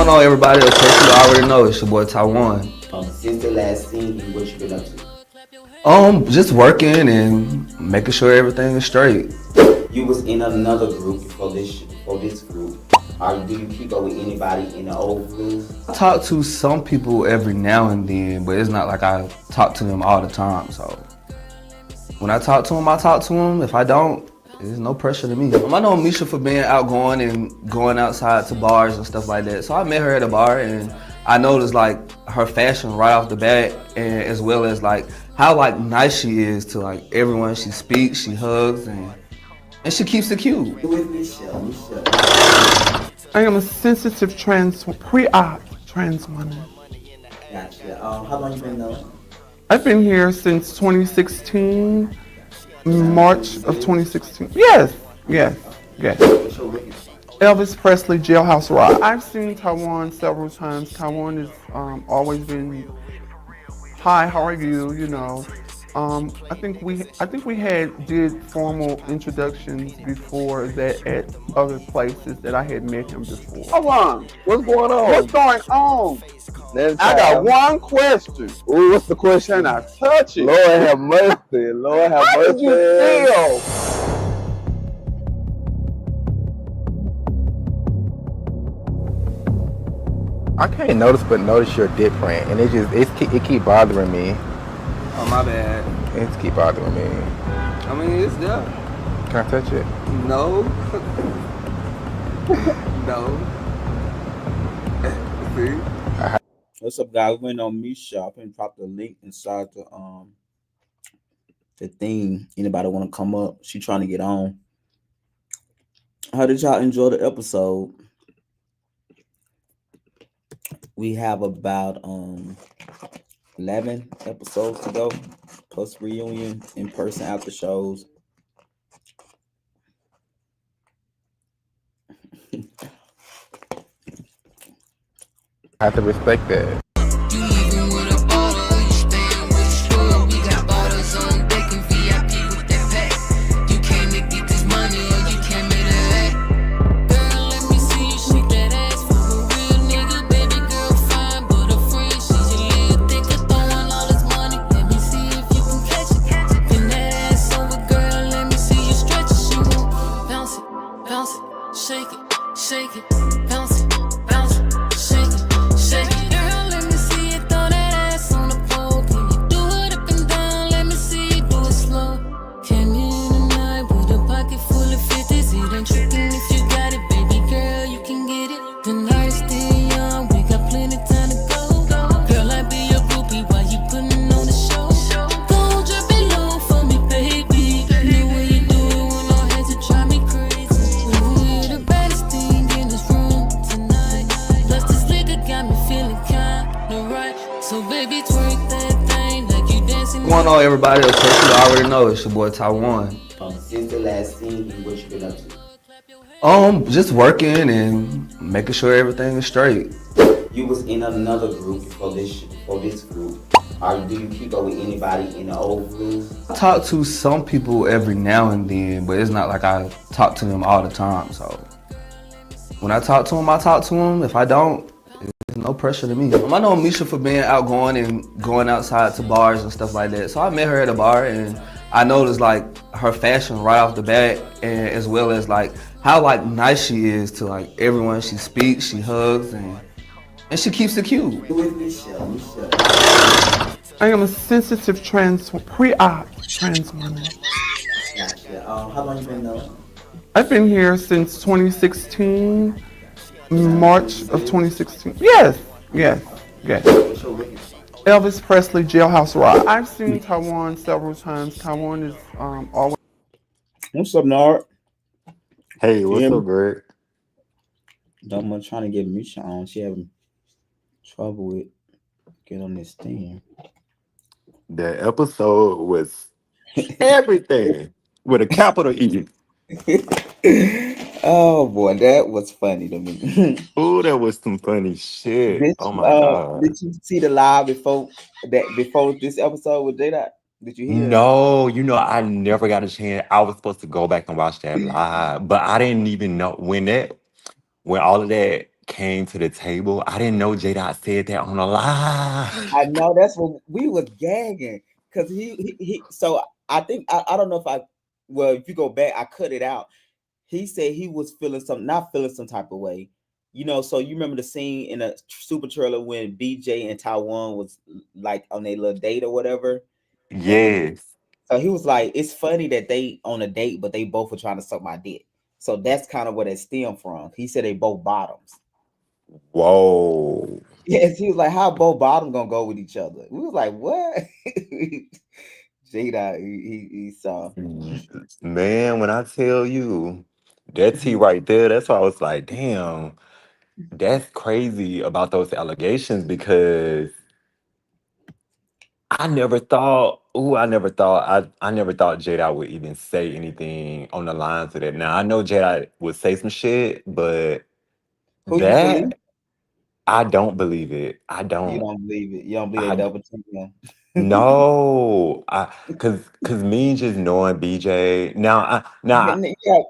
going on, everybody? Of course, you already know it's your boy Taiwan. Since the last scene, what you been up to? Just working and making sure everything is straight. You was in another group before this group. Do you keep up with anybody in the old group? I talk to some people every now and then, but it's not like I talk to them all the time. So when I talk to them, I talk to them. If I don't, there's no pressure to me. I know Mesha for being outgoing and going outside to bars and stuff like that. So I met her at a bar and I noticed like her fashion right off the bat, and as well as like how like nice she is to like everyone she speaks, she hugs, and she keeps it cute. With Michelle. I am a sensitive pre-op trans woman. Gotcha. How long you been knowing? I've been here since 2016, March of 2016. Yes. What's your witness? Elvis Presley, Jailhouse Rock. I've seen Taiwan several times. Taiwan has always been, hi, how are you? You know, I think we did formal introductions before that at other places that I had met him before. Hold on. What's going on? What's going on? I got one question. Ooh, what's the question? Can I touch it? Lord have mercy. Lord have How mercy. did you feel? I can't notice your dip print, and it keep bothering me. Oh, my bad. It keep bothering me. I mean, it's there. Can I touch it? No. No. See? What's up, guys? We went on Mesha. I can drop the link inside the thing. Anybody want to come up? She trying to get on. How did y'all enjoy the episode? We have about 11 episodes to go, plus reunion, in person after shows. I have to respect that. Shake it, bounce it, bounce it, shake it, shake it. Girl, let me see you throw that ass on the pole. Can you do it up and down? Let me see you do it slow. Came in tonight with a pocket full of 50s. It ain't tricking if you got it, baby girl, you can get it. The night is still young, we got plenty time to go. Girl, I be your groupie while you putting on the show. Go drop it low for me, baby. The way you do it when all heads are drive me crazy. Ooh, you're the baddest thing in this room tonight. Plus this liquor got me feeling kinda right. So baby, twerk that thing like you dancing. What's going on, everybody? Of course, you already know it's your boy Taiwan. Since the last scene, what you been up to? Just working and making sure everything is straight. You was in another group before this group. Do you keep up with anybody in the old group? I talk to some people every now and then, but it's not like I talk to them all the time. So when I talk to them, I talk to them. If I don't, there's no pressure to me. I know Mesha for being outgoing and going outside to bars and stuff like that. So I met her at a bar and I noticed like her fashion right off the bat, and as well as like how like nice she is to like everyone she speaks, she hugs, and she keeps it cute. With Michelle. I am a sensitive pre-op trans woman. Gotcha. How long you been knowing? I've been here since 2016, March of 2016. Yes. What's your witness? Elvis Presley, Jailhouse Rock. I've seen Taiwan several times. Taiwan is always. What's up, Nard? Hey, what's Yeah. up, Greg? I'm trying to get Misha on. She having trouble with get on this thing. The episode was everything with a capital E. Oh boy, that was funny to me. Oh, that was some funny shit. Did Oh you, my god. did you see the live before this episode with J Dot? Did you hear? No, I never got a chance. I was supposed to go back and watch that live, but I didn't even know when all of that came to the table. I didn't know J Dot said that on a live. I know that's what we was gagging because he. So I think I don't know if I. Well, if you go back, I cut it out. He said he was feeling not feeling some type of way. So you remember the scene in a super trailer when BJ and Taiwan was like on their little date or whatever, and Yes. so he was like, "It's funny that they on a date, but they both were trying to suck my dick." So that's kind of where it stemmed from. He said they both bottoms. Whoa. Yes, he was like, "How both bottom gonna go with each other?" We was like, "What?" Jada, he saw. Man, when I tell you that T right there, that's why I was like, damn, that's crazy about those allegations because I never thought Jada would even say anything on the lines of that. Now I know Jada would say some shit, but Who you believe? that I don't believe it. I You don't. don't believe it. You don't believe they I double team him. no. Cause me just knowing BJ. Yeah,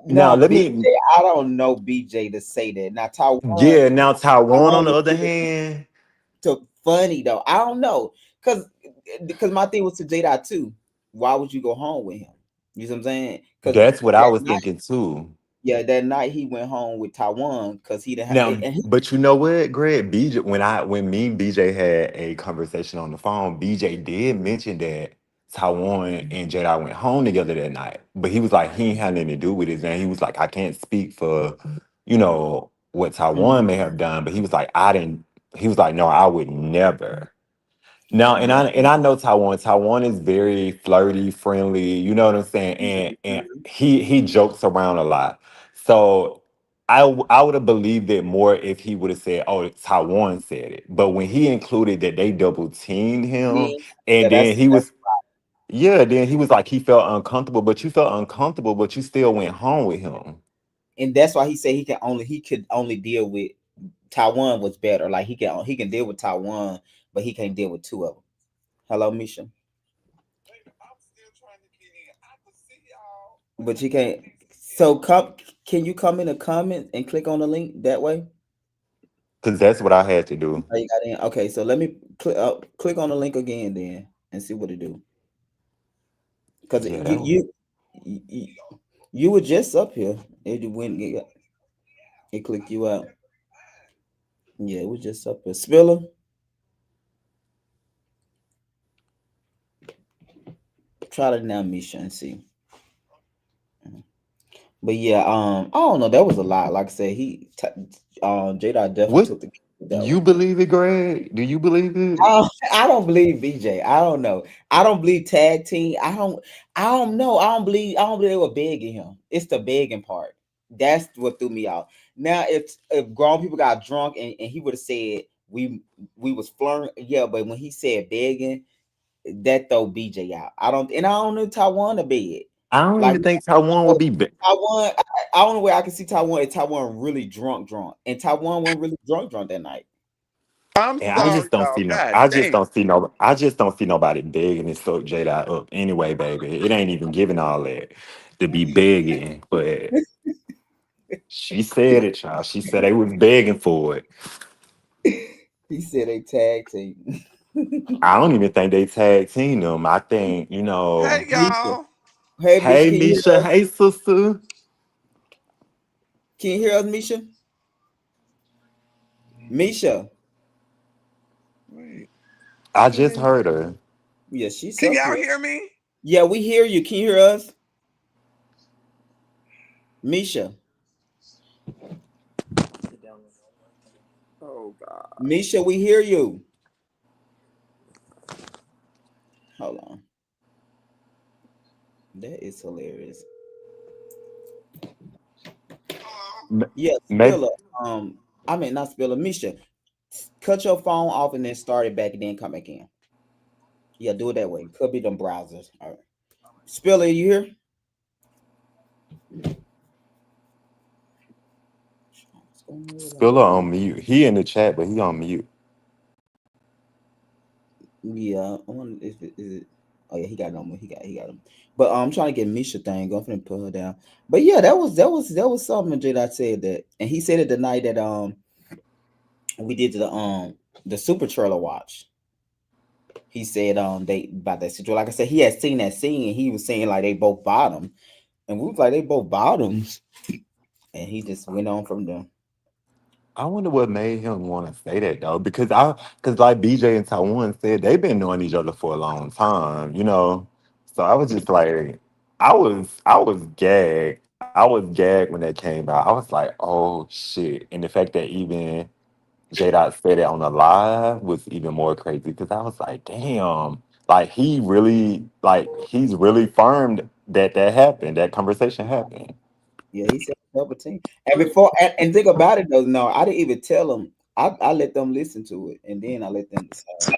Now now let BJ, me I don't know BJ to say that. Now Taiwan, yeah, now Taiwan on Taiwan the was other hand, too funny though. I don't know, because my thing was to J too. Why would you go home with him? You know what I'm saying? Because that's what I that was night, thinking too. yeah, that night he went home with Taiwan because he didn't have, Now, and he, but you know what, Greg? BJ, when me and BJ had a conversation on the phone, BJ did mention that Taiwan and Jedi went home together that night. But he was like, he ain't had nothing to do with it. And he was like, I can't speak for, what Taiwan Mhm. may have done. But he was like, I didn't. He was like, no, I would never. Now, and Yeah. I know Taiwan. Taiwan is very flirty, friendly. You know what I'm saying? And Mhm. he jokes around a lot. So I would have believed it more if he would have said, "Oh, Taiwan said it." But when he included that they double teamed him, Yeah, yeah, and then he that's was yeah, then he was like he felt uncomfortable. But you felt uncomfortable, but you still went home with him. and that's why he said he could only deal with Taiwan was better. Like he can deal with Taiwan, but he can't deal with two of them. Hello, Misha. But you can't. So come, can you come in the comment and click on the link that way? Because that's what I had to do. Oh, you got in. Okay, so let me click on the link again then and see what it do. Because Yeah, you you were just up here. It clicked you out. Yeah, it was just up here. Spiller, try it now, Misha, and see. But yeah, I don't know. That was a lot. Like I said, J Dot definitely what took that you one. believe it, Greg? Do you believe it? I don't believe BJ. I don't know. I don't believe tag team. I don't know. I don't believe they were begging him. It's the begging part. That's what threw me out. Now if grown people got drunk and he would have said we was flirting, yeah, but when he said begging, that throw BJ out. I don't know Taiwan to beg. I don't Like even think Taiwan would be. Taiwan, I don't know where I can see Taiwan if Taiwan really drunk. And Taiwan wasn't really drunk that night. I'm And I sorry, just don't y'all. see no. God I just damn. don't see no. I just don't see nobody begging and suck Jada up anyway, baby. It ain't even giving all that to be begging. But she said it, child. She said they was begging for it. He said they tag team. I don't even think they tag team them. I think Hey, Misha. y'all. Hey, Misha, Hey, can you hear Misha. us? Hey, sister. Can you hear us, Misha? Misha. Wait, I I can't just even. heard her. Yeah, she's Can up y'all here. hear me? Yeah, we hear you. Can you hear us? Misha. Oh God. Misha, we hear you. Hold on. That is hilarious. M- Yeah, Maybe Spiller. I mean not Spiller, Misha. Cut your phone off and then start it back and then come back in. Yeah, do it that way. Could be them browsers. All right. Spiller, you here? What's going on with that Spiller phone? on mute. He in the chat, but he on mute. Yeah, I wonder if it is it. Oh yeah, he got it on. He got him. But I'm trying to get Misha thing. I'm finna put her down. But yeah, that was something. Jay that said that, and he said it the night that We did the super trailer watch. He said they about that situation. Like I said, he had seen that scene and he was saying like they both bottom, and we was like they both bottoms, and he just went on from them. I wonder what made him want to say that though, because like BJ and Taiwan said, they've been knowing each other for a long time, you know. So I was just like, I was gagged. I was gagged when that came out. I was like, oh shit. And the fact that even J Dot said it on the live was even more crazy because I was like, damn, like he's really firmed that that happened, that conversation happened. Yeah, he said double team. And before and think about it though, no, I didn't even tell them. I let them listen to it and then I let them decide.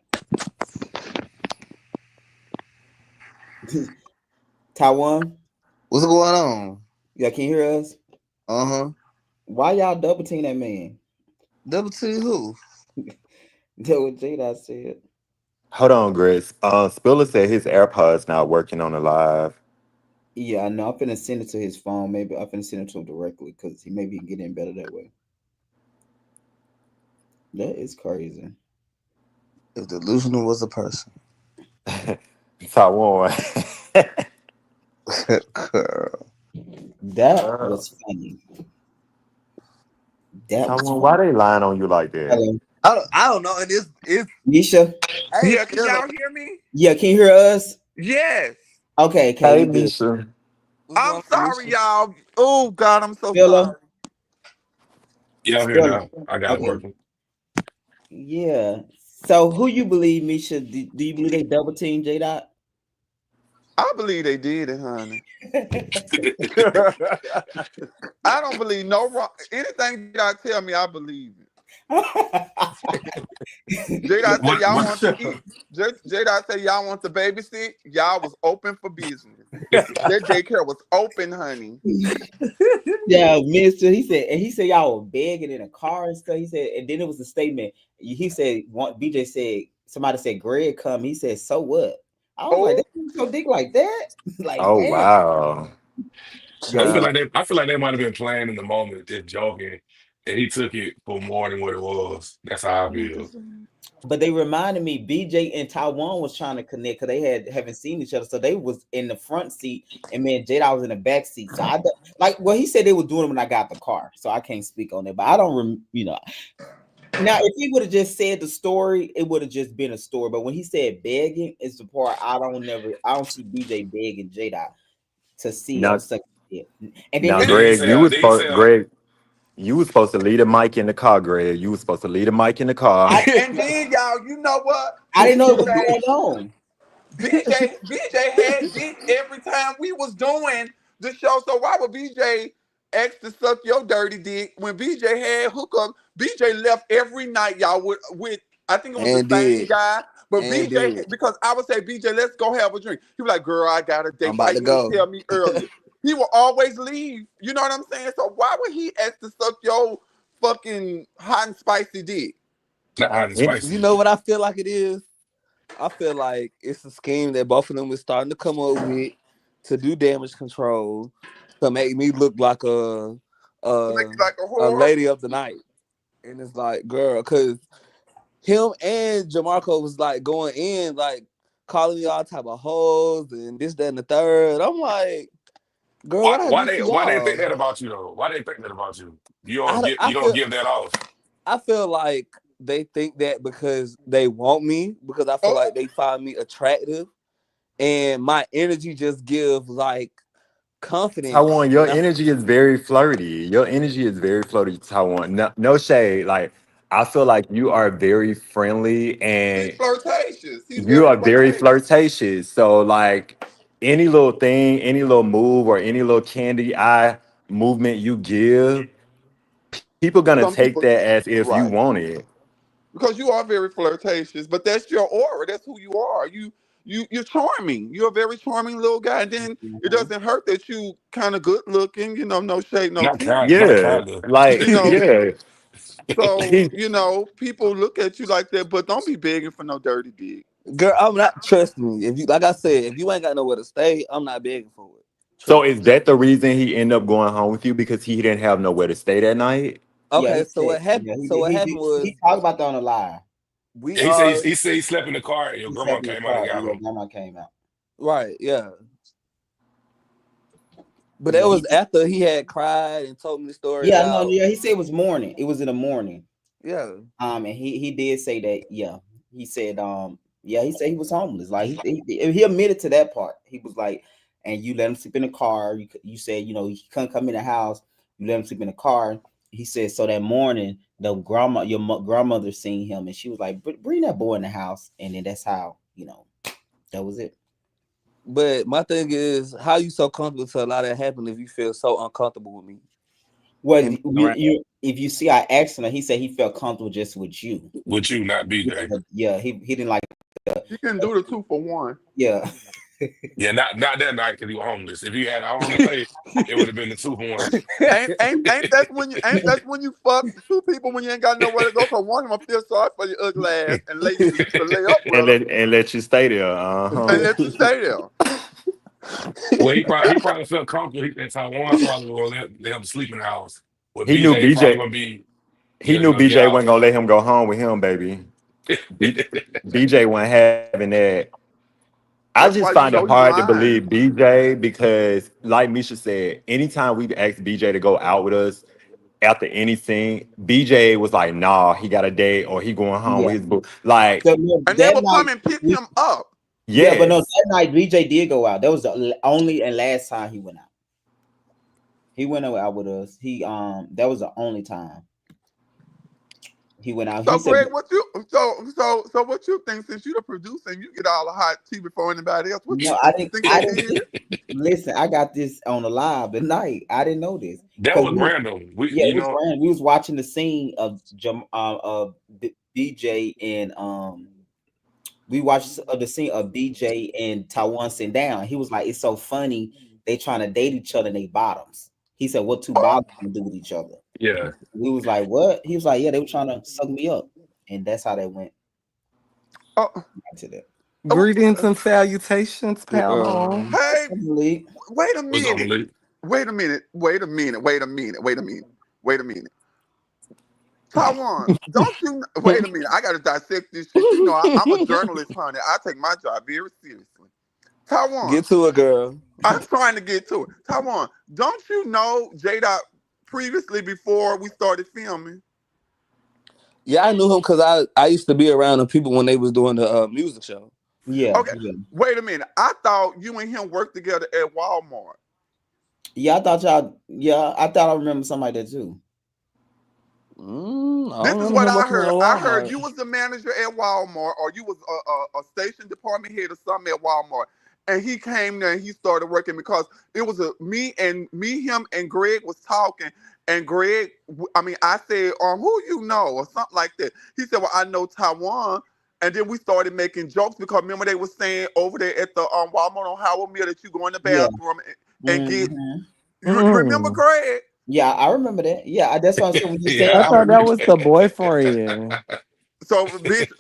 Taiwan, What's going on? y'all can hear us? Uh-huh. Why y'all double team that man? Double T who? That what Jada said. Hold on, Grace. Spiller said his AirPods not working on the live. Yeah, I know. I'm finna send it to his phone. Maybe I'm finna send it to him directly because he maybe he can get in better that way. That is crazy. If delusional was a person. Taiwan. Girl. That was funny. That was Taiwan, funny. why they lying on you like that? Hello, I don't know. And it's Misha. hey, Yeah, can Philip, y'all hear me? Yeah, can you hear us? Yes. Okay, okay, Hey, we good. Misha. what's I'm going on, sorry, Misha? y'all. Oh God, I'm so Philo, sorry. Yeah, I'm here Philo. now. I got it Okay, working. yeah. So who you believe, Misha? Do you believe they double team J Dot? I believe they did it, honey. I don't believe no wrong. Anything J Dot tell me, I believe it. J Dot say y'all want to eat. J Dot say y'all want to babysit. Y'all was open for business. That daycare was open, honey. Yeah, Mister. He said y'all were begging in a car and stuff. He said, and then it was a statement. He said, BJ said somebody said Greg come. He said, so what? I was like, Oh, that so dick like that? Like, Oh, damn. wow. I Yeah, feel Child. like they might have been playing in the moment, just joking, and he took it for more than what it was. That's how I feel. but they reminded me BJ and Taiwan was trying to connect because they haven't seen each other, so they was in the front seat, and me and Jada was in the back seat. So like well, he said they were doing it when I got the car, so I can't speak on it. But I don't, Now if he would have just said the story, it would have just been a story. But when he said begging, is the part I don't see BJ begging Jada to see or Now, suck his dick. And then now, he And then he Greg, said, then he said, You was supposed to leave the mic in the car, Greg. You was supposed to leave the mic in the car. I and then y'all, you know what? I didn't know it was BJ, going on. BJ had dick every time we was doing the show. So why would BJ ask to suck your dirty dick when BJ had hookup? BJ left every night, y'all, with I think it was the And same did. guy, but And BJ did. because I would say BJ, let's go have a drink. He was like, "Girl, I got a I'm date." Why about to you ain't go. tell me earlier? He will always leave. You know what I'm saying? So why would he ask to suck your fucking hot and spicy dick? not hot and And You spicy. know what I feel like it is? I feel like it's a scheme that both of them is starting to come up with to do damage control to make me look like To make a you like a a whore? lady of the night. And it's like, girl, because him and Jamarco was like going in, like calling me all type of hoes and this, that, and the third. I'm like, girl, what I do to Why they think y'all? that about you though? Why they think that about you? I, I You don't feel give that off. I feel like they think that because they want me, because I feel Oh, like they find me attractive, and my energy just gives like confidence. Taiwan, your And I energy is very flirty. Your energy is very flirty, Taiwan. No, no shade. Like, I feel like you are very friendly he's and flirtatious. He's you very are very flirtatious. flirtatious. So, like, any little thing, any little move, or any little candy eye movement you give, people gonna Some take people, that as if you right? want it. Because you are very flirtatious, but that's your aura. That's who you are. You're charming. You're a very charming little guy. And then it Mhm. doesn't hurt that you kind of good looking. You know, no shade, no tea. Not Yeah, kind of. You like, know, yeah. so people look at you like that, but don't be begging for no dirty dick. girl, I'm not, trust me. If you, like I said, if you ain't got nowhere to stay, I'm not begging for it. So Trust me. is that the reason he ended up going home with you because he didn't have nowhere to stay that night? Yeah, Okay, he so said. what happened? Yeah, So what happened he was talked about that on the live. we And he said he slept in the car and your He grandma slept in the came out and car, got and your him. grandma came out. right, yeah. But that Yeah, was after he had cried and told me the story yeah, no, about yeah. He said it was morning. It was in the morning. yeah. And he did say that. Yeah, he said yeah, he said he was homeless. Like he admitted to that part. He was like, and you let him sleep in the car. You said he couldn't come in the house. You let him sleep in the car. He said so that morning the grandmother seen him and she was like, bring that boy in the house, and then that's how that was it. But my thing is, how you so comfortable to allow that happen if you feel so uncomfortable with me Well, and being around? if you see, I asked him, he said he felt comfortable just with you. With you, not BJ. Yeah, he didn't like. You can do the 2-for-1. Yeah. Yeah, not that night because he was homeless. If he had all on the pay, it would have been the 2-for-1. Ain't that's when you fuck two people when you ain't got nowhere to go? Cause one of them feel sorry for your ugly ass and lay you to lay up with her And let you stay there. and let you stay there. Well, he probably felt comfortable. He said Taiwan probably will let him sleep in the house. With He knew BJ, probably BJ. gonna be He knew gonna get BJ wasn't out. gonna let him go home with him, baby. BJ wasn't having that. I That's just why you find it know he hard to lying. believe BJ because, like Misha said, anytime we asked BJ to go out with us after anything, BJ was like, "Nah, he got a date or he going home Yeah. with his boo." Like, So no, And they that will night, come and pick him up. yeah, but no, yes, that night BJ did go out. That was the only and last time he went out. He went out with us. That was the only time he went out. He So said, Greg, what you think since you the producer and you get all the hot tea before anybody else? What "No, you I think? You didn't. think I they didn't did? listen. I got this on the live tonight. I didn't know this That because was random. yeah, it was random. We was watching the scene of BJ and we watched the scene of BJ and Taiwan sitting down. He was like, "It's so funny. They trying to date each other in their bottoms." He said, "What two Oh, bottoms gonna do with each other?" yeah. We was like, "What?" He was like, "Yeah, they were trying to suck me up," and that's how they went oh, to that. oh, Greetings and salutations, Girl. Pamela. hey, Malik. wait a What's up, minute. Malik? Wait a minute. Wait a minute. Wait a minute. Wait a minute. Wait a minute. Taiwan, don't you wait a minute? I gotta dissect this shit. You know, I'm a journalist, honey. I take my job very seriously. Taiwan, Get to it, girl. I'm trying to get to it. Taiwan, don't you know J Dot previously before we started filming? Yeah, I knew him because I used to be around the people when they was doing the music show. Yeah, Okay, yeah, wait a minute. I thought you and him worked together at Walmart. yeah. I thought y'all. Yeah, I thought I remember somebody that too. I This don't is remember what him I working at heard. I heard Walmart. you was the manager at Walmart, or you was a station department head or something at Walmart. And he came there and he started working because it was him and Greg was talking. And Greg, I said, who you know, or something like that. He said, well, I know Taiwan. And then we started making jokes because remember they were saying over there at the Walmart on Howard Mill that you go in the Yeah. bathroom and get. Mhm. You remember Greg? Yeah, I remember that. Yeah, that's what I'm saying. When you said, I Yeah, I thought remember that it. was the boyfriend. So, bitch,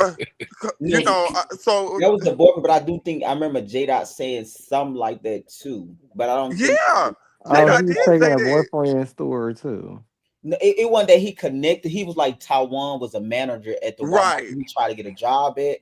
no, so that was the boyfriend, but I do think I remember J Dot saying something like that too. But I don't think yeah, J Oh, that he Dot was did taking say a that. boyfriend story too. no, it wasn't that he connected. He was like Taiwan was a manager at the Walmart. Right. He tried to get a job at.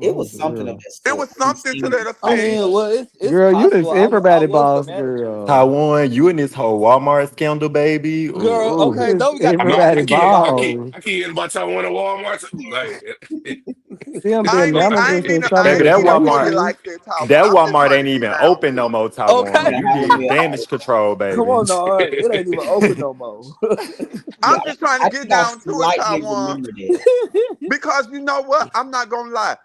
It Oh, was something of girl. that It sort. was He something to seen that I effect. mean, well, it's Girl, you possible. this I everybody was the boss manager. girl. Taiwan, you and this whole Walmart scandal, baby. Girl, Ooh. You okay, this don't we got to I go know back to everybody the I keep beginning? I keep boss. I keep hearing about y'all to Walmart. Like Him I being ain't mean, I manager ain't mean, since to, some I of ain't Baby, the mean that to put it Walmart, business. like that, Taiwan. that I'm just Walmart trying to ain't get even down open to no it. more, Okay. Taiwan. yeah, You Howard did Mill. damage control, Come baby. on, Nard. It ain't even open no more. Yeah, I'm just trying to I get think I down to it, slightly Taiwan. remember that. Because you know what? I'm not gonna lie.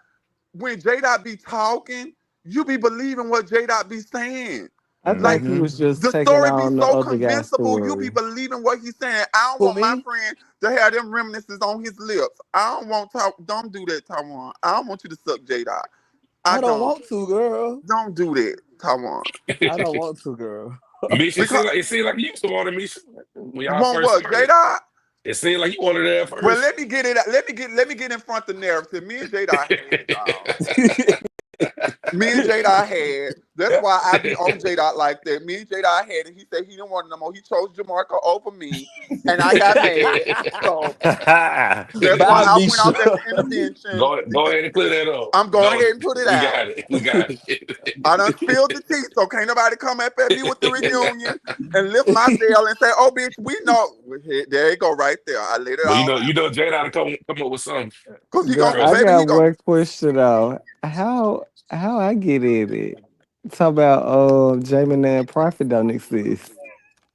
When J Dot be talking, you be believing what J Dot be saying. I Like think he Hmm. was just the taking story be on the so other guy's convincible, you be story. believing what he's saying. I don't Who, want my me? friend to have them reminiscences on his lips. I don't want don't do that, Taiwan. I don't want you to suck J Dot. I I don't don't. want to, girl. Don't do that, Taiwan. I don't want to, girl. Misha, Because it seemed like you used to want it, Misha. When y'all want first what, J started. Dot? It seemed like you wanted it at Well, first. let me get it. Let me get in front of the narrative. Me and J Dot had, y'all. Me and J Dot had. That's why I be on J Dot like that. Me and J Dot had it. He said he didn't want it no more. He chose Jamarca over me, and I got mad. So that's why Bye, I went Misha. out there for intervention. Go ahead and clear that up. I'm going Go. ahead and put it We out. got it. We got I done it. spilled the tea, so can't nobody come up at me with the reunion and lift my veil and say, "Oh, bitch, we know." There you go, right there. I laid it But all out. Jay to come up with something. Cause he Girl, gonna, I Trust me. baby, he got gonna. one question though. How I get in it? Talk about Jamie and Profit don't exist.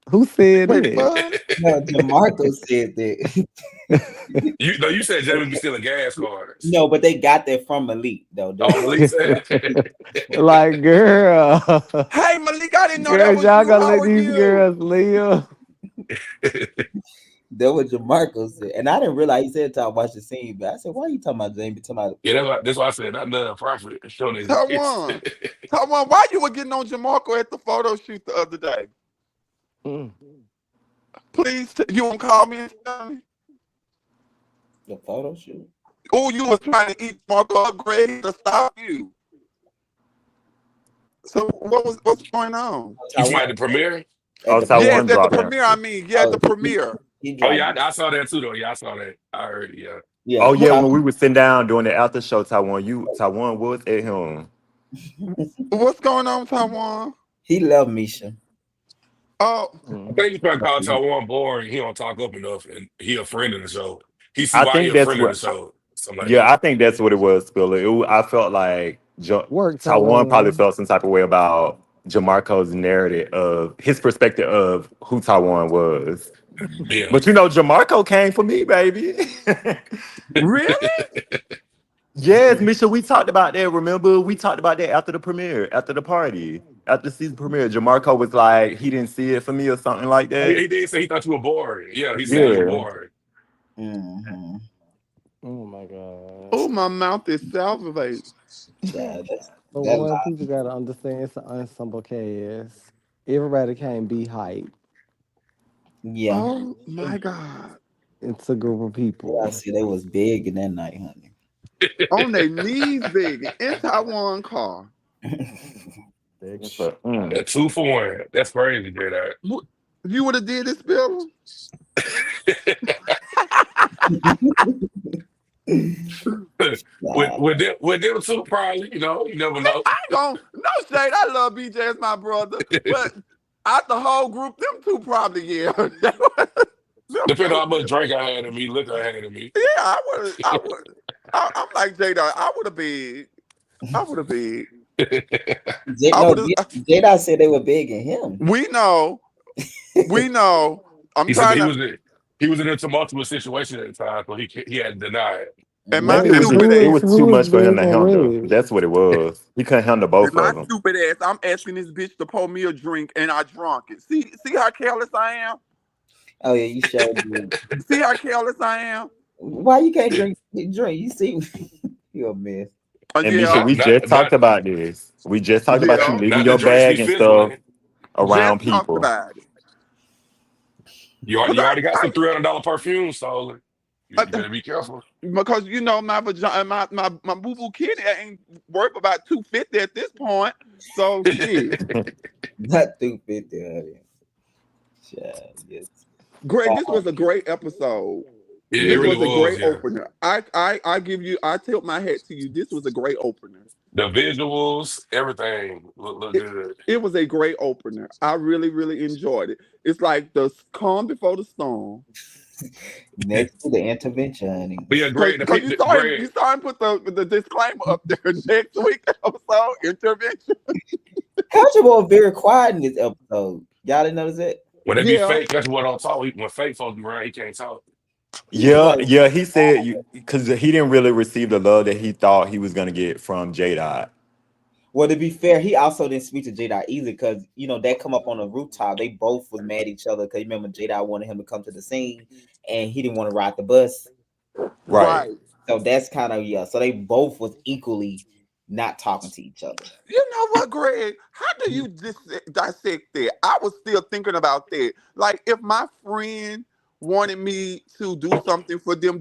Who said Wait, it? what? No, DeMarco said that. You said Jamie be stealing gas cards. No, but they got that from Malik though. Oh, Malik said. Like, girl, Hey, Malik, I didn't know that girls, was y'all you. gonna How let are these you? girls live? That was DeMarco said, and I didn't realize he said to watch the scene. But I said, "Why are you talking about Jamie? Talking about Yeah, that's why I said not none profit showing exist. Taiwan, Taiwan, why you were getting on Jamarco at the photo shoot the other day? Mm. Please, you won't call me and tell me. the photo shoot?" Oh, you was trying to eat Marco up, Greg, to stop you. So what's going on? You Taiwan from at the premiere? at Oh, the Yes, Taiwan at the dropped premiere. I out. mean, yeah, at oh the premiere. he Oh dropped yeah, it. I saw that too though. Yeah, I saw that. I heard it, yeah. Yeah, Oh he yeah, dropped. when we were sitting down doing the after show, Taiwan was at him. What's going on, Taiwan? He loved Misha. Oh, I Mm. think he's trying to call Taiwan boring. He don't talk up enough, and he a friend of the show. He see I why he think a that's friend of the what. show. Something like Yeah, that. I think that's what it was, Spiller. I felt like Work, Taiwan probably Taiwan. felt some type of way about Jamarco's narrative of his perspective of who Taiwan was. Yeah. But Jamarco came for me, baby. really? Yes, Misha, we talked about that. Remember, we talked about that after the premiere, after the party, after the season premiere. Jamarco was like, he didn't see it for me or something like that. He did say he thought you were boring. Yeah, he said you were Yeah. boring. Mm-hmm. Oh my god. Oh, my mouth is salivating. Yeah, But that what lie. people gotta understand, it's an ensemble cast. Everybody can't be hype. Yeah, Oh my God. It's a group of I people. see they was big in that night, honey. On their knees begging in Taiwan car. But, That 2 for 1. That's crazy, Jay. You would have did this, Bill? Nah, with them two, probably. You never know. I ain't gonna, no shade. I love BJ as my brother, but out the whole group, them two probably, yeah. Them Depending on two, how much drink I had in me, liquor I had in me. yeah, I would. I'm like Jada. I would have been. I would have been. I No, would have. J-Dot said they were big in him. We know. We know. I'm He said that trying to. he was in a tumultuous situation at the time, so he had to deny it. And I my think Wait, stupid it who is ass. was too who is much for him big to and handle. red? That's what it was. He couldn't handle And both my of them. stupid ass. I'm asking this bitch to pour me a drink, and I drunk it. See how careless I am. Oh yeah, you showed me. See how careless I am. Why you can't drink? Drink. You see, you a mess. And Misha, Yeah, we just talked Not about this. We just talked about you yeah. leaving not the your drinks be bag and stuff fizzling. around Just talked people. about it. Cause You already got some $300 perfume stolen. You I, better be careful. because my vagina, my boo boo kitty ain't worth about $250 at this point. So shit, Not 250, honey. Child, yes. Greg, this was a great episode. It This really was a was, great yeah. opener. I give you. I tilt my hat to you. This was a great opener. The visuals, everything look It, good. it was a great opener. I really, really enjoyed it. It's like the calm before the storm. Next to the intervention, honey. But yeah, Cause, Greg, cause you Greg, saw him put the disclaimer up there next week episode intervention. Culture was very quiet in this episode. Y'all didn't notice that? when they be Yeah, fake, that's what I'm talking. When fake folks be around, he can't talk. He was Yeah, like, yeah. He said because he didn't really receive the love that he thought he was gonna get from J Dot. well, to be fair, he also didn't speak to J-Dot either because that come up on the rooftop. They both was mad at each other because remember J-Dot wanted him to come to the scene and he didn't want to ride the bus. Right. right. So that's kind of So they both was equally not talking to each other. You know what, Greg? How do you dissect that? I was still thinking about that. Like, if my friend wanted me to do something for them.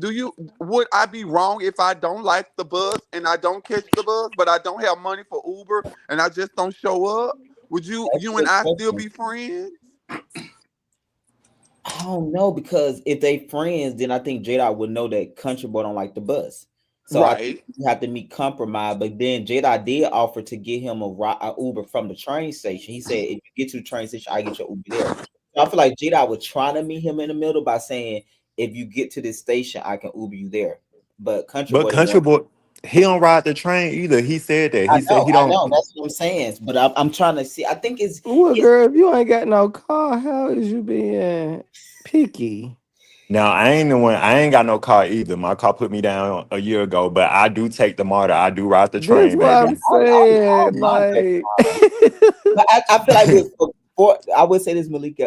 Would I be wrong if I don't like the bus and I don't catch the bus, but I don't have money for Uber and I just don't show up? Would That's a you and good I still question. be friends? I don't know because if they friends, then I think J Dot would know that Country Boy don't like the bus. So I think Right. you have to meet compromise. But then J Dot did offer to get him a Uber from the train station. He said, if you get to the train station, I get your Uber there. So I feel like J Dot was trying to meet him in the middle by saying, if you get to this station, I can Uber you there. But Country But Boy didn't Country want. Boy, he don't ride the train either. He said that. He said he I don't. know. That's what I'm saying. But I'm trying to see. I think Well, it's girl, if you ain't got no car, how is you being picky? Now I ain't the one. I ain't got no car either. My car put me down a year ago, but I do take the MARTA. I do ride the That's train, what yeah, I'm baby. I saying. don't mind that. Like, But I feel like I would say this, Malik.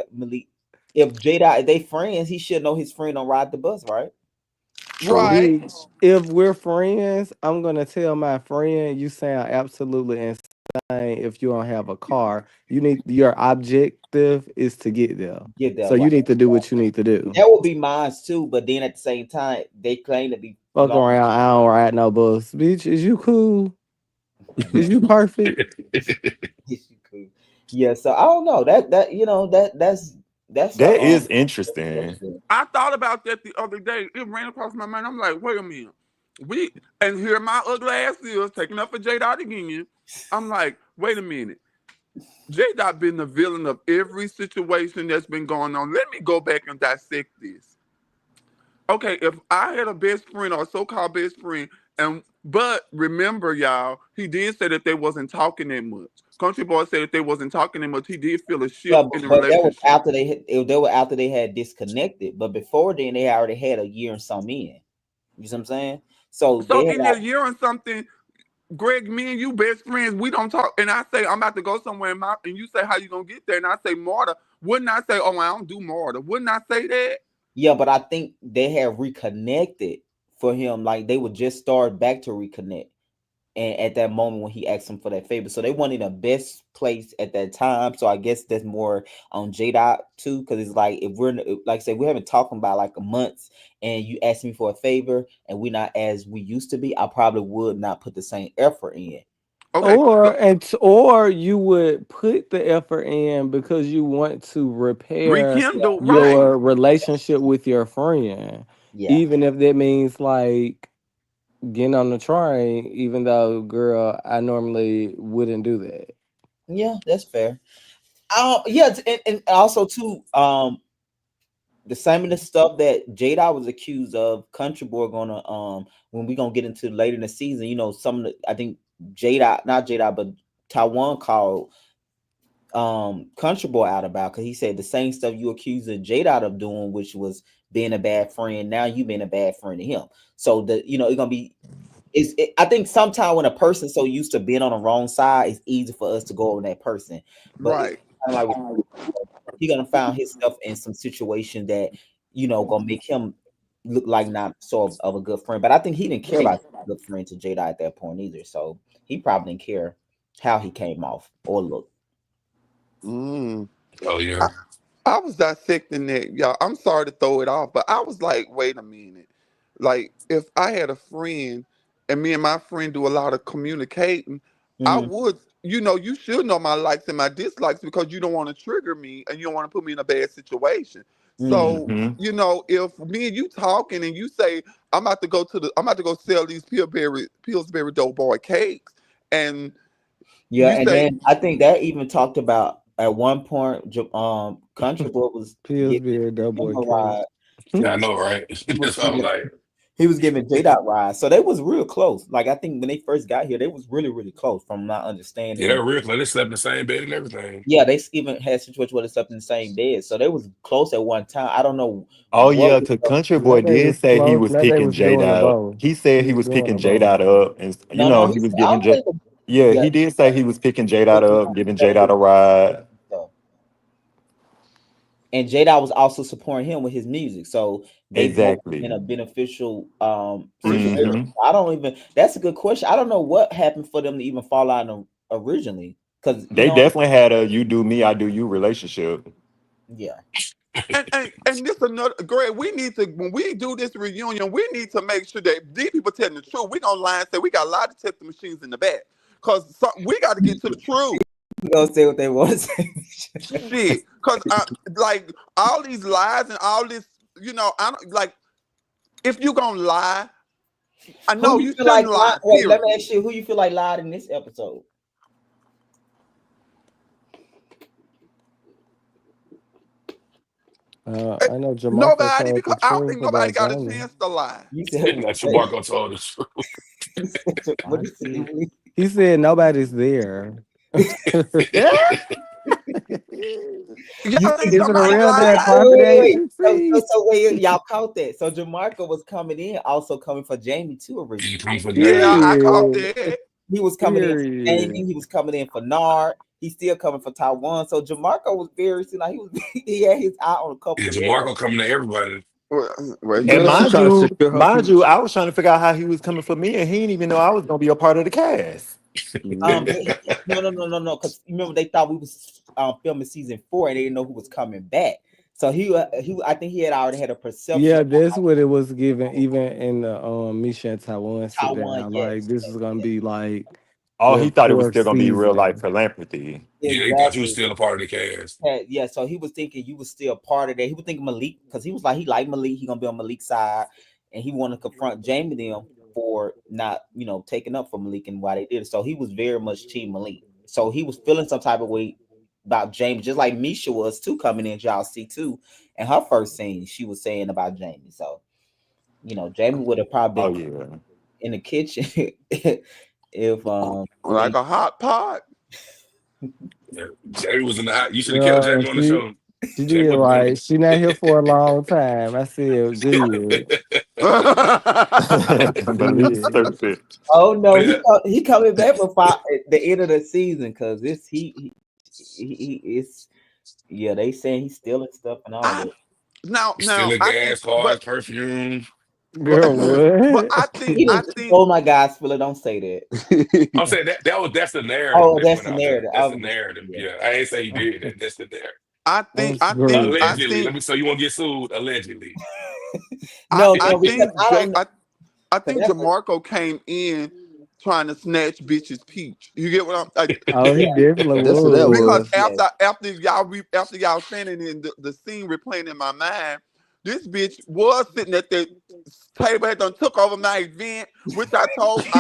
If Jada, if they friends, he should know his friend don't ride the bus, right? True. Right. bitch, if we're friends, I'm gonna tell my friend you sound absolutely insane if you don't have a car. Your objective is to get there. Get So that you right. need to do what you need to do. That would be mine too. But then at the same time, they claim to be Fuck long. around, I don't ride no bus. Bitch, is you cool? Is you perfect? Cool. Yeah. So I don't know that that's a That is interesting. question. I thought about that the other day. It ran across my mind. I'm like, wait a minute. We and here my ugly ass is taking up for J Dot again. I'm like, wait a minute. J Dot been the villain of every situation that's been going on. Let me go back and dissect this. Okay, if I had a best friend or a so-called best friend, but remember, y'all, he did say that they wasn't talking that much. Country Boy said that they wasn't talking that much. He did feel a Yeah, shift in the but that was relationship. after they were after they had disconnected. But before then, they already had a year and some in. You see what I'm saying? So So they had in that year and something, Greg, me and you best friends, we don't talk. And I say I'm about to go somewhere, and you say how you gonna get there, and I say Marta. Wouldn't I say, oh, I don't do Marta? Wouldn't I say that? Yeah, but I think they had reconnected for him. Like they would just start back to reconnect. And at that moment when he asked him for that favor. So they weren't in the best place at that time. So I guess that's more on J Dot too. Cause it's like if we're like I said, we haven't talked about like a month and you ask me for a favor and we're not as we used to be, I probably would not put the same effort in. Okay, so Or you would put the effort in because you want to repair Yeah, rekindle, right? your relationship with your friend, yeah. even if that means like getting on the train. Even though, girl, I normally wouldn't do that. Yeah, that's fair. Yeah, and also too, the same of the stuff that Jada was accused of, Country Boy gonna when we gonna get into later in the season, some of the I think Jada, not Jada, but Taiwan called Country Boy out about because he said the same stuff you accusing Jada of doing, which was being a bad friend. Now you being a bad friend to him. So it's gonna be I think sometimes when a person's so used to being on the wrong side, it's easy for us to go over that person. But it's Right. kind of like he gonna find himself in some situation that gonna make him look like not so of a good friend. But I think he didn't care about being a good friend to Jada at that point either. So he probably didn't care how he came off or looked. Mm. Oh yeah. I, I was dissecting that, y'all. I'm sorry to throw it off, but I was like, wait a minute. Like, if I had a friend and me and my friend do a lot of communicating, I Hmm. would, you should know my likes and my dislikes because you don't want to trigger me and you don't want to put me in a bad situation. Hmm. So, Hmm. if me and you talking and you say, I'm about to go sell these Pillsbury Doughboy cakes, and Yeah, you and say, then I think that even talked about at one point, Country Boy was giving Pillsbury Doughboy him a cake. ride. Yeah, I know, right? He was That's what I'm giving like. he was giving J Dot rides, so they was real close. Like I think when they first got here, they was really really close, from my Yeah, understanding. they're real. Like, they slept in the same bed and everything. Yeah, they even had situations where they slept in the same bed, so they was close at one time. I don't know Oh what yeah, was cause up. Country Now Boy they did was say he close. was Now they picking was J doing the Dot up. both. He said He he was was doing picking the J both. Dot up, and No, no, he was I giving don't J. think it Yeah, yeah, he did say he was picking J Dot picking up, up giving J stuff Dot a ride. stuff. And J Dot was also supporting him with his music, so they both Exactly. in a beneficial situation. friendship. Hmm. I don't even. That's a good question. I don't know what happened for them to even fall out originally, because They definitely had a "you do me, I do you" relationship. yeah. And this another Greg. We need to when we do this reunion, we need to make sure that these people telling the truth. We gonna lie and say we got a lot of testing machines in the back because we got to get to the truth. You gonna say what they want to say. Shit, because like all these lies and all this, I don't like. If you gonna lie, I know Who you feel like shouldn't lie. wait, let Period. me ask you, who you feel like lied in this episode? I know Jamarco Nobody, told the because I don't truth think nobody about got a Jamie. chance to lie. You said Like Marco told the truth. what I you say, see. Willie? He said nobody's there. Y'all You think see, Is it a somebody real wait, bad lied? carpet so agency? wait, y'all caught that. So Jamarco was coming in, also coming for Jamie too He originally. come for Yeah, Jamie. I caught Period. that. He was coming in for Jamie, Period. he was coming in for Nard, he's still coming for Taiwan. So Jamarco was very like he was he had his eye on a couple And of them. Jamarco coming to everybody. Well, Girl, she And yeah. trying to secure her mind you, peach. I was trying to figure out how he was coming for me, and he didn't even know I was gonna be a part of the cast. But no, because remember they thought we was filming season 4 and they didn't know who was coming back. So I think he had already had a perception Yeah, of that's what it was given, even in the Misha and Taiwan sit Taiwan. down. Like Yes, this is gonna be like Oh, he the thought it was fourth still gonna be real life season. philanthropy. Yeah, he thought you was exactly. still a part of the cast. Yeah, so he was thinking you was still part of that. He was thinking Malik because he was like he liked Malik. He gonna be on Malik's side, and he wanted to confront Jamie them for not taking up for Malik and why they did it. So he was very much team Malik. So he was feeling some type of way about Jamie, just like Misha was too coming in. Y'all see too, and her first scene she was saying about Jamie. So Jamie would have probably Oh been yeah. in the kitchen if Like a hot pot. Yeah. Jamie was in the hot. You should have kept Yeah, Jamie on the show. she Jamie did would have right. She not here for a long time. I said good. Malik Good. stupid. Oh no, Yeah. he coming back for the end of the season because this he is they saying he's stealing stuff and all I that. now Stealing I think, gas, cars, perfume. but Girl, but what? I think He I didn't. think Oh my God, Spiller, don't say that. I'm saying that's the narrative Oh, they that's put the out there. narrative. That's I the was narrative. yeah. Yeah, I ain't say he did that. That's the narrative. I think I'm I think I screaming. Allegedly. think Let me. So you won't get sued? Allegedly. I No, because think I Jay don't know. I Because think that's what, Jamarco came in trying to snatch bitches peach. You get what I'm Oh, he yeah, definitely That's what that was. because was. yes. after y'all saying it in the scene replaying in my mind, this bitch was sitting at the table had done took over my event, which I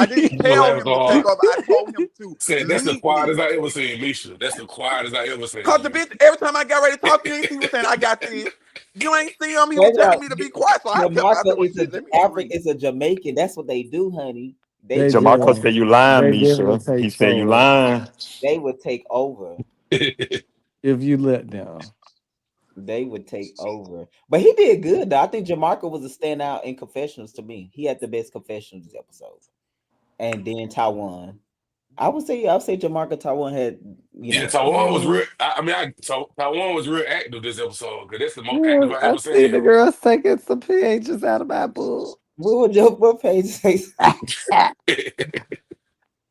didn't Well, tell that was him to take hard. over. I told him to Said that's the leave me. quietest I ever seen Misha. That's the quietest I ever seen Cause the you. bitch, every time I got ready to talk, you ain't see him saying, I got this. You ain't see him, he was Maybe telling me to be quiet. So I kept I Marco said, well is a shit, let me just African, read. is a Jamaican. That's what they do, honey. They They take Jamarco over. do. said you lying, They definitely Misha. He take said you charge lying. They would take over. if you let them. They would take over. But he did good though. I think Jamarco was a standout in confessionals to me. He had the best confessionals episode. And then Taiwan. I would say Jamarco Taiwan had, Yeah, Taiwan was real. Mm. Taiwan was real active this episode because that's the most active Girl, I I ever see seen the him. girls taking some pages out of my book. what would your page say?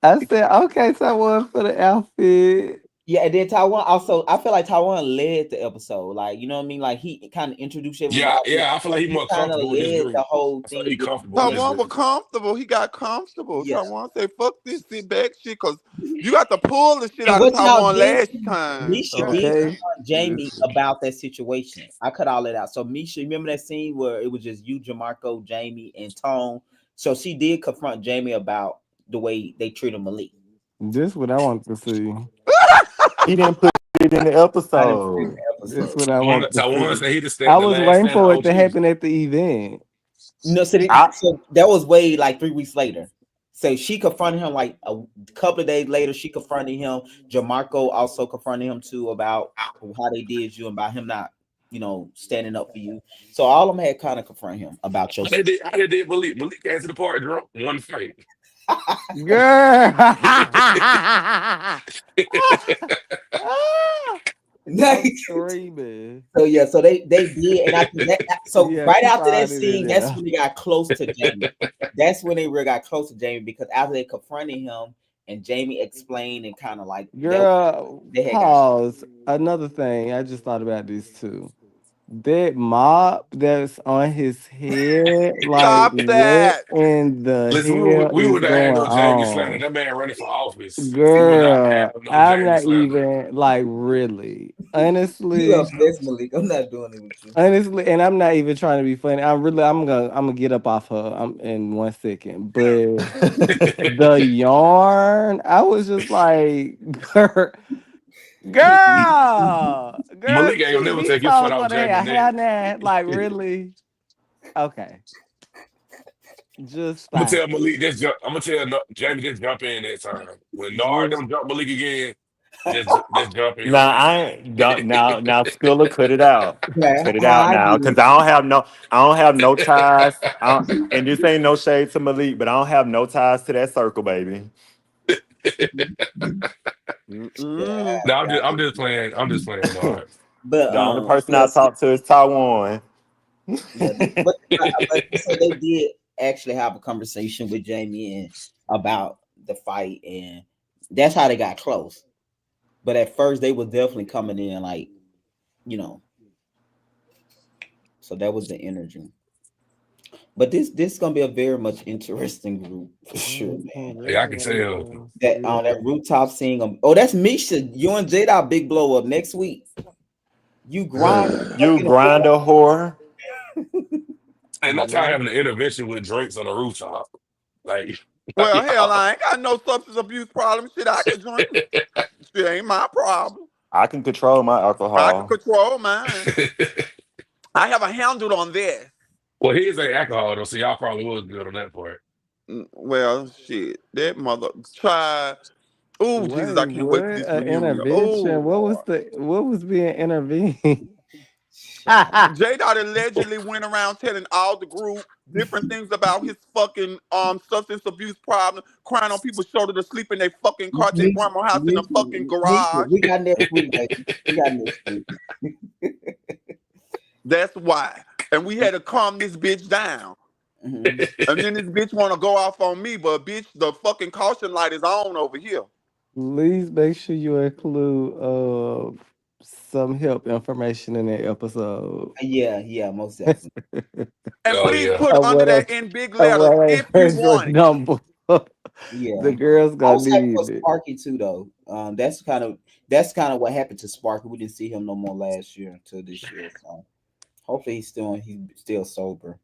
I said, okay, someone for the outfit. Yeah, and then Taiwan also, I feel like Taiwan led the episode. Like, you know what I mean? Like he kind of introduced Yeah, everybody. yeah, I feel like he's He more kind of comfortable with his led the group. whole I feel like thing he's with comfortable with his Taiwan was group. comfortable. He got comfortable. yeah. Taiwan said, fuck this sit back shit, cause you got to pull the shit And out of what y'all Taiwan did, last time. Misha God did Okay. damn. confront Jamie Listen. about that situation. I cut all that out. So Misha, remember that scene where it was just you, Jamarco, Jamie, and Tone. So she did confront Jamie about the way they treated Malik. This what I want to see. He didn't put it in the I didn't put it in episode. the This episode. what I want to Taiwan see. said he I the was last waiting stand for of it to OGs. happen at the event. No, so, I so that was way like 3 weeks later. So she confronted him like a couple of days later. She confronted him. Jamarco also confronted him too about how they did you and about him not, standing up for you. So all of them had kind of confront him about your How they did Malik? Malik came to the party drunk, one fight. Girl. I'm screaming. So yeah, so they did, and I think that so Yeah, right keep after all that it in scene, that's there. when they got close to Jamie. That's when they really got close to Jamie because after they confronted him and Jamie explained and kind of like Girl, they had got pause. Another thing, I just thought about this too. that mop that's on his head, like Stop what that. in the Listen, hell we is would have had going no Jamie Slanter. on? That man running for office. He would not have Girl, no I'm Jamie not Slanter. even like really. You Honestly, obsessed, Malik. I'm not doing it with you. honestly, and I'm not even trying to be funny. I'm gonna get up off her in 1 second. But the yarn, I was just like, girl, girl, Malik ain't gonna never these take his foot songs off gonna Jamie have hair neck. now. Like really? Okay, just I'm gonna stop tell it. Malik just jump. I'm gonna tell Jamie just jump in that time. When Nard Just don't jump Malik again, just jump Now in. I ain't don't now Spiller cut it out. Okay, Cut it out I now. get Cause it. I don't have no ties. And this ain't no shade to Malik, but I don't have no ties to that circle, baby. Mm-mm. No, Yeah, I'm just playing. I'm just playing Nard. but The only person I yes, talk to is Taiwan. yeah, but you said they did actually have a conversation with Jamie and about the fight, and that's how they got close. But at first, they were definitely coming in like, you know, so that was the energy. But this is gonna be a very much interesting group for sure, man. Yeah, I can tell. congratulations That to on that you. rooftop scene. Oh, that's Misha. You and Jada big blow up next week. You grind You fucking grinder whore. And that's how Yeah. having an intervention with drinks on the rooftop. Like, Well, hell, y'all. I ain't got no substance abuse problem. Shit, I can drink. Shit ain't my problem. I can control my I can alcohol. control mine. I have a handle on this. Well, his ain't alcohol though, so y'all probably was good on that part. Well, shit, that mother try. Oh, Jesus, Wait, I can't what? wait for this An reunion. Oh, intervention? Lord. What was being intervened? J Dot allegedly went around telling all the group different things about his fucking substance abuse problem, crying on people's shoulder to sleep in their fucking car, to their Misha, grandma's house in the fucking garage. We got next week, baby. We got next week. That's why. And we had to calm this bitch down. Mhm. And then this bitch want to go off on me, but bitch, the fucking caution light is on over here. Please make sure you include some help information in that episode. Yeah, most definitely. And Oh please yeah. put Of under what that a in big of letters what a if you personal want it. number. Yeah. The girls I gonna was happy for need it. Sparky too, though. That's kind of what happened to Sparky. We didn't see him no more last year until this year. So hopefully he's still sober.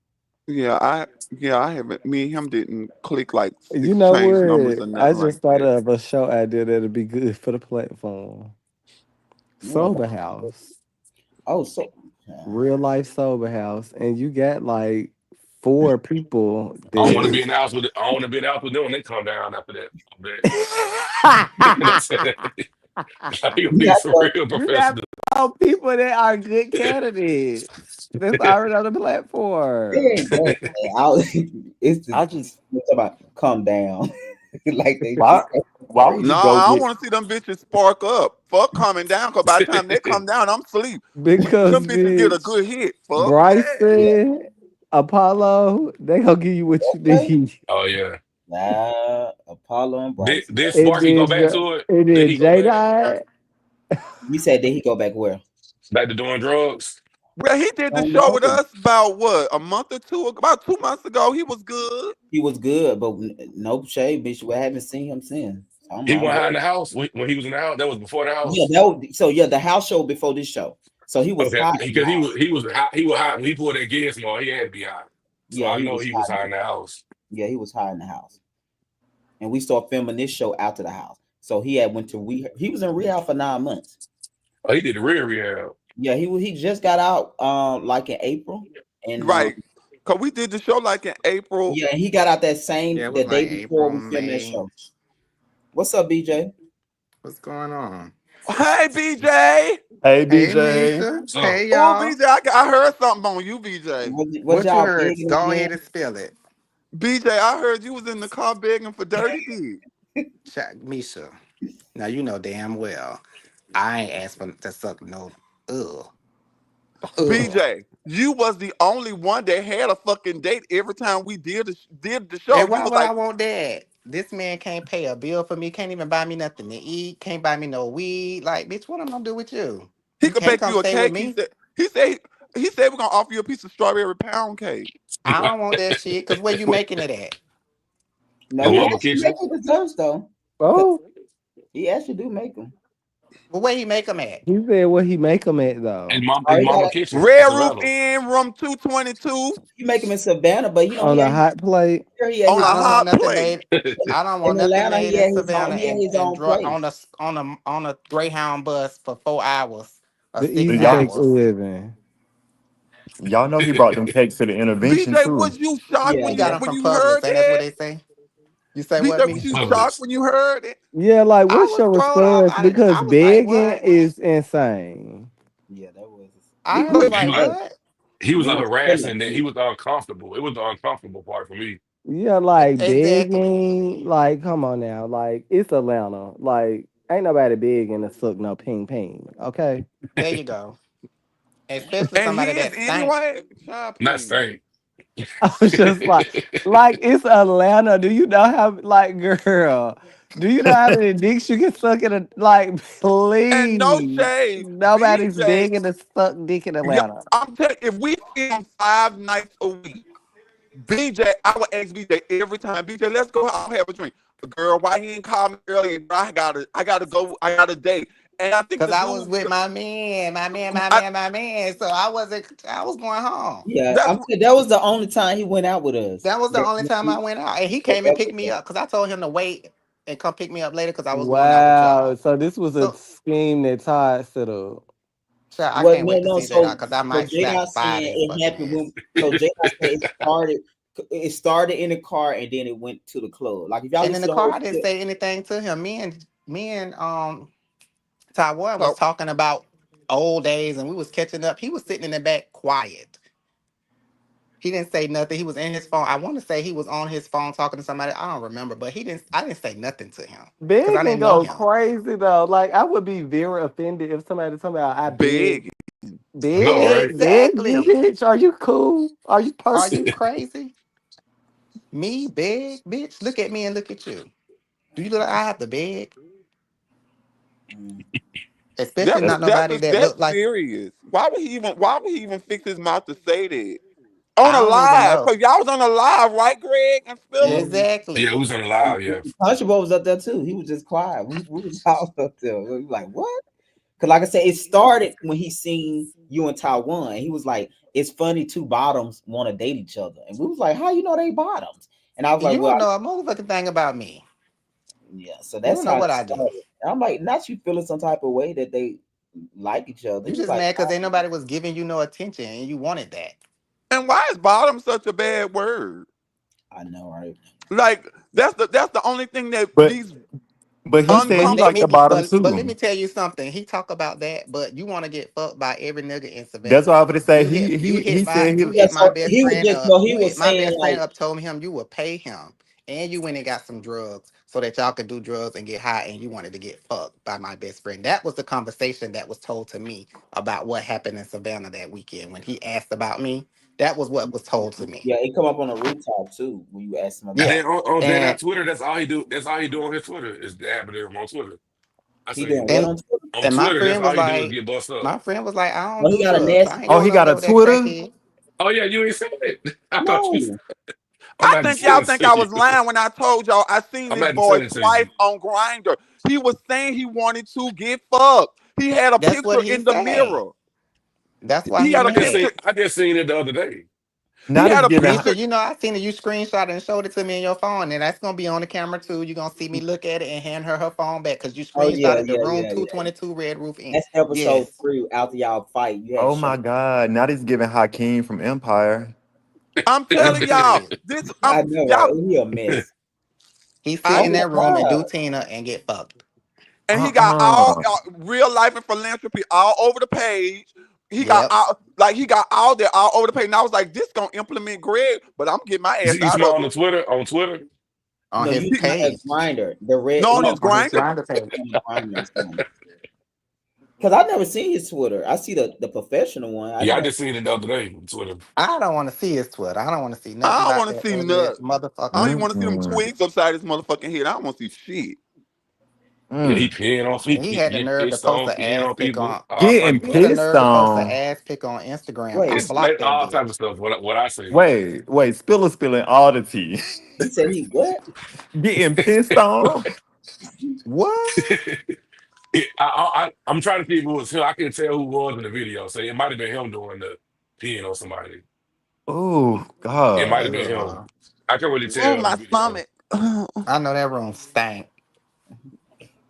I haven't. Me and him didn't click like You know exchange numbers what? or I nothing like just thought that. of a show idea that'd be good for the platform. What? Sober House. Oh, so Real life sober house. And you got like 4 people I don't want to that be in the house with I don't want to be in the house with them when they come down after that. You you need got some to. real you got professional. people that are good candidates. That's already on the It platform. ain't that, man. It's the I just it's about calm down, like they why just why would No, you crazy. go I don't get want to see them bitches spark up. Fuck coming down, cause by the time they come down, I'm asleep. Because Them bitches get a bitch, good hit. Fuck that. Yeah. Bryson, Apollo, they gonna give you what you Okay. need. Oh yeah. Nah, Apollo and Bryson. Did And Sparky go then back to it? and Did then he go J back? Dot. You said did he go back where? Back to doing drugs? Well, he did the show with No, us about what, a month or two, about 2 months ago. He was good. he was good, but no shade, bitch. We haven't seen him since. He I'm went high in ready. the house when he was in the house. That was before the Yeah, house. so yeah, the house show before this show. So he was Okay, hot in the because house. he was high when he pulled that gas small. He had to be high. So Yeah, I he know was he was hot. high in the house. Yeah, he was high in the house. And we started filming this show after the house. So he had went to he was in rehab for 9 months. Oh, he did the rear rehab. Yeah, he just got out like in April. And Right. Cause we did the show like in April. yeah, he got out Yeah, it the was day like before April, we filmed that May. show. What's up, BJ? What's going on? Hey, BJ. Hey Hey, BJ? Misha. So Hey, Oh, y'all. BJ, I heard something on you, BJ. Was What you y'all heard? begging Go again? ahead and spill it. BJ, I heard you was in the car begging for Dirty D. Misha. Now, you know damn well. I ain't asked for to suck no. Ugh. Ugh. BJ, you was the only one that had a fucking date every time we did the show. And You why was would I like, want that? This man can't pay a bill for me, can't even buy me nothing to eat, can't buy me no weed. Like, bitch, what I'm gonna do with you? he You could can't bake come you a stay with cake. me. He said He said we're gonna offer you a piece of strawberry pound cake. I don't want that shit. Cause where you What? making it at? No, Oh, he Mama actually make Kitchen. the desserts though. 'Cause Oh, he actually do make them. Well, where he make them at? he said where he make them at And though. Oh, he got Mama a, Kitchen in Red Roof Savannah. Inn, room 222, he make them in Savannah, but On a hot plate. he had on his a I don't own. want hot nothing plate. made. I don't In want nothing Atlanta, made he in had his own. Savannah He had his and own draw place. on a Greyhound bus for 4 hours or The six Do easy y'all bake hours. living. y'all know he brought them cakes to the intervention BJ, too? was you shocked Yeah, He when got you them when from you Publix, heard ain't that's what that? they say? You say what, BJ, was you Misha? shocked Publix. when you heard it? Yeah, like I what's was your thrown off. response? Because I was like, begging what? is insane. yeah, that was. I We was But He like, was what? he was we was feeling harassing that he too. was uncomfortable. It was the uncomfortable part for me. Yeah, like Exactly. begging. Like, come on now. Like, it's Atlanta. Like, ain't nobody begging to suck no ping ping. Okay. There you go. Especially and somebody his that stank. anyway. Child, Not please. staying. I was just like it's Atlanta. Do you know how like girl? Do you know how many dicks you can suck in a like? And no Please, shade, nobody's BJ. begging to suck dick in Yeah, Atlanta. I'm telling you, if we film 5 nights a week, BJ, I would ask BJ every time, BJ, let's go out have a drink. Girl, why he ain't call me earlier? I gotta go, I got a date. And I think Cause the I was dude, with my man, my man, my I, man, my man. So I was going home. Yeah, that's I'm saying that was the only time he went out with us. That was the That, only time I went out. And he came and that was picked me up because I told him to wait and come pick me up later because I was going out with Wow. y'all. So this was a So, scheme that Todd set up. child, I Well, can't no, wait to no. see J So, because I so might J slap the Dot fire out of saying his it fucking happened ass. when. So J Dot said it started. It started in the car and then it went to the club. Like if y'all And in listen the to the car, whole I didn't clip, say anything to him. Me and Taiwan was so, talking about old days and we was catching up. He was sitting in the back quiet. He didn't say nothing. He was in his phone. I want to say he was on his phone talking to somebody. I don't remember, but he didn't. I didn't say nothing to him because I Begging didn't know go him. crazy though. Like I would be very offended if somebody told me I beg, big. I know, right? beg you, Exactly. bitch. Are you cool? Are you Are perfect? you crazy? Me beg, bitch. Look at me and look at you. Do you look like I have to beg? mm, Especially not nobody that That's look like. serious. Why would he even fix his mouth to say that? On a I don't even live. know. Cause y'all was on a live, right, Greg and Philip? yeah. Yeah, it Exactly. was on the live, yeah. Country Boy was up there too. He was just quiet. We was all up there. We was like, what? Because like I said, it started when he seen you in Taiwan. He was like, "It's funny two bottoms want to date each other," and we was like, "How you know they bottoms?" And I was like, You "Well, don't know a motherfucking thing about me. yeah." So You that's don't know how it what I do. started. And I'm like, not you feeling some type of way that they like each other. You He was just like, mad because ain't nobody was giving you no attention and you wanted that. And why is bottom such a bad word? "I know, right?" Like that's the only thing that But these but he said But he let liked uncomfortable. the me bottom but let too. me tell you something. He talk about that, but you want to get fucked by every nigga in That's Savannah. what I was gonna say. You hit you hit He my said he you Yeah. hit my So best he was friend just up. no. He You hit was my saying best friend like, up, told him you would pay him. And you went and got some drugs so that y'all could do drugs and get high and you wanted to get fucked by my best friend. That was the conversation that was told to me about what happened in Savannah that weekend when he asked about me. That was what was told to me. yeah, it come up on the rooftop too when you ask him And about. Yeah. then on And J Twitter, that's all he do. That's all he do on his Twitter is dab at him on Twitter. I He say doing what and on Twitter? on and my Twitter, that's friend all was he do is like, get bust up. my friend was like, I don't Oh, he do got a drugs. I nasty ain't Oh, doing he no got a dope that Twitter? crackhead. Oh yeah, you ain't said it. I thought you. no. I'm I about to think send y'all it think to I you. was lying when I told y'all I seen I'm this about to boy send it to twice you. on Grinder. He was saying he wanted to get fucked. He had a That's what picture he in the say. mirror. That's why He he had a mad. picture. I just seen it the other day. He Not had as a giving. Misha, picture. you know, I seen it. You screenshot and showed it to me in your phone, and that's gonna be on the camera too. You're gonna see me look at it and hand her her phone back because you Oh yeah, screenshotted the yeah, room yeah, yeah. 222 Red Roof Inn. That's episode Yes, 3. After y'all fight, you had to Oh show. my God! Not as giving Hakeem from Empire. I'm that's telling what it y'all is. this. I know, right? Y'all. He a mess. He I sit Oh in did, that my room and do god. Tina and get fucked. and he got all Uh-uh. real life and philanthropy all over the page. He got Yep, all like he got all there all over the page. And I was like, this gonna implement Greg, but I'm getting my ass You out small of on the it. Twitter? On Twitter? on No, his you He, talking about that page. grinder. The red no, on he his No, on his grinder. grinder page. on the grinder or something. Because I never seen his Twitter. I see the professional one. I Yeah, I never just seen it the other day on Twitter. I don't want to see his Twitter. I don't want to see nothing I don't about want to that see ugly nuts. ass motherfucker. I don't even want to see them Mm-mm. twigs upside his motherfucking head. I don't want to see shit. Yeah, he Mm. peeing on And people, he had the getting nerve to pissed post on, an peeing ass on pic people, on. all Getting type of He had the stuff. pissed nerve to post an on. ass pic on Instagram. I Wait, blocked that All type bitch. of stuff. What I say? Wait, spilling all the tea. he said he what? Getting pissed on. What? I'm trying to see if it was him. I can tell who was in the video. So it might have been him doing the peeing on somebody. Oh It might have God. been him. Ugh. I can really Oh, tell in the my video. stomach. I know that room stank.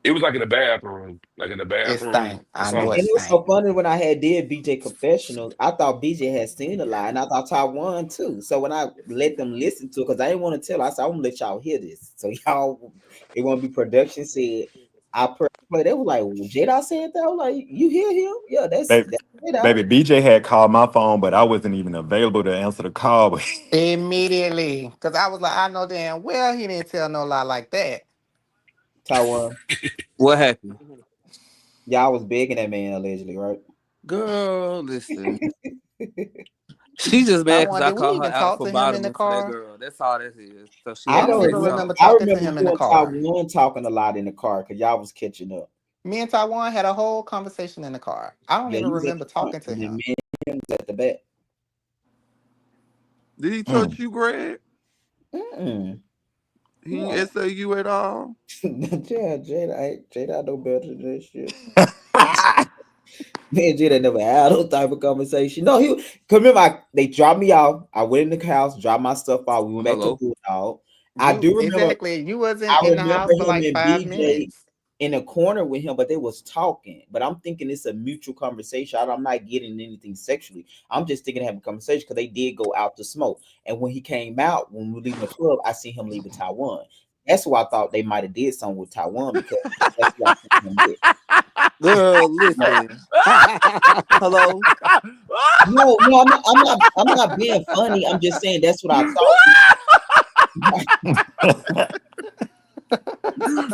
It was like in the bathroom, It stank. or I know And it something. it was so stank. funny when I had did BJ confessional. I thought BJ had seen a lie, and I thought Taiwan too. So when I let them listen to it, because I didn't want to tell, I said I'm gonna let y'all hear this. So y'all, it won't be production said. I play. They were like, well, Jada said that. I was like, you hear him? Yeah, Baby, that's Jada. baby, BJ had called my phone, but I wasn't even available to answer the call. Immediately. Because I was like, I know damn well he didn't tell no lie like that. Taiwan. What happened? Y'all was begging that man allegedly, right? Girl, listen. She just mad because Taiwan, I did we called her even out talk for to him in the bottoming for that car? girl. That's all that is. So she I I had to don't know. say even No, remember something. I talking to remember him in you the and car. Taiwan talking a lot in the car because y'all was catching up. Me and Taiwan had a whole conversation in the car. I don't Yeah, even you was at remember the front, talking to and then him. me and him was at the back. Did he touch Mm. you, Greg? Mm-mm. He No. ain't say you at all? Jada, I know better than that shit. Me and Jada never had those type of conversation. No, he cause remember they dropped me off. I went in the house, dropped my stuff off. We went back to Hello? Bulldog. I You do remember. exactly. You wasn't I in the remember house for him like and 5 minutes. BJ in a corner with him, but they was talking. But I'm thinking it's a mutual conversation. I'm not getting anything sexually. I'm just thinking having a conversation because they did go out to smoke. And when he came out, when we were leaving the club, I seen him leaving Taiwan. That's why I thought they might have did something with Taiwan because that's why I seen him with. Girl, No, listen. Hello? no, I'm not being funny. I'm just saying that's what I thought.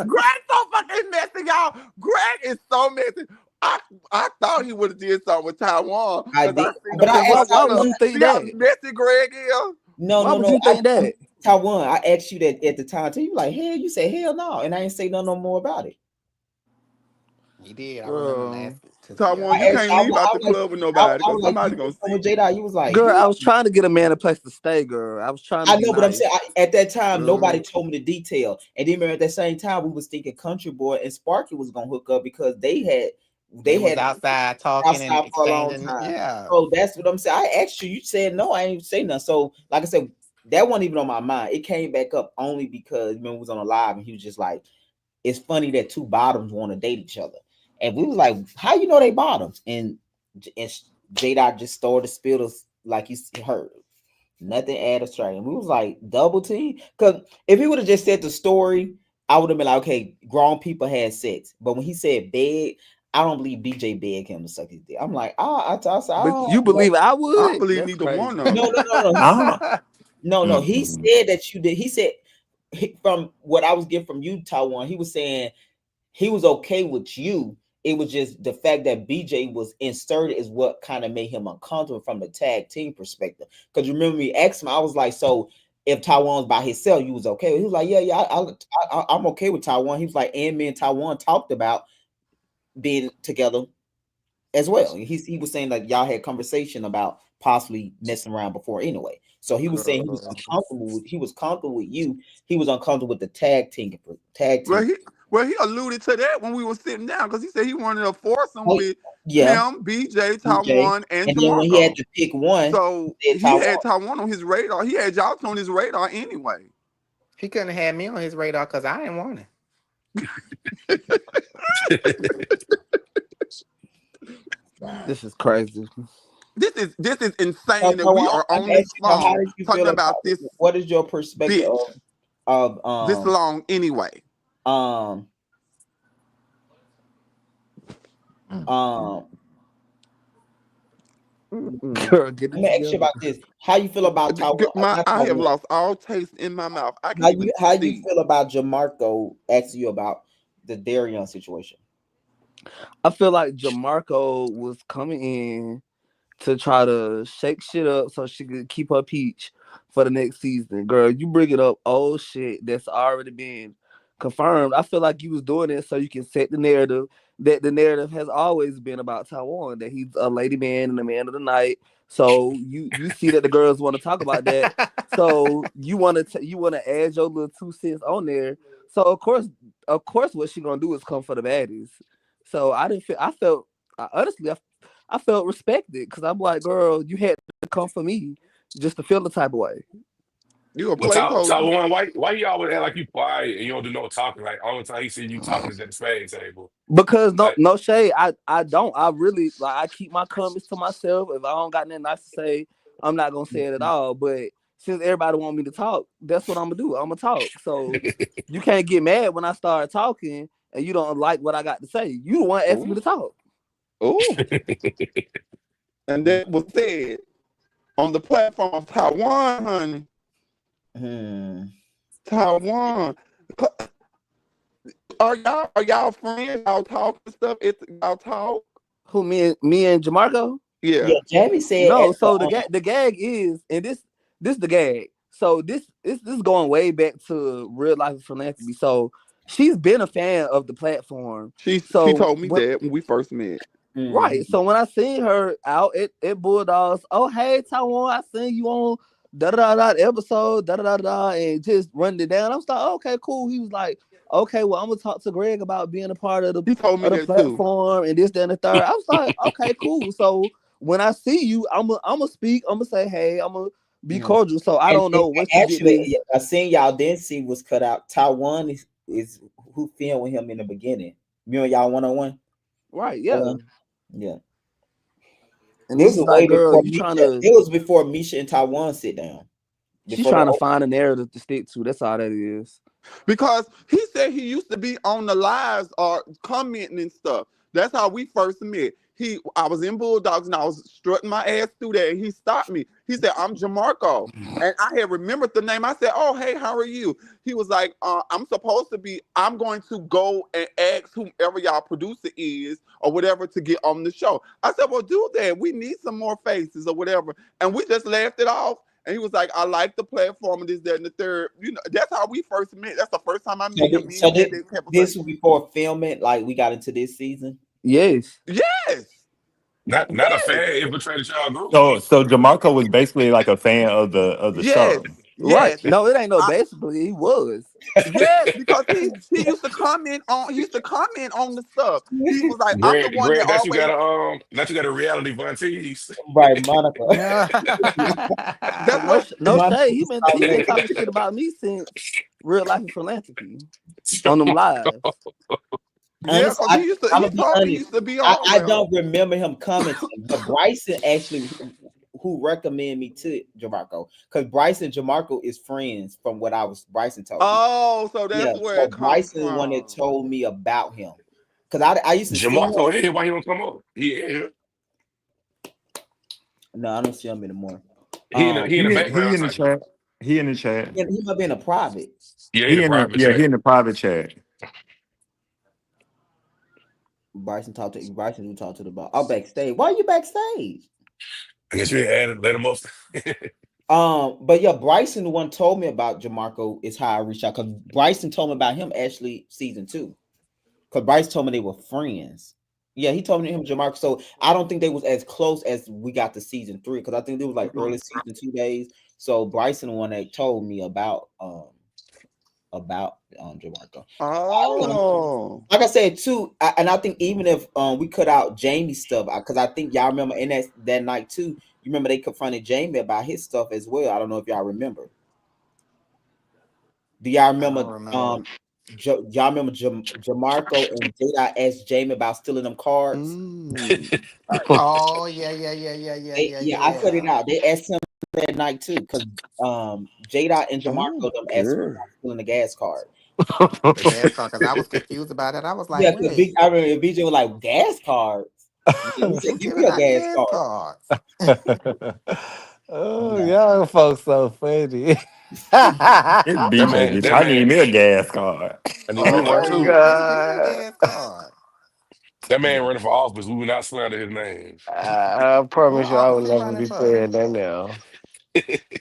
Greg so fucking messy, y'all. Greg is so messy. I thought he would have did something with Taiwan I because I did, seen him but I Cause post why a asked why photo. would Taiwan. you think See how that? messy Greg is? No, Why no, would no. you think that? Taiwan. I asked you that at the time too. You like hell? You said hell no, and I ain't say no more about it. He did. I remember him Girl. asking to see Taiwan, us. you I asked. can't leave out I the was like, club with nobody I because was like, somebody you gonna with see. Jada? You was like, Girl, I hell. was trying to get a man a place to stay, girl. I was trying to I be know, but I'm saying nice. at that time nobody Girl. told me the detail. And then remember at that same time we was thinking Country Boy and Sparky was gonna hook up because They they was had outside talking and outside for a long exchanging. time. Yeah. So that's what I'm saying. I asked you, you said no, I ain't say nothing. So like I said, that wasn't even on my mind. It came back up only because remember we was on a live and he was just like, it's funny that two bottoms want to date each other. And we was like, how you know they bottoms? And J-Dot just started to spill us like you heard. Nothing add or straight. And we was like, double team? Because if he would have just said the story, I would have been like, okay, grown people had sex. But when he said beg, I don't believe BJ begged him to suck his dick. I'm like, I said, But oh, you believe I I don't would? believe That's neither one crazy. of no, them. no, no, no. Ah, No, no. He mm-mm. said that you did. He said from what I was getting from you, Taiwan, he was saying he was okay with you. It was just the fact that BJ was inserted is what kind of made him uncomfortable from the tag team perspective. Because you remember me asking him, I was like, so if Taiwan's by himself, you was okay. He was like, yeah, I'm okay with Taiwan. He was like, and me and Taiwan talked about being together as well. He was saying that y'all had conversation about possibly messing around before anyway. So he was saying Girl. he was comfortable with you. He was uncomfortable with the tag Well, team. he alluded to that when we were sitting down because he said he wanted to force him Oh, with yeah, him, BJ, DJ. Taiwan, and And then when he had Jamarco. to pick one, So he said he Taiwan. had Taiwan on his radar. He had y'all on his radar anyway. He couldn't have had me on his radar because I didn't want it. This is crazy. This is So, insane that we Taiwan, are I'm on asking this you, how phone did you talking feel about about it? this What is your perspective bitch of this long anyway. um um Girl, get let it me ask you together. about this. How you feel about Taiwan? Not I have Taiwan. lost all taste in my mouth. I can even How you see. feel about Jamarco asking you about the Darion situation? I feel like Jamarco was coming in to try to shake shit up so she could keep her peach for the next season. Girl, you bringing up old shit that's already been confirmed. I feel like you was doing it so you can set the narrative that the narrative has always been about Taiwan, that he's a lady man and a man of the night. So you see that the girls want to talk about that. So you want to add your little 2 cents on there. So of course, what she gonna do is come for the baddies. So I didn't feel. I felt honestly, I felt respected because I'm like, girl, you had to come for me just to feel the type of way. You a Well, placeholder. Taiwan, why you always act like you quiet and you don't do no talking? Like all the time he see you talking is at the spade table. Because Like no shade, I don't. I really like I keep my comments to myself. If I don't got nothing nice to say, I'm not gonna say it at all. But since everybody want me to talk, that's what I'm gonna do. I'm gonna talk. So you can't get mad when I start talking and you don't like what I got to say. You the one asking me Ooh, to talk. ooh. And that was said on the platform of Taiwan, honey. Hmm. Taiwan. Are y'all friends? Y'all talk and stuff? Y'all talk? Who me and Jamarco? Yeah. Yeah, Jamie said at No, so the gag is, and this the gag. So this is going way back to real life philanthropy. So she's been a fan of the platform. She So told me when that when we first met. right, Mhm. so when I seen her out at Bulldogs, oh hey Taiwan, I seen you on da da da episode da da da da, and just running it down. I was like, okay, cool. He was like, okay, well I'm gonna talk to Greg about being a part He told me of the that too. platform and this, that, and the third. I was like, okay, cool. So when I see you, I'm gonna speak. I'm gonna say, hey, I'm gonna be Mm. cordial. So I don't And know what you getting actually, this. yeah, a scene y'all didn't see was cut out. Taiwan is who filmed with him in the beginning. You know y'all 101? Right, yeah. Yeah. And This this was is way like, girl, before you trying Misha. to It was before Misha and Taiwan sit down. she's Before they trying to find a narrative to stick to. That's all that is. Because he said he used to be on the lives or commenting and stuff. That's how we first met. I was in Bulldogs and I was strutting my ass through there and he stopped me. He said, I'm Jamarco. And I had remembered the name. I said, oh, hey, how are you? He was like, I'm going to go and ask whomever y'all producer is or whatever to get on the show. I said, well, do that. We need some more faces or whatever. And we just laughed it off. And he was like, I like the platform and this, that, and the third. You know, that's how we first met. That's the first time I met him. Me and him had this this conversation. was before filming. Like we got into this season. Yes. Yes. not a Yes. fan infiltrated y'all group. So Jamarco was basically like a fan of the Yes. show. Right. Yes. No, it ain't no I, basically. He was. yes, because he used to comment on the stuff. He was like, I'm the one that Greg, always that you got a reality Von Teese. Right, Monica. Cause that's no what no Monica shade. was He been talking. talking shit about me since real life and philanthropy on them lives. yeah, Honestly, because I'm he gonna be told me he honest. used to be on I there. don't remember him commenting, but Bryson actually who recommended me to Jamarco because Bryson and Jamarco is friends from what Bryson told me. Oh, so Yeah, that's where so it comes Bryson is the one that from. told me about him because I used to see him. Jamarco in here, why he don't come up? He in here. No, I don't see him anymore. He in the He background in the type. chat. He in the chat. He might be in a private. Yeah, he in the private chat. He in the private chat. Bryson who talked to the about. Oh, backstage. Why are you backstage? I guess you had to let him up. But yeah, Bryson the one told me about Jamarco is how I reached out because Bryson told me about him actually season 2. Because Bryce told me they were friends. Yeah, he told me him and Jamarco. So I don't think they was as close as we got to season 3 because I think it was like early season 2 days. So Bryson the one that told me about Jamarco. I don't know. Oh. Like I said too, and I think even if we cut out Jamie's stuff, because I think y'all remember in that night too, you remember they confronted Jamie about his stuff as well. I don't know if y'all remember. Do y'all I don't remember? remember. Y'all remember Jamarco and Jada asked Jamie about stealing them cards? Mm. Oh yeah, yeah, yeah, yeah, yeah, yeah, Yeah, I cut it yeah. out. They asked him that night too, because Jada and Oh, Jamarco them asked him girl. about stealing the gas card. The gas car, because I was confused about it. I was like, Yeah, because wait, I remember BJ was like gas cards. Yeah, he said, who's "Give giving me a out gas gas card." cards? Oh, Yeah. y'all folks so funny. This That BJ man, bitch, that I need man, me a gas card. and Oh, we for want Oh real. to. He said, give me a God. gas card. That man Yeah. running for office. We will not slander his name. I What promise you I office will he never running be for? saying that now.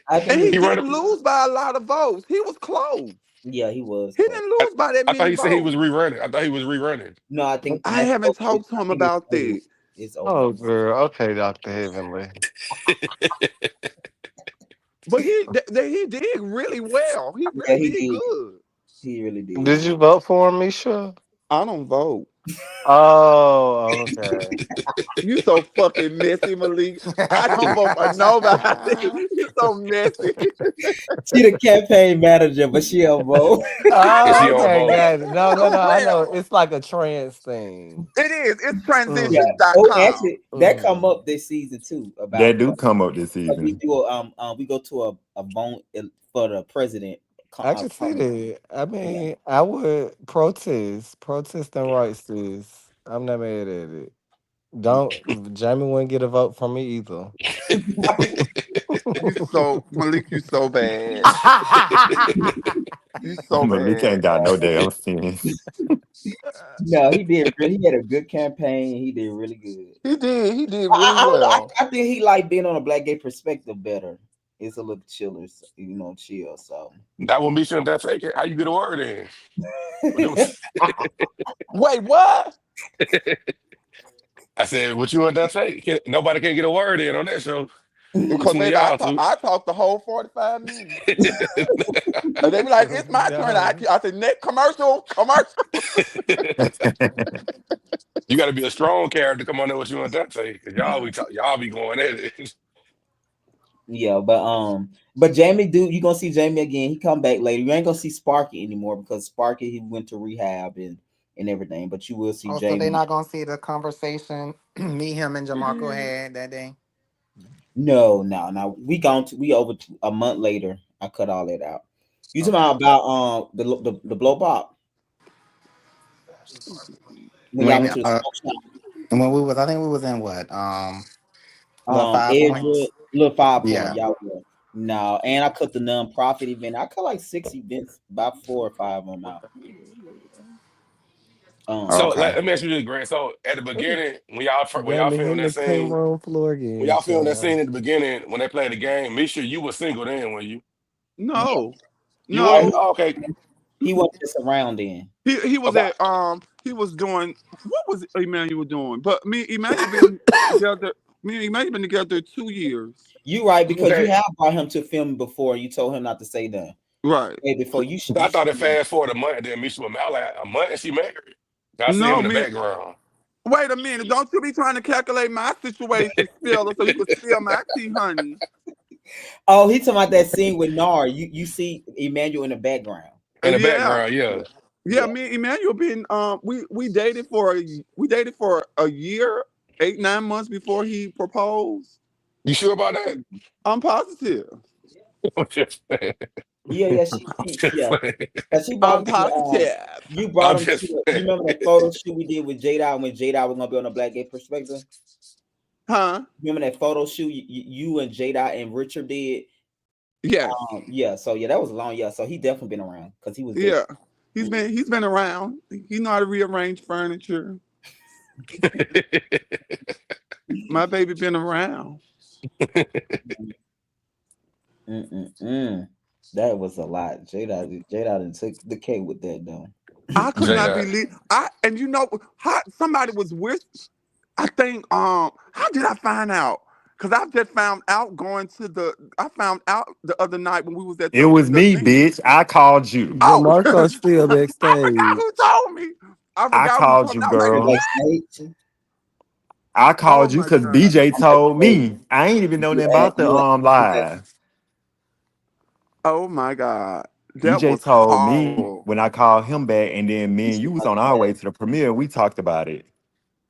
I And think he He it's running. didn't lose by a lot of votes. He was close. Yeah, he was, He but didn't I, lose by that I thought many he said he was votes. rerunning. I thought he was rerunning. no, I think I that's haven't over. talked to I him think it's about over. that. It's over. Oh, girl. Okay, Dr. Heavenly. But he did really well. He Yeah, really he did did. good. He really did. Did you vote for him, Misha? I don't vote. Oh, okay. You so fucking messy, Malik. I don't vote for nobody. You so messy. She the campaign manager, but she don't vote. And she Oh, on okay, both. got it. No, no, For no. I know real. it's like a trance thing. It is. It's Mm, Yeah. transitions. Oh, Com. actually, that come mm. up this season too. That About do come up this we season. do we go to a vote for the president. I can see Primary. that. I Yeah. mean, I would protest and rights, sis. I'm not mad at it. Don't Jamie wouldn't get a vote from me either. You so Malik. You so bad. You so Malik bad. ain't got no damn sense. No, he did. He had a good campaign. He did really good. He did. He did I, really I don't know. well. I think he like being on a black gay perspective better. It's a little chiller, chill. So That one be shouldn't that take it. How you get a word in? But it was, Wait, what? I said, what you and that take? Nobody can get a word in on that show Because between baby, y'all two. I talked the whole 45 minutes. And they be like, it's my turn. No. I said, next commercial. You got to be a strong character to come on there with you and that take, because y'all be going at it. yeah, but Jamie, you gonna see Jamie again? He come back later. You ain't gonna see Sparky anymore because Sparky he went to rehab and everything. But you will see Oh, so they're Jamie. not gonna see the conversation me, him, and Jamarco had that day. No. We over a month later. I cut all that out. You talking about the blow pop when y'all When went to the smoke shop? when we was, I think we was in what little 5 points. Edgewood, little 5 point, Yeah. y'all were. No, and I cut the nonprofit event. I cut like 6 events, about 4 or 5 of them out. So Um, let, Okay. let me ask you this, Grant. So at the beginning, when y'all Jamie filmed hitting that the pink scene, room floor when again, y'all filmed that child. scene at the beginning, when they played the game, make sure you were single then, were you? yeah, No, You was? no. Oh, okay. he wasn't just around then. He was Okay. at he was doing what was Emmanuel doing? But me Emmanuel been together. Me and Emmanuel been together 2 years. You right because you Okay. have brought him to film before. You told him not to say that. Right. Hey, before you I should thought it know. fast forward a month, then Misha was married like a month and she married. I see him No, in the me. background. Wait a minute. Don't you be trying to calculate my situation, Spiller, so you can spill my tea, honey. Oh, he talking about that scene with Nar. You see Emmanuel in the background. In the Yeah. background, yeah. Yeah, Yeah, yeah. me and Emmanuel been we dated for a year, 8, 9 months before he proposed. You sure about that? I'm positive. I'm just playing. Yeah. I'm just Yeah. playing. Cause she brought I'm him to positive. you brought I'm him to just playing. you remember that photo shoot we did with Jada when Jada was gonna be on the Black Gay Perspective? Huh? Remember that photo shoot you and Jada and Richard did? Yes. Yeah, so yeah, that was a long so he definitely been around because he was there. Yeah. He's been around. He know how to rearrange furniture. My baby been around. Mm-mm-mm. That was a lot. Jada done took the cake with that though. I could not Jada. believe and you know how somebody was with I think how did I find out? Because I just found out I found out the other night when we was at It the was me, thing. bitch. I called you. Oh, Jamarco's still I forgot backstage. who told me. I I forgot who called told you, me. I was like, You girl. what? backstage? I Oh called you my because God. BJ I'm like, told wait, me. I ain't even know nothing you about the you live. Oh my God. That BJ was told me horrible. when I called him back, and then me and you was on our way to the premiere. We talked about it.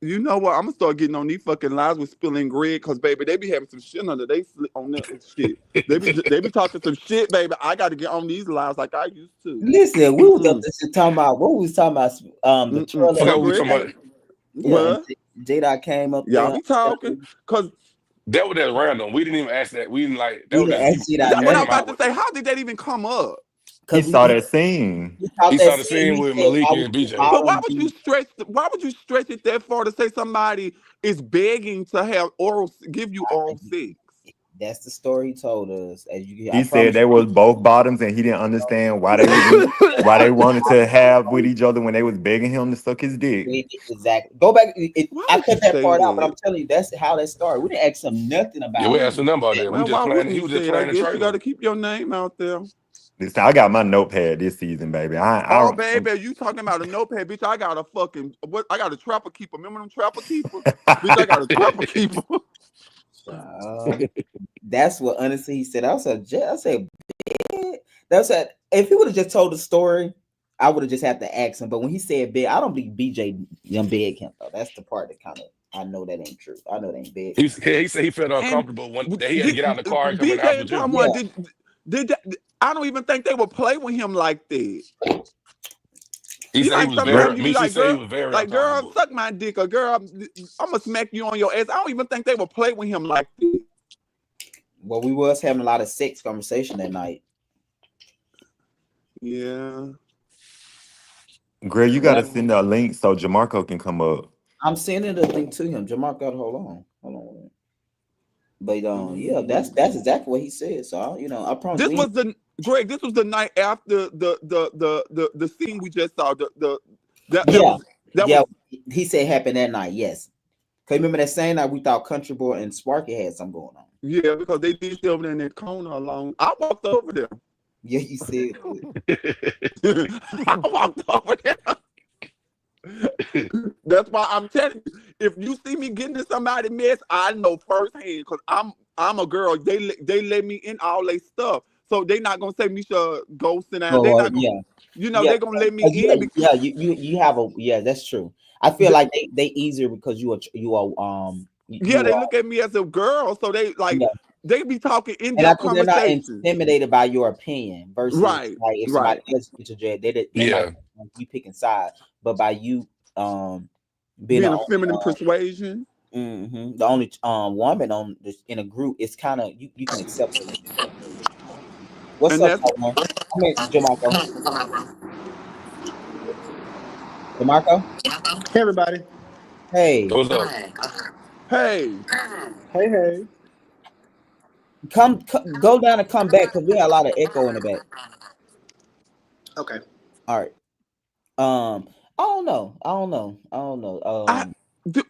You know what? I'm gonna start getting on these fucking lives with spilling grid, cause baby, they be having some shit under they on that shit. They be talking some shit, baby. I got to get on these lives like I used to. listen, we was up Mm-mm, there talking about what we was talking about the mm-mm. trailer Forgot and what we Cigarette? talking about. yeah, and What? Jada came up Y'all there. be talking, cause That was that random. We didn't even ask that. We didn't like that We was didn't just ask you Jada that's what ask I'm him nothing about out to with say. How did that even come up? He because saw that scene. he thought he that saw the scene. scene He with said, Malik "Why would and you BJ. But bottom me?" why would you stretch it that far to say somebody is begging to have give you oral sex? That's the story he told us. As you, I He said promise they was both bottoms, and he didn't understand why they was why they wanted to have with each other when they was begging him to suck his dick. exactly. Go back. Why I would you cut that say part out, but I'm that? telling you, that's how that started. We didn't ask him nothing Yeah, about we asked him about that. that. We Well, just why playing. wouldn't He you was just say it? I playing the guess you got trailer. to keep your name out there. Listen, I got my notepad this season, baby. Oh, baby, you talking about a notepad, bitch? I got a fucking what? I got a trapper keeper. Remember them trapper keepers, bitch? I got a trapper keeper. That's what honestly he said. I said, "Man." That's a, if he would have just told the story, I would have just had to ask him. But when he said big, I don't believe BJ them beg him though. That's the part that kind of I know that ain't true. I know that ain't big. He said he felt And uncomfortable when that he had to get out of the car and come in the house BJ and with you. Tom Yeah, one I don't even think they would play with him like that. He See, said he like was very. sometimes you be Girl, Misha like, said he girl, was very like girl, uncomfortable. suck my dick, or girl, I'm gonna smack you on your ass. I don't even think they would play with him like that. well, we was having a lot of sex conversation that night. Yeah. girl, you But gotta send a link so Jamarco can come up. I'm sending the link to him. Jamal got hold on. But yeah, that's exactly what he said. So I promise This we. was the Greg. This was the night after the scene we just saw. That Yeah, was that yeah. was He said it happened that night. Yes. Cause remember that same night we thought Country Boy and Sparky had something going on. yeah, because they did stay over there in that corner alone. I walked over there. Yeah, you said. I walked over there. That's why I'm telling you, if you see me getting in somebody's mess, I know firsthand because I'm a girl. They let me in all their stuff, so they not gonna say Misha go sit down. They Oh not gonna, yeah, they gonna let me yeah, in because yeah. You have a yeah. That's true. I feel like they easier because yeah, you they are look at me as a girl, so they like yeah. they be talking in And I depth think they're not conversations. intimidated by your opinion versus Right, like if somebody right. else gets a dread, they might Yeah, you picking sides, but by you being the Being a only feminine persuasion. the only woman on this in a group, it's kind of you can accept it. What's And up, that's Taiwan? I mean, Jamarco. Jamarco. Hey everybody. Hey, what's up? hey, Hey, hey. go down and come back because we got a lot of echo in the back. Okay. All right. I don't know. I don't know. I don't know. I do.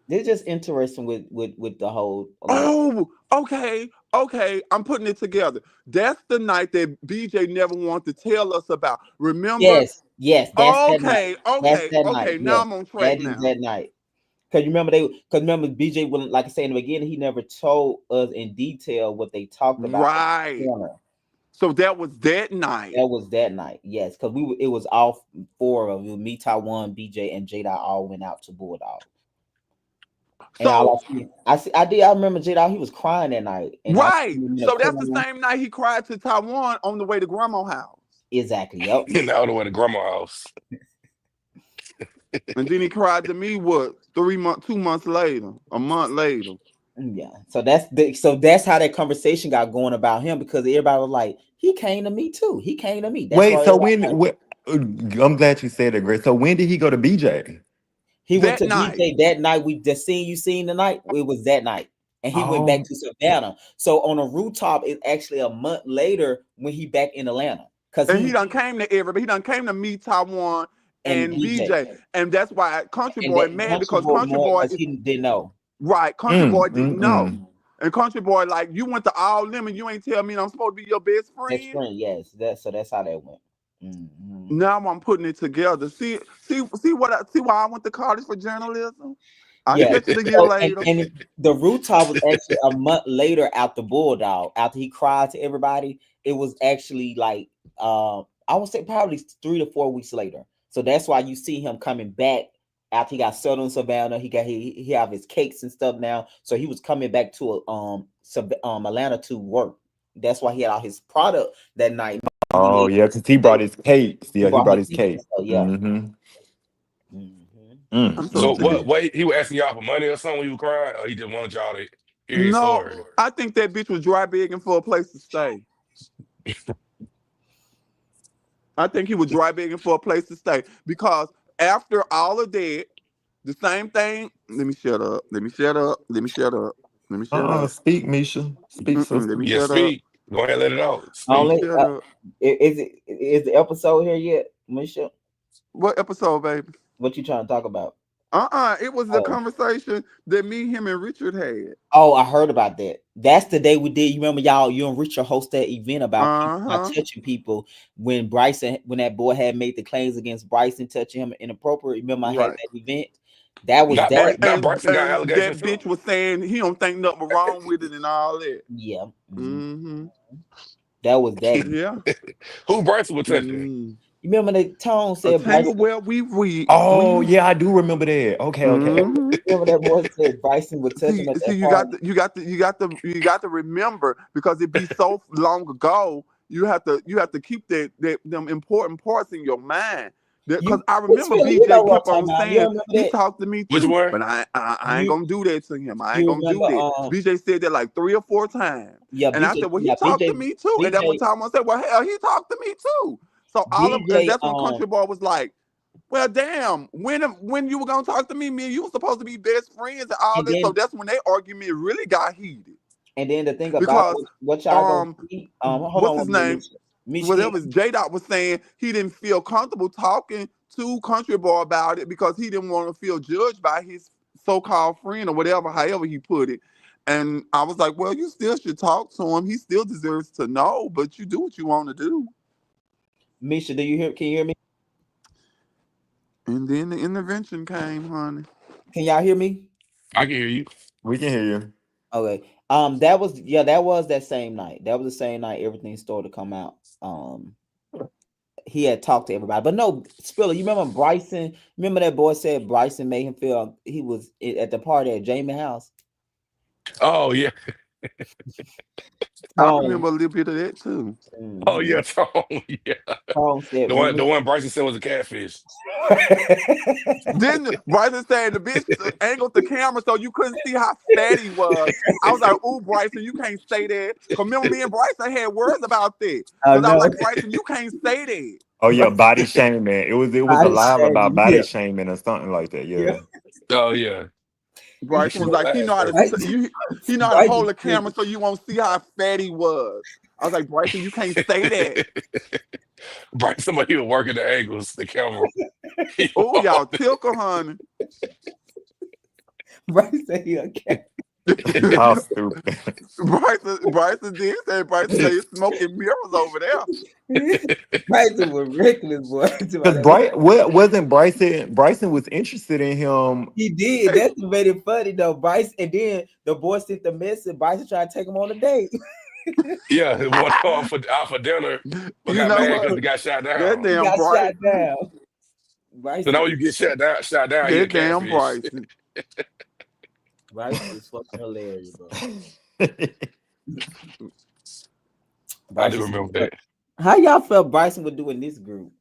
They're just interesting with the whole like. Oh, okay, okay. I'm putting it together. That's the night that BJ never wanted to tell us about. Remember? Yes, yes, that's that night. Okay, That's okay, that night. okay. Now Yes, I'm on track that is now. that night. Because remember BJ wouldn't like I said in the beginning, he never told us in detail what they talked about in the Right. corner. So that was that night. That was that night. Yes, because it was all four of them. Me, Taiwan, BJ, and Jada all went out to Bulldog. And all So I remember Jada. He was crying that night, and I right. seen him in the So that's the corner. same night he cried to Taiwan on the way to grandma's house. Exactly. Yep. Getting all the way to grandma's house. And then he cried to me what 2 months later, a month later. Yeah. So that's how that conversation got going about him because everybody was like, he came to me too. He came to me. That's Wait, why so everybody when, like, I'm glad you said that, Grace. So when did he go to BJ? he went That to night. BJ that night. We just seen you seen tonight. It was that night. And he went back Oh, to Savannah. So on a rooftop, it's actually a month later when he back in Atlanta. Cause And he he done came to everybody. He done came to me, Taiwan, and and BJ. BJ. And that's why Country And Boy that mad Country because Boy Country more Boy because is he didn't know. right. Country Boy didn't know. mm. And Country Boy, like, you went to all them and you ain't tell me I'm supposed to be your best Best friend. friend, yes. That's how that went. Mhm. Now I'm putting it together. See why I went to college for journalism? I Yeah. catch it a year So and, later. and the rooftop was actually a month later out the Bulldog. After he cried to everybody, it was actually like I would say probably 3 to 4 weeks later. So that's why you see him coming back after he got settled in Savannah. He have his cakes and stuff now. So he was coming back to Atlanta to work. That's why he had all his product that night. He Oh made yeah, because he brought his cakes. he Yeah, he brought brought his his cakes cake. and stuff. Yeah. Mm-hmm. I'm so So Mm. sick. what? He was asking y'all for money or something when you were crying, or he just wanted y'all to hear his No, story? I think that bitch was dry begging for a place to stay. I think he was dry begging for a place to stay because after all of that, the same thing. Let me shut up. Let me shut up. Let me shut up. Let me shut up. Speak, Misha. Speak, Let sister. me Yeah, shut up. speak. Go ahead, let it out. Let me Speak. Only shut up. is the episode here yet, Misha? What episode, baby? What you trying to talk about? It was the Oh, conversation that me, him, and Richard had. oh, I heard about that. That's the day we did. You remember, y'all? You and Richard host that event about people not Uh-huh. touching people when when that boy had made the claims against Bryson touching him inappropriate. Remember, I had Right. that event. That was Not that. Bryce. And Not and Bryson got and allegations that too. bitch was saying he don't think nothing wrong with it and all that. Yeah, Mm-hmm. that was that. Yeah. Who Bryson was touching? Mm. You remember the tone A said tangle Bryson. where Oh, we yeah, I do remember that. Okay, okay. mm-hmm. Remember that boy said Bryson would touch him at See, that party. you got to remember because it be so long ago. You have to keep that them important parts in your mind. Because You, I it's remember really, you know BJ what kept I'm on talking about. You saying remember he that? talked to me Which too, one? but I ain't You gonna do that to him. I ain't you gonna do remember? that. BJ said that like 3 or 4 times, Yeah, and I BJ. said, well, he Yeah, talked to me too. And at one BJ. time I said, well, hell, he talked to me too. So and BJ. that's when Country Boy was like, well, damn. When you were gonna talk to me and you were supposed to be best friends and all And this, so then that's when their argument really got heated the thing about because what y'all gonna um, see. Hold what's on his one minute, name? Misha. Misha, can Whatever J Dot was saying, he didn't feel comfortable talking to Country Boy about it because he didn't want to feel judged by his so-called friend or whatever, however he put it. And I was like, well, you still should talk to him. He still deserves to know, but you do what you want to do. Misha, do you hear? Can you hear me? And then the intervention came, honey. Can y'all hear me? I can hear you. We can hear you. Okay. That was that same night. That was the same night everything started to come out. He had talked to everybody, but no, Spiller. You remember Bryson? Remember that boy said Bryson made him feel he was at the party at Jamie house. Oh yeah. I Tone, remember a little bit of that too. Oh mhm. yeah. Tone. Yeah. Tone said, The one. "Remember." The one Bryson said was a catfish. Then Bryson said the bitch angled the camera so you couldn't see how fat he was. I was like, ooh, Bryson, you can't say that. Cause remember me and Bryson had words about that. I Cause I was know. like, Bryson, you can't say that. Oh yeah, body shaming. It was a Body live about shaming. body Yeah, shaming or something like that. yeah. Yeah. Oh yeah. That Bryson shit was was like, last person. he know how to hold Bryson the camera so you won't see how fat he was. I was like, Bryson, you can't say that. Bryson, somebody was working the angles, the camera. Oh, y'all tickle, honey. Bryson, he okay. How stupid. Bryson said he's smoking mirrors over there. Bryson was reckless, boy. Because wasn't Bryson was interested in him. He did. That's what made it funny though. Bryce, and then the boy sent the message. Bryson tried to take him on a date. Yeah, one out for dinner, but You got know mad because what? he got shot That down. He damn got shot Bryson. down. So now Bryson, when you get shot down, he a That damn catfish. Bryson. Bryson is fucking hilarious, bro. I do Bryson, remember that. how y'all felt Bryson would do in this group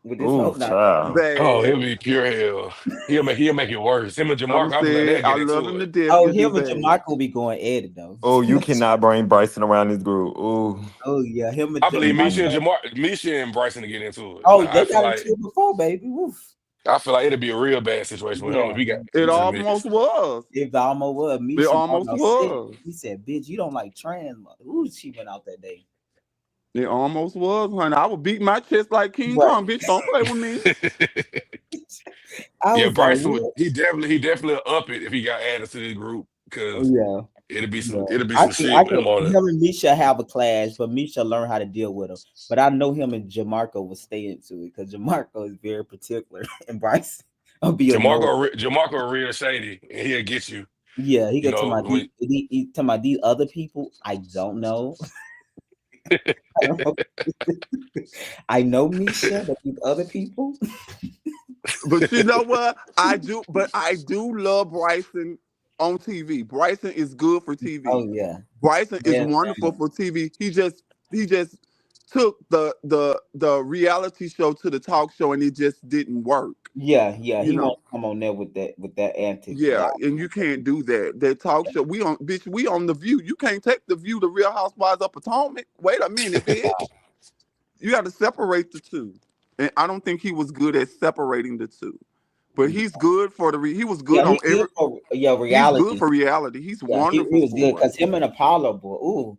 with this Ooh, whole not child. Oh, Bad. he'll be pure hell. He'll make it worse. Him and I'm Jamarco, I feel like saying they'll I get love into him to it. death. Oh, He'll be him and bad. Jamarco will be going at it though. Oh, you cannot bring Bryson around this group. Ooh. Oh yeah, him and I believe Jamarco. Misha and Bryson to get into it. Oh, Like they got into it before, baby. Woof. I feel like it'll be a real bad situation with him Yeah, if he got It into the mix. almost was. if the almost was It Misha almost said, was. he said, "Bitch, you don't like trans." Ooh, she went out that day. It almost was, honey. I would beat my chest like King Right. Kong. Bitch, don't play with me. I Yeah, was like, Bryson would what? he definitely up it if he got added to the group Oh, because yeah. Yeah. it'll be I some can shit with him on it. him and Misha have a clash, but Misha learn how to deal with him. But I know him and Jamarco will stay into it because Jamarco is very particular and Bryce will be annoyed. Jamarco real shady and he'll get you. Yeah, he You got to know my when he talking about these other people. I don't know. I don't know. I know Misha, but these other people. But you know what? I do love Bryson on TV. Bryson is good for Oh TV. yeah. Bryson is Yeah. wonderful for TV. He just took the reality show to the talk show and it just didn't work. Yeah, yeah. You He know. won't come on there with that antics. Yeah, and you can't do that. That talk show, we on the View. You can't take the View to Real Housewives of Potomac. Wait a minute, bitch. You got to separate the two. And I don't think he was good at separating the two. but he's good for he was good Yeah, on he's every. good for He's good reality. for reality. He's Yeah, he wonderful was good for it. because him and Apollo, boy. Ooh,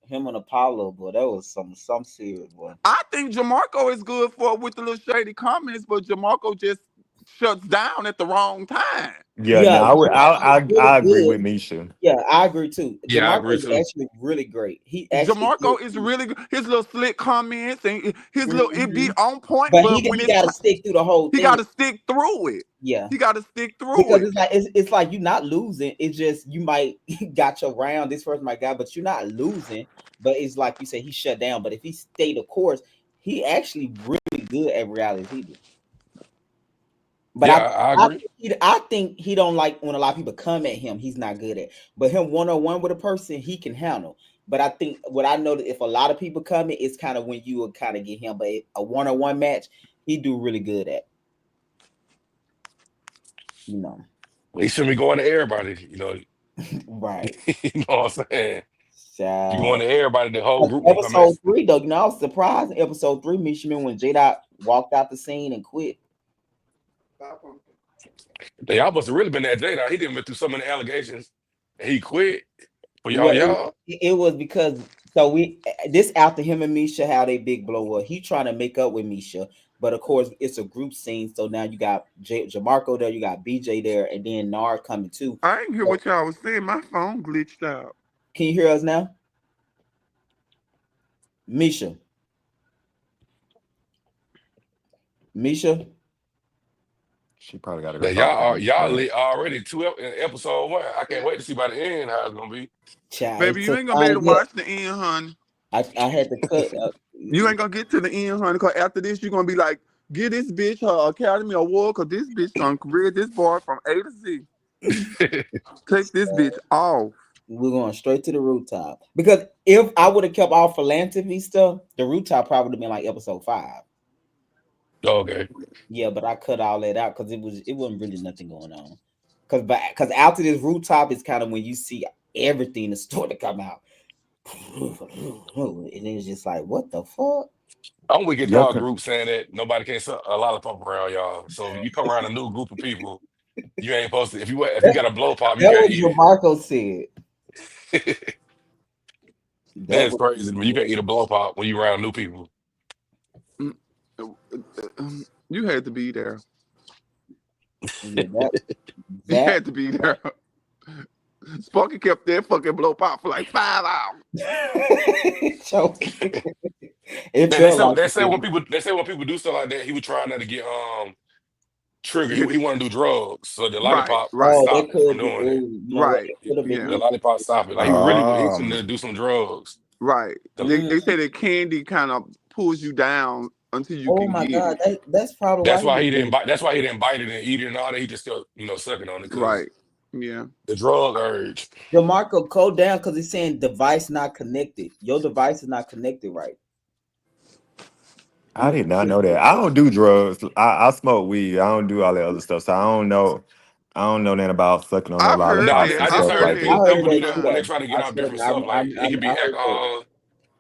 him and Apollo, boy. That was some serious, boy. I think Jamarco is good for it with the little shady comments, but Jamarco just shuts down at the wrong time. Yeah, no, Yeah, Jamarco is really I agree good. with Misha. Yeah, I agree too. Yeah, I Jamarco agree is too. actually really great. He actually good. Jamarco is really good. His little slick comments and his little it be Mhm. on point, But but when he it's got to stick through the whole he got thing. to stick through it. Yeah, He got to stick through because it. it's like you're not losing. It's just you might got your round. This person might got, but you're not losing. But it's like you said, he shut down. But if he stayed the course, he actually really good at reality TV. But Yeah, I agree. I think he don't like when a lot of people come at him. He's not good at. But him one on one with a person, he can handle. But I think what I know that if a lot of people come in, it's kind of when you will kind of get him. But a one on one match, he do really good at. You know, He shouldn't be going to everybody, right? you know what I'm saying? You So, going to everybody, the whole 'cause group gonna come at episode 3 though, I was surprised in episode 3, Mishman, when J Dot walked out the scene and quit. y'all must have really been that J now. He didn't been through so many allegations. And he quit for Well, y'all. it was because this after him and Misha how they big blow up. He trying to make up with Misha, but of course it's a group scene. So now you got Jamarco there, you got BJ there, and then Nar coming too. I didn't hear So, what y'all was saying. My phone glitched out. can you hear us now, Misha? Misha, She probably got to go That talk to y'all are him. y'all already in episode 1. I can't wait to see by the end how it's gonna be. child, it Baby, you took ain't gonna be long able to yet. watch the end, honey. I had to cut. You ain't gonna get to the end, honey, because after this, you're gonna be like, give this bitch her Academy Award, because this bitch gonna read this boy from A to Z. Take this bitch off. We're going straight to the rooftop because if I would have kept all philanthropy stuff, the rooftop probably would have been like episode 5. Okay. Yeah, but I cut all that out because it wasn't really nothing going on. Because after this rooftop is kind of when you see everything the store to come out, and it's just like what the fuck. I'm weak at Yeah, y'all group saying that nobody can suck a lollipop around y'all. So if you come around a new group of people, you ain't supposed to. If you got a blow pop, you That can't was eat what Marco said. it. That That's was crazy. When you can't eat a blow pop when you around new people. Mm, You had to be there. yeah, You that had to be there. Sparky kept that fucking blow pop for like 5 hours. so it Man, they felt say like they say when people do stuff like that, he was trying not to get triggered. Get He wanted to do drugs, so the right, lollipop right, oh that stopped him from could be doing it. ooh, you know what right. it could have been Yeah, The it. lollipop stopped it. Like he really was itching to do some drugs. right. The- They say that candy kind of pulls you down until you Oh can my get god, it. that's probably why That's he why was he didn't doing bite. That's why he didn't bite it and eat it and all that. He just kept sucking on it because Right. Yeah. the drug urge. DeMarco, code down because he's saying device not connected. Your device is not connected right. I did not know that. I don't do drugs. I smoke weed. I don't do all that other stuff. So I don't know. I don't know nothing about sucking on no I've heard Nah, lollipops that. and I just I've stuff heard heard that like that. I that. heard people do that that too when they though. try to get I out swear to different God, stuff. Like it could I be heard that. alcohol.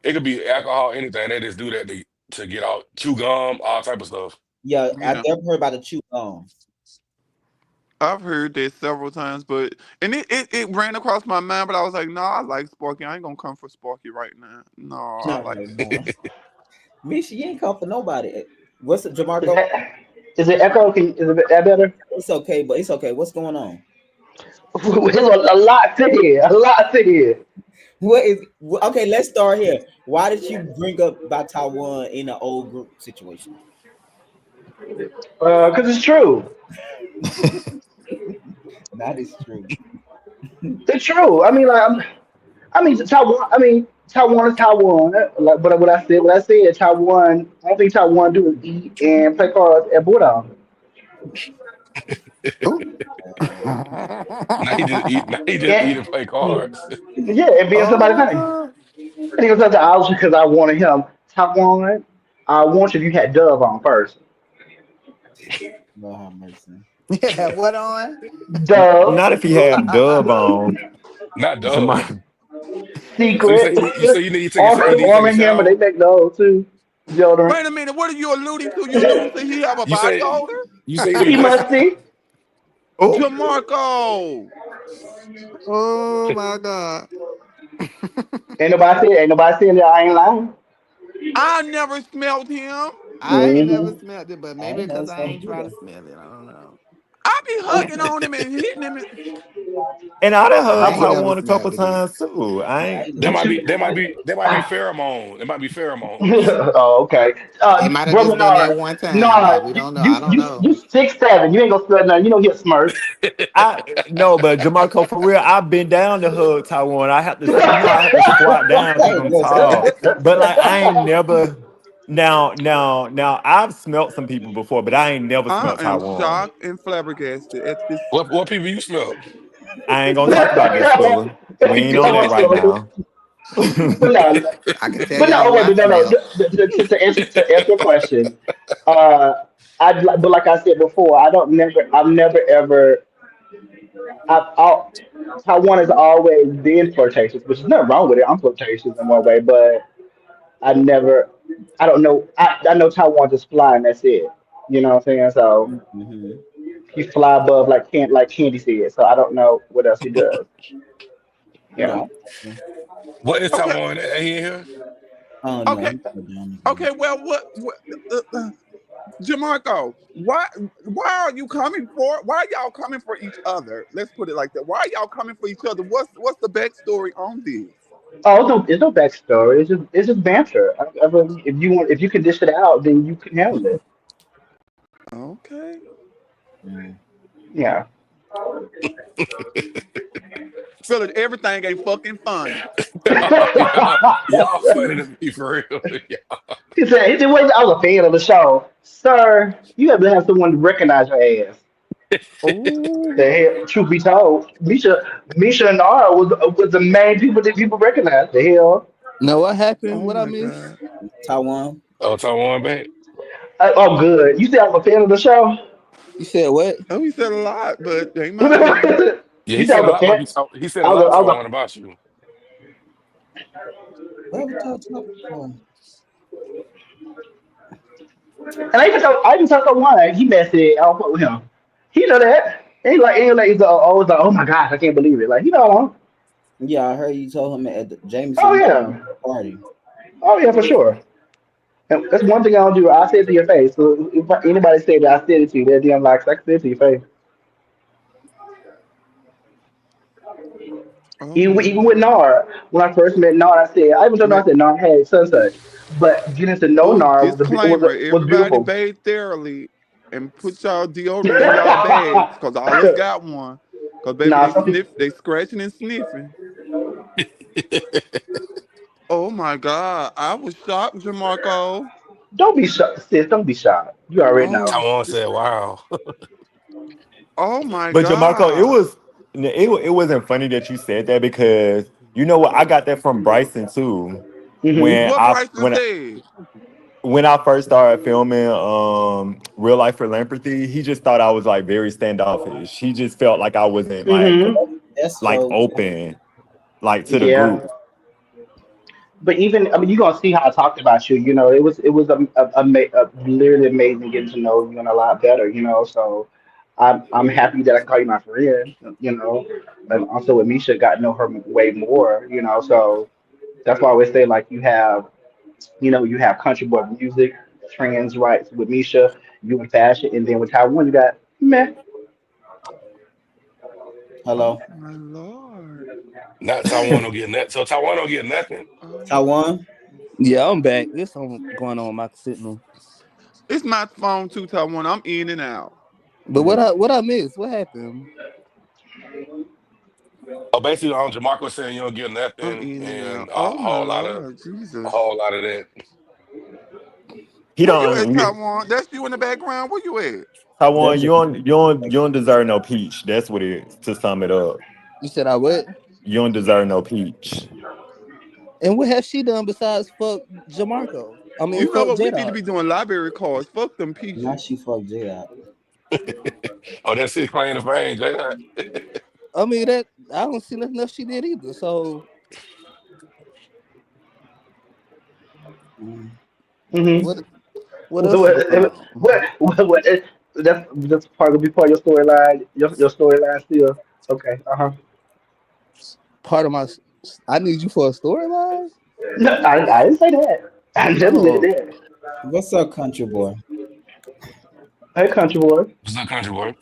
It could be alcohol, anything. They just do that to get out, chew gum, all type of stuff. Yeah, I Yeah. never heard about the chew gum. I've heard that several times, but it ran across my mind, but I was like, no, I like Sparky. I ain't gonna come for Sparky right now. No, I Not like right now. Misha, you ain't come for nobody. What's it, Is Jamarco? that is it echo? Is it that better? It's okay, but it's okay. What's going on? There's a lot to hear. A lot to hear. Okay? Let's start here. Why did you bring up about Taiwan in an old group situation? Because it's true. That is true. It's true. I mean, Taiwan. I mean, Taiwan is Taiwan. Like, but what I said, Taiwan. I don't think Taiwan do is eat and play cards at Buddha. Who? Now he just eat. Now he just eat Yeah, and play cards. yeah, and being somebody's name. Oh, I think it was up to Alex because I wanted him. Taiwan. I want you if you had Dove on first. Lord have mercy. Yeah, what on? Dove, not if he had Dub on. Not Dove. Somebody. So you say Secret, you need to take a you need to take Arm a and Hammer, they shower. make those too. Deodorant. wait a minute, what are you alluding to? You alluding to he have a You body say odor? You say you be He musty? musty. Oh, Jamarco. Oh my God. Ain't nobody saying that I ain't lying. I never smelled him. I ain't never Mm-hmm. smelled it, but I maybe ain't never because I saw him ain't do trying to that. smell it. I don't know. I be hugging on him and hitting him. and I done I heard ain't never Taiwan a couple smelled it either. times too. I I ain't. ain't That never might saw be him that might do be that might be pheromone. It might be pheromones. Oh, okay. It might have Brother just been that Nard, one time, Nard, babe. We you don't know. you I don't you know. you 6'7". You ain't gonna spell nothing. You don't get Smurf. I no, but Jamarco, for real, I've been down to hug Taiwan. I have to, I have to squat down because I'm tall. But like, I ain't never. Now, I've smelt some people before, but I ain't never I smelt am Taiwan. shocked and flabbergasted at this. What people you smell? I ain't gonna talk about this fella. We ain't on that right now. But no, I can tell but no. y'all Oh, wait, my but no. smell. To answer your question, uh, but like I said before, I've never ever. I Taiwan has always been flirtatious, which is nothing wrong with it. I'm flirtatious in one way, but I never. I don't know. I know Taiwan just fly and that's it. You know what I'm saying? So hmm he fly above like Candy said. So I don't know what else he does. Yeah, Yeah. What is Okay, Taiwan? Ain't he in here? I don't know. okay, He put down again. okay. Well, what Jamarco? Why are you coming for? Why are y'all coming for each other? Let's put it like that. Why are y'all coming for each other? What's the backstory on this? Oh, it's no backstory. It's just banter. If you can dish it out, then you can handle it. Okay. Mm. Yeah. Feel it. Everything ain't fucking funny. Y'all funny to me for real. Yeah. He said, "Wait, I was a fan of the show, sir. You have to have someone to recognize your ass." Oh, The hell, truth be told, Misha and Nara was the main people that people recognize. The hell. Now what happened? oh What I my missed? God. Taiwan. Oh, Taiwan back. Oh, good. You said I was a fan of the show. You said what? Oh, he said a lot, but ain't my business. Yeah, You he said I said a was a lot about fan. you. He said a I was lot a, of I was Taiwan about you. What we talking about? And I even told someone he messed it. I don't fuck with him. He know that. He's always like, oh my gosh, I can't believe it. Like, Yeah, I heard you told him at the Jamie said oh you told him yeah, at the party. oh yeah, for sure. And that's one thing I don't do. I say it to your face. So if anybody say that I said it to you, they're damn like I can say it to your face. Oh Even my. with Nard, when I first met Nard, I even told Ma- Nard I said Nard had such and such. But getting to know Oh, Nard disclaimer: was everybody beautiful. bathe thoroughly and put y'all deodorant in y'all bags, cause all us got one. Cause baby, Nah, they some people sniff, they scratching and sniffing. Oh my God, I was shocked, Jamarco. don't be shy, sis. Don't be shy. You already Oh, know. Taiwan said, "Wow." oh my But Jamarco, God. it wasn't funny that you said that because you know what? I got that from Bryson too. Hmm. When What I Bryson when I, said? when I first started filming Real Life Philanthropy, he just thought I was like very standoffish. He just felt like I wasn't Hmm. That's like so true. open like to the Yeah. group. But even, I mean, you're gonna see how I talked about you. It was literally amazing getting to know you and a lot better. So I'm happy that I call you my friend. And also with Misha, got to know her way more. So that's why I always say like you have country boy music, trans rights with Misha, you in fashion, and then with Taiwan you got meh. Oh Hello, my Lord. Not Taiwan don't get nothing. So Taiwan don't get nothing. Oh. Taiwan. Yeah, I'm back. There's something going on with my signal. It's my phone too, Taiwan. I'm in and out. But what I missed? What happened? Oh, basically, Jamarco saying you don't get I'm nothing, in and and out. Oh my Lord, a Jesus. whole lot of that. He Where you at, don't. Taiwan? That's you in the background. Where you at? Taiwan, That's you just don't you don't you don't deserve no peach. That's what it is. To sum it up, You said I what? you don't deserve no peach. And what has she done besides fuck Jamarco? I mean, You know fuck what? We J need to Dog. be doing library cards. Fuck them now peaches. she fucked J out. Oh, that's his claim to fame, Jay. I mean that I don't see nothing else she did either. So Mm. Hmm. what else is going What, on? what, what, what? That's part of be part of your storyline. Your storyline still okay. Part of my. I need you for a storyline. No, I didn't say that. I never said Oh, that. What's up, country boy? Hey, country boy. What's up, country boy?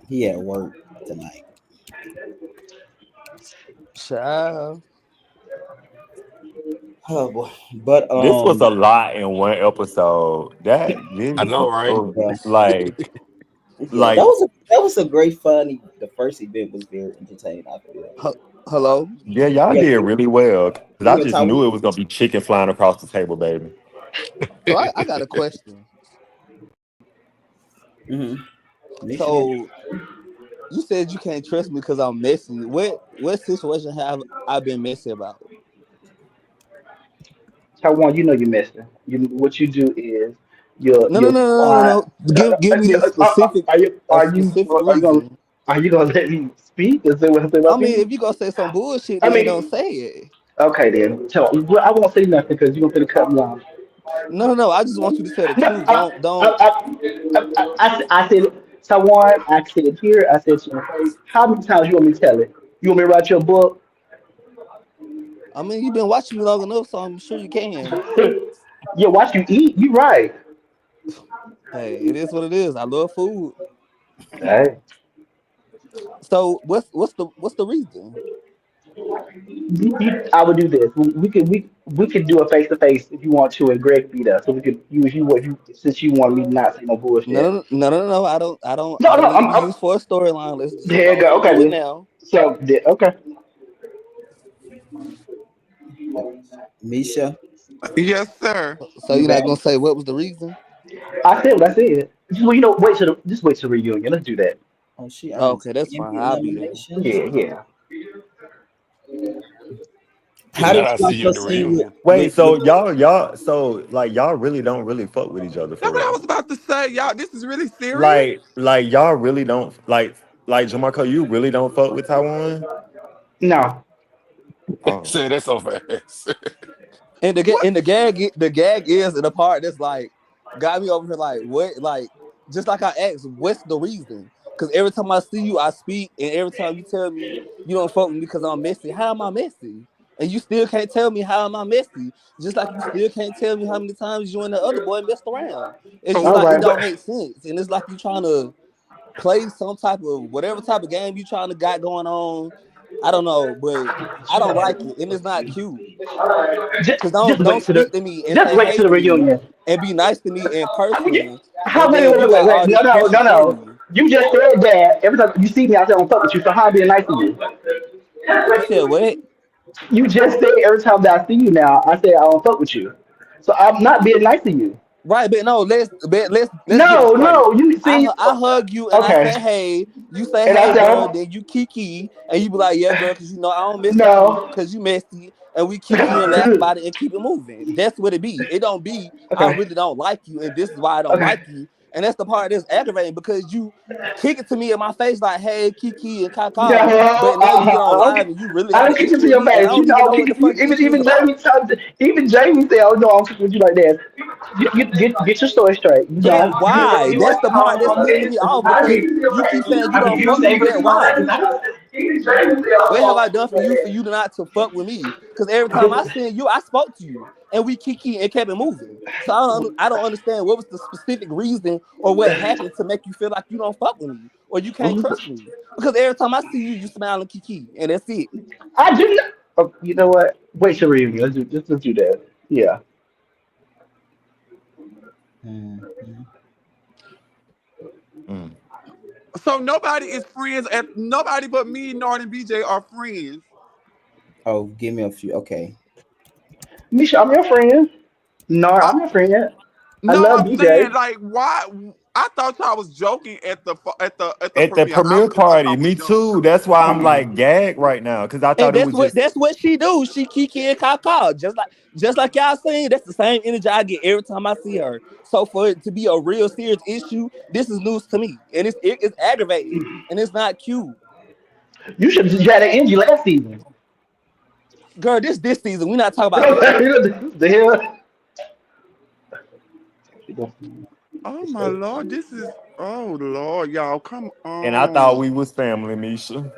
He at work tonight. child. Oh boy, but This was a lot in one episode. That I this know, right? yeah, like yeah, like that was a great funny. The first event was very entertaining. I feel. Hello. yeah, y'all Yeah, did really well. Cause I yeah, just knew it was gonna be chicken flying across the table, baby. So I got a question. Misha. So you said you can't trust me because I'm messy. What situation have I been messy about? Taiwan, you know you're missing. You what you do is No, no, you're no, no, no, quiet. no. Give me the specific Are you specific are you gonna reason. let me speak? Is that what I'm I mean, saying? if you gonna say some bullshit, I then don't mean, say it. okay then. Tell well, I won't say nothing because you're gonna cut me off. No, no, no. I just want you to tell the No, truth. Don't. I said Taiwan. I said here. I said to your face. How many times you want me to tell it? You want me to write your book? I mean, you've been watching me long enough, so I'm sure you can. Yeah, watch you eat. You right. Hey, it is what it is. I love food. Hey. So what's the reason? I would do this. We could do a face to face if you want to, and Greg beat us. So we could use you what you since you want me to not say no No, bullshit. no, no, no, no, no. I don't. I don't. No, I don't no. need to be used for a storyline. Let's just There you go ahead go. and Okay, do it then. now. So okay. Misha. Yes, sir. So You you're not back? gonna say what was the reason? I said what I said. Well, just wait till the reunion. Let's do that. Oh, she Oh, earned okay, that's 10 fine. Emmy I'll be there. nominations. Yeah, yeah. How Now did I you see like you your at the scene reunion. Wait, so y'all so like y'all really don't really fuck with each other That's for what I real. was about to say, y'all. This is really serious. Like y'all really don't like Jamarco, you really don't fuck with Taiwan? No. Oh. Say that so fast. And What? the gag is the part that's like got me over here like what like just like I asked what's the reason? Because every time I see you, I speak, and every time you tell me you don't fuck with me because I'm messy, how am I messy? And you still can't tell me how am I messy? Just like you still can't tell me how many times you and the other boy messed around. It's just Oh, All like it right, don't but make sense, and it's like you trying to play some type of whatever type of game you trying to got going on. I don't know, but I don't like it, and it's not cute. Cause just don't wait to speak the to me and just say wait hey to the to me reunion. and be nice to me in person, How and many? then Wait, you wait, wait, got all wait. No, this no, pressure no, for no. me. You just said that every time you see me, I say I don't fuck with you. So how I being nice to you? You said what? You just said every time that I see you now, I say I don't fuck with you. So I'm not being nice to you. Right, but no, let's get it No, straight. no, you see. I hug you and I Okay, say hey. You say and hey, I girl. say Then you kiki and you be like, yeah, girl, because you know I don't miss you no. because you messy. And we kiki and laugh about it and keep it moving. That's what it be. It don't be I Okay, really don't like you and this is why I don't okay. like you. And that's the part that's aggravating because you kick it to me in my face like, hey, kiki and No, kaka. But now you get on live okay. and you really I got don't an kick it issue to with your me and I face. You don't know, even I'll know what kick the it. fuck the issue is Even about. Jamie, even Jamie said, "Oh no, I'm kicking with you like that." Get your story straight. You But know, why? That's the part that's pissing me off because you keep saying you don't fuck with me, but why? What have I done for you to not to fuck with me? Because every time I seen you, I spoke to you and we kiki and kept it moving. So I don't understand what was the specific reason or what happened to make you feel like you don't fuck with me or you can't trust me. Because every time I see you, you smile and kiki and that's it. I do. Not, oh, you know what? Wait till reunion. Let's do that. Yeah. Mhm. Mm. so nobody is friends. At nobody but me, Nard, and BJ are friends. Oh, give me a few. Okay. Misha, I'm your friend. No, I, I'm your friend. I no, love I'm saying BJ. like, why? I thought y'all was joking at the At the premiere. I premiere really thought party, y'all was me joking. too. That's why I'm like gagged right now. Cause I And thought it was just that's what she do. She kiki and kaka. Just like y'all saying, that's the same energy I get every time I see her. So for it to be a real serious issue, this is news to me. And it's aggravating and it's not cute. You should have had an Angie last season. Girl, this season. We not talking about this season. The hell? Oh my Lord, this is oh Lord, y'all, come And I thought on. we was family, Misha.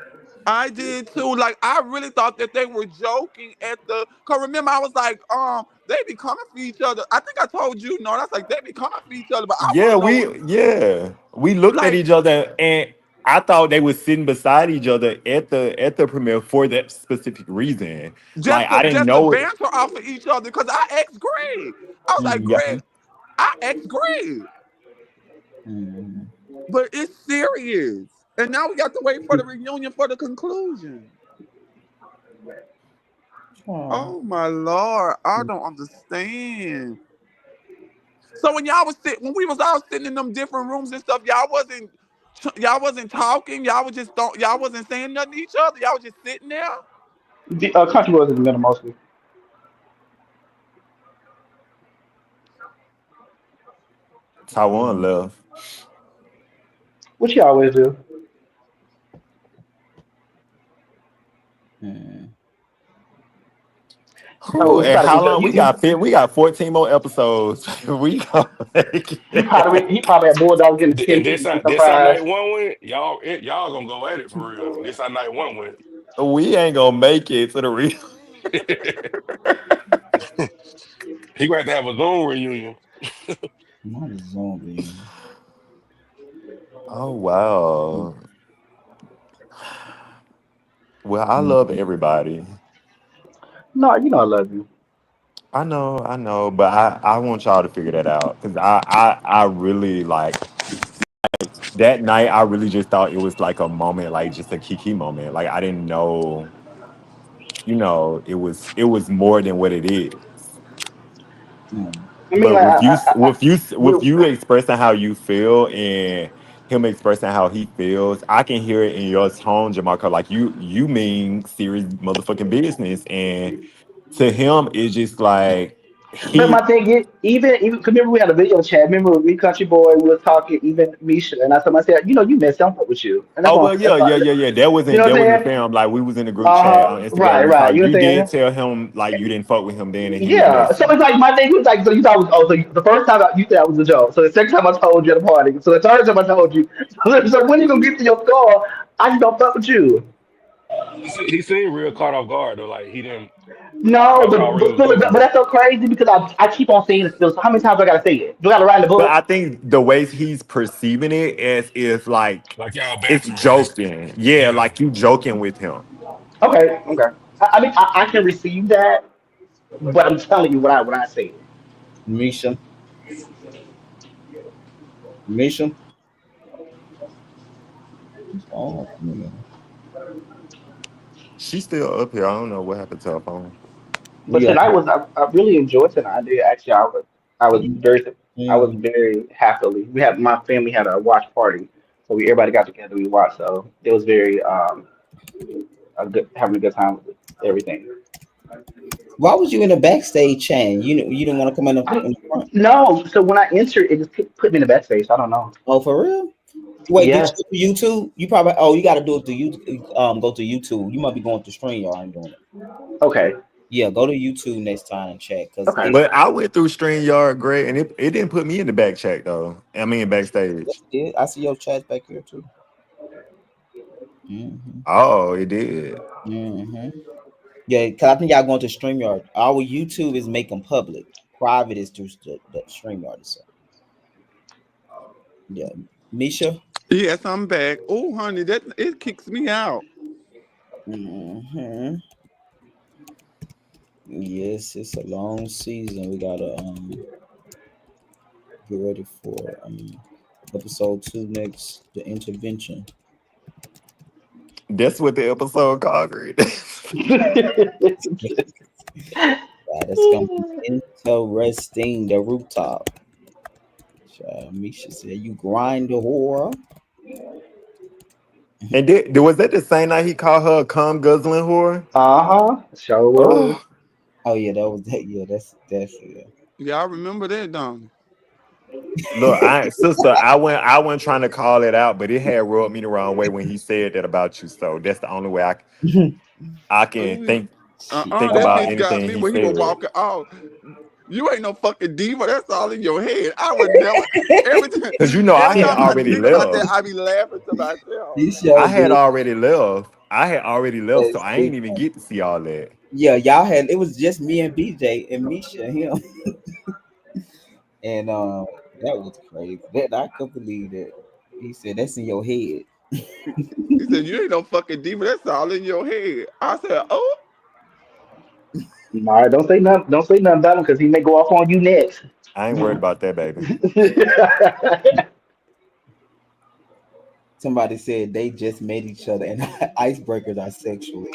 I did too. Like I really thought that they were joking at the. Cause remember, I was like, they be coming for each other. I think I told you, no, that's like they be coming for each other. But I want Yeah, to know, we looked at like, each other, and I thought they were sitting beside each other at the premiere for that specific reason. Like I didn't just the know it. banter off of each other. Cause I asked Greg. I was like, Yeah. Greg, I asked Greg, Mm-hmm. but it's serious. And now we got to wait for the reunion for the conclusion. Oh. Oh my Lord, I don't understand. So when y'all was when we was all sitting in them different rooms and stuff, y'all wasn't talking. Y'all was just don't. Y'all wasn't saying nothing to each other. Y'all was just sitting there. The country was in the middle mostly. Taiwan Mm. left. Which you always do. Mm. Oh, Ooh, you and probably how enjoy long we got? We got 14 more episodes. We gonna make it. he probably had Bulldog getting And 10 this pieces how and some fries. night one went. Y'all gonna go at it for real. This how night one went. We ain't gonna make it to the real. He going to have a Zoom reunion. Not a zombie. Oh wow. Well, I love Mm. everybody. No, you know I love you. I know, but I want y'all to figure that out because I really like that night. I really just thought it was like a moment, like just a Kiki moment. Like I didn't know, it was more than what it is. Mm. I mean, But like, we, with you expressing how you feel and him expressing how he feels, I can hear it in your tone, Jamarca. Like you mean serious motherfucking business, and to him, it's just like but he. my thing is, even, 'cause remember we had a video chat. Remember with me, Country Boy, we were talking, even Misha, and I told myself, you messed up with you, and Oh well, that's all. yeah. You know what That I'm wasn't saying? film. Like we was in the group chat on Instagram. Right, We right. talked. You know You what I'm did saying? tell him like you didn't fuck with him then, and he was Yeah. So messy. it's like my thing was like, so you thought it was so the first time you said I was a joke. So the second time I told you at a party. So the third time I told you. So when you gonna get to your score, I just don't fuck with you. He seemed real caught off guard though. Like he didn't. No, Thought y'all really but, was but, cool. but that's so crazy because I keep on saying this still. So how many times do I gotta say it? Do I gotta write in the But I book? think the ways he's perceiving it as if like Like y'all it's bantering. joking. Yeah, Yeah. like you joking with him. Okay, okay. I mean, I can receive that, but I'm telling you what I say it. Misha. Misha. Oh, yeah. She's still up here. I don't know what happened to her phone. But Yeah. tonight I really enjoyed tonight. I did actually. I was Mm. very happily. We had my family had a watch party, so everybody got together. We watched, so it was very a good having a good time with everything. Why was you in the backstage chain? You didn't want to come I, in the front. no, so when I entered, it just put me in the backspace. I don't know. Oh, for real? Wait, did Yes, you do YouTube? You probably. Oh, you got to do it to you. Go to YouTube. You might be going to stream. Y'all ain't doing it. okay, Yeah, go to YouTube next time and check because okay. But I went through StreamYard, Greg, and it didn't put me in the back check though. I mean backstage. did. I see your chat back here too. Mm-hmm. Oh, it did. Mm-hmm. Yeah, because I think y'all going to StreamYard. Our YouTube is making public. Private is through the StreamYard. So yeah, Misha. Yes, I'm back. Oh, honey, that it kicks me out. Mm-hmm. Yes, it's a long season. We gotta get ready for episode 2 next. The intervention. That's what the episode called, Greg. Yeah, that's gonna be interesting. The rooftop. Misha said, "You grind the whore." And was that the same night he called her a cum guzzling whore? Uh-huh. Sure was. Oh, Oh yeah, that was that. Yeah, that's yeah. Y'all remember that, don't look, I wasn't trying to call it out, but it had rubbed me the wrong way when he said that about you. So that's the only way I can you? think She That about bitch got anything me he when he was said. walking out. You ain't no fucking diva. That's all in your head. I would never. Every time, Cause you know I every had time I already think about that, left. I be laughing to myself. He sure I had did. already left. I had already left, so That's I too ain't even funny. get to see all that. Yeah, y'all had it was just me and BJ and Misha and him, and that was crazy. That I couldn't believe that. He said that's in your head. He said, "You ain't no fucking diva. That's all in your head." I said, "Oh, All right, don't say nothing. Don't say nothing about him because he may go off on you next. I ain't worried about that, baby. Somebody said they just met each other and icebreakers are sexual.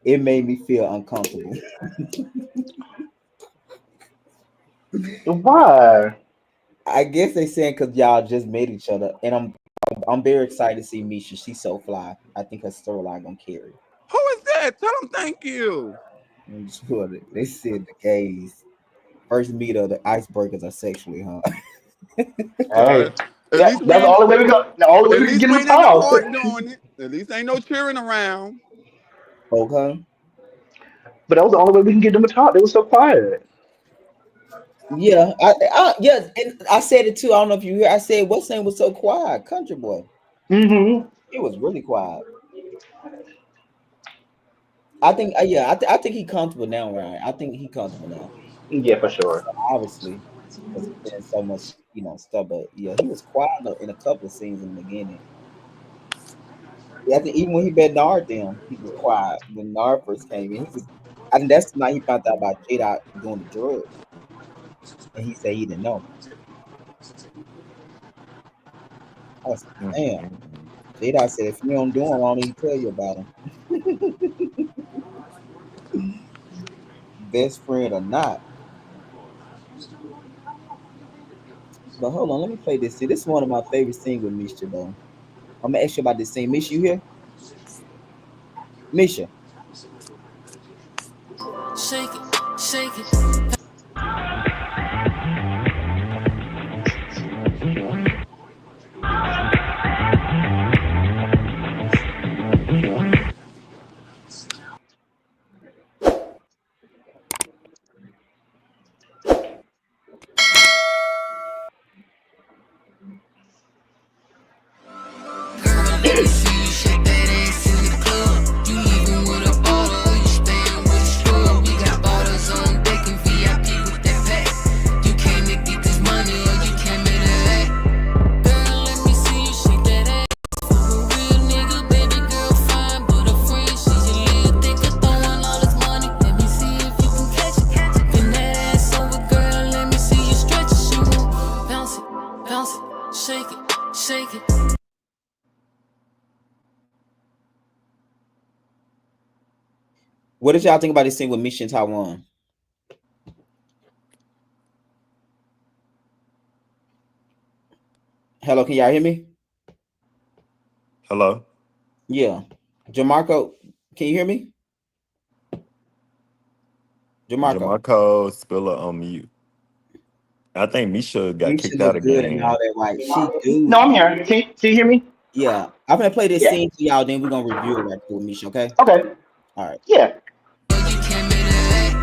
It made me feel uncomfortable. Why? I guess they saying because y'all just met each other, and I'm very excited to see Misha. She's so fly. I think her storyline gonna carry. who is that? Tell him thank you." I'm sure that they said the gays first meet of the icebreakers are sexually, huh? Hey, At yeah, least we that's the ain't. only way we go. The only way At we can least get him we to ain't in the talk. park doing it. At least ain't no cheering around. Okay. But that was the only way we can get them to talk. They were so quiet. Yeah, yeah, and I said it too. I don't know if you hear. I said what's name was so quiet, Country Boy. Hmm. It was really quiet. I think, yeah, I think he comfortable now, right? I think he comfortable now. Yeah, for sure. Obviously, because he's been in so much, stuff. But yeah, he was quiet in a couple of scenes in the beginning. Yeah, I think even when he met Nard, them he was quiet when Nard first came in. He was, I think that's the night he found out about Jada doing the drugs, and he said he didn't know. I was Mm, like, damn. mm, mm. Jada said if you don't do them, I don't even tell you about them. Best friend or not. But hold on, let me play this scene. This is one of my favorite scenes with Misha though. I'm gonna ask you about this scene. Misha, you here? Misha. Shake it, shake it. Girl, let me see you shake that ass in the club. You leaving with a bottle or you staying with a scrub. We got bottles on deck and VIP with that pack. You came to get this money or you came here to act. Girl, let me see you shake that ass. For a real nigga, baby girl fine, but a friend. She's a little thicker, throwing all this money. Let me see if you can catch it. Bend that ass over, girl. Let me see you stretch it. She won't bounce it, bounce it, shake it, shake it. What did y'all think about this scene with Misha in Taiwan? Hello, can y'all hear me? Hello, Yeah. Jamarco, can you hear me? Jamarco. Jamarco Spiller on mute. I think Misha got Misha kicked out look good and all again. that, right? She do. No, I'm here. Can you hear me? Yeah. I'm gonna play this Yeah. scene to y'all, then we're gonna review it right quick with Misha, okay? Okay. All right. Yeah. You came here to act.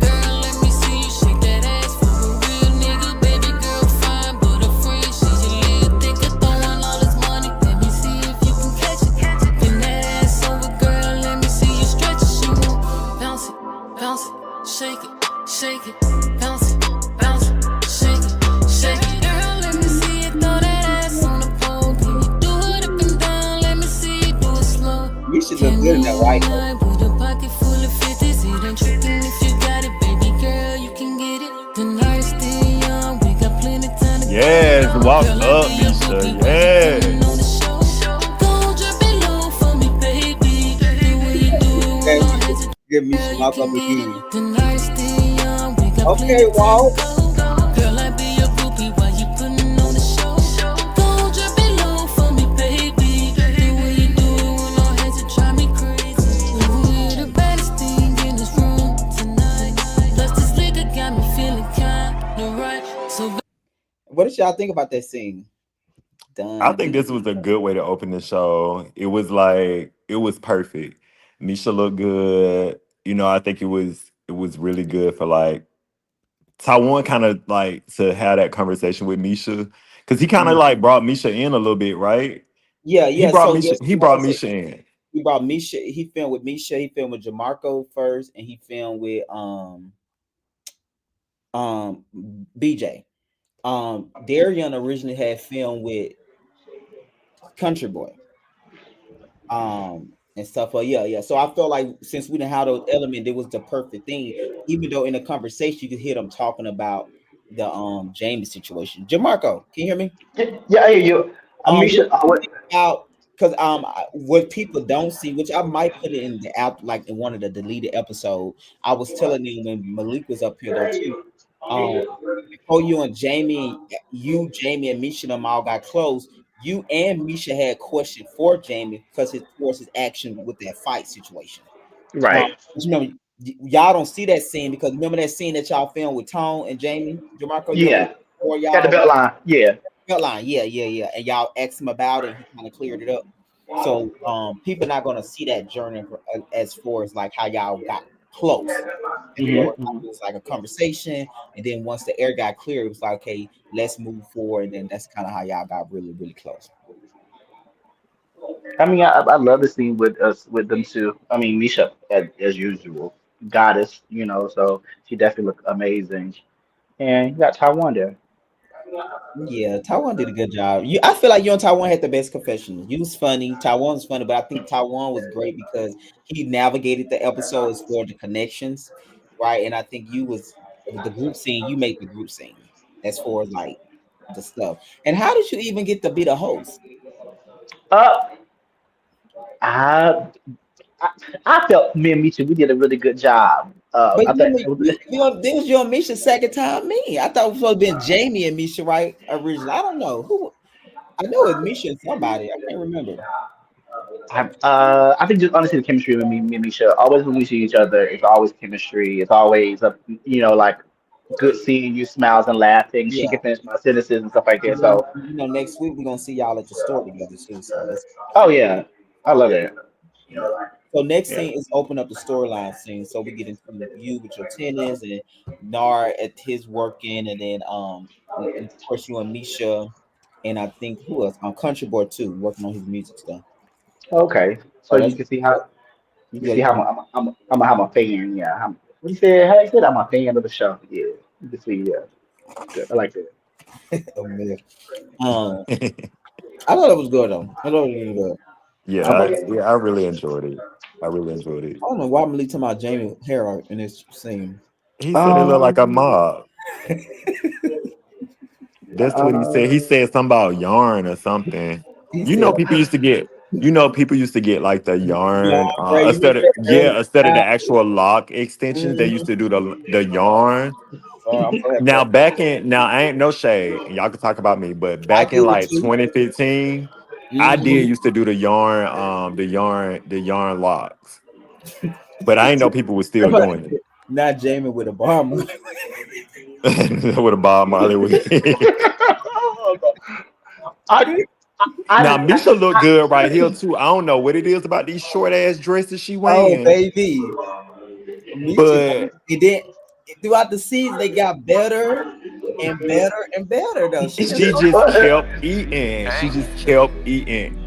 Girl, let me see you shake that ass. For a real nigga, baby girl fine, but a friend. She's a little thicker, throwing all this money. Let me see if you can catch it. Bend that ass over, girl. Let me see you stretch it. She won't bounce it, bounce it, shake it, shake it, bounce it, shake it, shake it. Girl, let me see you throw that ass on the pole. Can you do it up and down? Let me see you do it slow. Misha look Came good in in that the white night with a pocket full of 50s. It ain't tricking if you got it, baby girl, you can get it. The night is still young, we got plenty time to get it Yes, on. walk Girl, I up, be your Misha. groupie while you Yes. putting on the show. Go drop it low for me, baby. The way you do it with Okay. no hands, Give girl, Misha you walk up can get it. again. The night is still young, we got Okay, plenty time to Walt. go. Girl, I be your groupie while you putting on the show. Go drop it low for me, baby. The way you do it with no hands, it drive me crazy. We're the baddest thing in this room tonight. Plus this liquor got me feeling kinda right. So What did y'all think about that scene? I Dun, think dun, this was a good way to open the show. It was like it was perfect. Misha looked good. I think it was really good for like Taiwan kind of like to have that conversation with Misha because he kind of like brought Misha in a little bit, right? Yeah, He yeah. brought So Misha. yes, He like I brought said, Misha in. he brought Misha. He filmed with Misha. He filmed with Jamarco first, and he filmed with BJ. Darian originally had filmed with Country Boy. And stuff. But yeah, yeah. So I felt like since we didn't have those elements, it was the perfect thing. Even though in the conversation you could hear them talking about the Jamie situation. Jamarco, can you hear me? Yeah, I hear you. What Misha, do you think about because what people don't see, which I might put it in the app like in one of the deleted episodes. I was telling them when Malik was up here though too. Um before you and Jamie, Jamie and Misha and them all got close. You and Misha had question for Jamie because towards his action with that fight situation. Um, right. but remember, y'all don't see that scene because remember that scene that y'all filmed with Tone and Jamie, Jamarco, you remember Yeah. for Got the y'all belt line. Yeah. line, yeah, yeah, yeah, and y'all asked him about it, and he kind of cleared it up. So people not gonna see that journey as far as like how y'all got close. As far as like, it was like a conversation, and then once the air got clear, it was like, okay, let's move forward. And then that's kind of how y'all got really, really close. I mean, I love the scene with us with them too. I mean, Misha as usual, goddess, so she definitely looked amazing. And you got Taiwan there. Yeah, Taiwan did a good job. I feel like you and Taiwan had the best confession. You was funny. Taiwan was funny, but I think Taiwan was great because he navigated the episodes for the connections, right? And I think you was the group scene. You made the group scene as far as like the stuff. And how did you even get to be the host? Uh, I, I I felt me and Misha we did a really good job. But I think this was your Misha's second time. Me, I thought it was supposed to be Jamie and Misha, right? Originally, I don't know who. I know it's Misha and somebody. I can't remember. I think just honestly the chemistry with me and Misha always when we see each other, it's always chemistry. It's always like good seeing you smiles and laughing. She Yeah. can finish my sentences and stuff like And that. then So next week we're gonna see y'all at the store together too. So that's oh yeah, I love it. so next Yeah. scene is open up the storyline scene. So we get into you with your tennis and Nar at his working, and then and of course you and Misha, and I think who else on Country Boy too, working on his music stuff. Okay, so So that's you can yeah, see how I'm a fan. Yeah, what you said? How you said I'm a fan of the show. Yeah, you can see. Yeah, good. I like that. oh, man. Um, I thought it was good though. I thought it was really good. Yeah, I, I really enjoyed it. I really enjoyed it. I don't know why Malik talking about Jamie hair in this scene. He said it looked like a Um, mob. That's what he said. He uh, said something about yarn or something. He You know, said, people used to get. You know, people used to get like the "Yeah, yarn bro, you instead remember of that early instead of the time?" actual lock extensions. They used to do the yarn. I'm so happy. Now I ain't no shade, and y'all can talk about me, but I back in did it like too. 2015, I did Mm-hmm. used to do the yarn locks, but I ain't know people were still doing Not Jamie with a bomb. it with a Bob Marley wig. I, Now I, Misha look good right here too. I don't know what it is about these short ass dresses she Oh, wearing, baby. Misha, but and then throughout the season, they got better and better and better, though. She just she just kept eating. She just kept eating.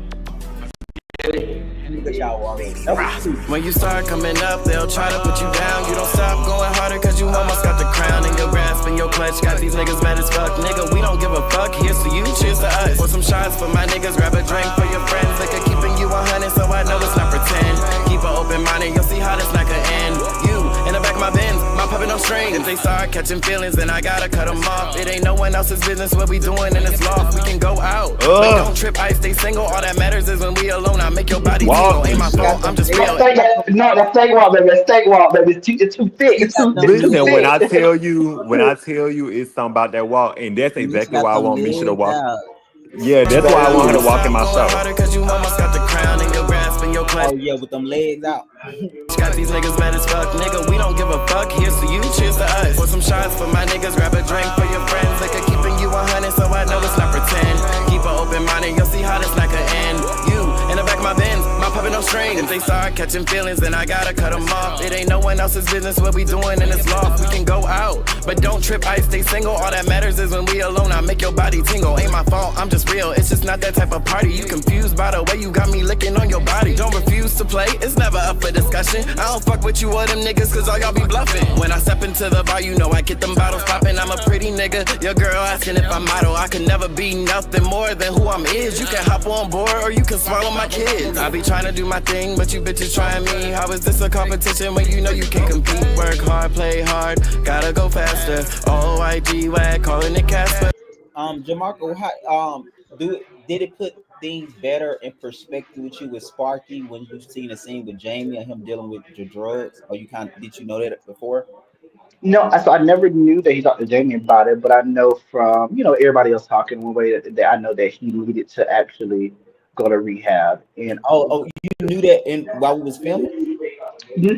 look at y'all walking. That was cute. When you start coming up, they'll try to put you down. You don't stop going harder cause you almost got the crown in your grasp and your clutch. Got these niggas mad as fuck. Nigga, we don't give a fuck. Here's to you, cheers to us. Pour some shots for my niggas, grab a drink for your friends. Liquor keeping you 100, so I know it's not pretend. Keep an open mind and you'll see how this not gonna end. You in the back of my Benz, my puppet no string. If they start catching feelings, then I gotta cut them off. It ain't no one else's business what we doing in this loft. We can go out, but don't trip, I stay single. All that matters is when we alone. I make your body tingle. Ain't my fault, I'm just real. that steak walk, baby. That steak walk, baby. It's too thick. He got them It's too Listen, legs. thick. when I tell you it's something about that walk, and that's Misha exactly got why I them want Misha to legs walk. out. Yeah, that's why I want her to walk in my Going show. harder cause you almost got the crown in your grasp and your clutch. Oh, yeah, with them legs out. Got these niggas mad as fuck, nigga. We don't give a fuck. Here's to you, cheers to us. Pour some shots for my niggas, grab a drink for your friends. Liquor keeping you 100, so I know it's not pretend. Keep an open mind and you'll see how this not gonna end. You in the back of my Benz, my puppet no string. If they start catching feelings, then I gotta cut them off. It ain't no one else's business what we doing in this loft. We can go out, but don't trip, I stay single. All that matters is when we alone, I make your body tingle. Ain't my fault, I'm just real. It's just not that type of party. You confused by the way you got me licking on your body. Don't refuse to play, it's never up for discussion. I don't fuck with you or them niggas, cause all y'all be bluffing. When I step into the bar, you know I get them bottles popping. I'm a pretty nigga, your girl asking if I'm model. I could never be nothing more than who I'm is. You can hop on board or you can swallow my kids. I be trying to do my thing, but you bitches trying me. How is this a competition when you know you can't compete? Work hard, play hard, gotta go faster. OIG wag, calling it Casper. Jamarco, did it put things better in perspective with you with Sparky when you seen the scene with Jamie and him dealing with the drugs? Or you kind did you know that before? No, so I never knew that he talked to Jamie about it, but I know from everybody else talking one way that I know that he needed to actually go to rehab, and Oh, you knew that in while we was filming?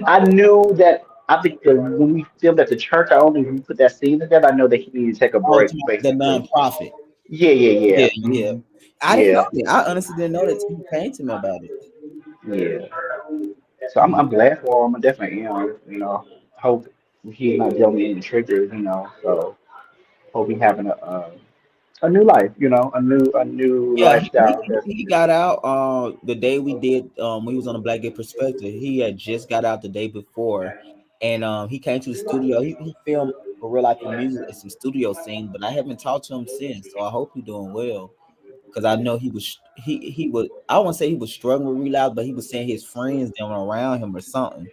I knew that. I think when we filmed at the church, I only we put that scene together. I know that he needed to take a Oh, break, to the basically. nonprofit. Yeah, yeah, Yeah, yeah, yeah. I didn't know yeah, that. I honestly didn't know that till you came to me about it. yeah. So I'm glad for him. I definitely am. Hope he's not dealing with any triggers. So hope he's having a new life. A new Yeah, lifestyle. That's he got out the day we did when he was on the Black Gay Perspective. He had just got out the day before, and he came to the studio. He filmed for Real Life and Music and some studio scene, but I haven't talked to him since. So I hope he's doing well because I know he was I won't say he was struggling with relapse, but he was saying his friends that were around him or something.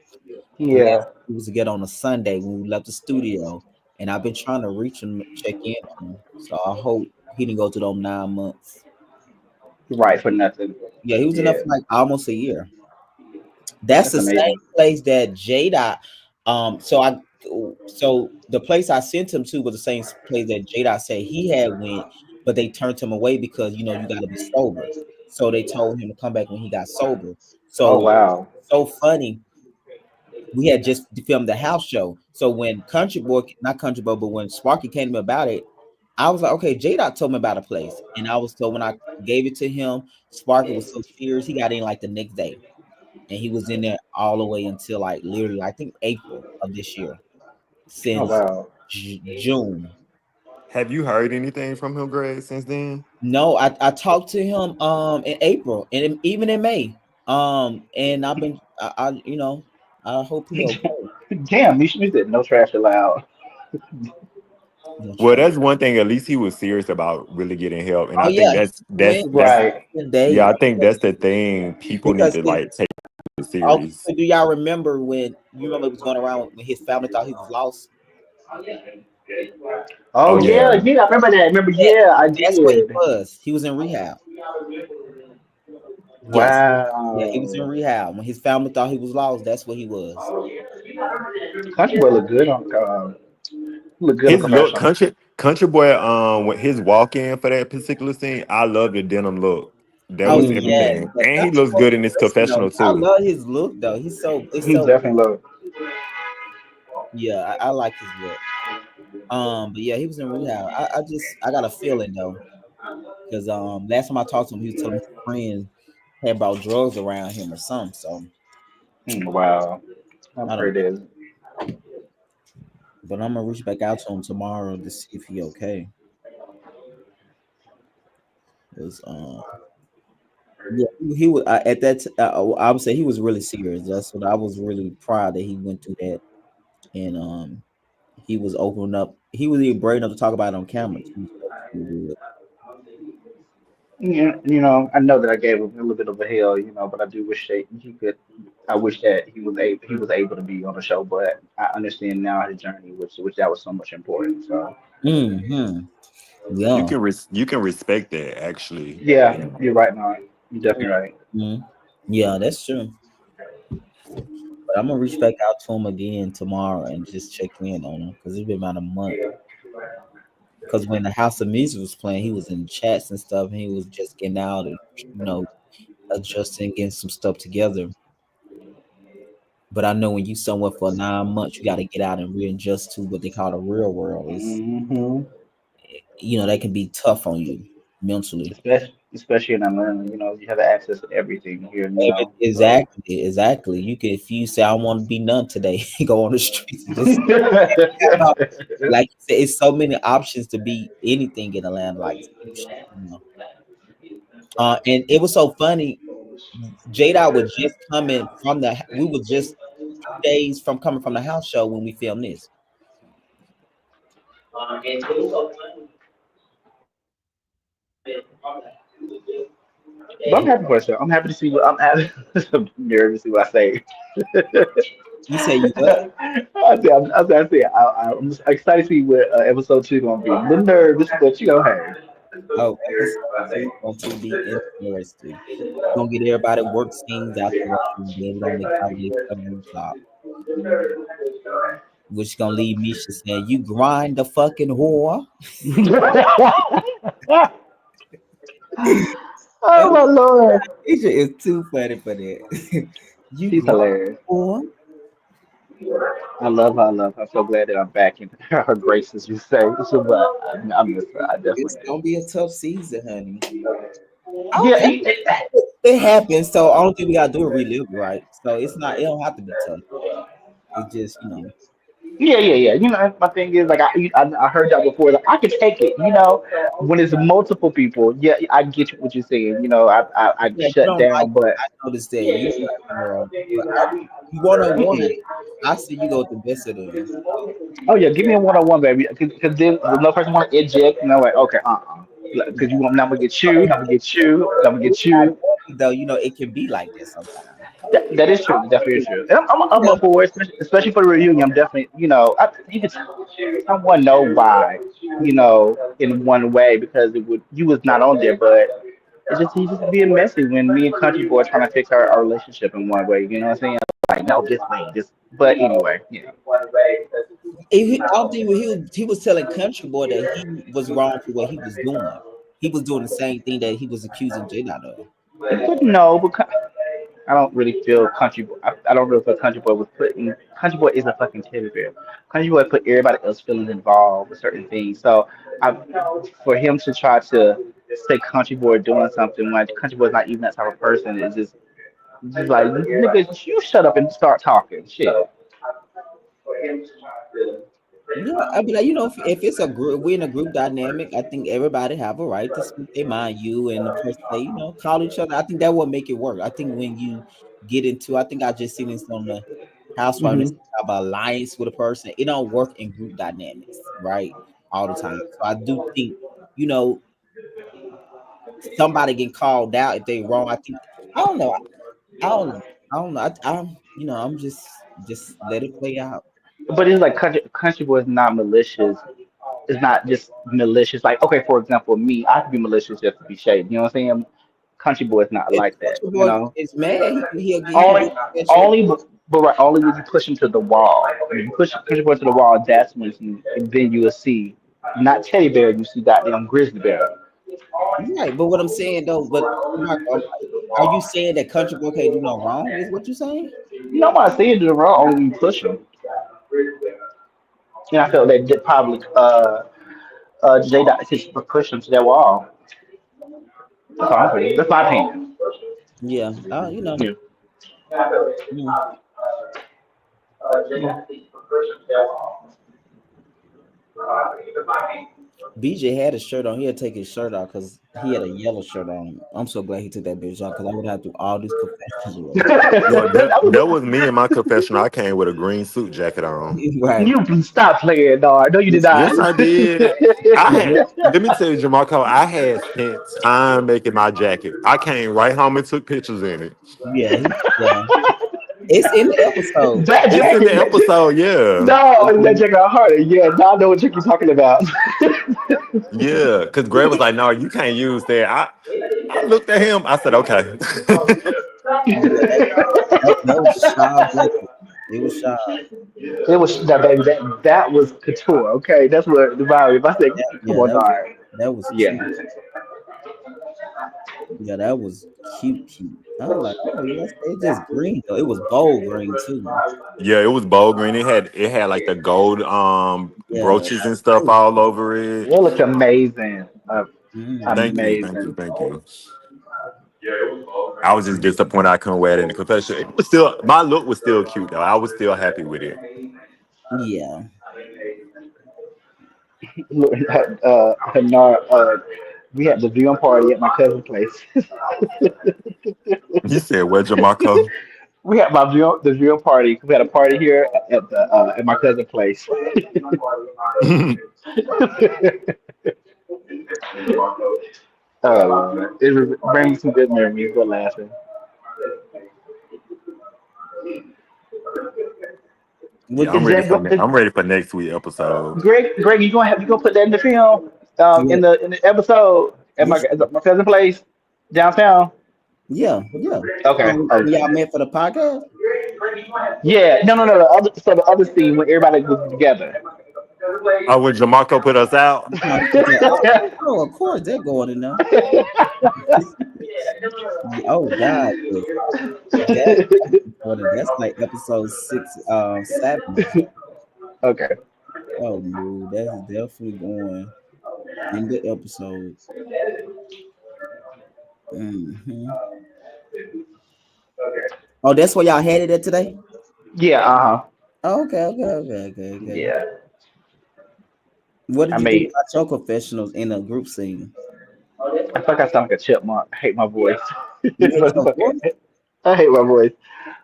He yeah. asked if he was to get on a Sunday when we left the studio, and I've been trying to reach him, check in on him. So I hope he didn't go to those 9 months. Right for nothing. Yeah, he was in there Yeah, for like almost a year. That's that's the same amazing. place that Jada. So the place I sent him to was the same place that Jada said he had went, but they turned him away because you got to be sober. So they told him to come back when he got sober. Oh So wow. so funny. We had just filmed the house show. So when Country Boy, not Country Boy, but when Sparky came to me about it, I was like, okay, J Dot told me about a place. And I was told when I gave it to him, Sparky was so serious, he got in like the next day. And he was in there all the way until like literally, I think April of this year, Oh since wow. June. Have you heard anything from him, Greg, since then? No, I talked to him in April and even in May. And I've been I hope he okay. Damn, you said no trash allowed. No Well, trust. that's one thing. At least he was serious about really getting help, and Oh I think yeah, he that's went Right. yeah, day I think that's the thing. People need because to like take it okay, serious. so do y'all remember when you remember it was going around when his family thought he was lost? Oh Oh yeah, yeah, yeah. I remember that. Remember? Yeah, Yeah, I that's what he did. was. He was in rehab. Yes. Yeah, he was in Wow. rehab. When his family thought he was lost, that's what he was. Country boy look good on his look, professional. country boy. With his walk in for that particular scene, I love the denim look. That Oh was yes, Hmm. everything, but and he Country looks Boy good in his professional. confessional I too. love his look though. It's He so definitely look. yeah, I like his look. But yeah, he was in rehab. I got a feeling though, because last time I talked to him, he was telling me his friends had brought drugs around him or something. So Wow. I'm I don't pretty know. dead. But I'm gonna reach back out to him tomorrow to see if he okay. 'Cause, yeah, he was at that. I would say he was really serious. That's what I was really proud that he went through that, and he was opening up. He was even brave enough to talk about it on camera too. So that's really good. Yeah, I know that I gave him a little bit of a hell, but I do wish that he could. I wish that he was able to be on the show, but I understand now his journey, which that was so much important. So Hmm. Yeah. You can respect that actually. yeah, you're right, Mark. You're definitely right. Hmm. Yeah, that's true. But I'm gonna reach back out to him again tomorrow and just check in on him because it's been about a month. Because when the House of Music was playing, he was in chats and stuff, and he was just getting out and adjusting, getting some stuff together. But I know when you somewhere for 9 months, you got to get out and readjust to what they call the real world. Is Hmm. that can be tough on you mentally. especially in Atlanta. You have access to everything here. So. Exactly. You can, if you say I want to be none today, go on the streets and just like you said, it's so many options to be anything in Atlanta. Like, you know. And it was so funny. Jada was just coming from we were just 2 days from coming from the house show when we filmed this. But I'm happy for myself. I'm happy to see what I'm happy. I'm nervous to see what I say. You say you what? I'm just excited to see what episode 2 gonna be. A little nervous, but hey. Oh, episode 2 going to be interesting. We're gonna get everybody work scenes out the way, and then we're gonna make our way to the rooftop. Which gonna leave Misha saying, "You grind the fucking whore." Oh my lord, Misha is too funny for that. You she's grind hilarious. the whore. I love her. I love her. I'm so glad that I'm back in her graces. You say, but I miss her. I It's definitely gonna be a tough season, honey. I do. don't, Yeah, it happens, so I don't think we gotta do it relive, right? So it's not. It don't have to be tough. It's just, yeah. My thing is like I heard that before. Like I can take it. When it's multiple people, yeah, I get what you're saying. I yeah, you shut don't like down, it. but I noticed that you like more, but you 1-on-one. I see you go with the best of them. oh yeah, give me a one-on-one, baby. Because then the another person want to eject, and I'm like, okay, because you want, now I'm gonna get you, now I'm gonna get you, now I'm gonna get you. Though it can be like that sometimes. That is true. That definitely is true. And I'm Yeah, up for it, especially for the reunion. I'm definitely, you could someone know why, in one way because you was not on there, but he's just being messy when me and Country Boy are trying to fix our relationship in one way. You know what I'm saying? Like, no, this way, this. But anyway, yeah. I don't think he was telling Country Boy that he was wrong for what he was doing. He was doing the same thing that he was accusing J Dot of. But no, because I don't really feel Country Boy. I don't really feel Country Boy was putting. Country Boy is a fucking teddy bear. Country Boy put everybody else feelings involved with certain things. So I, for him to try to say Country Boy doing something when Country Boy's not even that type of person is just like nigga, you shut up and start talking. Shit. Yeah, I'd be like, if it's a group, we're in a group dynamic. I think everybody have a right to speak their mind. You and the person they, call each other. I think that will make it work. I think when you get into, I think I just seen this on the housewife Hmm. have an alliance with a person. It don't work in group dynamics, right? All the time. So I do think, you know, somebody getting called out if they wrong. I think I don't know. I don't know. I don't know. I'm just let it play out. But it's like Country Boy is not malicious. It's not just malicious. Like, okay, for example, me, I could be malicious just to be shady. You know what I'm saying? Country Boy is not If like that. Country Boy is mad, he can Only, get that shit. only, but right, only when you push him to the wall. When you push Country Boy to the wall, that's when then you will see not teddy bear. You see goddamn grizzly bear. Right, but what I'm saying though, but Mark, are you saying that Country Boy can't do no wrong? Is what you saying? You know what I see it to the wrong only when you push him. And I felt that probably J Dot just push him to that wall. That's all I'm saying. That's my opinion. Yeah, Yeah. mm, BJ had a shirt on. He had to take his shirt off because he had a yellow shirt on. I'm so glad he took that bitch off because I would have to do all these confessions with him. Yeah, that was me in my confessional. I came with a green suit jacket on. Right. You can stop playing, dog. No, you did not. Yes, I did. Let me tell you, Jamarco, I had spent time making my jacket. I came right home and took pictures in it. Yeah, yeah. It's in the episode. That It's in jacket. the episode, yeah. No, that jacket harder. Yeah, now I know what trick you're talking about. Yeah, because Greg was like, no, you can't use that. I looked at him. I said, okay. Yeah, that was Shaw Black. It was Shaw. It was that baby. That was couture. Okay, that's what the vibe. If I say, come Yeah, on, dog. that was Yeah. cute. Yeah, that was cute. I was like, oh yes, it's just green though. It was bold green too. Yeah, it was bold green. It had like the gold Yeah, brooches and stuff all over It it. looked amazing. Mm. Thank you, thank you, Amazing. thank you. I was just disappointed I couldn't wear it in the confession. It was still my look was still cute though. I was still happy with it. Yeah. Look, we had the viewing party at my cousin's place. You said what, Jamarco? We had the viewing party. We had a party here at my cousin's place. It was bringing some good memories. We're laughing. What Yeah, I'm Is ready that for what the, I'm ready for next week episode. Greg? You gonna put that in the film? yeah. In the episode Yeah. at my cousin's place downtown. Yeah. Yeah. Okay. When y'all met for the podcast? Yeah. No. The other scene when everybody was together. Oh, when Jamarco put us out? You trying to put that of course they're going in there. Yeah, oh God, yes. That's important. That's like episode 7. Okay. Oh no, that's definitely going in the episode. Hmm. Oh, that's where y'all had it at today? Yeah. Uh huh. Oh, okay. Yeah. What I did you think made. about your confessionals in a group scene? I feel like I sound like a chipmunk. I hate my voice. You hate But it's your okay. voice? I hate my voice.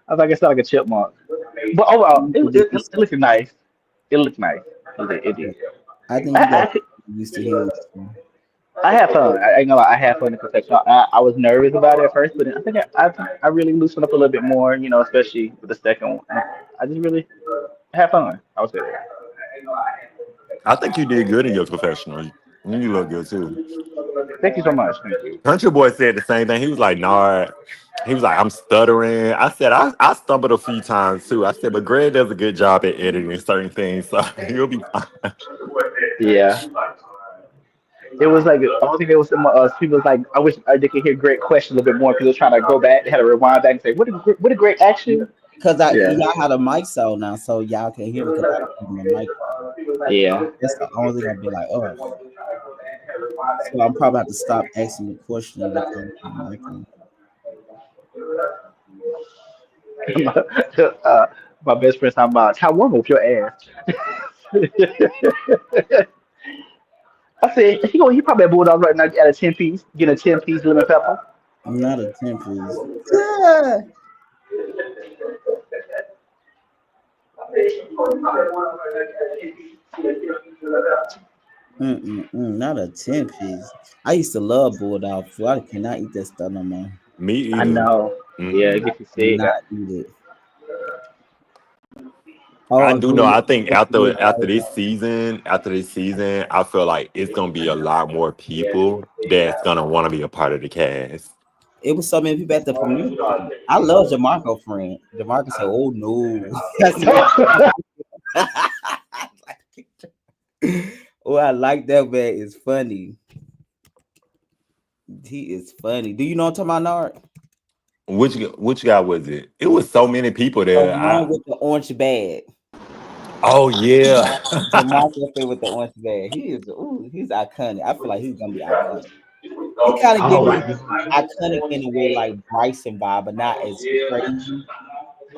I think I sound like a chipmunk. But overall, You need to get used it looks nice. It looks nice. It to did. it. I think you got I, to get used to hearing it. I had fun. I ain't gonna lie. I had fun in the confession. I was nervous about it at first, but I think I really loosened up a little bit more. You know, especially with the second one. I just really had fun. I was good. I think you did good in your confessional. You look good too. Thank you so much. Thank you. Country Boy said the same thing. He was like, "Nah." He was like, "I'm stuttering." I said, "I stumbled a few times too." I said, "But Greg does a good job at editing certain things, so you'll be fine." Yeah. It was like I don't think there was some people was like I wish they could hear Greg question a little bit more because they're trying to go back. They had to rewind back and say, what did Greg ask you?" Because Yeah. y'all had a mic so now, so y'all can hear me because I don't have my mic. Yeah. That's the only thing I'd be like, oh. So I'm probably have to stop asking the question every time I put my mic on. uh, my best friend talking about how warm with your ass. I said he probably a bulldog right now at a 10 piece, getting a 10 piece lemon pepper. I'm not a 10, please. Yeah. Not a 10 piece. I used to love bulldog food. I cannot eat that stuff no more. Me I either. know. Yeah, it Mm-mm. gets you sick. Cannot eat it. I Oh, do know. again, I think after this season, I feel like it's gonna be a lot more people that's gonna want to be a part of the cast. it was so many people at the premiere party. I love Jamarco friend. Jamarco said, "Oh no." I said, "Oh, I like that man. It's funny. He is funny. Do you know what I'm talking about, Nard? Which guy was it? It was so many people The there. one with the orange bag. Oh yeah. Jamarco friend with the orange bag. He's iconic. I feel like he's gonna be iconic. He kind of give Oh my me god. iconic in a way like Bryson vibe, but not as crazy.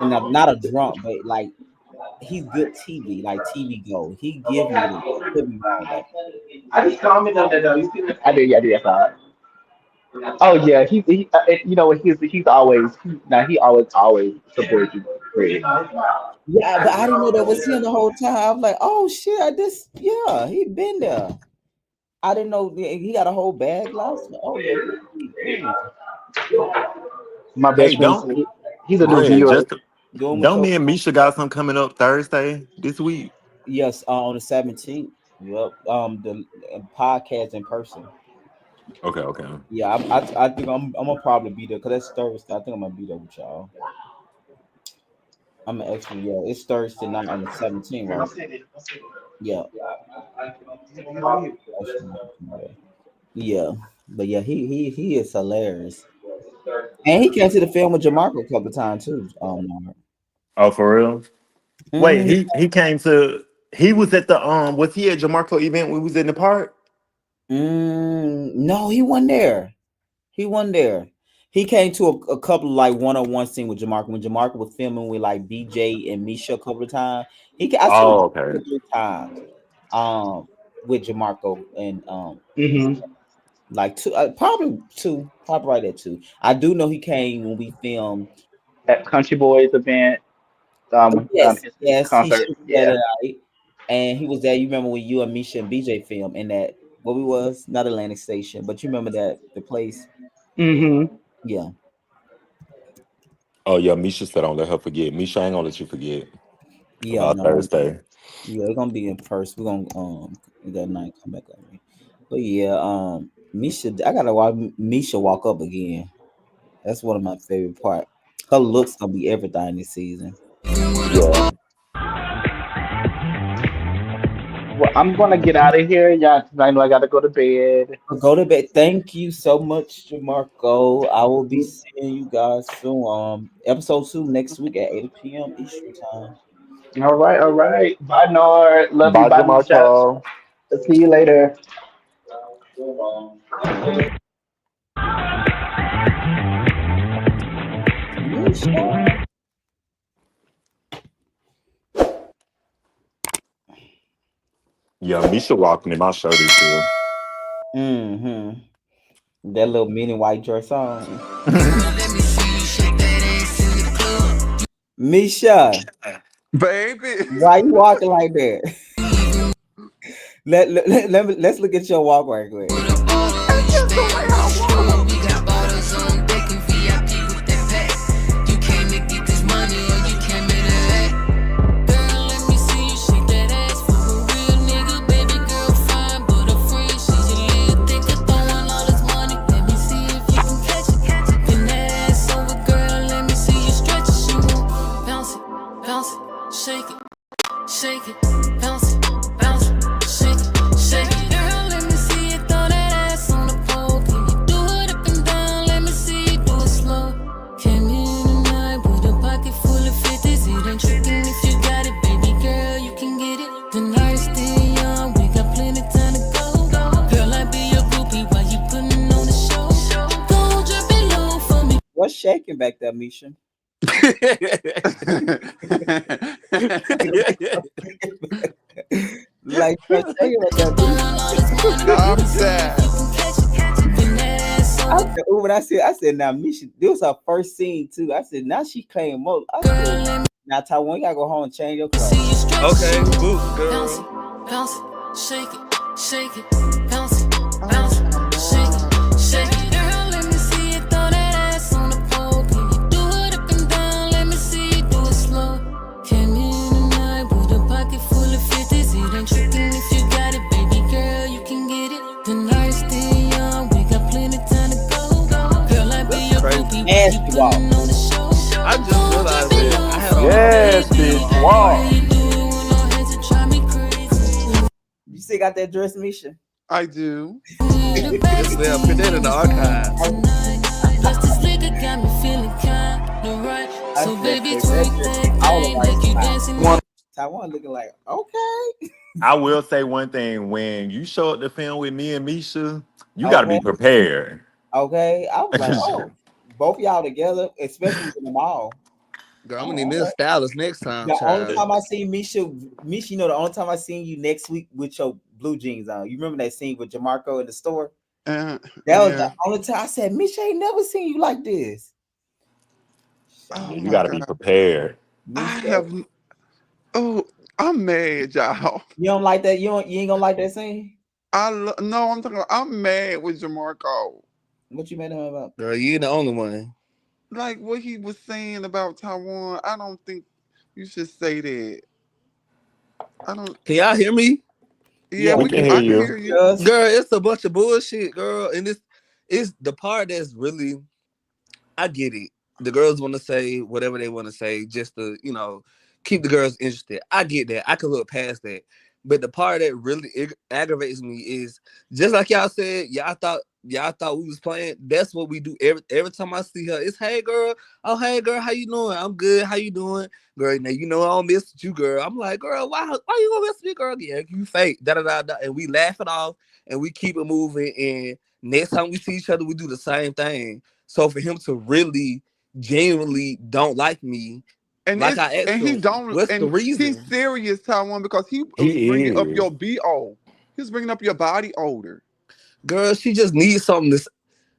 And not a drunk, but like he's good TV, like TV gold. He give me that. Could be wrong though. I just commented on that though. I did. That's all right. Oh yeah, you know he's always he always supports you. Really. Yeah, but I didn't know that was him the whole time. I was like, oh shit, yeah, he been there. I didn't know he got a whole bag last. Oh yeah, My Hey, best friend, don't he's a new Greg, viewer. just doing with don't your me and Misha got something coming up Thursday this week? yes on the 17th. Yep, the podcast in person. Okay, okay. Yeah, I think I'm gonna probably be there because that's Thursday. I think I'm gonna be there with y'all. I'm gonna actually it's Thursday night on the 17th, right? Yeah, yeah, but yeah, he is hilarious, and he came to the film with Jamarco a couple of times too. Oh, for real? Wait, Mm, he came to he was at the was he at Jamarco event when we was in the park? No, he wasn't there. He wasn't there. He came to a couple of like one-on-one scene with Jamarca when Jamarca was filming with like BJ and Misha a couple of times. I seen him Oh, two okay. or three times. With Jamarco and Hmm. like two, probably two, probably right at two. I do know he came when we filmed. At Country Boys event, Yes, his yes, he concert. showed that Yeah. night, and he was there. You remember when you and Misha and BJ filmed in that what we was not Atlantic Station, but you remember that the place? Hmm. Yeah, Oh yeah, Misha said don't let her forget. Misha ain't gonna let you forget yeah, about no, Thursday. yeah, it's gonna be in first. We're gonna that night come back on me. But yeah, Misha, I gotta watch Misha walk up again. That's one of my favorite part. Her looks gonna be everything this season. Yeah. Well, I'm gonna get out of here, yeah, 'cause I know I gotta go to bed. Go to bed. Thank you so much, Marco. I will be seeing you guys soon. Episode 2 next week at 8 p.m. Eastern time. All right, all right. Bye, Nord. Love you. Bye, Bye, Misha. Jamarco. See you later. Misha. Yeah, Misha walking in my show this year. Mm-hmm. That little mini white dress on. Misha, Baby. why you walking like that? Let's look at your walk right quick. That's just the way I walk. Shake it, shake it, bounce it, bounce it, shake it, shake it. Girl, let me see you throw that ass on the pole. Can you do it up and down? Let me see you do it slow. Came in tonight with a pocket full of 50s. It ain't tricking if you got it, baby girl, you can get it. The night's still young, we got plenty time to go. Girl, I be your groupie while you putting on the show. Go drop it low for me. What's shaking back there, Misha? Like what's shaking back there, Misha? I'm sad. When I said, now Misha, this was her first scene too. I said, now she came up. I said, now Taiwan, you gotta go home and change your clothes. Okay, boot, girl. Bounce it, shake it, shake it, bounce it, bounce it, shake it, shake it. Girl, let me see you throw that ass on the pole. Can you do it up and down? Let me see you do it slow. Came in tonight with a pocket full of 50s. It ain't tricking if you got it, baby girl, you can get it. The night's still young, we got plenty time to go. Girl, I be your groupie, while you Basketball. putting on the show. I just realized that I had on Yes, bitch, walk. You still got that dress, Misha? I do. yes, ma'am. Put that in the archives. So I baby, said, twerk that dress that all thing the like you right dancing. Taiwan looking like, okay. I will say one thing: when you show up to film with me and Misha, you got to Okay. be prepared. Okay. I was like, oh, both y'all together, especially in the mall. Girl, I'm gonna need Oh, me a okay. stylist next time, The only child. time I seen Misha, the only time I seen you next week with your blue jeans on. You remember that scene with Jamarco in the store? That was the Yeah. only time I said, Misha ain't never seen you like this. Oh Yeah, Shit. you my got to be God. prepared. I Misha, have. Oh, I'm mad, y'all. you don't like that? You ain't gonna like that scene? No, I'm talking. I'm mad with Jamarco. What you made him about? Girl, you ain't the only one. Like what he was saying about Taiwan. I don't think you should say that. I don't. Can y'all hear me? Yeah, Yeah, We we can can. hear I can you. hear you. because Girl, it's a bunch of bullshit, girl. And it's the part that's really I get it. The girls want to say whatever they want to say just to, keep the girls interested. I get that. I can look past that. But the part that really aggravates me is just like y'all said, y'all thought we was playing. That's what we do every time I see her. It's hey girl, oh hey girl, how you doing? I'm good. How you doing, girl? Now you know I don't mess with you, girl. I'm like, girl, why you gonna mess with me, girl? Yeah, you fake. Da da da da. And we laugh it off and we keep it moving. And next time we see each other, we do the same thing. So for him to really genuinely don't like me, And like it's I asked and he him, don't what's the and he's reason? serious, Taiwan, because he was He bringing up is. your bo. He's bringing up your body odor. Girl, she just needs something to.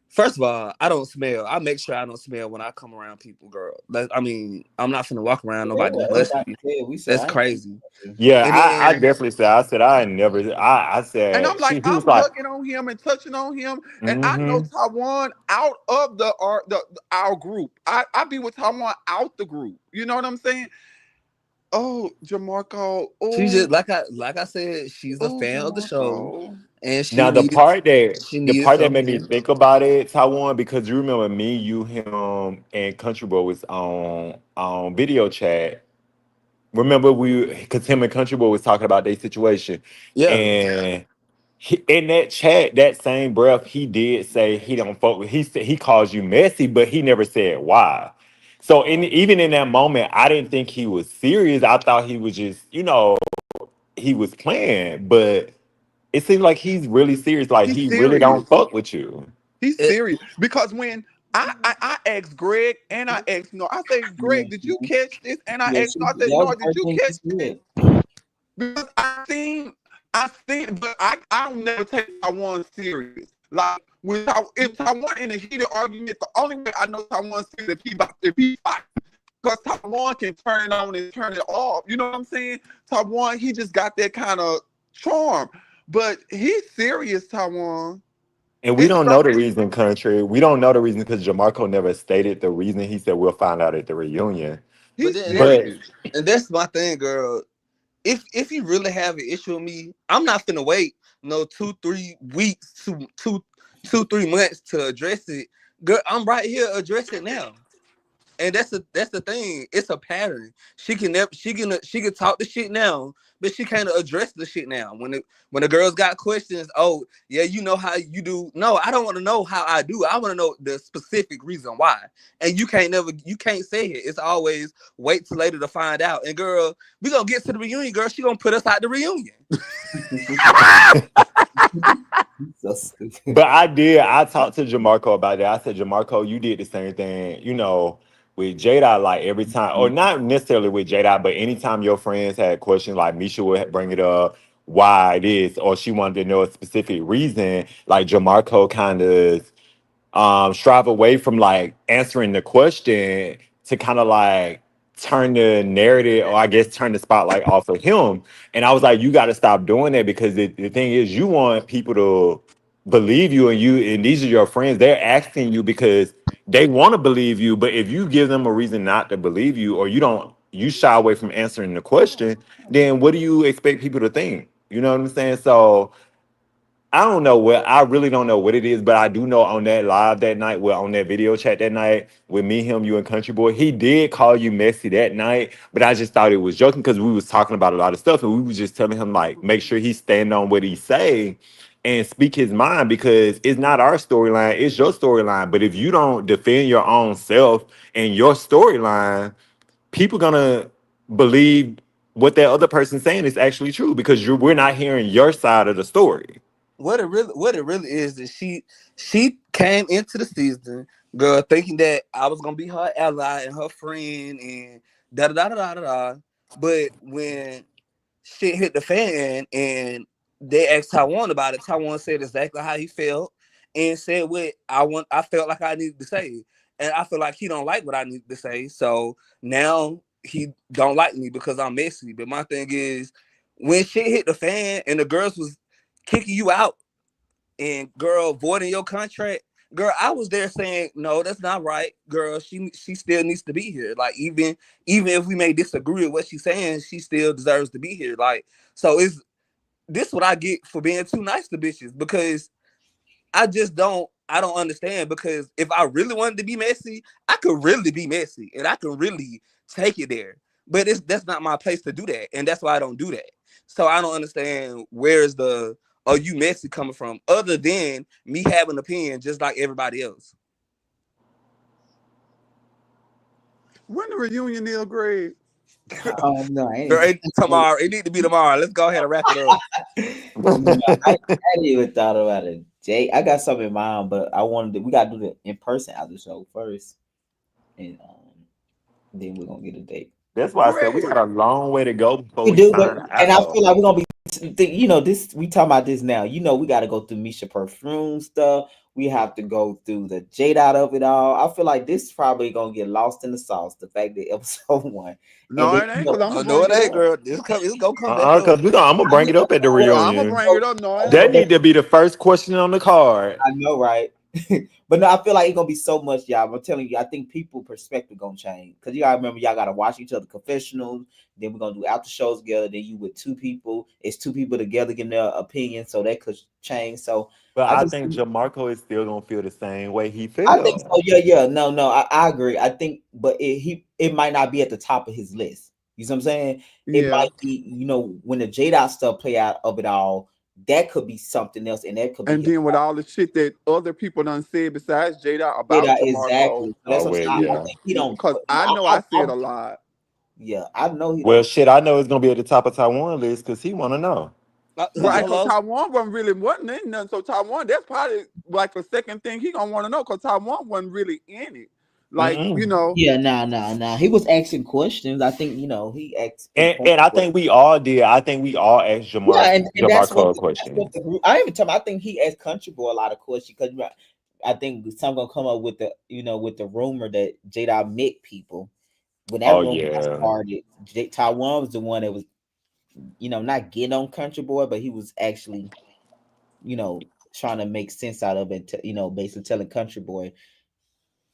First of all, I don't smell. I make sure I don't smell when I come around people, girl. I mean, I'm not finna walk around Yeah, nobody that's musty. like I said. We said That's I ain't crazy. Yeah, And I then, definitely said. I never. I And I'm said like, he was I'm like, hugging on him and touching on him, and I know mm-hmm. Taiwan out of our group. I be with Taiwan out the group. You know what I'm saying? Oh, Jamarco. she just Oh, like I said, she's a oh, fan of the show, Jamarco. and Now the part that she the needed part that made me something. think about it, Taiwan, because you remember me, you, him, and Country Boy was on video chat. Remember because him and Country Boy was talking about their situation, Yeah, and in that chat, that same breath, he did say he don't fuck with. He said he calls you messy, but he never said why. So even in that moment, I didn't think he was serious. I thought he was just, he was playing, but it seems like he's really serious. Like He's he really serious. don't fuck with you. He's it, serious because when I asked Greg and I asked no, I said, Greg, did you Mhm. catch this? And I Yeah, asked no, I that said, was no, the did first you thing she catch this? said. Because I seen, but I don't never take Taiwan serious. Like if Taiwan in a heated argument, the only way I know Taiwan serious if he fight. Because Taiwan can turn it on and turn it off. You know what I'm saying? Taiwan, he just got that kind of charm. But he's serious, Taiwan. And we It's don't know the something. reason, country. We don't know the reason because Jamarco never stated the reason. He said we'll find out at the reunion. but He's then But serious. and that's my thing, girl. If you really have an issue with me, I'm not finna wait no 2 3 weeks to 2 2 3 months to address it. Girl, I'm right here. Address it now. And that's the thing. It's a pattern. She can talk the shit now, but she can't address the shit now. When the girls got questions, oh yeah, you know how you do. No, I don't want to know how I do. I want to know the specific reason why. And you can't say it. It's always wait till later to find out. And girl, we gonna get to the reunion, girl. She gonna put us out the reunion. So stupid. But I did. I talked to Jamarco about that. I said, Jamarco, you did the same thing, with Jada. Like every time, or not necessarily with Jada, but anytime your friends had questions, like Misha would bring it up, why this, or she wanted to know a specific reason. Like Jamarco kind of strive away from like answering the question to kind of like turn the narrative, or I guess turn the spotlight off of him. And I was like, you got to stop doing that, because the thing is, you want people to believe you, and these are your friends. They're asking you because they want to believe you. But if you give them a reason not to believe you, or you shy away from answering the question, then what do you expect people to think? You know what I'm saying? So I really don't know what it is, but I do know on that live that night, on that video chat that night with me, him, you, and Country Boy, he did call you messy that night, but I just thought it was joking because we was talking about a lot of stuff, and we was just telling him like, make sure he stand on what he say and speak his mind, because it's not our storyline, it's your storyline. But if you don't defend your own self and your storyline, people gonna believe what that other person's saying is actually true, because we're not hearing your side of the story. What it really is she came into the season, girl, thinking that I was gonna be her ally and her friend and da da da da da da. But when shit hit the fan and they asked Taiwan about it, Taiwan said exactly how he felt and said what I felt like I needed to say. And I feel like he don't like what I need to say. So now he don't like me because I'm messy. But my thing is, when shit hit the fan and the girls was kicking you out and girl voiding your contract, girl, I was there saying no, that's not right, girl. She still needs to be here. Like even if we may disagree with what she's saying, she still deserves to be here. Like so, is this what I get for being too nice to bitches? Because I don't understand. Because if I really wanted to be messy, I could really be messy and I can really take it there. But that's not my place to do that, and that's why I don't do that. So I don't understand where's the "are you messy" coming from, other than me having an opinion just like everybody else. When the reunion is, Greg? No, I Girl, ain't even. tomorrow. It need to be tomorrow. Let's go ahead and wrap it up. No, I hadn't even thought about it. Jay, I got something in mind, but I wanted to, we gotta do the in person after the show first, and then we're gonna get a date. That's why I said we Greg. got a long way to go before We we do, but find and I out. feel like we're gonna be, this. We talking about this now. We got to go through Misha perfume stuff. We have to go through the Jade out of it all. I feel like this is probably gonna get lost in the sauce. The fact that episode one, and No, then it ain't, because I'm Oh going to no, bring it it ain't, up. girl. It's gonna come back up. Cause I'm gonna bring it up at the Oh, I'm going to reunion. bring it up. No, it That ain't. need to be the first question on the card. I know, right? But no, I feel like it's gonna be so much, y'all. I'm telling you, I think people perspective gonna change because you gotta remember, y'all gotta watch each other confessionals. Then we're gonna do after shows together. Then you with two people. It's two people together getting their opinion, so that could change. So But I I just, think Jamarco is still gonna feel the same way he I think feel. so. Yeah, yeah. No, I agree. I think, but it might not be at the top of his list. You see what I'm saying? It Yeah. might be, when the J Dot stuff play out of it all, that could be something else, and that could be And his then with all the shit that other people done said besides Jada J about Dot Jamarco, exactly. So that's Oh what I'm well, saying. I yeah. think he don't. because I know I said a lot. Yeah, I know he Well, don't. shit, I know it's gonna be at the top of Taiwan list because he wanna know. Right, Yeah, because Hello. Taiwan wasn't in nothing. So Taiwan, that's probably like the second thing he gonna want to know, because Taiwan wasn't really in it. Like, Mm-mm. yeah. Nah. He was asking questions. I think he asked And important I questions. think we all did. I think we all asked Yeah, and Jamarco a that's what question. the group. I even tell him. I think he asked Country Boy a lot of questions because I think some gonna come up with the with the rumor that Jada met people. When that Oh rumor got yeah. started, Taiwan was the one that was not getting on Country Boy, but he was actually you know trying to make sense out of it. Basically telling Country Boy,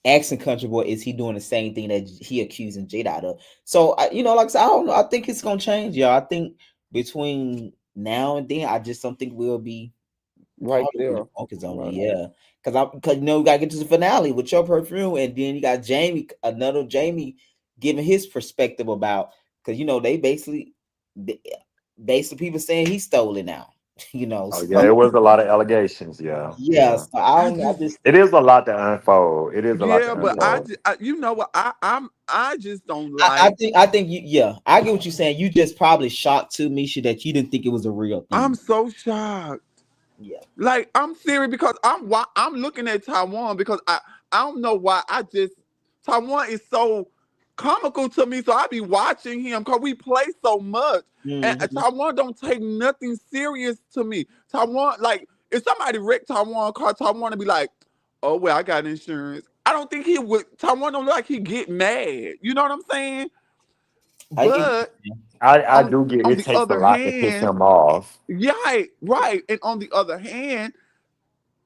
asking Country Boy, is he doing the same thing that he accusing Jada of? So like I said, I don't know. I think it's gonna change, y'all. I think between now and then, I just don't think we'll be Right totally there. focused on it. Right. Yeah, because we gotta get to the finale with your perfume, and then you got another Jamie, giving his perspective about, because they basically people saying he stole it now. Oh yeah. It So was a lot of allegations. Yeah. yeah, Yeah. so I I don't. I just, just It is a lot to unfold. It is a lot yeah, to but unfold. you know what, I just don't I like. think you, yeah, I get what you're saying. You just probably shocked too, Misha, that you didn't think it was a real I'm thing. so shocked. Yeah. Like, I'm serious, because I'm looking at Taiwan, because I don't know why, I just, Taiwan is so comical to me, so I be watching him because we play so much, and Hmm. Taiwan don't take nothing serious to me. Taiwan, like, if somebody wrecked Taiwan car, Taiwan to be like, oh well, I got insurance. I don't think he would. Taiwan don't look like he get mad. You know what I'm saying? I get. But I on do get on it the takes a other lot to piss hand, him off. yeah, right. And on the other hand,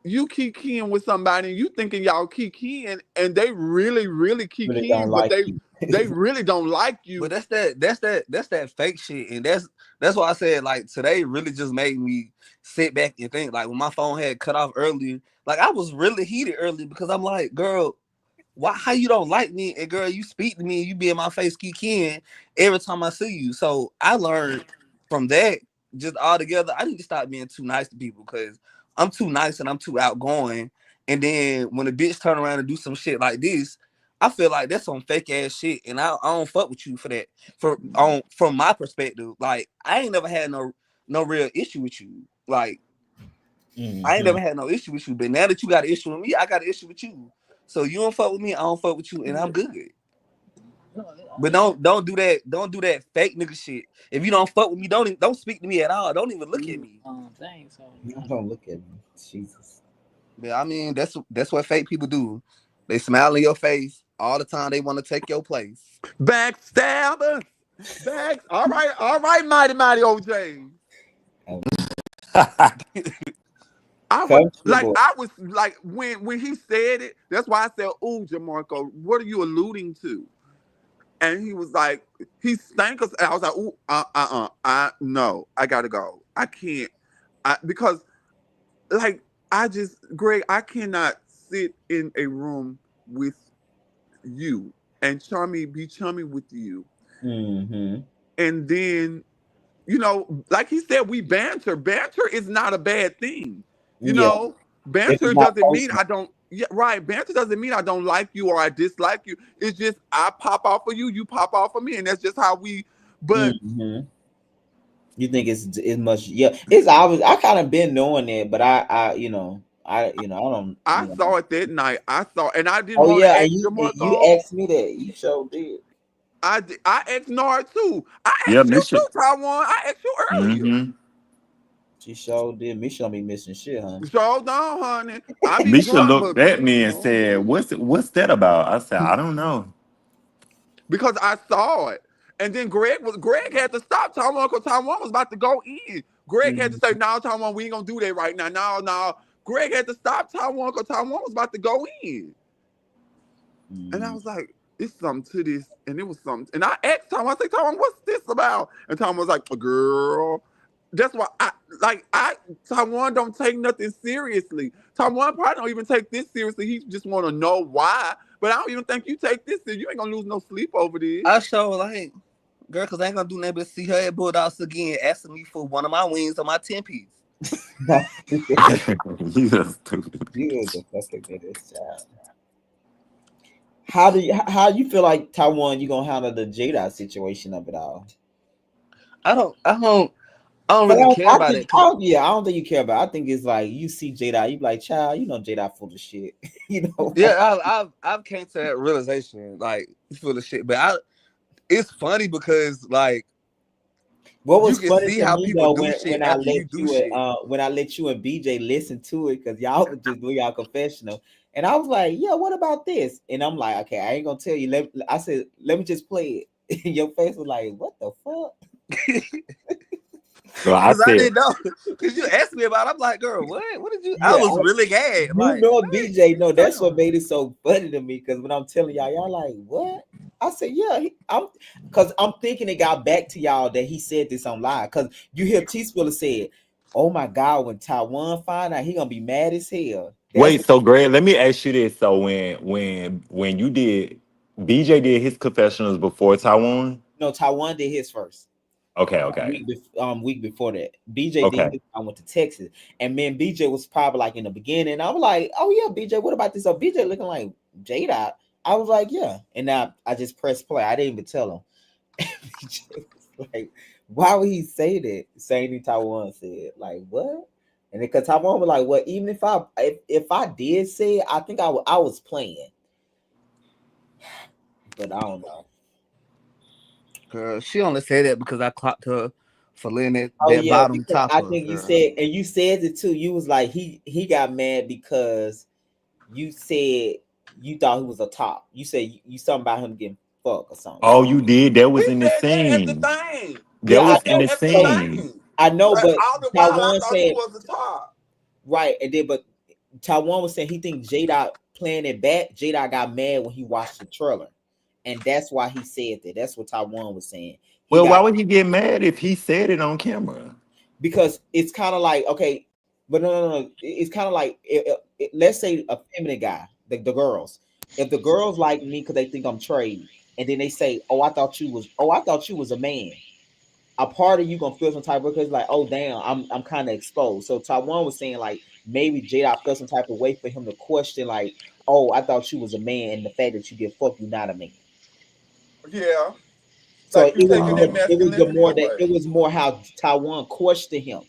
you kikiing with somebody and you thinking y'all kikiing, and they really, really Really don't kikiing, but like they you. they really don't like But you. that's that fake shit, and that's why I said, like, today really just made me sit back and think. Like, when my phone had cut off earlier, like, I was really heated earlier because I'm like, girl, why, how you don't like me? And girl, you speak to me and you be in my face kikiing every time I see you. So I learned from that, just altogether, I need to stop being too nice to people, because I'm too nice and I'm too outgoing. And then when a bitch turn around and do some shit like this, I feel like that's some fake ass shit, and I don't fuck with you for that. From my perspective, like, I ain't never had no real issue with you. Like, I ain't Hmm. never had no issue with you, but now that you got an issue with me, I got an issue with you. So you don't fuck with me, I don't fuck with you, and I'm good. But don't do that. Don't do that fake nigga shit. If you don't fuck with me, don't speak to me at all. Don't even look at me. Don't look at me, Jesus. But I mean, that's what fake people do. They smile in your face all the time. They want to take your place. Backstabber, all right, mighty OJ. Um, Country boy. I was like, when he said it, that's why I said, "Ooh, Jamarco, what are you alluding to?" And he was like, he stank us. And I was like, "Ooh, I no, I gotta go. I can't, because, like, Greg, I cannot sit in a room with you and be chummy with you, Hmm. and then you know, like he said, we banter. Banter is not a bad thing. You Yeah, know, if it's banter not doesn't mean personal. I don't. Yeah, right. Banter doesn't mean I don't like you or I dislike you. It's just I pop off of you, you pop off of me, and that's just how we. But Hmm. You think it's much? Yeah, it's obvious. I kind of been knowing that, but I don't, I saw it that night. I saw, and I didn't Oh want yeah, to and ask you Jamarco. asked me that. You sure did. I asked Nard too. I Yeah, asked you Misha. too, Taiwan. I asked you earlier. Mm-hmm. She sure did. Me sure be missing shit, huh? So no, honey. I be Misha drunk, looked but at me you and know. said, what's that about?" I said, "I don't know." Because I saw it. And then Greg had to stop Taiwan because Taiwan was about to go in. Greg had to say, "No, Taiwan, we ain't gonna do that right now. No, no." Greg had to stop Taiwan because Taiwan was about to go in. And I Mm-hmm. was like, "It's something to this." And it was something. And I asked Taiwan, I said, "Taiwan, what's this about?" And Taiwan was like, "Girl." That's why Taiwan don't take nothing seriously. Taiwan probably don't even take this seriously. He just want to know why. But I don't even think you take this seriously. You ain't gonna lose no sleep over this. I show like, girl, cause I ain't gonna do nothing but see her at Bulldogs again, asking me for one of my wings on my 10 piece. You just stupid. You the fucking goodest child. How you feel like Taiwan you gonna handle the Jada situation of it all? I don't Cause really care I about think it. Cause I don't think you care about it. I think it's like you see Jada, you be like, child, you know Jada full of shit. you know. yeah, I've came to that realization, like it's full of shit. But it's funny because like What you was can funny see to how me people though do shit after you do shit. when I let you and BJ listen to it because y'all was just doing y'all confessional, and I was like, yeah, what about this? And I'm like, okay, I ain't gonna tell you. I said, let me just play it. And your face was like, what the fuck? So I Cause I said, didn't know. Cause you asked me about it. I'm like, girl, what? What did you? I Yeah, was really gagged. you Like, know what? BJ. What No, you talking that's what about? made it so funny to me because when I'm telling y'all like, what? I said, yeah, I'm because I'm thinking it got back to y'all that he said this on live because you hear T Spiller said, oh my God, when Taiwan find out, he gonna be mad as hell. That's "Wait, so Greg, let me ask you this. So when you did, BJ did his confessionals before Taiwan? no, Taiwan did his first. Okay, okay, Week before that. BJ did okay. his. I went to Texas, and me and BJ was probably like in the beginning. I was like, "Oh yeah, BJ, what about this?" So BJ looking like Jada. I was like, "Yeah," and now I just pressed play. I didn't even tell him. BJ was like, "Why would he say that?" Same thing Taiwan said. Like what? And because Taiwan was like, "Well, even if I did say it, I think I was playing, but I don't know." Girl, she only said that because I clocked her for letting Oh that yeah, bottom because top I her, think you girl. said, and you said it too. You was like he got mad because you said you thought he was a top. You said you something about him getting fucked or something. Oh, you did? That He was in the said that at the scene. thing. He That Yeah, I said was in that the know. at the So scene. thing. I know, But but all the while I Taiwan thought he said was the top. right, and then but Taiwan was saying he think Jada playing it back. Jada got mad when he watched the trailer, and that's why he said that. That's what Taiwan was saying. He Well, got why would he get mad if he said it on camera? because it's kind of like okay, but no. It's kind of like let's say a feminine guy, the girls. If the girls like me because they think I'm trade, and then they say, "Oh, I thought you was a man." A part of you gonna feel some type of because like, "Oh, damn, I'm kind of exposed." So Taiwan was saying like maybe Jada felt some type of way for him to question like, "Oh, I thought you was a man," and the fact that you get fucked, you not a man. Yeah. So Like it you was taking that more, masculinity away. it was more how Taiwan questioned him.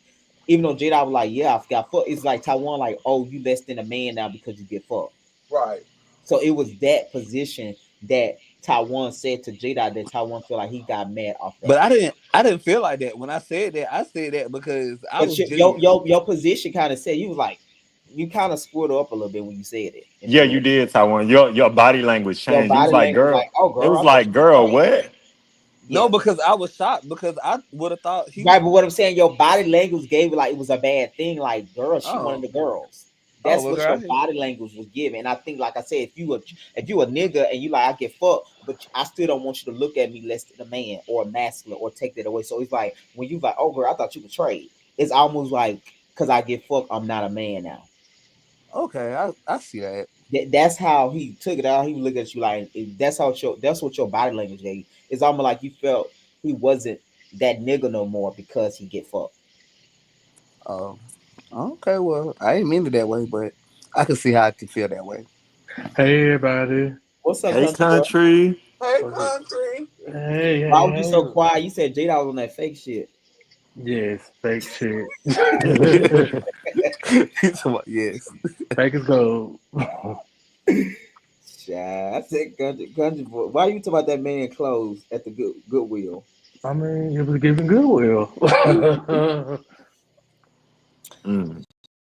Even though Jada was like, yeah, I got fucked. It's like Taiwan like, oh, you less than a man now because you get fucked. Right. So it was that position that Taiwan said to Jada that Taiwan feel like he got mad off But that. I didn't feel like that when I said that. I said that because I But was genuine. your position kind of said you was like you kind of squared up a little bit when you said it in a Yeah, way. you did, Taiwan. Your body language Your changed. It was body like, language like, girl. oh It girl, was I thought like, you were girl, straight. what? No, Yeah. because I was shocked because I would have thought he Right, was. but what I'm saying, your body language gave it like it was a bad thing. Like, girl, she one of Oh, the girls. oh, That's well, what girl. your body language was giving. And I think, like I said, if you a nigga and you like I get fucked, but I still don't want you to look at me less than a man or masculine or take that away. So it's like when you like, oh girl, I thought you betrayed. It's almost like because I get fucked, I'm not a man now. Okay, I see that. That's how he took it out. He would look at you like that's what your body language gave. It's almost like you felt he wasn't that nigga no more because he get fucked. Oh, okay. Well, I ain't mean it that way, but I can see how I can feel that way. Hey everybody. What's up, Hey, country boy? country. Hey, What's it? country. Hey, Why hey, was you so hey. quiet? You said J Dog was on that fake shit. Yes, fake shit. He's like, yes. Fake as gold. Child, I said country boy. Why you talking about that man clothes at the Goodwill? I mean, it was giving goodwill. Mm.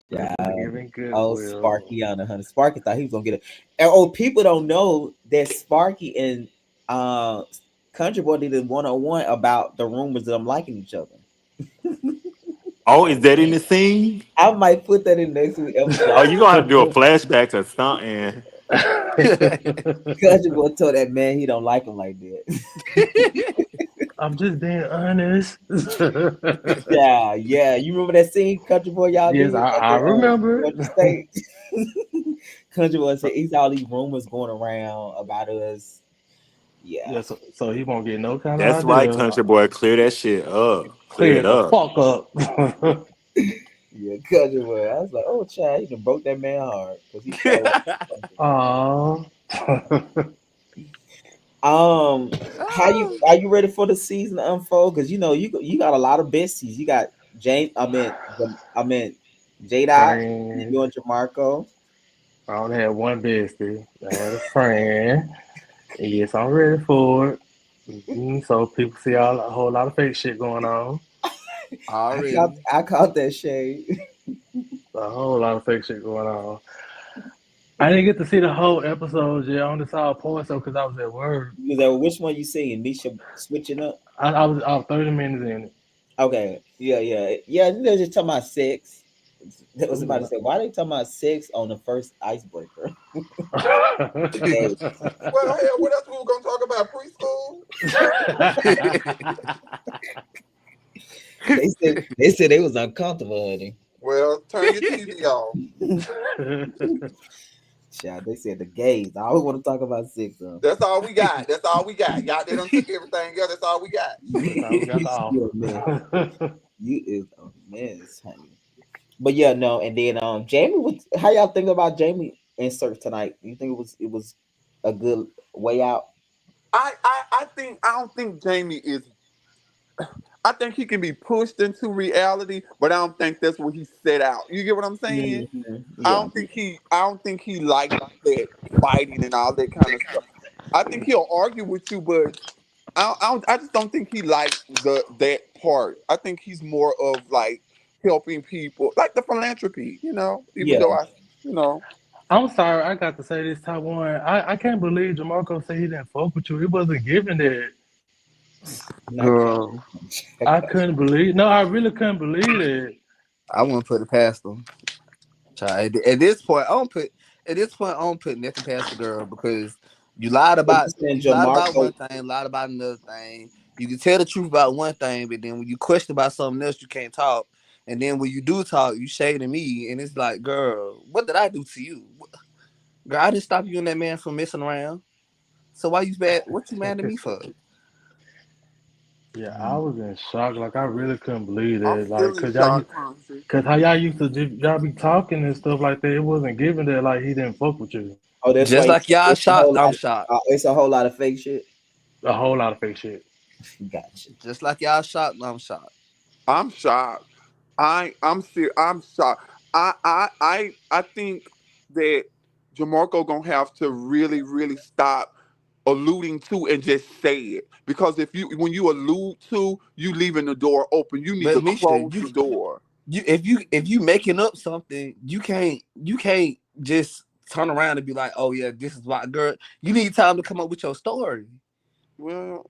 Yeah, It was giving oh goodwill. Sparky on the honey. Sparky thought he was gonna get it. And oh, people don't know that Sparky and uh Country Boy did a 101 about the rumors of them liking each other. Oh, is that in the scene? I might put that in next week episode. Oh, you gonna have to do a flashback to stunt and Country Boy told that man he don't like him like that. I'm just being honest. Yeah, yeah. You remember that scene, Country Boy, y'all Yes, did at I the remember Georgia it. State? Country Boy said he's all these rumors going around about us. Yeah, Yeah, so he won't get no kind of that's right, idea. country boy. Clear that shit up. Clear Clear it the up. fuck up. yeah, Country Boy. I was like, oh, child, he done broke that man hard because he showed. Aw. Um, are you ready for the season to unfold? Because you know you got a lot of besties. You got James. I mean J Dot. Friend. You and Jamarco. I only had one bestie. I had a friend. And yes, I'm ready for it. So people see a whole lot of fake shit going on. Already. I caught that shade. A whole lot of fake shit going on. I didn't get to see the whole episode yet. I only saw a portion so because I was at work. Was that which one you seeing? Misha switching up. I was 30 minutes in it. Okay, yeah. They're just talking about sex. That was about to Yeah. say, why they talking about sex on the first icebreaker? Hey, Well, hell, what else we were gonna talk about? Preschool? they said they was uncomfortable, honey. Well, turn your TV off. Child, they said the gays. I always want to talk about sex. That's all we got. That's all we got. Y'all, they done took everything else. That's all we got. That's how we got off. You a mess. You is a mess, honey. But yeah, no, and then Jamie was how y'all think about Jamie insert tonight? You think it was a good way out? I don't think Jamie is. I think he can be pushed into reality, but I don't think that's what he set out. You get what I'm saying? Mhm. I Yeah. don't think he likes that fighting and all that kind of stuff. I think he'll argue with you, but I just don't think he likes that part. I think he's more of like helping people, like the philanthropy, Even Yeah. though you know, I'm sorry, I got to say this, Taiwan. I can't believe Jamarco said he didn't fuck with you. He wasn't giving that. Not Girl, I couldn't believe. No, I really couldn't believe it. I wouldn't put it past them. Child, at this point, I don't put. At this point, I don't put nothing past the girl because you lied about saying you lied about Jamarco. one thing, lied about another thing. You can tell the truth about one thing, but then when you question about something else, you can't talk. And then when you do talk, you shading me, and it's like, girl, what did I do to you? Girl, I didn't stop you and that man from messing around. So why you mad? What you mad at me for? Yeah, I was in shock. Like I really couldn't believe I'm it. Like, still in shock, country. cause how y'all used to y'all be talking and stuff like that. It wasn't giving that. Like he didn't fuck with you. Oh, that's Just why like y'all it's a whole shocked, I'm lot. shocked. It's a whole lot of fake shit. A whole lot of fake shit. Gotcha. Just like y'all shocked, I'm shocked. I'm shocked. I'm serious. I'm shocked. I think that Jamarco gonna have to really, really stop alluding to and just say it. Because when you allude to, you leaving the door open. You need But to Misha, close the door. if you making up something, you can't just turn around and be like, oh yeah, this is why, girl. You need time to come up with your story. Well,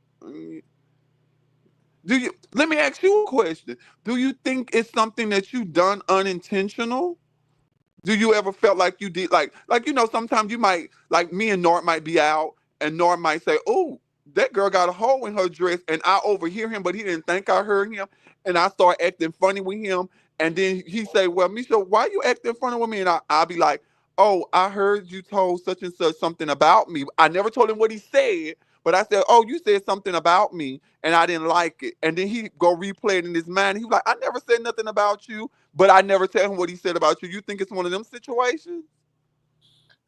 let me ask you a question. Do you think it's something that you done unintentional? Do you ever felt like you did sometimes you might like me and Nort might be out and Nort might say, "Oh, that girl got a hole in her dress," and I overhear him, but he didn't think I heard him, and I start acting funny with him, and then he say, "Well, Misha, why you acting funny with me?" And I'll be like, oh, I heard you told such and such something about me. I never told him what he said, but I said, oh, you said something about me and I didn't like it. And then he go replay it in his mind. He was like, I never said nothing about you, but I never tell him what he said about you. You think it's one of them situations?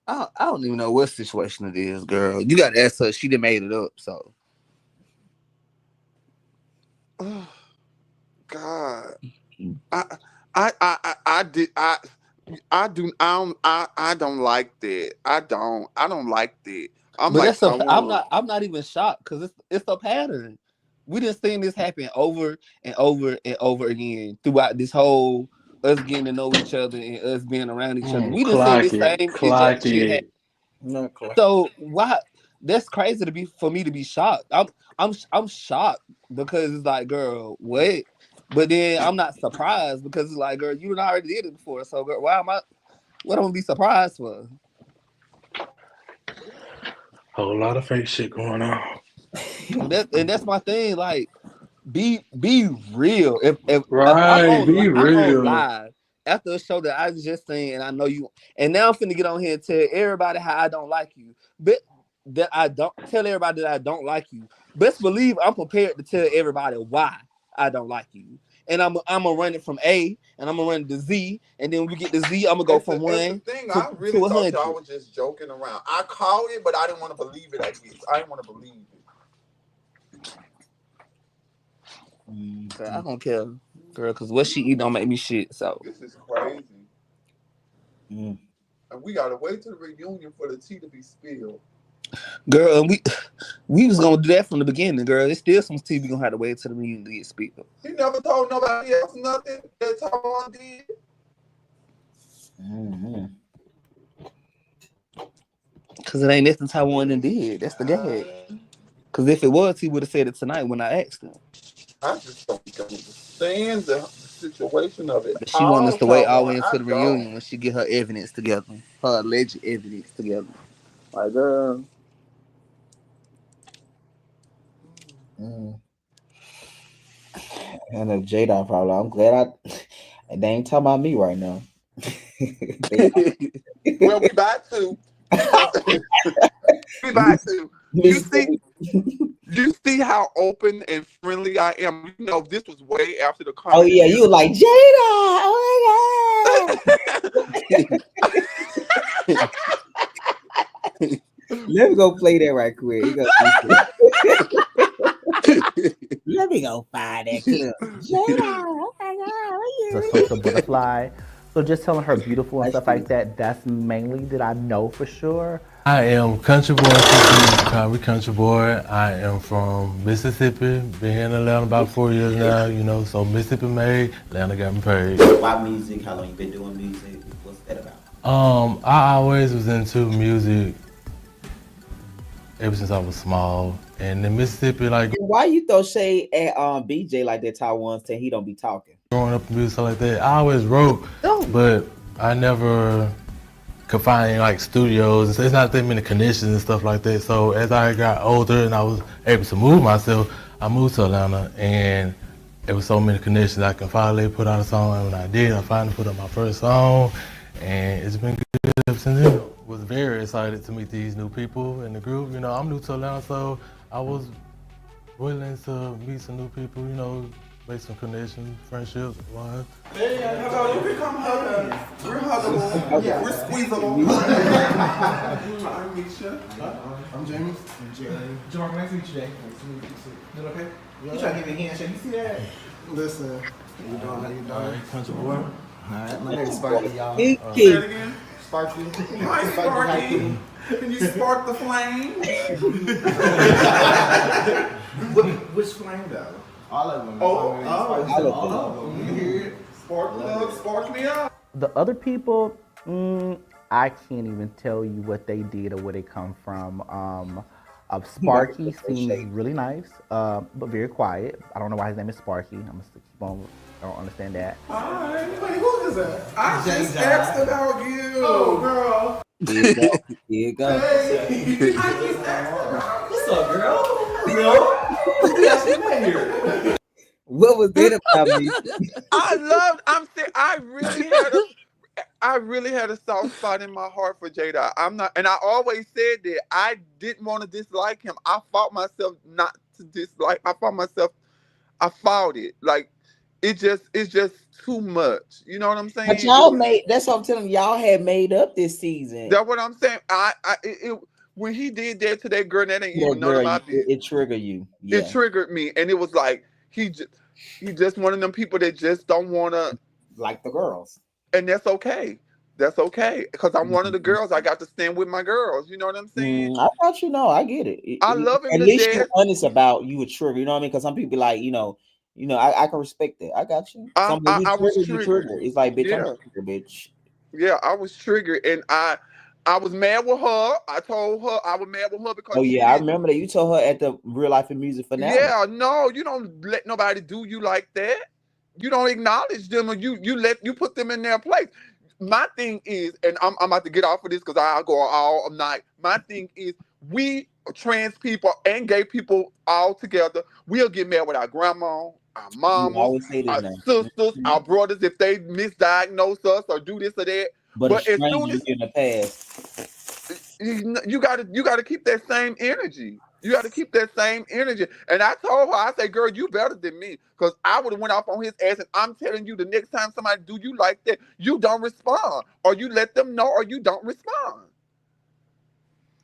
I don't even know what situation it is, girl. You got to ask her. She done made it up, so. Oh, God. I don't like that. I don't like that. I'm But like that's a. Taiwan. I'm not even shocked because it's a pattern. We just seen this happen over and over and over again throughout this whole us getting to know each other and us being around each other. We done seen Clock this it. same exact Clock shit happen. it. No, Clay. So why? That's crazy for me to be shocked. I'm shocked because it's like, girl, what? But then I'm not surprised because it's like, girl, you done already did it before. So, girl, why am I? What am I be surprised for? Whole lot of fake shit going on. And that's my thing. Like, be real. If Right, be I'm on real. live after a show that I just seen and I know you, and now I'm finna get on here and tell everybody how I don't like you, but that I don't tell everybody that I don't like you. Best believe I'm prepared to tell everybody why I don't like you. And I'm gonna run it from A, and I'm gonna run it to Z, and then when we get to Z, I'm gonna go It's from the 1 thing. to I really thought 100. y'all was just joking around. I called it, but I didn't want to believe it. I guess I didn't want to believe it. I don't care, girl, because what she eat don't make me shit. So This is crazy. Mm. And we gotta wait till the reunion for the tea to be spilled. girl, we was gonna do that from the beginning, girl. There's still some TV gonna have to wait till the reunion to get speaker. He never told nobody else nothing that Taiwan did. Mm-hmm. Cause it ain't nothing Taiwan done did. That's the gag. Cause if it was, he would have said it tonight when I asked him. I just don't understand the situation of it. But she want us All to wait all the way Taiwan, I until the don't. reunion when she get her evidence together, her alleged evidence together. Like, girl, Mm. And a Jada problem. I'm glad they ain't talking about me right now. Well, we back to. We back to. You see how open and friendly I am. You know, this was way after the Oh yeah, you were like Jada. Oh my god. Let me go play that right quick. Let me go find that clip. Jada, oh my god, A social butterfly. So just telling her beautiful and stuff like that, that's mainly that I know for sure. I am country boy, we country boy. I am from Mississippi. Been here in Atlanta about 4 years now, you know, so Mississippi made, Atlanta got me paid. Why music? How long you been doing music? What's that about? I always was into music ever since I was small. And in Mississippi, like Why you throw shade at BJ like that Taiwan saying he don't be talking? growing up in music, stuff like that, I always wrote, but I never could find like studios. It's not that many connections and stuff like that. So as I got older and I was able to move myself, I moved to Atlanta, and it was so many connections. I can finally put out a song, and when I did, I finally put up my first song, and it's been good ever since then. Was very excited to meet these new people in the group. You know, I'm new to Atlanta, so I was willing to meet some new people, you know, make some connections, friendships, wise. Hey, hello, you can come hug me. We're huggable. Yeah, we're squeezable. I'm Mesha. I'm James. I'm Jerry. John, nice to meet you, Jay. Nice to meet you, too. Is that okay? You trying to give me a handshake. You see that? Listen. How you doing? How you doing? All right, country boy. All right, my name's Sparky, y'all. Say it again. Sparky. Hi, Sparky. Can you spark the flame? Which flame, though? All of them. All of them. You hear it? Spark love, spark me up. The other people, I can't even tell you what they did or where they come from. Sparky seems really nice, but very quiet. I don't know why his name is Sparky. I'm gonna keep on. I don't understand that. Hi. Wait, who is that? I just asked about you. Oh, girl. Here you go. Hey. I just asked about. What's up, girl? Girl? Yes, we met here. What was that about me? I really had I really had a soft spot in my heart for Jada. I'm not, and I always said that I didn't want to dislike him. I fought myself not to dislike. I fought it. Like it's just too much. You know what I'm But saying? y'all made that's what I'm telling you, y'all had made up this season. That's what I'm saying. When he did that to that girl, that ain't That even none of girl, my business. it triggered you. It Yeah. triggered me, and it was like he just one of them people that just don't want to, Like the girls. and that's okay. That's okay because I'm one of the Mhm. girls. I got to stand with my girls. You know what I'm saying? I thought I get it. I love him At to least you're death. honest about you a trigger. You know what I mean? Because some people be like, I can respect that. I got you. Some when I was you triggered. trigger. It's like, bitch, I'm Yeah, triggered, bitch. yeah, I was triggered, and I was mad with her. I told her I was mad with her because Oh she yeah, I did. remember that you told her at the Real Life and Music finale. Yeah, no, you don't let nobody do you like that. You don't acknowledge them, or you put them in their place. My thing is, and I'm about to get off of this because I'll go all night. My thing is, we trans people and gay people all together, we'll get mad with our grandma, our You mamas, always say this our now. sisters, Mhm. our brothers if they misdiagnose us or do this or that. But a But as stranger soon you as get in the past. you gotta keep that same energy. You got to keep that same energy. And I told her, I said, girl, you better than me. Because I would have went off on his ass. And I'm telling you, the next time somebody do you like that, you don't respond. Or you let them know or you don't respond.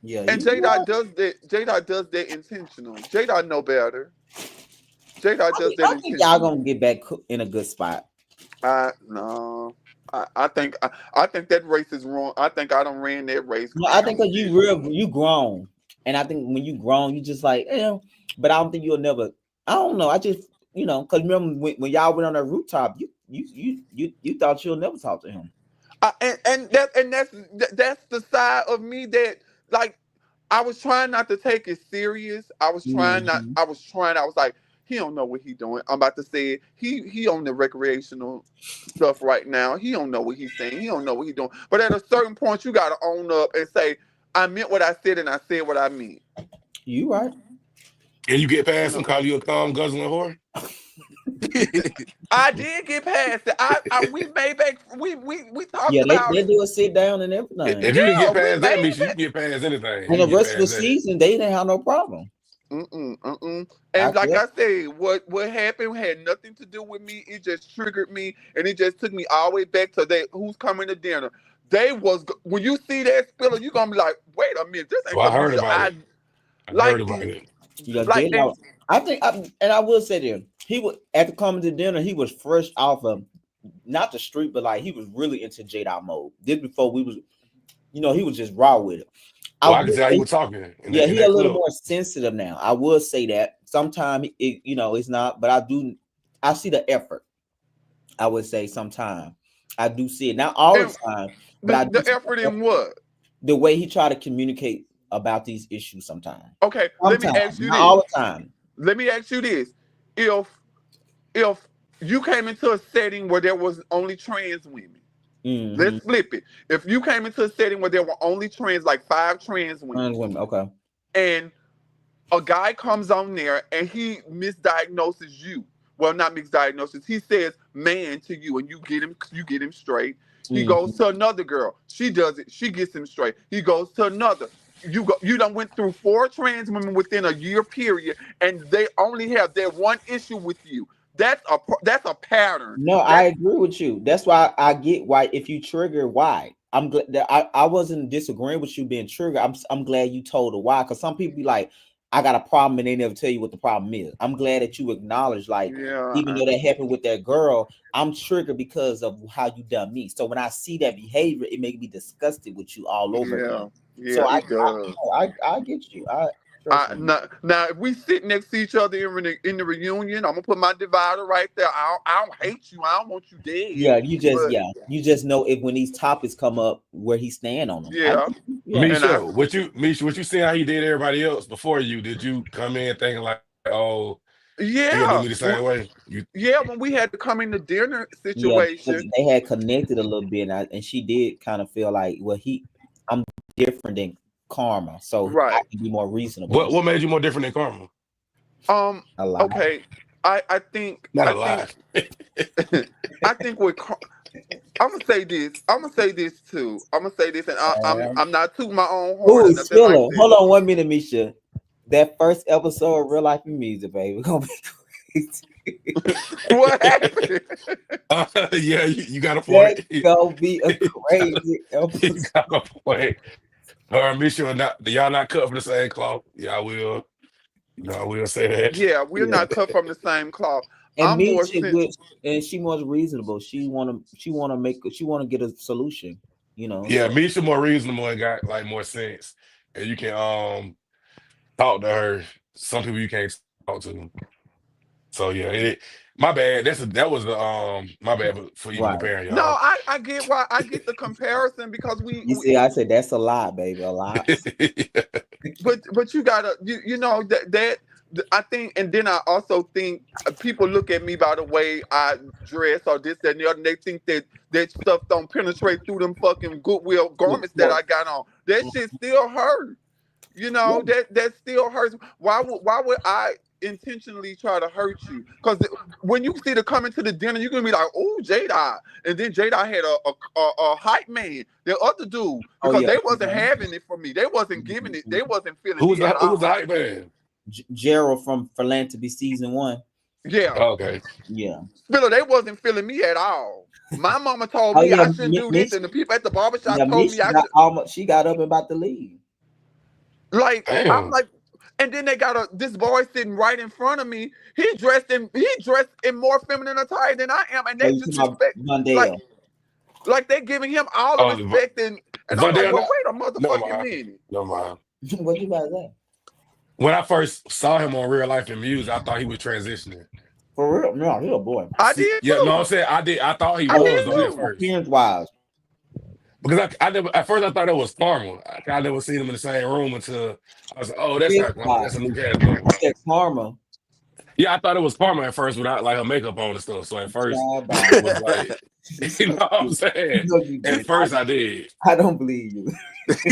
Yeah, And you J-Dot right. does that. J-Dot does that intentional. J-Dot know better. J-Dot does that I think y'all intentional. gonna get back in a good spot. No. I think that race is wrong. I think I done ran that race. No, I And I'm think gonna because tell you grown, and I think when you grown, you just like But I don't think you'll never. I don't know. I just because remember when y'all went on that rooftop, you thought you'll never talk to him. that's the side of me that like I was trying not to take it serious. Mhm. I was like, he don't know what he doing. I'm about to say it. He on the recreational stuff right now. He don't know what he's saying. He don't know what he doing. But at a certain point, you gotta own up and say, I meant what I said and I said what I meant. You right. Can you get You past him? know. Call you a guzzling whore? I did get past it. We made back we talked Yeah, about they it. do a sit down and everything. If you can Yeah, get we past that, made Misha, you it. can get past anything. And You the can get rest of the past that. season, they didn't have no problem. Mm-mm, mm-mm. I And like feel I said, what happened had nothing to do with me. It just triggered me, and it just took me all the way back to that. Who's coming to dinner? They was when you see that spiller, you gonna be like, wait a minute, this ain't Well, the I heard Misha about I it. I heard like about this. it. Like and I think, and I will say this: he was at the coming to dinner. He was fresh off of not the street, but like he was really into J Dot mode. This before we was, he was just raw with it. I Well, I can would tell you say, were talking yeah, in he a that little clip. more sensitive now. I will say that. Sometimes it's not, but I see the effort. I would say sometimes I do see it, not all the and time, but I do the see effort the in effort. what? The way he try to communicate about these issues sometimes. Okay, let me Sometimes, ask you not all this. the time. Let me ask you this. If if you came into a setting where there was only trans women, Mm-hmm. let's flip it. If you came into a setting where there were only trans, like 5 trans women, Trans women, okay. and a guy comes on there and he misdiagnoses you. Well, not misdiagnoses. He says man to you, and you get him straight. He goes Mm-hmm. to another girl. She does it. She gets him straight. He goes to another. You done went through 4 trans women within a year period, and they only have their one issue with you. That's a pattern. No, I That's agree with you. That's why I get why if you trigger why. I'm glad that I wasn't disagreeing with you being triggered. I'm glad you told the why because some people be like, I got a problem and they never tell you what the problem is. I'm glad that you acknowledge like yeah, even though that happened with that girl, I'm triggered because of how you done me. So when I see that behavior, it makes me disgusted with you all over yeah, again. yeah. So It does. I get you. I trust me. Now, if we sit next to each other in the reunion, I'm gonna put my divider right there. I don't hate you. I don't want you dead. But You just know if when these topics come up where he stand on them. yeah, Yeah. and I Misha, what you see how he did everybody else before you? Did you come in thinking like, oh, he gonna do yeah, me the same way? You yeah. When we had to come in the dinner Yeah, because situation, they had connected a little bit, and she did kind of feel like, well, I'm different than Karma, so I right? can be more reasonable and what made you more different than Karma? Um. a lie. Okay. I think Not I a lie. think I think with I'm gonna say this. I'm gonna say this too. I'm gonna say this, and I'm not tooting my own horn or Ooh, nothing like Spiller. that. Hold on 1 minute, Misha. That first episode of Real Life and Music, baby, gonna be crazy. What happened? Yeah, you got a That point. gonna be a crazy You episode. got a point. Her and Misha are not, y'all not cut from the same cloth. Yeah, I will. No, I will say that. Yeah, we're Yeah. not cut from the same cloth. And I'm more Misha sen- good, and she more reasonable. She wanna get a solution. Yeah, So Misha more reasonable and got like more sense. And you can talk to her. Some people you can't talk to. So yeah, my bad. That was the my bad for even right. comparing No, y'all. I get why I get the comparison because You see, I said that's a lie, baby. A lie. but you gotta you know that I think, and then I also think people look at me by the way I dress or this that and the other, and they think that stuff don't penetrate through them fucking Goodwill garments that I got on. That shit still hurt. You know that still hurts. Why would I intentionally try to hurt you? Because when you see the coming to the dinner, you're gonna be like, "Oh, Jada," and then Jada had a hype man, the other dude, Oh because yeah. they wasn't having it for me. They wasn't giving it. They wasn't feeling me at Who was the all. hype man? Gerald from Philanthropy season 1. Yeah, Okay. Yeah. Spiller, they wasn't feeling me at all. My mama told Oh me yeah. I shouldn't do this, and the people at the Yeah, barbershop told me Misha I got should. almost. She got up and about to leave. Like I'm Damn. like, and then they got this boy sitting right in front of me. He dressed in more feminine attire than I am, and Oh, they you talking about disrespect Mondale? like they giving him all the Oh, respect, and I'm like, Vondale, well, wait a never motherfucking mind. minute. Never mind. What you about that? When I first saw him on Real Life and Music, I thought he was transitioning. For real? No, he a boy. I did Yeah, no, I'm too. saying I thought he I was did though at too. first. Appearance wise. Because I never at first I thought it was Karma. I never seen him in the same room until I was like, oh, that's Appearance not Karma. wise. That's a new cast member. That's karma. Yeah, I thought it was Karma at first without like her makeup on and stuff. So at first Child, bye. it was like, You you so know what I'm stupid. saying? No, you At didn't. first I did. I don't believe you. At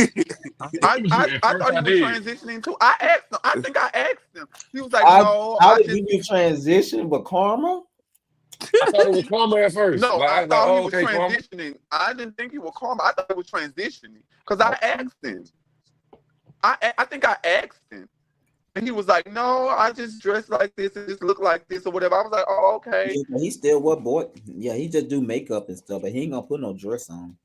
I first thought he I was did. transitioning too. I asked him. I think I asked him. He was like, I no, I I would just give you transition, but karma. I thought it was Karma at first. no. Like I I was like, thought he oh, was okay, Karma. transitioning. I didn't think he was karma. I thought he was transitioning because I asked him. I think I asked him. And he was like, "No, I just dress like this and just look like this or whatever." I was like, "Oh, okay." Yeah, but he still what boy? Yeah, he just do makeup and stuff, but he ain't gonna put no dress on.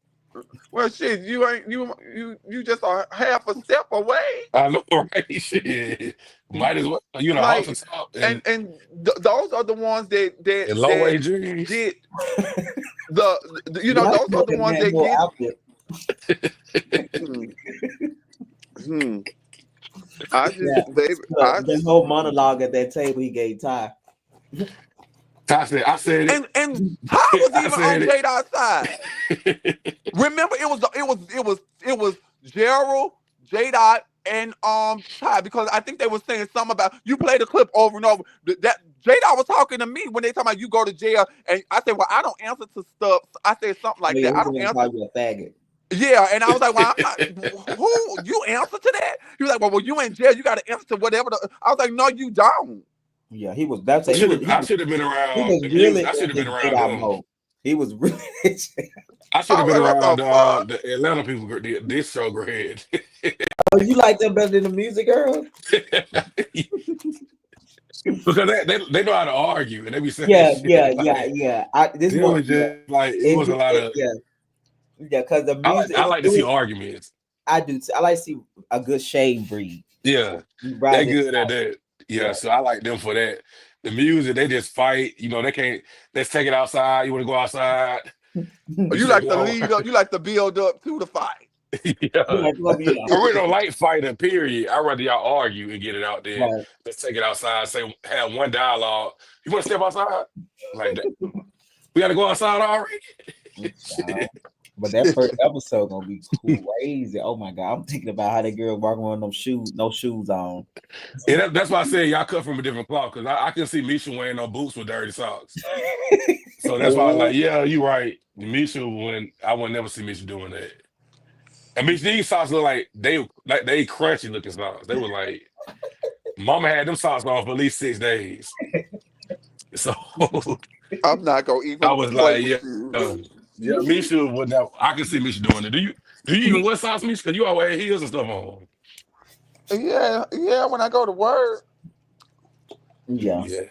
Well, shit, you ain't you just are half a step away. I know, right? Shit. Might as well. You know, half Like, the top and those are the ones and low that wage dreams. get Yeah, those are the that ones man that whole get. outfit. Hmm. I just, Yeah, baby, I the just, whole monologue at that table he gave Ty. I said it. and Ty was I even on said Jada's side. it. Remember, it was Gerald, J Dot, and Ty, because I think they were saying something about you play the clip over and over. That J Dot was talking to me when they talking about you go to jail, and I said, well, I don't answer to stuff. I said something like Yeah, that. I he's don't gonna answer. call you a faggot. Yeah, and I was like, well, I'm not. Who you answer to that? He was like, well, you in jail, you got to answer to whatever. I was like, no, you don't. Yeah, he was. That's I he should was. have. I should have been He around was the music. really I should have been into around J-Dot them. mode. He was really. I should I have was been like, around what the fuck? the Atlanta people. This show grade. Oh, you like them better than the music girls? Because they know how to argue and they be saying Yeah, shit yeah, yeah, like yeah. This it one, was yeah, just like it was a lot of. yeah, yeah. Because the music, I like to see arguments. I do. I like to see a good shade breed. Yeah, they good at that. Yeah, so I like them for that. The music, they just fight. You know, they can't. Let's take it outside. You want to go outside? You like to lead up. You like to build up to the fight. Yeah. Like, you I really don't like fighting, period. I'd rather y'all argue and get it out there. Right. Let's take it outside, have one dialogue. You want to step outside? Like that. We got to go outside already? But that first episode gonna be crazy. Oh my god, I'm thinking about how that girl walking around no shoes on. Yeah, that's why I said y'all cut from a different cloth, because I can see Misha wearing no boots with dirty socks. So that's why I was like, yeah, you right. Misha, I would never see Misha doing that. And Misha, these socks look like they crunchy looking socks. They were like, Mama had them socks on for at least 6 days. So I'm not gonna even. I was like, yeah. Yeah, Misha would never. I can see Misha doing it. Do you even wear socks, Misha? Because you always have heels and stuff on. Yeah, when I go to work. Yeah. Yeah.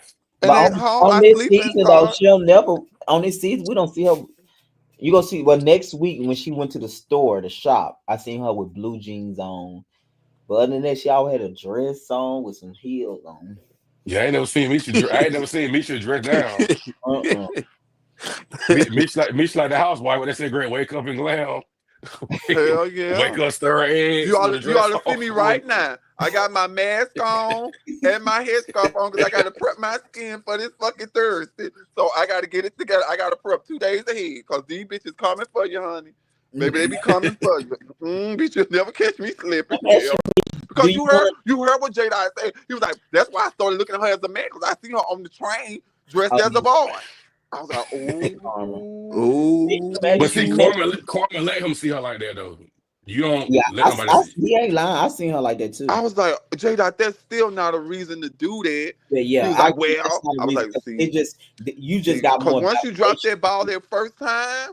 And But at home, on I this sleep season though, inside. she'll never on this season we don't see her. You gonna see next week when she went to the store to shop, I seen her with blue jeans on. But other than that, she always had a dress on with some heels on. Yeah, I ain't never seen Misha. I ain't never seen Misha dressed down. Uh-uh. Misha like the housewife when they say, "Great, wake up and glam, Hell yeah. wake up, stir eggs with a You ought dress to see me on." right now. I got my mask on and my headscarf on because I got to prep my skin for this fucking Thursday. So I got to get it together. I got to prep 2 days ahead because these bitches coming for you, honey. Baby, they be coming for you. Bitch, you'll never catch me slipping. Ashley, do Because you want you heard what Jada said. He was like, that's why I started looking at her as a man because I seen her on the train dressed as a boy. I was like, Karma? ooh. Imagine But see, you Carmen let him see her like that though. You don't Yeah, let nobody see. he ain't lying. I seen her like that too. I was like, Jada, that's still not a reason to do that. But He yeah, was I like, agree. That's well, not a I was reason. like, It see, just you just got because more once you drop validation. that ball that first time,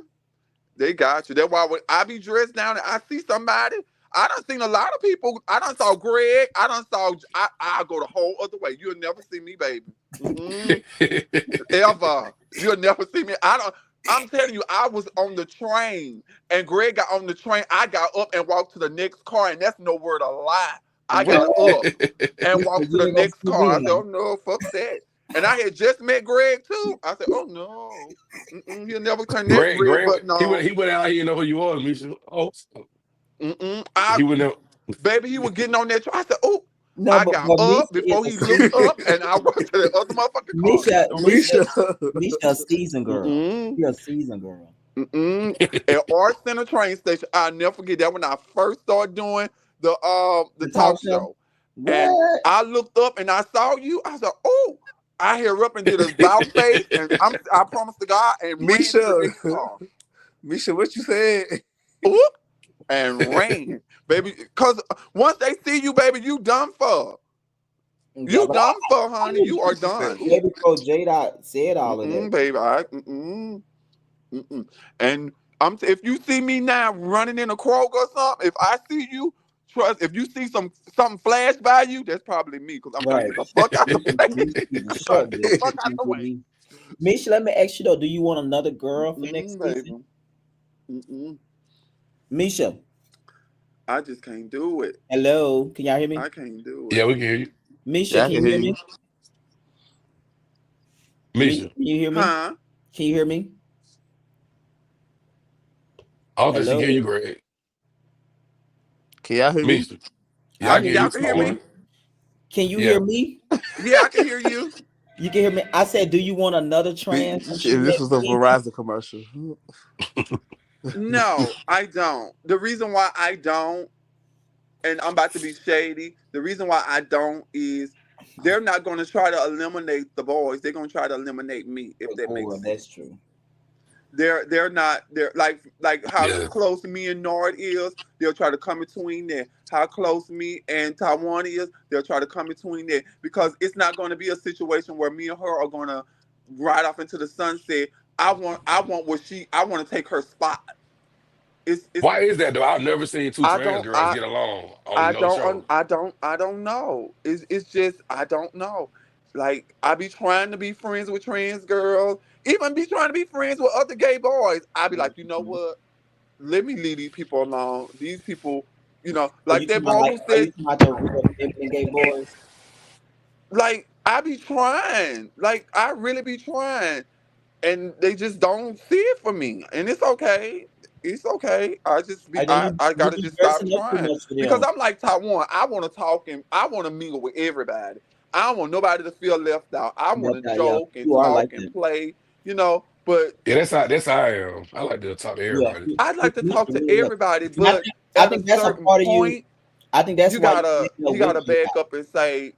they got you. That's why when I be dressed down and I see somebody, I done seen a lot of people. I done saw Greg. I'll go the whole other way. You'll never see me, baby. Ever. You'll never see me. I'm telling you, I was on the train and Greg got on the train. I got up and walked to the next car, and that's no word of lie. I got up and walked to You the ain't gonna next see car. I me said, now. oh no, fuck that. And I had just met Greg too. I said, oh no. He'll never turn that red Greg, button on. he went out here, you know who you was, Misha. Oh, I he would never. baby, he was getting on that. I said, oh, No, I but got Misha up is before a he looked up, and I walked to the other motherfucking car. He was on the Misha, next. Misha, a season girl. She a season girl. At Art Center train station, I'll never forget that when I first started doing the The talk talk show. show. And What? I looked up and I saw you. I said, oh, I hear up and did a bow face, and I promised to God and ran to the Misha, next car. Misha, what you said? Oop, and ran, baby. Cause once they see you, baby, you done for. Yeah, You but done for, I honey. knew You are Misha said, done. "Ooh." way before Jada said all of that. Baby. And if you see me now running in a Kroger or something, if I see you, trust. If you see something flash by you, that's probably me because I'm gonna Right. get the fuck out the way. Misha is a I'm trying to short get girl. the She fuck out can't the get way. me. Misha, let me ask you though, do you want another girl for next Baby. season? Misha, I just can't do it. hello. Can y'all hear me? I can't do Yeah, it. we can hear you, Misha, Yeah, I can can you hear hear you. me? Misha, Misha. can you hear me? Huh? Can you hear me? I don't think she Hello. can hear you, Greg. Can y'all hear me? Misha. Yeah, I I hear can hear you. Y'all you can Can hear small you, me? one. can you Yeah. hear me? Yeah, I can hear you. You can hear me. I said, do you want another trans person This next was a season? Verizon commercial. No, I don't. The reason why I don't, and I'm about to be shady. The reason why I don't is they're not going to try to eliminate the boys. They're going to try to eliminate me, if that makes Oh, sense. that's true. They're not they're like how Yeah. close me and Nord is. They'll try to come between there. How close me and Taiwan is. They'll try to come between there because it's not going to be a situation where me and her are going to ride off into the sunset. I want to take her spot. It's Why is that though? I've never seen two I trans don't girls I get along on I no don't show. I don't know. It's just I don't know. Like I be trying to be friends with trans girls, even be trying to be friends with other gay boys. I be like, you know Mhm. what? Let me leave these people alone. These people, Are like you that talking about boy like? who Are said, you talking about the real feminine gay boys? like I be trying, like I really be trying, and they just don't see it for me, and it's okay. It's okay. I think I you gotta be just stop dressing up too trying much for because them. I'm like Taiwan. I want to talk and I want to mingle with everybody. I don't want nobody to feel left out. I want Yep, to yeah, joke and you are like talk and that. play, but Yeah, that's how I am. I like to talk to Yeah, everybody. I'd like to you talk should to really look. everybody. And But I at a think that's a certain part of you. point, I think that's why you end up you with gotta J. back up and say,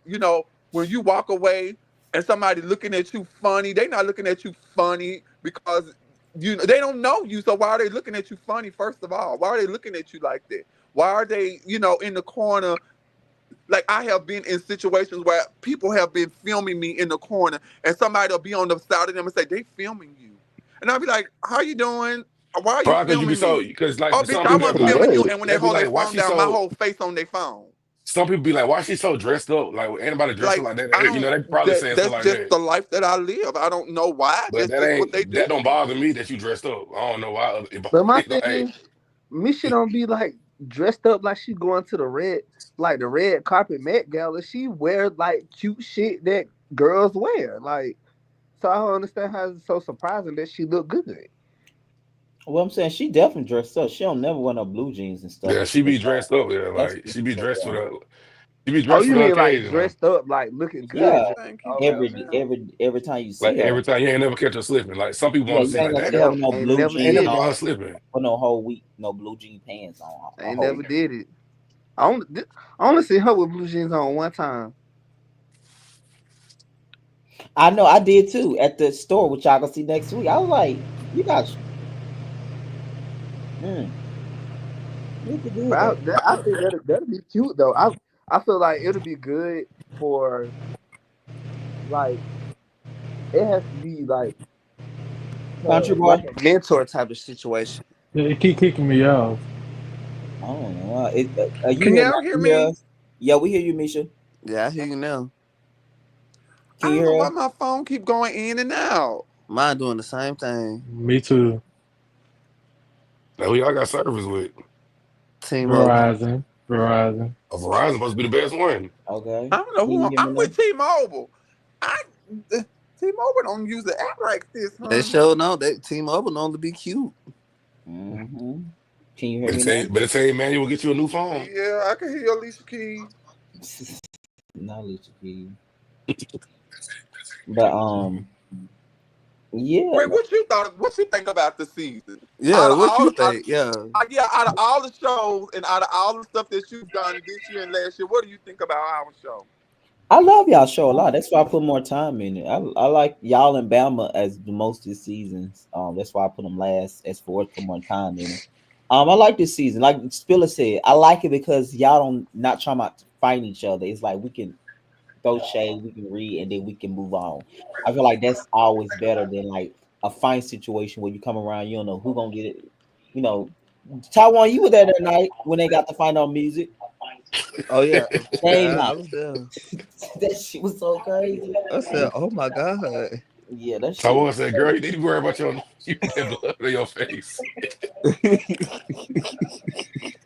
when you walk away and somebody looking at you funny, they not looking at you funny because they don't know you. So why are they looking at you funny? First of all, why are they looking at you like that? Why are they, in the corner? Like I have been in situations where people have been filming me in the corner, and somebody will be on the side of them and say they filming you, and I'll be like, "How you doing?" Why are you Probably because you be filming so me? because like Oh, for bitch, some I people they wasn't be like filming you. And when they they be hold their like why phone she down, my so whole face on their phone. some people be like why she so dressed up like anybody dressed up Like like that I you know don't. they probably saying stuff That's like just that. the life that I live. I don't know why. But That's just what they that don't do. bother me that you dressed up. I don't know why. But my You know, thing hey, is, Misha don't be like dressed up like she going to the red carpet Met Gala. She wear like cute shit that girls wear. Like, so I don't understand how it's so surprising that she look good. Well, I'm saying she definitely dressed up. She don't never wear no blue jeans and stuff yeah, with she be the dressed up. Yeah, that's like she be dressed for yeah. the she be Oh, dressed for you the mean like occasion. Huh? dressed up, like looking Yeah, good? Thank you, Okay, every okay. goddamn. every time you Like see her, every time you ain't never catch her slipping. Like some people yeah, want to you see ain't like gonna that see her girl with no Ain't blue never ain't jeans never did on it. caught her slipping. for no whole week, no blue jean pants on a Ain't whole never week. did it. I only see her with blue jeans on one time. I know I did too at the store, which y'all gonna see next week. I was like, you got mm, look at But good. I think that'll be cute though. I feel like it'll be good for like it has to be like Country like boy. a mentor type of situation. Yeah, it keep kicking me off. I don't know. Are you Can here now? y'all hear You hear me? us? Yeah, we hear you, Misha. Yeah, I hear you now. Can I you don't know hear why us? my phone keep going in and out. Mine doing the same thing. Me too. Like who y'all got service with? T-Mobile. Verizon. Verizon supposed to be the best one. Okay. I don't know Can who you I'm. hear me I'm now? with T-Mobile. I T-Mobile don't use the app like this, They honey. show no, they T-Mobile known to be cute. Mm-hmm. Can you hear But me it's a now? but it's a manual get you a new phone. Yeah, I can hear Alicia Keys. Not Alicia Keys. But yeah, Wait, what you thought? What you think about the season? Yeah, Out of what all, you think? Yeah. yeah, out of all the shows and out of all the stuff that you've done this year and last year, what do you think about our show? I love y'all show a lot. That's why I put more time in it. I like y'all and Bama as the most this seasons. That's why I put them last as for put more time in it. I like this season. Like Spiller said, I like it because y'all don't not trying to fight each other. It's like we can throw shade, we can read, and then we can move on. I feel like that's always better than like a fight situation where you come around, you don't know who gonna get it. You know, Taiwan, you were there that night when they got the fight on music. Oh yeah. Same Yeah, I night. was there. That shit was so crazy. I said, oh my God. Yeah, that shit. Taiwan said, "Girl, you need to worry about your you that blood on your face."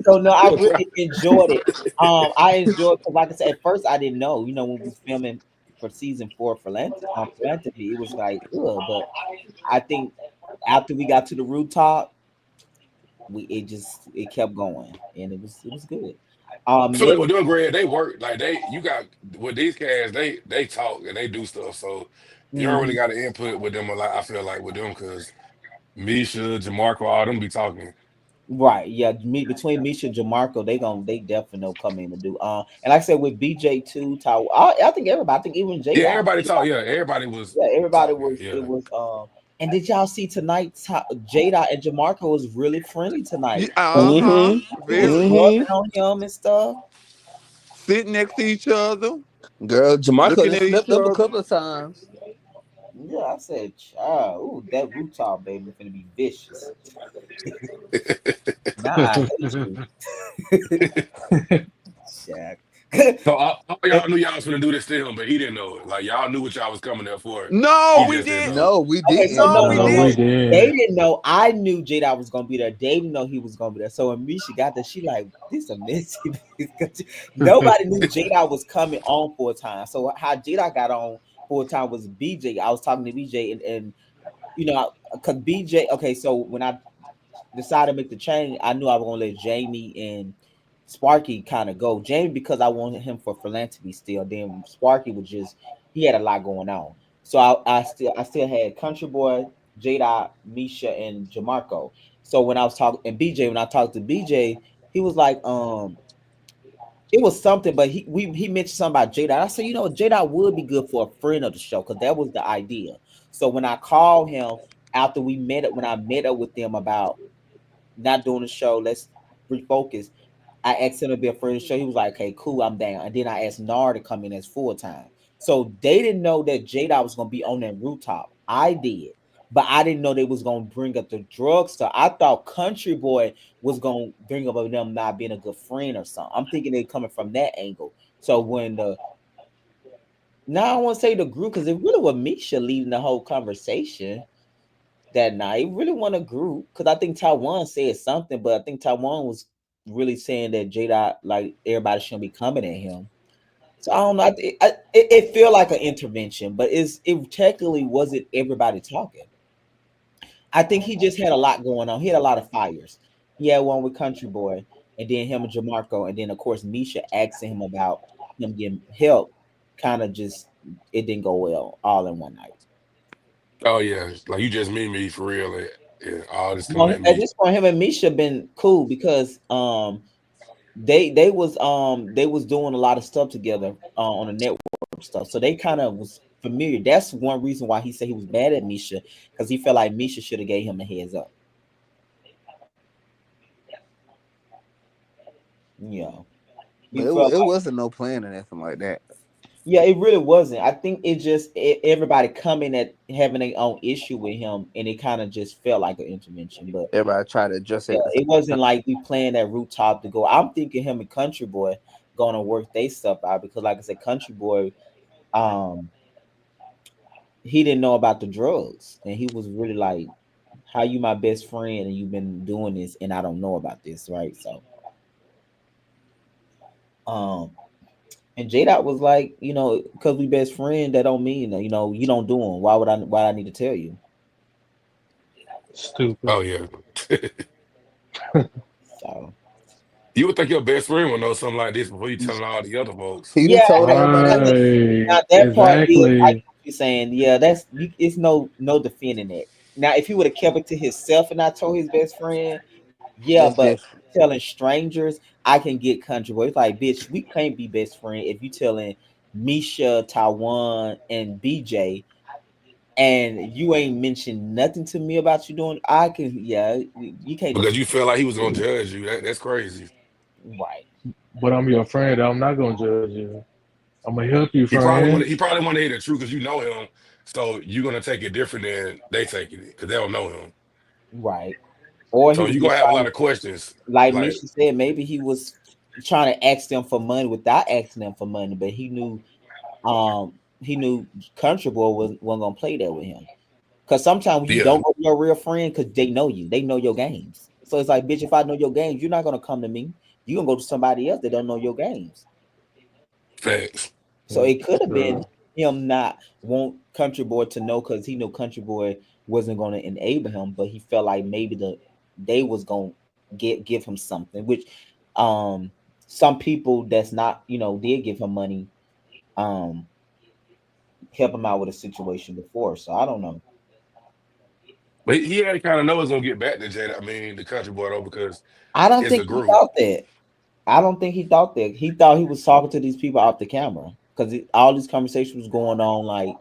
So no, I really enjoyed it. I enjoyed because, like I said, at first I didn't know. You know, when we was filming for season 4 for philanthropy, it was like, ugh. But I think after we got to the rooftop, it kept going, and it was good. I feel like Next, with them Greg, they work like you got with these cats, they talk and they do stuff. So you don't really mhm. got to input with them a lot. I feel like with them because Misha, Jamarco, all them be talking. Right, yeah. Me between Misha and Jamarco, they definitely know come in and do. And like I said with BJ too, I think everybody, I think even J Yeah, Dot. everybody talk. Yeah, everybody was Yeah, everybody talking. was it Yeah, was and did y'all see tonight Jada and Jamarco was really friendly Yeah, tonight. uh-huh. He was Very. rubbing on him and stuff. Sitting next to each other, Girl, Jamarco looking done at each slipped up a other. couple of times. Yeah, I said, child, ooh, that rooftop baby finna be vicious. Now I hate you. Shaq. so all y'all knew y'all was gonna do this to him, but he didn't know it. Like y'all knew what y'all was coming there for. No, He we just didn't know. didn't. No, we Okay, so didn't. no, No, we no, No, no. we didn't. They did. didn't know. I knew Jada was gonna be there. They didn't know he was gonna be there. So when Misha got there, she like, this a messy. Nobody knew Jada was coming on full time. So how Jada got on full time was BJ. I was talking to BJ and you know, cause BJ. Okay, so when I decided to make the change, I knew I was gonna let Jamie and Sparky kind of go. Jamie because I wanted him for philanthropy still. Then Sparky was just he had a lot going on. So I still had Country Boy, Jada, Misha, and Jamarco. So when I was talking and BJ, when I talked to BJ, he was like, it was something, but he mentioned something about Jada. I said, Jada would be good for a friend of the show because that was the idea. So when I called him after we met up, when I met up with them about not doing the show, let's refocus. I asked him to be a friend of the show. He was like, okay, cool, I'm down. And then I asked Nar to come in as full time. So they didn't know that Jada was gonna be on that rooftop. I did. but I didn't know they was gonna bring up the drug stuff. I thought Country Boy was gonna bring up them not being a good friend or something. I'm thinking they coming from that angle. So when the now I want to say the group because it really was Misha leading the whole conversation that night. It really wasn't a group because I think Taiwan said something, but I think Taiwan was really saying that J Dot like everybody shouldn't be coming at him. So I don't know. It felt like an intervention, but it technically wasn't everybody talking. I think he just had a lot going on. He had a lot of fires. He had one with Country Boy, and then him and Jamarco, and then of course Misha asking him about him getting help. Kind of just it didn't go well all in one night. Oh yeah, like you just meet me for real. Yeah, all this coming Well, at at me. this point, him and Misha been cool because they was doing a lot of stuff together on the network stuff. So they kind of was familiar. That's one reason why he said he was mad at Misha because he felt like Misha should have gave him a heads up. Yeah, he But felt it like wasn't no plan or nothing like that. yeah, it really wasn't. I think everybody coming at having their own issue with him, and it kind of just felt like an intervention. But Everybody tried to address it yeah, at the same it wasn't time. like we playing that rooftop to go. I'm thinking him and Country Boy going to work they stuff out because, like I said, Country Boy, um, he didn't know about the drugs, and he was really like, "How you my best friend, and you've been doing this, and I don't know about this, right?" So, um, and J Dot was like, because we best friend, that don't mean that, you don't do them. Why I need to tell you? Stupid. Oh yeah. So You would think your best friend would know something like this before you telling all the other folks. He done yeah, told everybody now, else. Right. that part is I get Exactly. what you're saying. Yeah, it's no defending it. Now, if he would have kept it to himself and not told his best friend, yeah, That's but different. telling strangers, I can get Country Boy. It's like, bitch, we can't be best friend if you telling Misha, Taiwan, and BJ, and you ain't mentioned nothing to me about you doing. I can, yeah, you can't Because defend you feel like he was gonna judge you. That's crazy. right. But I'm your friend. I'm not gonna judge you. I'm gonna help you, He probably friend. wanted he probably wanted to hear the truth because you know him. So you're gonna take it different than they taking it because they don't know him. Right. Or he So was you're just gonna have a lot of questions. like Like, Misha said, maybe he was trying to ask them for money without asking them for money, but he knew Country Boy wasn't gonna play that with him. Cause sometimes when you yeah, don't go to your real friend, cause they know you, they know your games. So it's like, bitch, if I know your games, you're not gonna come to me. You're gonna go to somebody else that don't know your games. facts. So it could have been True. him not want Country Boy to know because he knew Country Boy wasn't gonna enable him, but he felt like maybe they was gonna give him something, which um some people that's not, did give him money, um help him out with a situation before. So I don't know. But he had to kind of know it's gonna get back to Jada. I mean, the country boy though, because I don't it's think a he group. thought that. I don't think he thought that. He thought he was talking to these people off the camera because all these conversations was going on like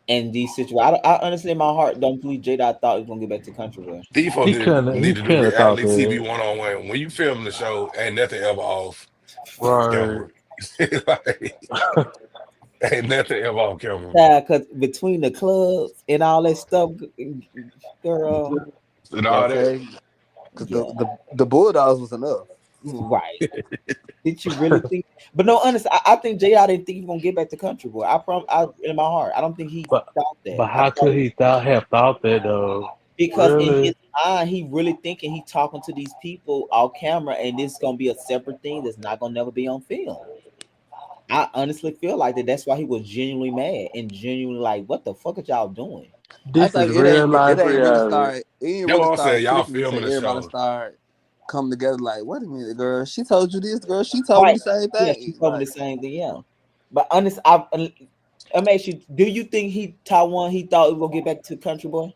in these situations. I honestly, in my heart, don't believe Jada. I thought he was gonna get back to Country Boy. These folks He need to do couldn't have thought reality TV that. 1-on-1. When you film the show, ain't nothing ever off Right. camera. Like, ain't nothing ever off camera, bro. Yeah, because between the clubs and all that stuff, girl, And all that. Okay. Because yeah, the Bulldogs was enough. right. Did you really think? But no, honestly, I think Jada didn't think he was gonna get back to Country Boy. In my heart, I don't think he But thought that. but I how could thought he have thought that though? because in his Really? mind, he really thinking he talking to these people off camera, and this is gonna be a separate thing that's not gonna never be on film. I honestly feel like that. That's why he was genuinely mad and genuinely like, "What the fuck are y'all doing?" I This is think real it life ain't really reality. start. It ain't That's really what I'm saying. start Y'all clicking until filming the everybody show. start coming together. Like, wait a minute, girl. She told you this, girl. She told me Right? the same Yeah, she thing. told me Like, the same thing. Yeah, but honest, I'm actually. Do you think Taiwan? He thought he was gonna get back to Country Boy?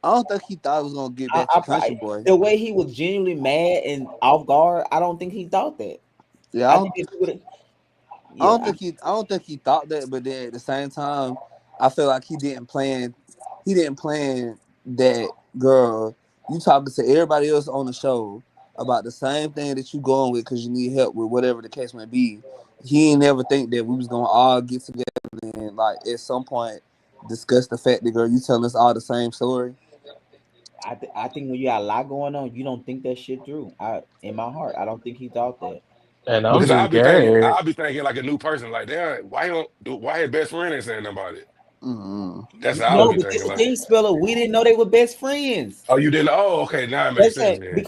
I don't think he thought he was gonna get back to I Country probably Boy. the way he was genuinely mad and off guard. I don't think he thought that. Yeah, I think if he would have, yeah, I don't think he thought that, but then at the same time, I feel like he didn't plan that girl. You talking to everybody else on the show about the same thing that you going with because you need help with whatever the case may be. He ain't never think that we was gonna all get together and like at some point discuss the fact that girl, you telling us all the same story. I think when you got a lot going on, you don't think that shit through. In my heart, I don't think he thought that. And I'm Because just gagged. I'll be thinking like a new person, like, damn, why his best friend ain't saying nothing about it? Mm-hmm. That's how I would No, be but this thinking. the Like, thing, Spiller. We didn't know they were best friends. oh, you didn't? Oh, okay, now it makes That's sense it. then.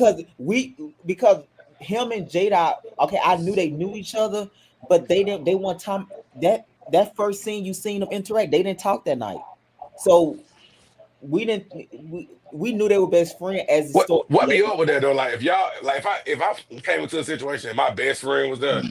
Because him and Jada, okay, I knew they knew each other, but they didn't. They one time that first scene you seen them interact, they didn't talk that night. So we didn't. We knew they were best friends as the story What be played. up with that though? Like, if y'all, like, if I came into a situation and my best friend was there,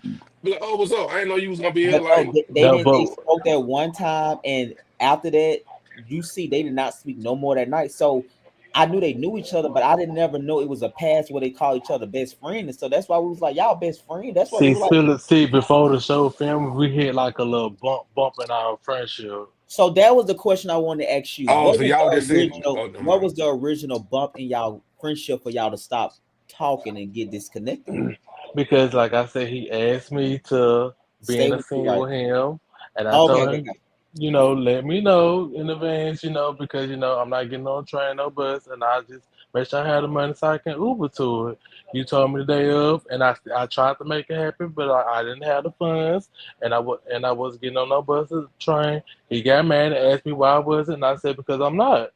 be like, oh, what's up? I didn't know you was gonna be here. But no, Like, they No, didn't. They but spoke that one time, and after that, you see, they did not speak no more that night. So I knew they knew each other, but I didn't never know it was a past where they call each other best friend. And so that's why we was like, y'all best friend. That's why we see, were like. still see before the show film, we hit like a little bump in our friendship. So that was the question I wanted to ask you. oh, What so was y'all the just seen? original? Oh, never What mind. was the original bump in y'all friendship for y'all to stop talking and get disconnected? Because like I said, he asked me to be Stay in a with you, scene right? with him, and I Okay, told okay, him, let me know in advance, because I'm not getting on a train, no bus, and I just make sure I have the money so I can Uber to it. You told me the day of, and I tried to make it happen, but I didn't have the funds, and I wasn't getting on no bus or train. He got mad and asked me why I wasn't, and I said because I'm not,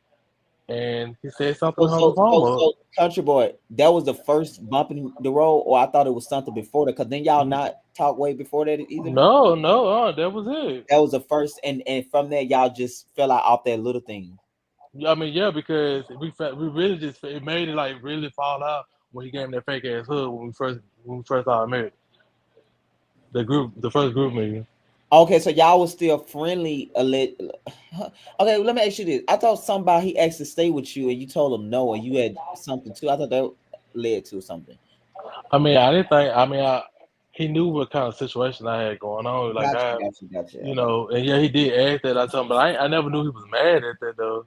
and he said something So, and hung the so, phone so, up. so, Country Boy, that was the first bump in the road, or I thought it was something before that. Cause then y'all not talk way before that either. No, no, that was it. That was the first, and from there y'all just fell out off that little thing. Yeah, I mean, yeah, because we really just it made it like really fall out when he gave me that fake ass hug when we first started married. The first group meeting. Okay, so y'all was still friendly. Okay, let me ask you this. I thought somebody he asked to stay with you, and you told him no, and you had something too. I thought that led to something. I mean, I didn't think. I mean, he knew what kind of situation I had going on. Like Gotcha, gotcha, gotcha. Okay. and yeah, he did ask that. I told him, but I never knew he was mad at that though.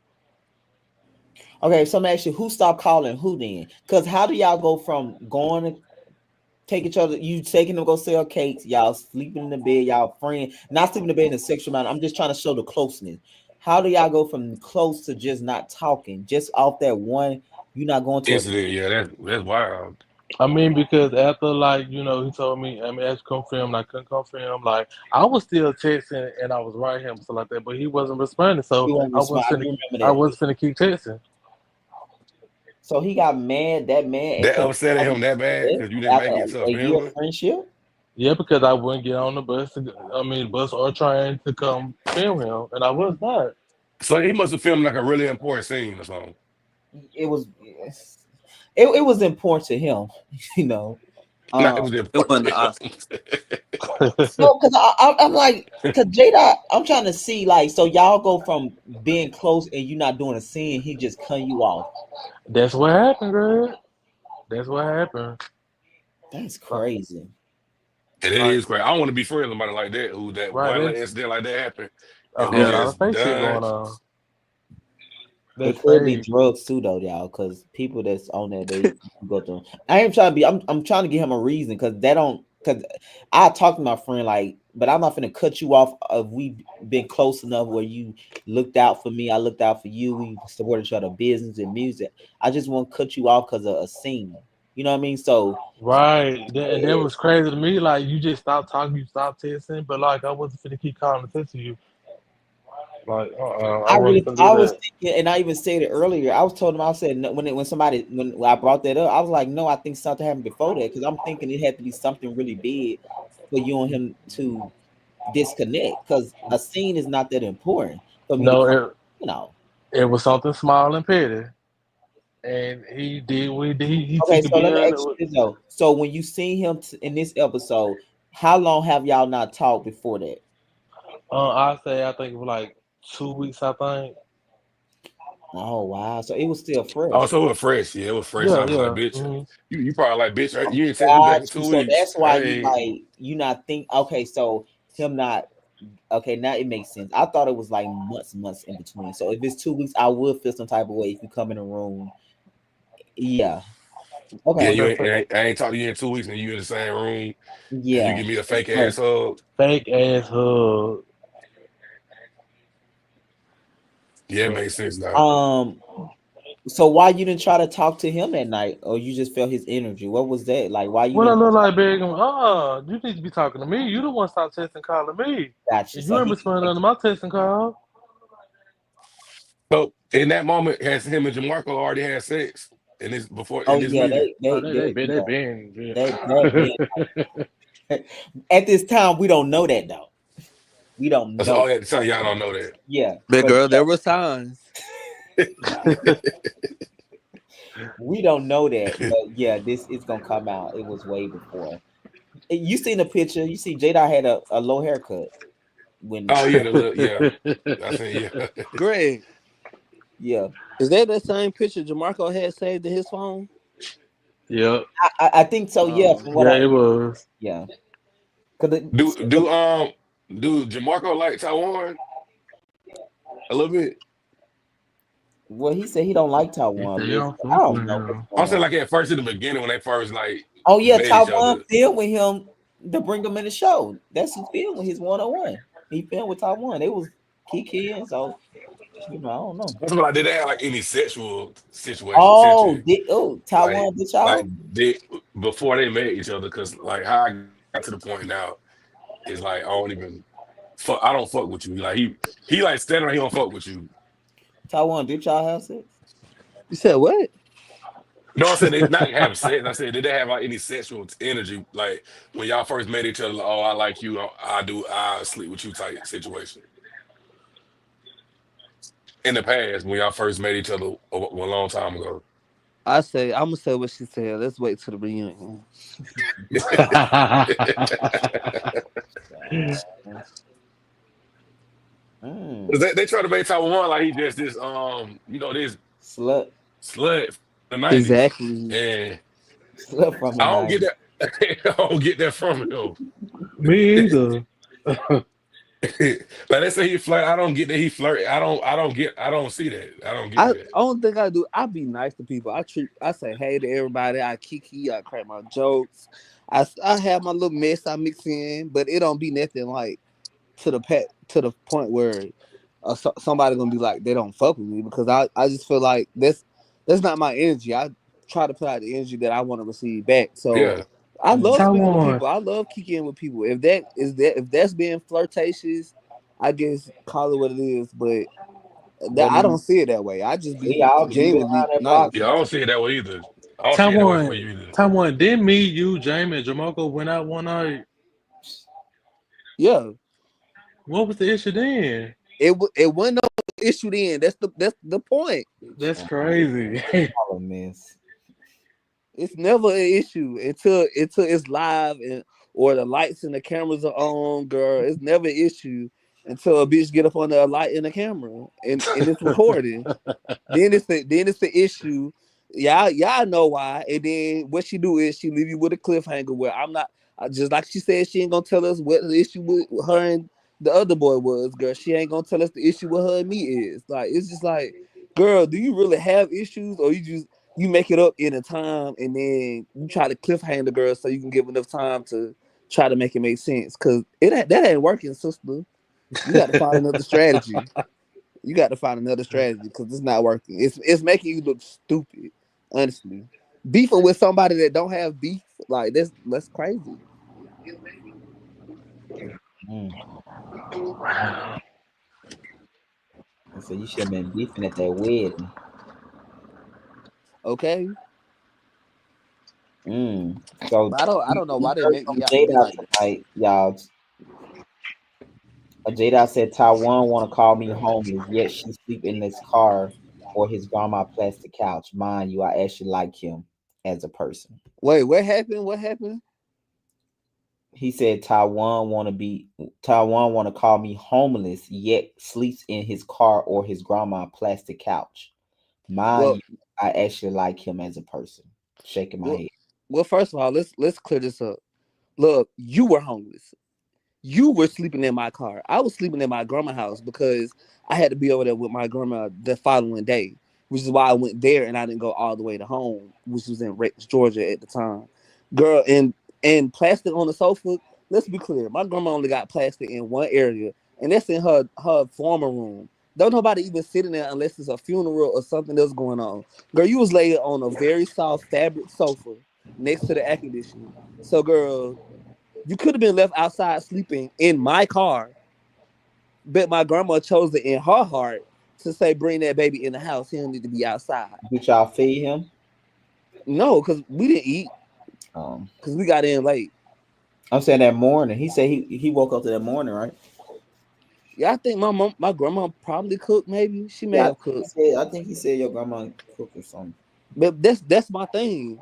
Okay, so I'm asking, who stopped calling who then? Because how do y'all go from going to take each other, you taking them to go sell cakes, y'all sleeping in the bed, y'all friend, not sleeping in the bed in a sexual manner. I'm just trying to show the closeness. How do y'all go from close to just not talking, just off that one? You're not going to a Incident, yeah, that's wild. I mean, because after he told me, I mean, as confirmed, I couldn't confirm. Like I was still texting and I was writing him stuff like that, but he wasn't responding. So he won't respond. I do remember I that. wasn't finna keep texting. So he got mad, that man, and That kept upset at him that bad because you didn't after make it to a a year of funeral. friendship. Yeah, because I wouldn't get on the bus. Bus or train to come film him, and I was not. So he must have filmed like a really important scene or something. It was, it was important to him, you know. Not it Um, was It important wasn't to the Oscar. him. no, because I'm like, because Jada, I'm trying to see like, so y'all go from being close and you not doing a scene, he just cut you off. That's what happened, Greg. That's what happened. That's Like, crazy. And it like is great. I don't want to be friends with somebody like that who that right, one little that's incident like that happened a and we whole Yeah, lot of just fake shit done. going on. it That's could be fake. drugs too, though, y'all. Because people that's on there, they go through. I ain't trying to be. I'm trying to give him a reason because they don't. Because I talked to my friend like, but I'm not gonna cut you off. Of we been close enough where you looked out for me, I looked out for you. We supported each other, business and music. I just won't cut you off because of a scene. You know what I mean? So Right. And that eh, was crazy to me. Like you just stopped talking, you stopped texting, but like I wasn't finna keep calling and texting you. Like, I wasn't finna do I was that. thinking, and I even said it earlier. I was told him, I said no, when I brought that up, I was like, no, I think something happened before that because I'm thinking it had to be something really big for you and him to disconnect because a scene is not that important for me to No, call. You know. it was something small and petty. And he did what he did. He Okay, took it so let me beyond ask you this though. So when you seen him in this episode, how long have y'all not talked before that? I think it was like 2 weeks, I think. Oh wow, so it was still Oh, fresh. so it was fresh. Yeah, it was fresh. Yeah, I was like, yeah. bitch, Hmm. you probably like, bitch, you ain't text me back Got in you. two So weeks. that's why you Hey, like you not think. Okay, so him not. Okay, now it makes sense. I thought it was like months in between. So if it's 2 weeks, I would feel some type of way if you come in a room. Yeah. yeah, Okay. The fa- I ain't talked to you in 2 weeks and you in the same room and you Yeah. give me a It's fake fresh. ass hug. fake ass hug. Yeah, it makes sense now. So why you didn't try to talk to him that night, or you just felt his energy? What was that like? Why you What I didn't look like begging? You need to be talking to me. You the one stop texting calling me. got you? And you So ain't he, responding to my texting call. So in that moment, has him and Jamarco already had sex in this before in oh this yeah, meeting? Oh, they they been they yeah, been. that Yeah. been at this time we don't know that though. We don't That's know. all at the time. Y'all don't know that. Yeah, But but girl, there were signs. we don't know that. But yeah, this is gonna come out. It was way before. You seen the picture? You see, Jada had a low haircut when. Oh yeah, the little yeah. I said yeah. Greg, Yeah, is that same picture Jamarco had saved in his phone? Yep. I think so. Yeah, Oh. from what Yeah, I it was. yeah, because do do do Jamarco like Taiwan a little bit? well, he said he don't like He Taiwan. said you Listen, don't I fuck don't with know what's him. I'm going on. saying like at first in the beginning when they first like Oh yeah, met each Taiwan other. filmed with him to bring him in the show. That's who filmed with his 101. He filmed with Taiwan. It was Kiki, and so I don't know. That's what I did. They have like any sexual situation Oh, tension like Taiwan did like y'all? did before they met each other because like how I got to the point now is like I don't even fuck. I don't fuck with you. Like he like standing there, he don't fuck with you. Taiwan did y'all have sex? You said what? No, I said they not have sex. I said did they have like any sexual energy like when y'all first met each other? Like, oh, I like you. I sleep with you type situation. In the past, when y'all first met each other a long time ago. I'm gonna say what she said. Let's wait till the reunion. Uh, mm, 'Cause they try to make Taiwan like he just this this slut, slut from the 90s. Exactly. And slut from the I don't get night. that I don't get that from him. Me either. Like they say he flirt. I don't get that he flirt. I don't see that. I don't get I that. don't think I do. I be nice to people. I say hey to everybody. I kiki. I crack my jokes. I have my little mess I mix in, but it don't be nothing like to the point where somebody gonna be like they don't fuck with me because I just feel like that's not my energy. I try to put out the energy that I want to receive back. So Yeah. I love speaking to Taiwan. people. I love kicking with people. If that's being flirtatious, I guess call it what it is. But Well, I don't see it that way. I just we be all you been genuinely around that block. nice. Yeah, I don't see it that way either. I don't see it that way for Taiwan. you either. Taiwan. Didn't me, you, Jamie, and Jamarco went out one night? Yeah, What was the issue then? it wasn't no issue then. That's the point. That's crazy. All a mess. It's never an issue until it's live and or the lights and the cameras are on, girl. It's never an issue until a bitch get up on the light in the camera and it's recording. Then it's the issue. Y'all know why. And then what she do is she leave you with a cliffhanger where I'm not just like she said she ain't gonna tell us what the issue with her and the other boy was, girl. She ain't gonna tell us the issue with her and me is. Like it's just like, girl, do you really have issues or you make it up in a time and then you try to cliffhanger the girl so you can give enough time to try to make it make sense? Cause that ain't working, sister. You got to find another strategy. You got to find another strategy because it's not working. It's making you look stupid, honestly. Beefing with somebody that don't have beef, like that's crazy. Mm. And so you should have been beefing at that wedding. Okay, Mm. So but I don't know we why they heard make from me out to be Jada like tonight, y'all. Jada said Taiwan want to call me homeless, yet she sleep in this car or his grandma plastic couch. Mind you, I actually like him as a person. wait, what happened? What happened? He said Taiwan want to call me homeless, yet sleeps in his car or his grandma plastic couch. Mind Well, you, I actually like him as a person. Shaking my well, head. well. First of all, let's clear this up. Look, you were homeless. You were sleeping in my car. I was sleeping in my grandma's house because I had to be over there with my grandma the following day, which is why I went there and I didn't go all the way to home, which was in Rex, Georgia at the time. Girl, and plastic on the sofa. Let's be clear. My grandma only got plastic in one area, and that's in her former room. don't nobody even sitting there unless it's a funeral or something else going on. Girl, you was laid on a very soft fabric sofa next to the air conditioning. So, girl, you could have been left outside sleeping in my car, but my grandma chose it in her heart to say, bring that baby in the house. He don't need to be outside. Did y'all feed him? No, because we didn't eat because we got in late. I'm saying that morning. He said he woke up to that morning, right? Yeah, I think my grandma probably cooked. Maybe she may Yeah, have cooked. I think he said your grandma cooked or something. But that's my thing.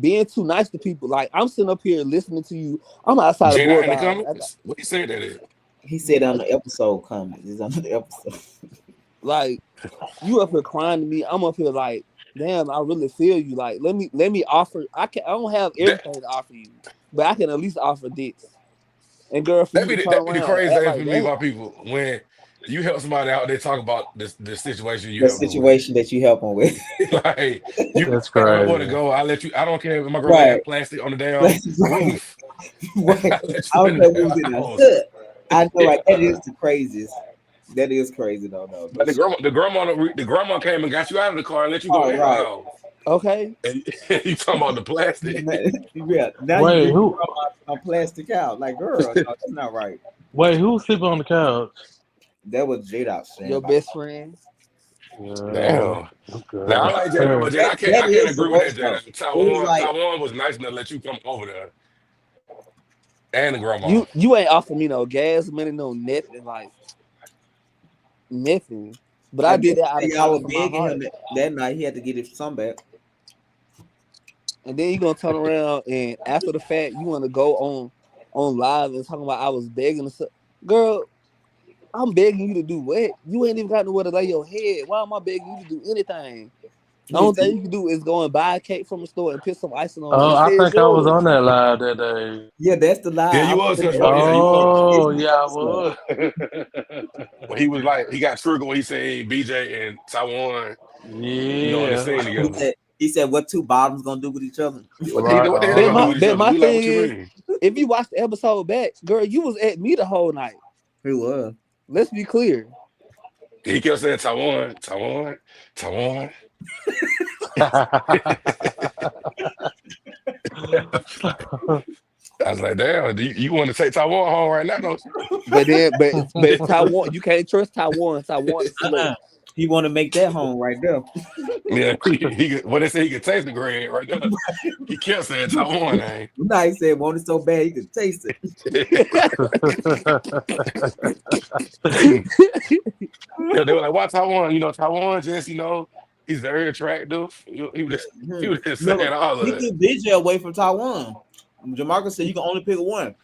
Being too nice to people. Like I'm sitting up here listening to you. I'm outside the J Dot board in the guys. comments. What he said that is? He said on the episode comment. It's on the episode. Like you up here crying to me. I'm up here like, damn, I really feel you. Like let me offer. I don't have That everything to offer you, but I can at least offer this. And girl, for you that to be the, turn that be the around and crazy act thing for like me that, about people when you help somebody out. They talk about the situation you The help them with. situation that you help him with. Like you That's tell me where to crazy. go. I let you. I don't care if my grandma Right. got plastic on the damn Right. roof. Right. I let I you don't in know the who's damn in the house. hood. I know, right? That Yeah. is the craziest. That is crazy, though. No, But the grandma came and got you out of the car and let you go all in her right. house. okay? And you talking about the plastic? Yeah. Now you Wait, bring your who? grandma on plastic out. Like, girl, no, that's not right. Wait, who's sleeping on the couch? That was J Dot saying Your about best friend. Girl, Damn. Now I girl. like J but that. I That can't is the agree with that worst J though. It was like, Taiwan was nice enough to let you come over there and the grandma. You ain't offer me no gas money, no nothing, like nothing. But I I guess did that out of y'all kindness were of my begging him heart. that night. He had to get his son back. And then you gonna turn around and after the fact, you want to go on live and talking about I was begging to girl. I'm begging you to do what? You ain't even got nowhere to lay your head. Why am I begging you to do anything? The He only said, thing you can do is go and buy a cake from the store and put some icing on it Oh, and I say it's think I was yours. on that live that day. yeah, that's the Yeah, lie. you I'm was, putting Country that Boy. Yeah, you was. it's Oh, in yeah, the I episode. was. When he was like, he got triggered when he said BJ and Taiwan, in the Yeah, scene together. He said, what two bottoms gonna do with each other? right What the hell they But gonna do my on. with each but other? my We like, thing what you is, mean? if you watch the episode back, girl, you was at me the whole night. He was. Let's be clear. He kept saying Taiwan, Taiwan, Taiwan. I was like, damn, you want to take Taiwan home right now, don't But then, but you? it's Taiwan. You can't trust Taiwan. Taiwan is select. He want to make that home right there. Yeah, what they say he could taste the grade right there. He kept saying Taiwan name. Now he said, want it so bad he could taste it. Yeah, they were like, why Taiwan? Taiwan just, he's very attractive. He was just Remember, saying all of he it. threw BJ away from Taiwan. Jamarcus said you can only pick one.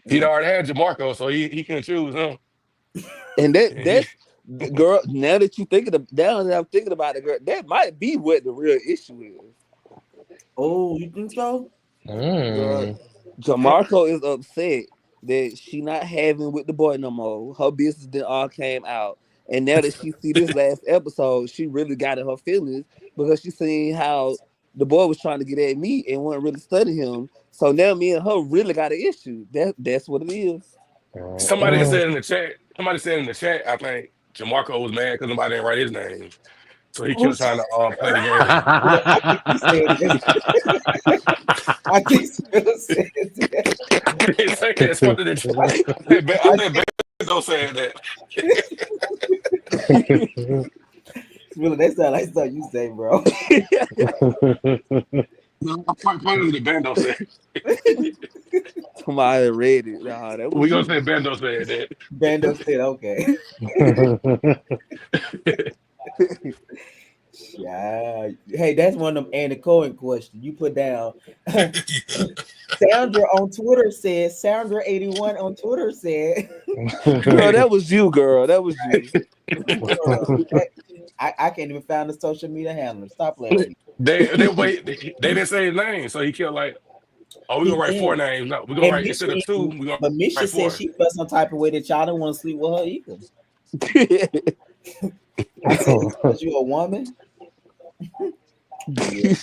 He'd already had Jamarco, so he couldn't choose him. And And he, that's girl. Now that you thinking of now that I'm thinking about it, girl, that might be what the real issue is. Oh, you think so? Girl, Mm. Jamarco is upset that she not having with the boy no more. Her business then all came out. And now that she see this last episode, she really got in her feelings because she seen how the boy was trying to get at me and wasn't really studying him. So now me and her really got an issue. That's what it is. Mm. somebody said in the chat, I think Jamarco was mad because nobody didn't write his name. So he kept Who's trying to play the game. yeah, I think he said this. I think Smith said that. I didn't say that. Something that I think Bando said that. Smith, that sound like something you say, bro. No, I'm quite positive that Bando said. Somebody read it. Nah, that We was gonna you. say Bando said that. Bando said, okay. Yeah. Hey, that's one of them Andy Cohen questions you put down. Sandra on Twitter said, Sandra81 on Twitter said, Girl, that was you, girl. That was you. girl, I can't even find the social media handler. Stop playing with me. They didn't say his name, so he kept like, oh, we're He gonna write four did. names. No, we're gonna And write instead of two, we're gonna Misha write said four. she felt some type of way that y'all didn't want to sleep with her either. I said, it's because you're a woman. Yeah.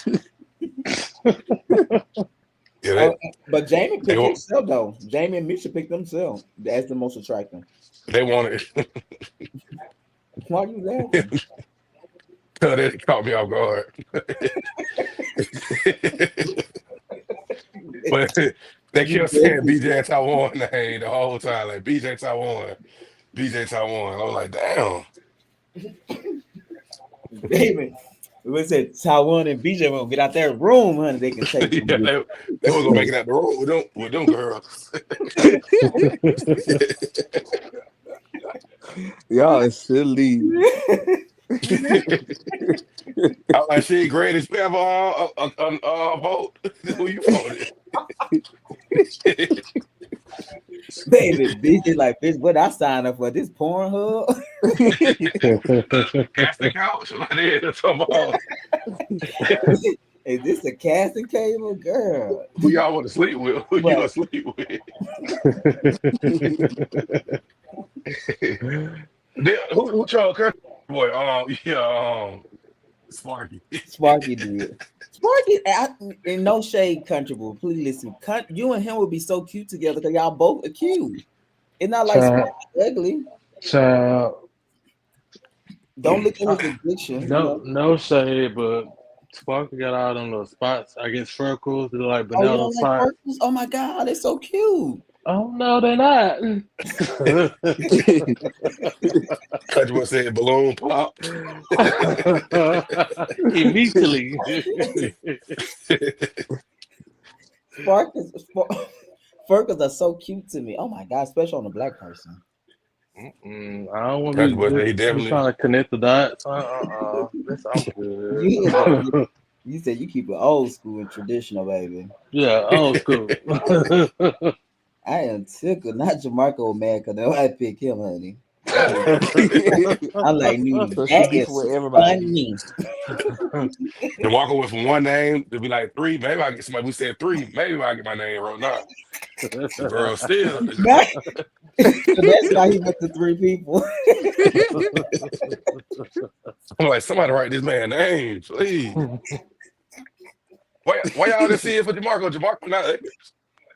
Yeah, Oh, But Jamie They picked want, himself though. Jamie and Misha picked themselves as the most attractive. they wanted. Why are you laughing? That caught me off guard. But they You kept saying definitely, BJ Taiwan name the whole time, like BJ Taiwan, BJ Taiwan. I was like, damn. David. We said Taiwan and BJ will get out their room, honey. They can take Yeah, some. they was gonna make it out the road with them girls. Y'all is silly. I was like, she greatest ever vote. Who you voted? Baby, BJ like, bitch, what I signed up for? This Pornhub? Casting couch. Like that. Somehow. Is this a casting cable? Girl. Who y'all want to sleep with? Who you gonna But sleep with? Who chose Country Boy? Sparky. Sparky did. Sparky, in no shade, country boy. Please listen. You and him would be so cute together because y'all both are cute. It's not like Child, Sparky ugly. child, Don't look at his addiction. You know. no shade, but Sparky got all them little spots. I guess freckles, they're like Oh, you banana don't like spots. Perkins? Oh my God, they're so cute. Oh no, they're not. Country Boy said balloon pop. Immediately. Sparkles are so cute to me. Oh my God, especially on a black person. I don't want Country to Boy said he be definitely. trying to connect the dots. I'm good. You said you keep it old school and traditional, baby. Yeah, old school. I am tickled. Not Jamarco mad because I pick him, honey. I'm like, Nudie, So she that beefing is with everybody. funny. To walk away from one name to be like three, maybe I get somebody who said three, maybe I get my name wrong. Nah, girl, still. So that's why he went to three people. I'm like, somebody write this man name, please. Why y'all didn't see it for Jamarco? Jamarco not ugly.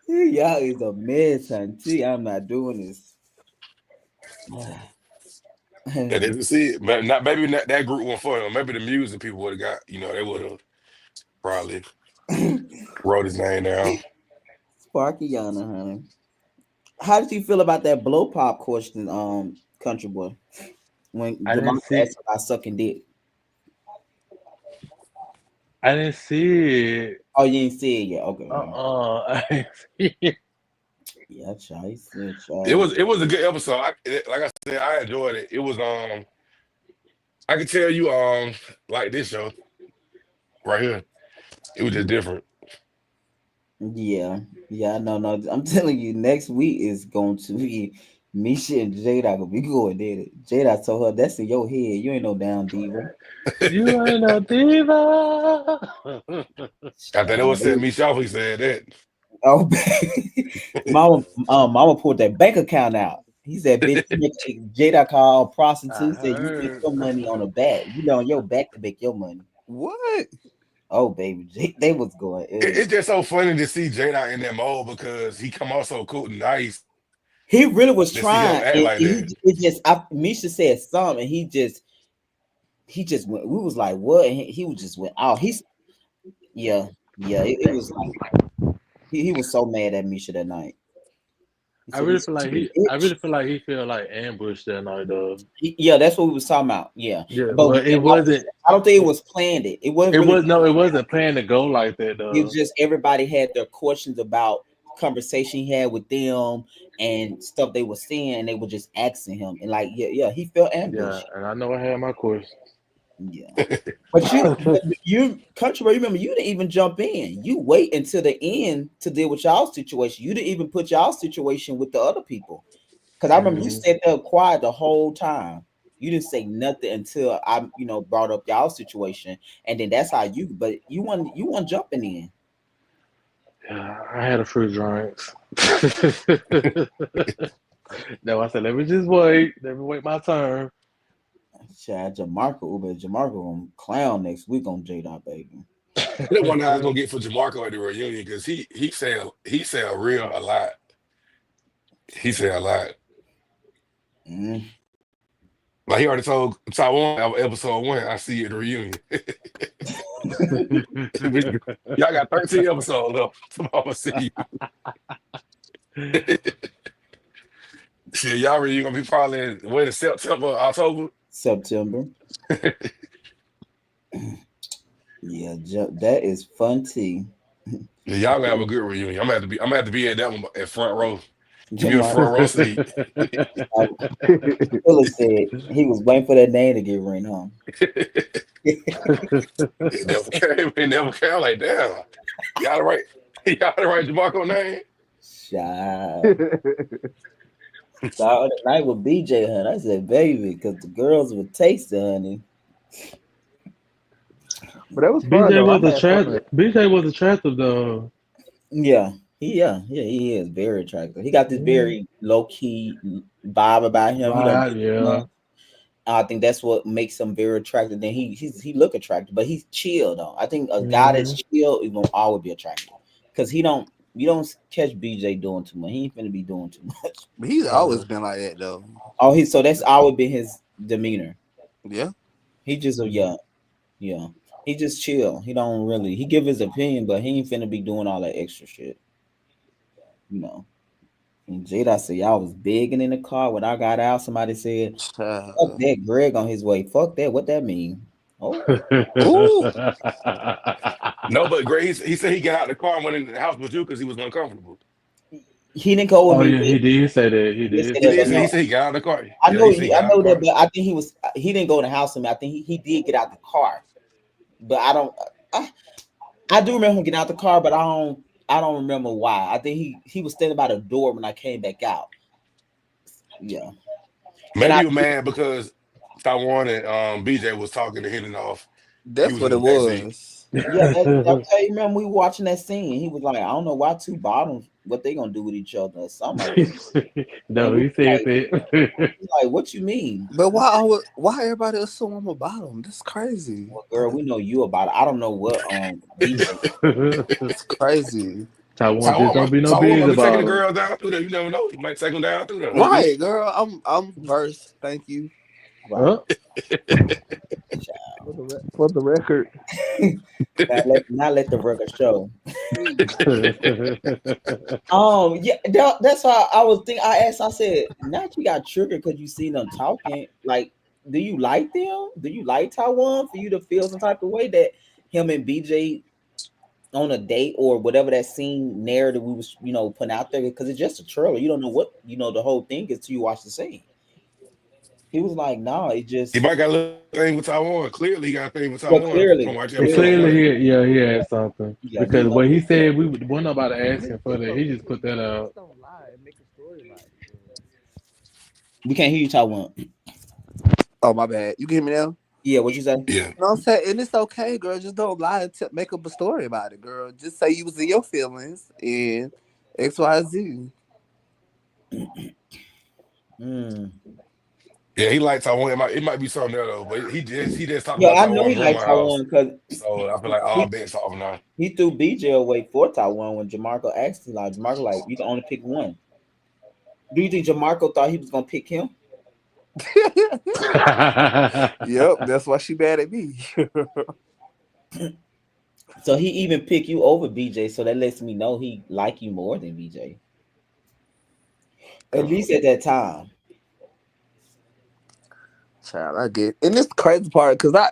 Y'all is a mess, auntie. I'm not doing this. Yeah, they didn't see it. But not maybe not, that group went for him. Maybe the music people would have got, they would have probably wrote his name down. Sparky Yana, honey. How did you feel about that blow pop question, Country Boy? When I Jamarco didn't see asked about sucking dick. I didn't see it. Oh, you didn't see it yet. Okay. I didn't see it. Yeah, child. It was a good episode. Like I said, I enjoyed it. It was I could tell you like this show right here. It was just different. Yeah, no. I'm telling you, next week is going to be Misha and Jada gonna be going at it. Jada told her that's in your head. You ain't no damn diva. You ain't a diva. After that was set me off, he said that. Oh, mama pulled that bank account out. He said, "Bitch, Jada called prostitute. Said you make your money on the back. You know, on your back to make your money." What? Oh, baby, they was going. It's just so funny to see Jada in that mode because he come off so cool and nice. He really was To see him trying. act And like that. Misha said something, and he just went. We was like, what? And he was just went out. Yeah. It was like he was so mad at Misha that night. I really feel like he feel like ambushed that night though. Yeah, that's what we was talking about. Yeah, but it wasn't. I don't think it was planned. It wasn't. It wasn't planned to go like that though. It was just everybody had their questions about conversation he had with them and stuff they were saying, and they were just asking him. And like, yeah, he felt ambushed. Yeah, and I know I had my questions. Yeah, but you country, remember you didn't even jump in. You wait until the end to deal with y'all situation. You didn't even put y'all situation with the other people. Because I remember you sat there quiet the whole time. You didn't say nothing until I, brought up y'all situation, and then that's how you. But you weren't jumping in. Yeah, I had a few drinks. No, I said, let me just wait. Let me wait my turn. Chad Jamarco gonna clown next week on J-Dot, baby. That one I was gonna get for Jamarco at the reunion because he sell real a lot. He sell a lot. Mm. Like he already told Taiwan episode 1, I see you at the reunion. Y'all got 13 episodes left. So I'm gonna see you. Shit, y'all really gonna be probably in September, October. September. Yeah, that is fun tea. Yeah, y'all gonna have a good reunion. I'm gonna have to be at that one at front row. Give me a Jamal front row seat. Philip said he was waiting for that name to get ring home. It never came. It never came. Like damn, y'all the right. Y'all the right Jamarco name. Child. Started the night with BJ, honey. I said, baby, because the girls would taste it, honey. But that was fun though. I had fun. BJ was attractive though. Yeah, he is very attractive. He got this very low key vibe about him. He don't. Yeah. I think that's what makes him very attractive. Then he look attractive, but he's chill though. I think a guy that's chill is gonna always be attractive because you don't catch BJ doing too much. He ain't finna be doing too much. But he's always been like that though. Oh, so that's always been his demeanor. Yeah. He just yeah. He just chill. He don't really. He give his opinion, but he ain't finna be doing all that extra shit. And Jada said y'all was begging in the car when I got out. Somebody said, "Fuck that, Greg on his way." Fuck that. What that mean? Oh, ooh. No, but Gray, he said he got out the car and went into the house with you because he was uncomfortable. He didn't go with me. Yeah, he did say that. He did. He said he got out of the car. I know that, but I think he didn't go in the house with me. I think he did get out the car, but I do remember him getting out the car, but I don't remember why. I think he was standing by the door when I came back out. Yeah. Maybe he was mad because Taiwan and BJ was talking and hitting off. That's what it was. Yeah, I remember we watching that scene. He was like, I don't know why two bottoms, what they gonna do with each other or something like that. No, he said that. Like, what you mean? But why everybody assume I'm a bottom? That's crazy. Well, girl, we know you about it. I don't know what it's crazy. Taiwan just don't be no big about taking the girl down through there. You never know. He might take them down through there. Right, girl. I'm versed. Thank you. Right. For the record. not let the record show. Yeah, that's why I was thinking. I asked. I said, "Not you got triggered because you seen them talking. Like, do you like them? Do you like Taiwan for you to feel some type of way that him and BJ on a date or whatever that scene narrative we was putting out there? Because it's just a trailer. You don't know what the whole thing is till you watch the scene." He was like, "No, it just." He might got a little thing with Taiwan. Clearly, he got a thing with Taiwan. Clearly, he had something because when he said we weren't nobody asking for that, he just put that out. We can't hear you, Taiwan. Oh, my bad. You can hear me now? Yeah, what you say? Yeah. You know what I'm saying? And it's okay, girl. Just don't lie and make up a story about it, girl. Just say you was in your feelings and XYZ. Yeah, he liked Taiwan. It might be something there though, but he just talked Yeah, about I know he liked Taiwan because so I feel like all bets off now. He threw BJ away for Taiwan when Jamarco asked him. Like Jamarco, like you can only pick one. Do you think Jamarco thought he was gonna pick him? Yep, that's why she mad at me. So he even picked you over BJ, so that lets me know he like you more than BJ. At least at that time. Child, I get, and this crazy part because I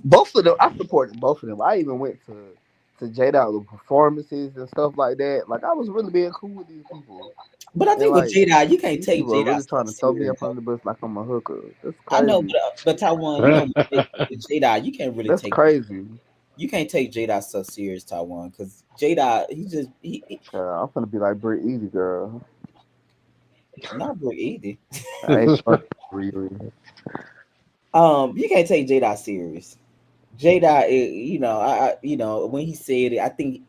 both of them, I supported both of them. I even went to Jada performances and stuff like that. Like I was really being cool with these people. But I think with Jada, you can't take Jada. Jada Really trying to throw me up under the bus like I'm a hooker. That's crazy. I know, but Taiwan, with Jada, you can't really That's take. crazy. You can't take Jada so serious, Taiwan, because Jada, he I'm gonna be like Brit Easy, girl. Not Brit Easy. I ain't really. You can't take Jada serious. Jada, when he said it, I think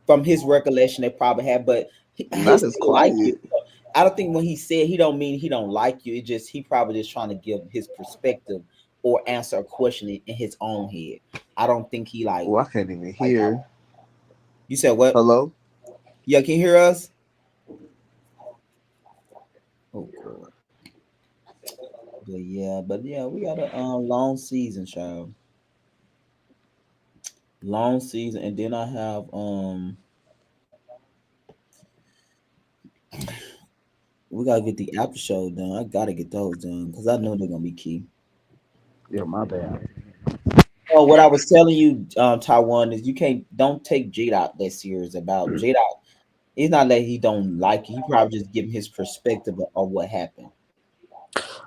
from his recollection, they probably have, but he still like you. I don't think when he said he don't mean he don't like you. It just he probably just trying to give his perspective or answer a question in his own head. I don't think he Oh, I can't even like that. hear. You said what? Hello? Yeah, can you hear us? Oh, God. But yeah, we got a long season, child. Long season, and then I have we gotta get the after show done. I gotta get those done because I know they're gonna be key. Yeah, my bad. Oh, what I was telling you, Taiwan, is you can't don't take Jade out that serious about Jade out. It's not that he don't like it. He probably just giving his perspective of what happened.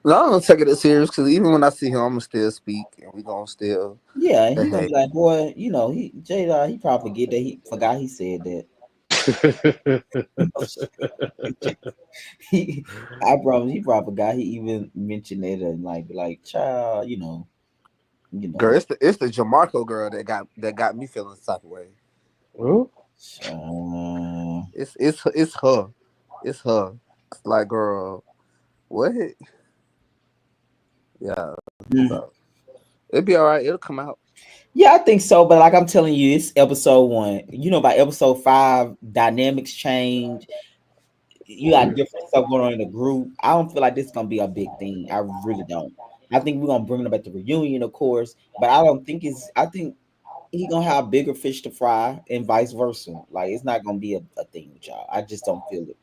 No, I don't take it as serious because even when I see him, I'ma still speak and we gonna still Yeah, and say he gonna hey. be like, boy, he Jada, he probably forget that he forgot he said that. he, I promise, he probably forgot he even mentioned it and like, child, you Girl, know, it's the Jamarco girl that got me feeling the type of way. Well, child. It's her. It's her. It's like girl, what? Yeah. Mm. So it'll be all right. It'll come out. Yeah, I think so. But like I'm telling you, it's episode 1. By episode 5, dynamics change. You got different stuff going on in the group. I don't feel like this is gonna be a big thing. I really don't. I think we're gonna bring them at the reunion, of course, but I don't think it's. I think he gonna have bigger fish to fry, and vice versa. Like it's not gonna be a thing with y'all. I just don't feel it.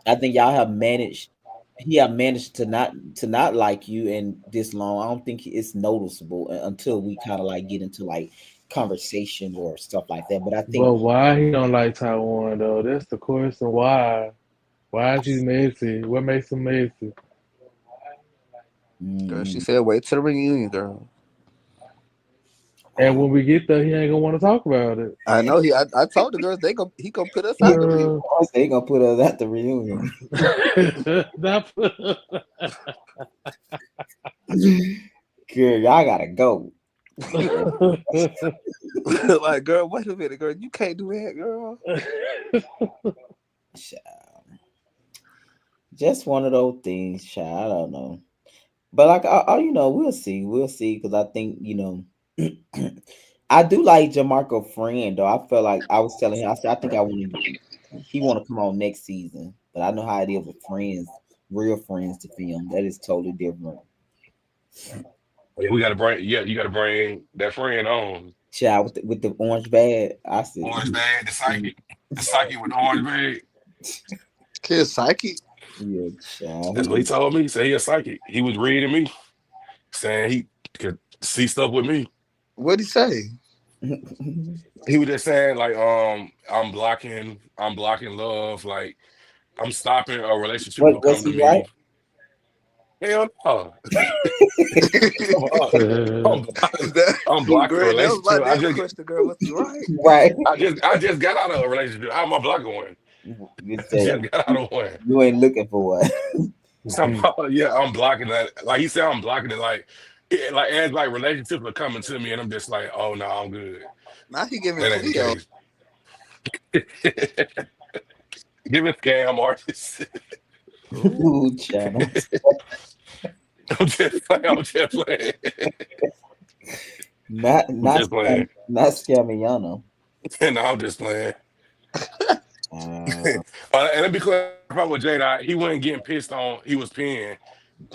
I think y'all have managed. He have managed to not like you in this long. I don't think it's noticeable until we kind of like get into like conversations or stuff like that. But I think but why he don't like Taiwan though? That's the question. Why? Why is he messy? What makes him messy? Girl, she mm, said wait till the reunion, girl. And I, when we get there, he ain't gonna want to talk about it. I know I told the girls he gonna put us out the reunion. Girl, they gonna put us at the reunion. That- Girl, y'all gotta go. Like, girl, wait a minute, girl. You can't do that, girl. Child. Just one of those things, child. I don't know. But like, we'll see. Because I think I do like Jamarco friend though. I feel like I was telling him. I said I think I want to. He want to come on next season, but I know how it is with friends, real friends to film. That is totally different. Yeah, we gotta bring. Yeah, you gotta bring that friend on. Child with the orange bag. I said, Orange bag, the psychic with the orange bag. Kid psyche. yeah, child. That's what he told me. He said he a psychic. He was reading me, saying he could see stuff with me. What'd he say? He was just saying like, I'm blocking love. Like I'm stopping a relationship what from was coming to he right? me. Hell no. I'm, That, I'm blocking a girl, that was my relationship. next question, girl. Was he right? Right. I just got out of a relationship. How am I blocking one? You I say just got out of one. you ain't looking for one. Somehow, yeah, I'm blocking that. Like he said, I'm blocking it. Like as like relationships are coming to me, and I'm just like, oh no, I'm good. Now he giving That ain't the Cleo. case. Give it scam artists. Ooh. Ooh, child. I'm just playing. I'm just playing. Not I'm not just playing. not Scamiano. No, I'm just playing. Uh, And let me clarify with Jada. He wasn't getting pissed on. He was peeing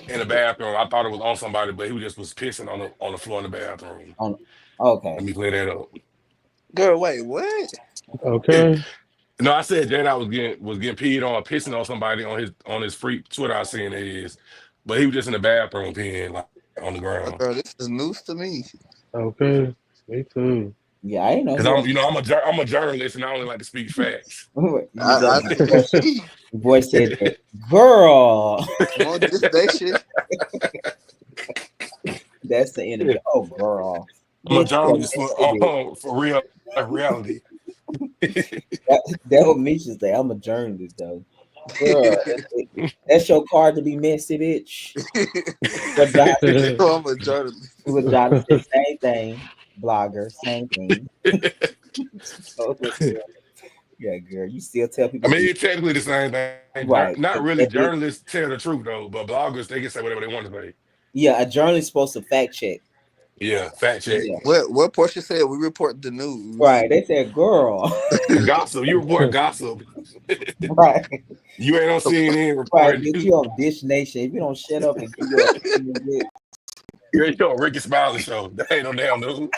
in the bathroom. I thought it was on somebody, but he just was pissing on the floor in the bathroom. on okay. Let me clear that up. Girl, wait, what? okay. No, I said Jada was getting peed on, pissing on somebody on his free Twitter. I seen it is, but he was just in the bathroom peeing like on the ground. Girl, this is news to me. Okay. Me too. Yeah, I ain't know Cause he I'm I'm a journalist and I only like to speak facts. you know, I see that she the boy said that girl. on this station. That's the interview. Oh girl. I'm a Bitch, you a journalist messy bitch. for real like reality. That what Misha say. I'm a journalist though. Girl, that's your card to be messy, bitch. What John So I'm a journalist. what John said, same thing. Blogger, same thing. So look, girl. Yeah, girl, you still tell I people mean, be it's technically the same thing. right. Not But really. Journalists tell the truth though, but bloggers they can say whatever they want to say. yeah, a journalist supposed to fact check. Yeah, fact check. Yeah, What Portia said? We report the news. right. They said, "Girl," Gossip. You report gossip. right, You ain't on CNN right. reporting. Bitch, you on Dish Nation. If you don't shut up and give your opinion, bitch, You're on Ricky Smiley show. That ain't no damn news.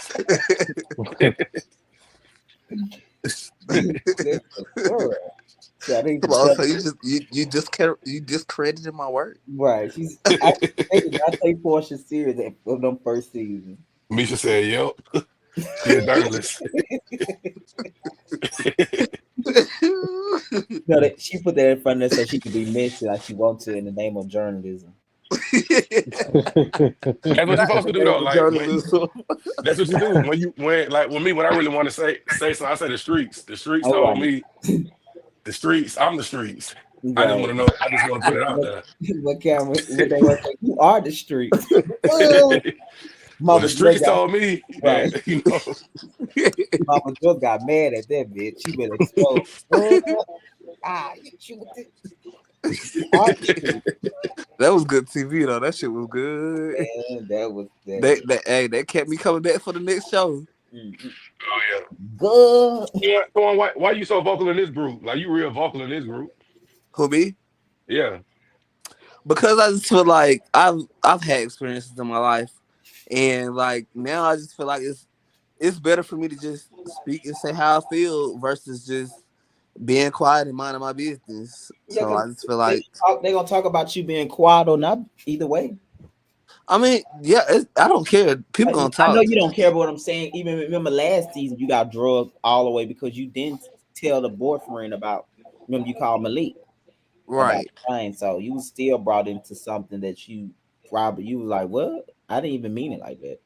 that's a girl. So I need to Come on, tell so you discredited my work. right. They did not take Portia serious of them first season. Misha said, "Yep, she a journalist." No, that she put that in front of her so she could be messy like she wants to in the name of journalism. That's what you're Not in supposed the to do name though. of Like journalism. that's what you do when me when I really want to say so I say the streets. The streets All told right, me the streets. I'm the streets. I just right. want to know. I just want to put it out there. What camera? What they want to say? You are the streets. Oh, Well, the Mama just streets got told me right. that you know. Mama just got mad at that bitch. She been exposed. Oh, you with this? You are the streets, That was good TV though. That shit was good. man. That was that. That kept me coming back for the next show. Mm-mm. Oh yeah. Good. Yeah, come on. Why you so vocal in this group? Like you real vocal in this group? Who me? Yeah. Because I just feel like I've had experiences in my life, and like now I just feel like it's better for me to just speak and say how I feel versus just being quiet and minding my business. Yeah, So because I just feel like they gonna talk about you being quiet or not. Either way. I mean, yeah, I don't care. People gonna I know talk. you don't care about what I'm saying. Even remember last season, you got drugged all the way because you didn't tell the boyfriend about. Remember, you called Malik about Right. the thing, so you was still brought into something that you probably you was like, "What? I didn't even mean it like that."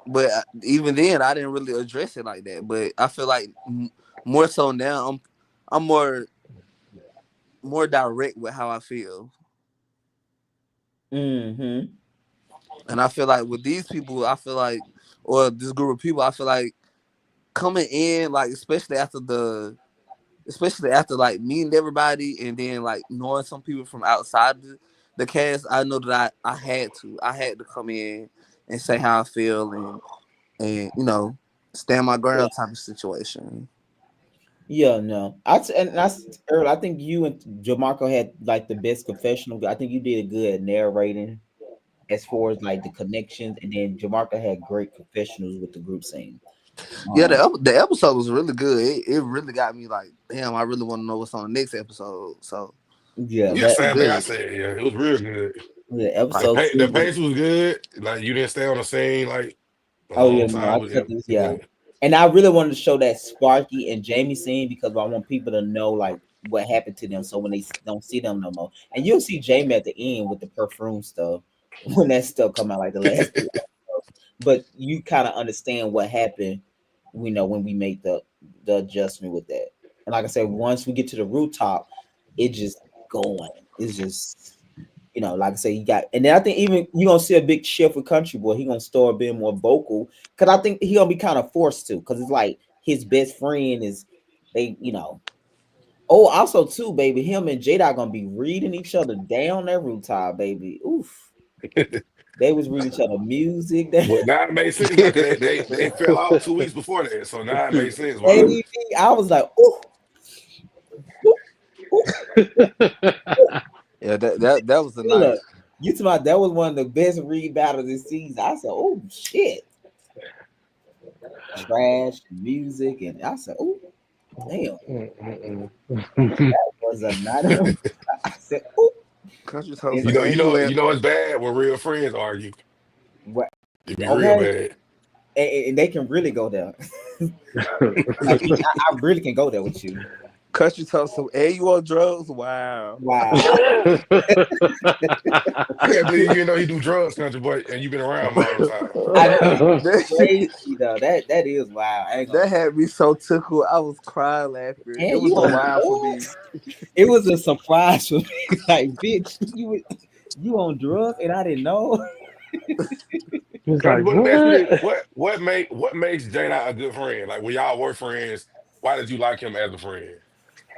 But even then, I didn't really address it like that. But I feel like more so now, I'm more direct with how I feel, Mm-hmm. and I feel like with these people, I feel like, or this group of people, I feel like coming in, like especially after like meeting everybody, and then like knowing some people from outside the cast, I know that I had to come in and say how I feel and stand my Yeah. ground type of situation. Yeah, no. Earl, I think you and Jamarco had like the best confessional. I think you did good at narrating as far as like the connections, and then Jamarco had great confessionals with the group scene. Yeah, Um, the episode was really good. It really got me like, damn, I really want to know what's on the next episode. So yeah, it Yeah, was that pretty same thing I good. said. Yeah, it was real good. the Like episode the two. pace was good. Like you didn't stay on the scene like a Oh long yeah, no, I time. But took it this. was Yeah, good. and I really wanted to show that Sparky and Jamie scene because I want people to know like what happened to them, so when they don't see them no more, and you'll see Jamie at the end with the perfume stuff when that stuff come out like the last three episodes. But you kind of understand what happened. We know when we made the adjustment with that, and like I said, once we get to the rooftop, it just going. It's just like I say, you got, and then I think even you gonna see a big shift with Country Boy. He gonna start being more vocal because I think he gonna be kind of forced to because it's like his best friend is they. Oh, also too, baby, him and Jada gonna be reading each other down that rooftop, baby. Oof, they was reading each other music. But now it made sense now because they fell out 2 weeks before that. So now it made sense why. Baby, I was like, ooh, ooh, ooh, ooh. Yeah, that was a Look, night. you talking about that was one of the best read battles this season. I said, oh shit, trash music, and I said, oh damn. Was a night. I said, "Ooh." Country told And, say, and you You let know it's bad when real friends argue. what- It be real okay, bad. and they can really go there. Like I really can go there with you. Country told some, and you on drugs? Wow. Wow, I can't believe you didn't know he do drugs, country boy, and you been around him all the time. I know it's that, crazy though. That is wild. I ain't gonna. that had me so tickled. I was crying laughing. It And was you so on wild for me. drugs? It was a surprise for me. Like, bitch, you on drugs, and I didn't know. He's Country like, boy, let me ask you this: what? what makes Jada a good friend? Like when y'all were friends, why did you like him as a friend?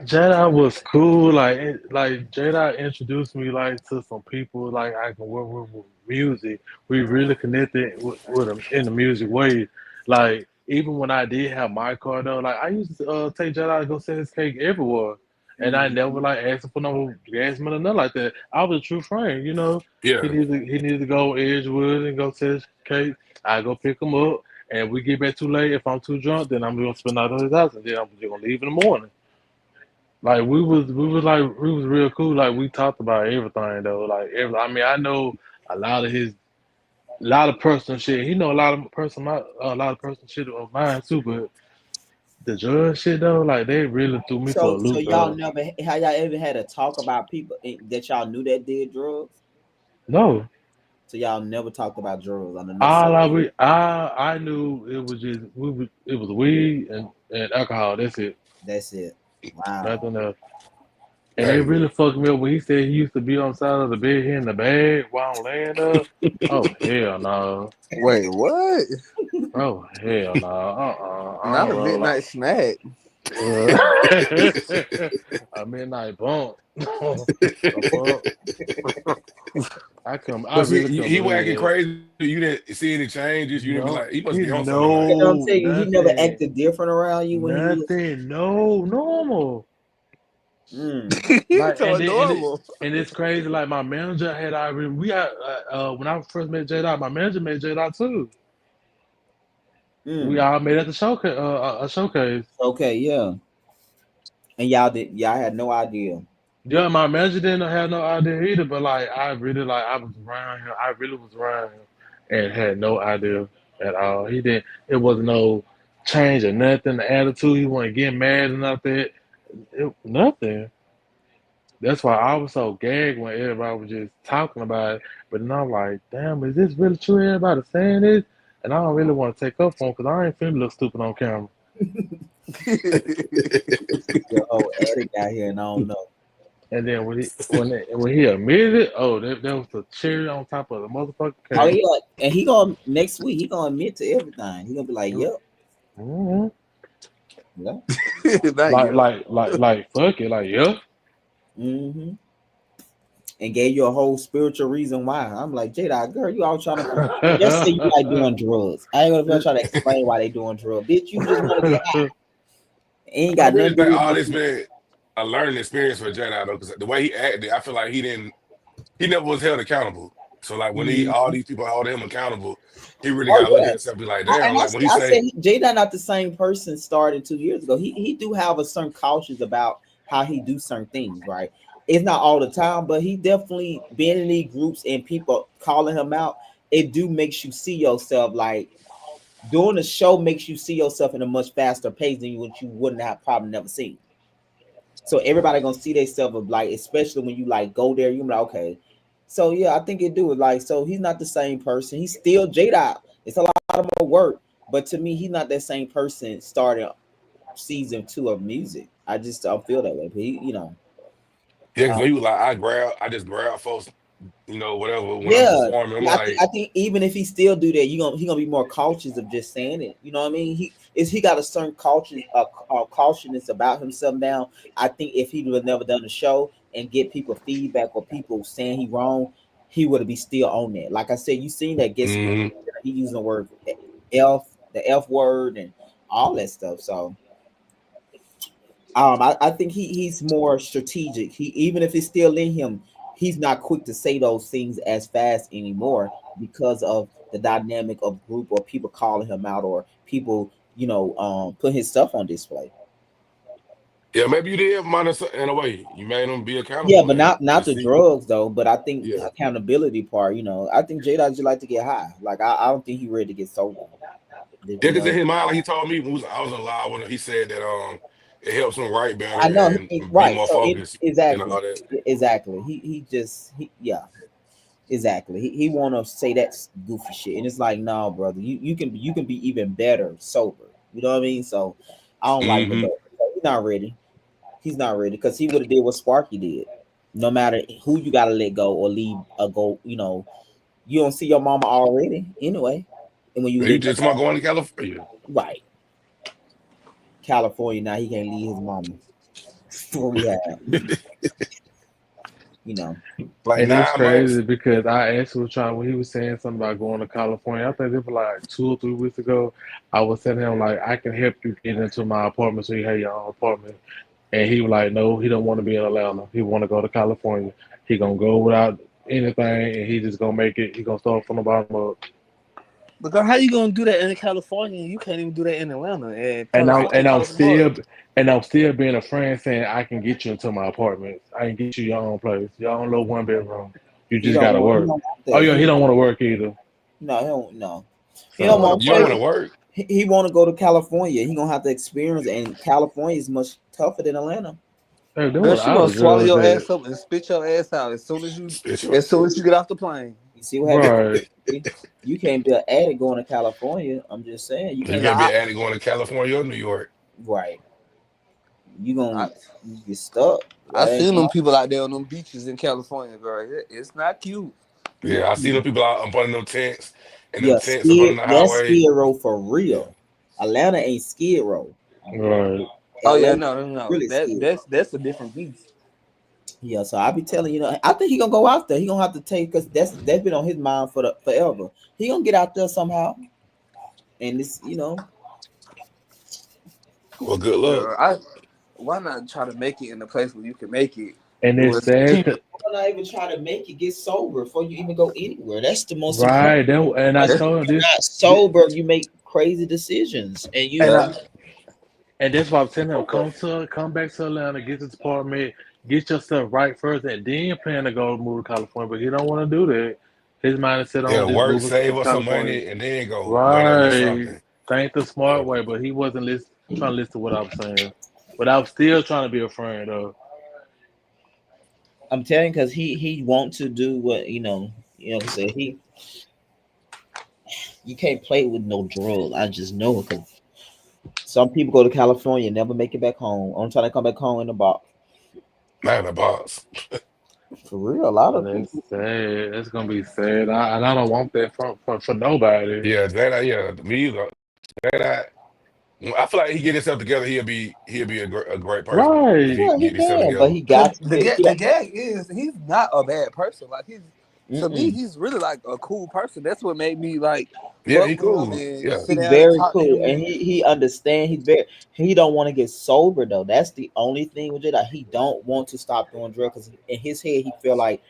Jedi was cool. Like Jedi introduced me like to some people like I can work with music. We really connected with them in the music way. Like even when I did have my car though, like I used to take Jedi to go sell his cake everywhere, and I never Mhm. like asked him for no gas money or nothing like that. I was a true friend, you know. Yeah. He needed to go Edgewood and go sell his cake. I go pick him up, and we get back too late. If I'm too drunk, then I'm gonna spend out on his house, and then I'm just gonna leave in the morning. Like we was real cool. Like we talked about everything though. I mean, I know a lot of his, a lot of personal shit. He know a lot of personal shit of mine too. But the drug shit though, like they really threw me for a So loop y'all though. never how y'all ever had a talk about people that y'all knew that did drugs? No, So y'all never talked about drugs under no circumstances. I knew it was just it was weed and alcohol. That's it. That's it. Wow. Nothing else. And they Dang. really fucked me up when he said he used to be on the side of the bed here in the bag while I'm laying up. Oh hell no. Wait, what? Oh hell no! I Not don't a roll like midnight snack. a midnight bump. The fuck? I But see, really couldn't he believe whacking that. crazy. You didn't see any changes. You didn't be No, like, he must he be on something tonight. You know what I'm no saying? He never nothing, acted different around you when he was. nothing, no normal. Mm. You Like talking normal. and it's crazy. Like my manager had already we had when I first met J Dot, my manager met J Dot too. We Mm. all met at the showcase, a showcase. Okay, yeah. And y'all had no idea. Yeah, my manager didn't have no idea either, but like I was around him. I really was around him and had no idea at all. He didn't it wasn't no change or nothing. The attitude, he wasn't getting mad or nothing. Nothing. That's why I was so gagged when everybody was just talking about it. But then I'm like, damn, is this really true? Everybody saying this? And I don't really want to take up for him because I ain't finna look stupid on camera. Your whole addict out here, and I don't know. And then when he admitted it, oh, that was the cherry on top of the motherfucking Oh cake. yeah, and he gonna next week. He gonna admit to everything. He gonna be like, "Yep, hmm yeah, Not you. Fuck it, like, yeah. mm-hmm," and gave you a whole spiritual reason why. I'm like, Jada, girl, you all trying to just say you like doing drugs. I ain't gonna try to explain why they doing drugs, bitch. You just want to get high. It ain't I got really nothing to think do with all this business. been a learning experience for Jedi though, because the way he acted, I feel like he never was held accountable. So like when all Mhm. these people held him accountable, he really Oh got to look at yeah, himself and be like, damn, and like when he I said say, Jada not the same person started 2 years ago. He do have a certain cautious about how he do certain things, right? It's not all the time, but he definitely being in these groups and people calling him out. It do makes you see yourself like doing a show makes you see yourself in a much faster pace than what you wouldn't have probably never seen. So everybody gonna see themselves of like, especially when you like go there, you be like, okay. So yeah, I think it do it like so he's not the same person. He's still Jada. It's a lot of more work, but to me, he's not that same person starting season 2 of music. I just don't feel that way. But yeah, because uh, when he was like, I just grab folks, whatever when I'm yeah, performing. I'm yeah, like, I think even if he still do that, he gonna be more cautious of just saying it. You know what I mean? He got a certain cautiousness about himself now. I think if he would have never done the show and get people feedback or people saying he wrong, he would be still on that. Like I said, you seen that get mm-hmm. he using the word F, the F word, and all that stuff. So I think he's more strategic. He even if it's still in him, he's not quick to say those things as fast anymore because of the dynamic of group or people calling him out or people put his stuff on display. Yeah, maybe you did minus in a way. You made him be Yeah, accountable but and not just the see. drugs though. But I think Yeah. accountability part. I think Jada just like to get high. Like I don't think he ready to get sober. Yeah, You because in know, his mind, like he told me when I was alive when he said that it helps him write better I know and be right. more So focused and exactly, all that. exactly. He just yeah. Exactly. He want to say that goofy shit, and it's like, no, brother, you can be even better sober. You know what I mean? So I don't like that. Mm-hmm. He's not ready. He's not ready because he would have did what Sparky did. No matter who you got to let go or leave a go, you don't see your mama already anyway. And when you You leave your just about mama, going to California. right, California now, he can't leave his mama. what we have. You know, Like And it's 9 months. crazy because I actually was trying when he was saying something about going to California. I think it was like 2 or 3 weeks ago. I was telling him like I can help you get into my apartment so you have your own apartment. And he was like, no, he don't want to be in Atlanta. He want to go to California. He gonna go without anything, and he just gonna make it. He gonna start from the bottom up. Because how you gonna do that in California? You can't even do that in Atlanta. And And I'm California and I'm costs more. still and I'm still being a friend saying I can get you into my apartment. I can get you your own place, your own little 1 bedroom. You he just don't gotta want. He work. don't want Oh that. yeah, he don't want to work either. No, he don't. No, he don't So want You don't want work. to work. He want to go to California. He gonna have to experience, and California is much tougher than Atlanta. hey, that's Girl, what she I gonna was swallow just your said. ass up and spit your ass out Special. as soon as you get off the plane. You see what happened? Right. You can't be an addict going to California. I'm just saying you You can't. can't be Nah, an addict going to California or New York. Right, you I, gonna get stuck. I That ain't seen them gonna, people out there on them beaches in California, girl. It's not cute. Yeah, I see the people out up under them tents and them yeah, tents up under skid. the That's highway. skid row for Yeah. real. Atlanta ain't skid row. Right. Oh yeah, Atlanta no. really That skid row. that's a different beast. Yeah, so I be telling you, I think he gonna go out there. He gonna have to take because that's been on his mind for forever. He gonna get out there somehow, and this, Well, good luck. Girl, why not try to make it in a place where you can make it? And It it's was sad, why not even try to make it get sober before you even go anywhere? That's the most important. right? And I Because that's, if told him you're this, not sober, you make crazy decisions, and and yeah. I and that's why I'm telling him come back to Atlanta, get this apartment, get yourself right first, and then plan to go move to California. But he don't want to do that. His mind is set Yeah, on just work, moving to save us some California. money, and then go there and do Right. something. Think the smart way, but he wasn't trying to listen to what I was saying. But I was still trying to be a friend though. I'm telling because he want to do what So you can't play with no drugs. I just know it because some people go to California and never make it back home. Only time they come back home in the box. Not in a box. For real, a lot And of that's people. sad. That's gonna be sad. And I don't want that for nobody. Yeah, yeah, me either. That I feel like he get himself together, he'll be a great person if Right. he Yeah, he get himself can, but together. he Cause got to. the gag is he's not a bad person. Like to me, Mm-mm. he's really like a cool person. That's what made me like Yeah, fuck he with him cool. and Yeah. sit He's down and very talk to cool, him. and he understand. He don't want to get sober though. That's the only thing with it. Like, he don't want to stop doing drugs because in his head he feel like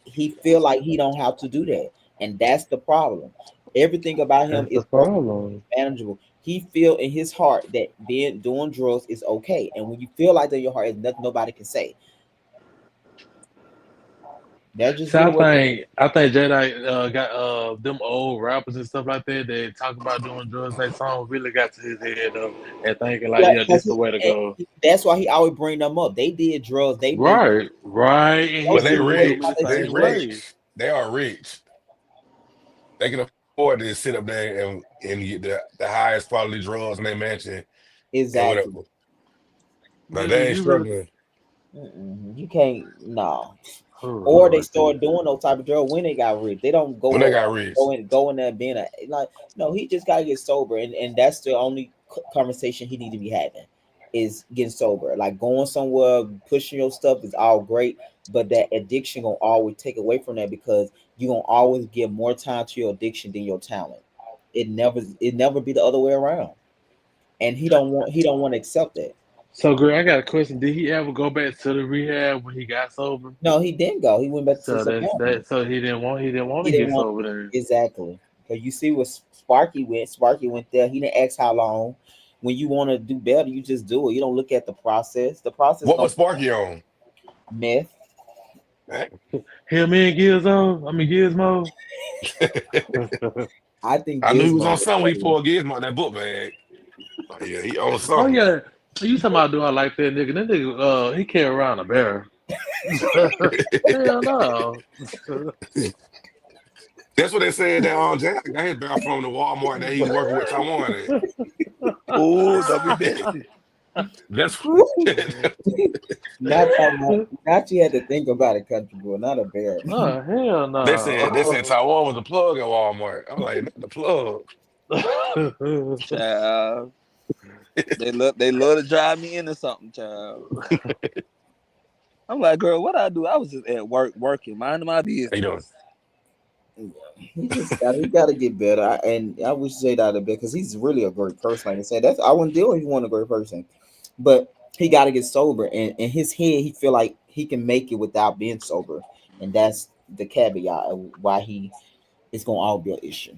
he feel like he don't have to do that, and that's the problem. Everything about him That's the is okay, problem. manageable. He feel in his heart that doing drugs is okay, and when you feel like that in your heart, is nothing nobody can say. That's just So really what. I think Jedi got them old rappers and stuff like that that talk about doing drugs. That song really got to his head though, and thinking like, Yeah, yeah, this because the way to go. that's why he always bring them up. They did drugs. They been Right, right, and he But those they still look at situations him rich. the how they They same situation. way. rich. They are rich. They can afford to just sit up there and get the highest quality drugs in their mansion and Exactly. whatever. But Yeah, they ain't you really. struggling. You can't no. Oh Or they Lord, start doing those type of drugs when they got rich. They don't When go they up, got rich. go in there being like no. He just gotta get sober, and that's the only conversation he need to be having is getting sober. Like going somewhere, pushing your stuff is all great, but that addiction gonna always take away from that because you gonna always give more time to your addiction than your talent. It never be the other way around, and he don't want to accept that. So, Greg, I got a question. Did he ever go back to the rehab when he got sober? No, he didn't go. He went back to So that's Savannah. that. So he didn't want He to didn't get want sober then. exactly because you see what Sparky went. Sparky went there. He didn't ask how long. When you want to do better, you just do it. You don't look at the process. The process What gonna was Sparky on? meth. Dang. Him and Gizmo. I think I knew he was Gizmo on was something when he crazy. pulled Gizmo out that book bag. Oh, yeah, he on Oh something. yeah, you talking about do I like that nigga? That nigga, he carry around a bear. Hell no. That's what they said that Jack got his back from the Walmart that he was working with Taiwan at. Oh, don't be messy. That's Not you had to think about it, country boy, not a bear. Oh hell they said no. Taiwan was the plug at Walmart. I'm like, not the plug. Child. They love to drive me into something, child. I'm like, girl, what I do? I was just at work working, minding my How you doing? business. He gotta get better. And I wish Jay out a bit because he's really a great person. Like I said, that's I wouldn't deal if he wasn't a great person. But he got to get sober, and in his head, he feel like he can make it without being sober, and that's the caveat of why he it's gonna all be an issue.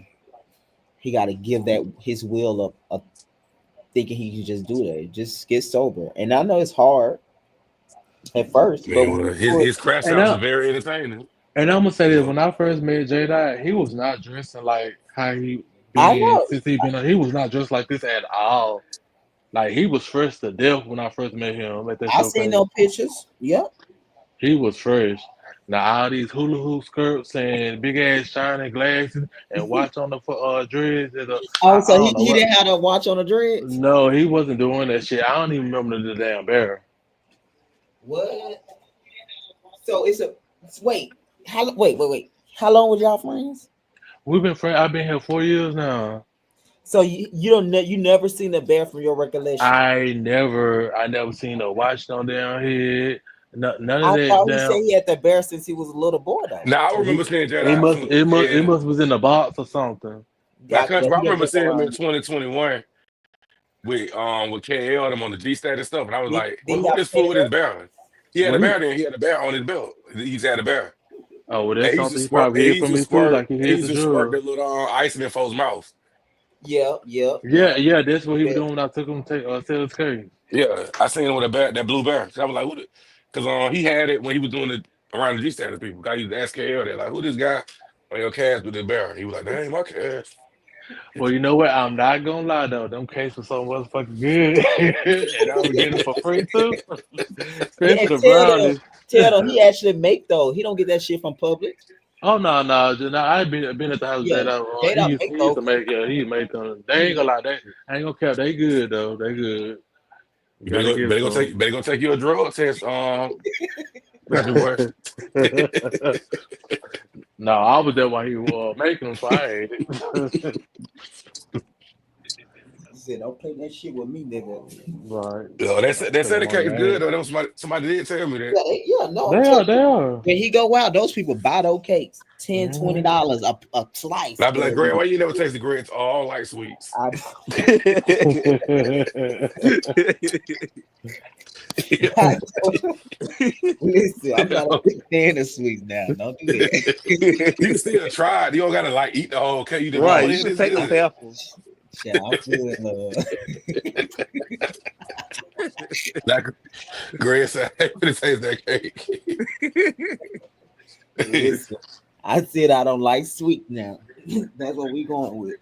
He got to give that his will of thinking he can just do that. Just get sober, and I know it's hard at first, but Man, when well, you do it, his crash And outs are I very entertaining. and I'm gonna say You this: know, when I first met J Dot, he was not dressing like how he I been know. since he been. He was not dressed like this at all. Like he was fresh to death when I first met him at that I seen showcase. no pictures. Yep. He was fresh. Now all these hula hoop skirts and big ass shiny glasses and watch on the dreads. Oh, I so don't know he what. didn't have to watch on the dreads. No, he wasn't doing that shit. I don't even remember the damn bear. What? So it's a wait. Wait. How long was y'all friends? We've been friends. I've been here 4 years now. So you don't you never seen a bear from your recollection? I never seen no watch no down here. No, none of I that thought he said down. he had the bear since he was a little boy though. now I He, remember seeing Jedi it must from it must it in must was in the box or something. now Got country. that I he didn't remember been seeing him in around. 2021 with KL them on the G stat and stuff, and I was like, Did he who have this a fool with his tail? bear? He had a Well, bear then. He had a bear on his belt. He's had a bear. oh well, And that's he used to something he squirt. probably He hid used from to me too, squirt. like he He hid used the to squirt drug. the little ice in folks' mouth. Yeah. Yeah, yeah, that's what he was Yeah. doing when I took him to sell his case. Yeah, I seen him with a bear, that blue bear. So I was like, who? Because he had it when he was doing it around the G status people. I used to ask KL that, like, who this guy on your cast with this bear? He was like, that ain't my cast. Well, you know what? I'm not gonna lie though, them cases were so motherfucking good, and I was getting them for free too, Yeah, especially and the brownies. tell them he actually make though. He don't get that shit from public. Oh no, no, just, no, I been at the house Yeah, that J Dot he make used those. to make, yeah, he made them. They He ain't gonna make. lie, they I ain't gonna care. They good though, they good. You Better gotta go, give it better to go take, better go take you a drug test. Country boy. them. No, I was there while he was making them, so I ate it. He said, "Don't play that shit with me, nigga." Right, Yo, that put said them the on cake is good game. though. That was somebody did tell me that. Yeah, no, They I'm are, telling they you. are. When he go out, those people buy those cakes, 10 Mhm. $20 a slice. And I'd be like, But Greg, why you never taste the grits? Oh, I don't like sweets. I I listen, I'm not a big fan of sweets now. Don't do that. You can still try it. You don't gotta like eat the whole cake. You just be like, Right, oh you yeah, can this take the good. sample. Child, I'm good, love. Like Greg said, I couldn't taste that cake. Listen, I said I don't like sweet now. That's what we going with.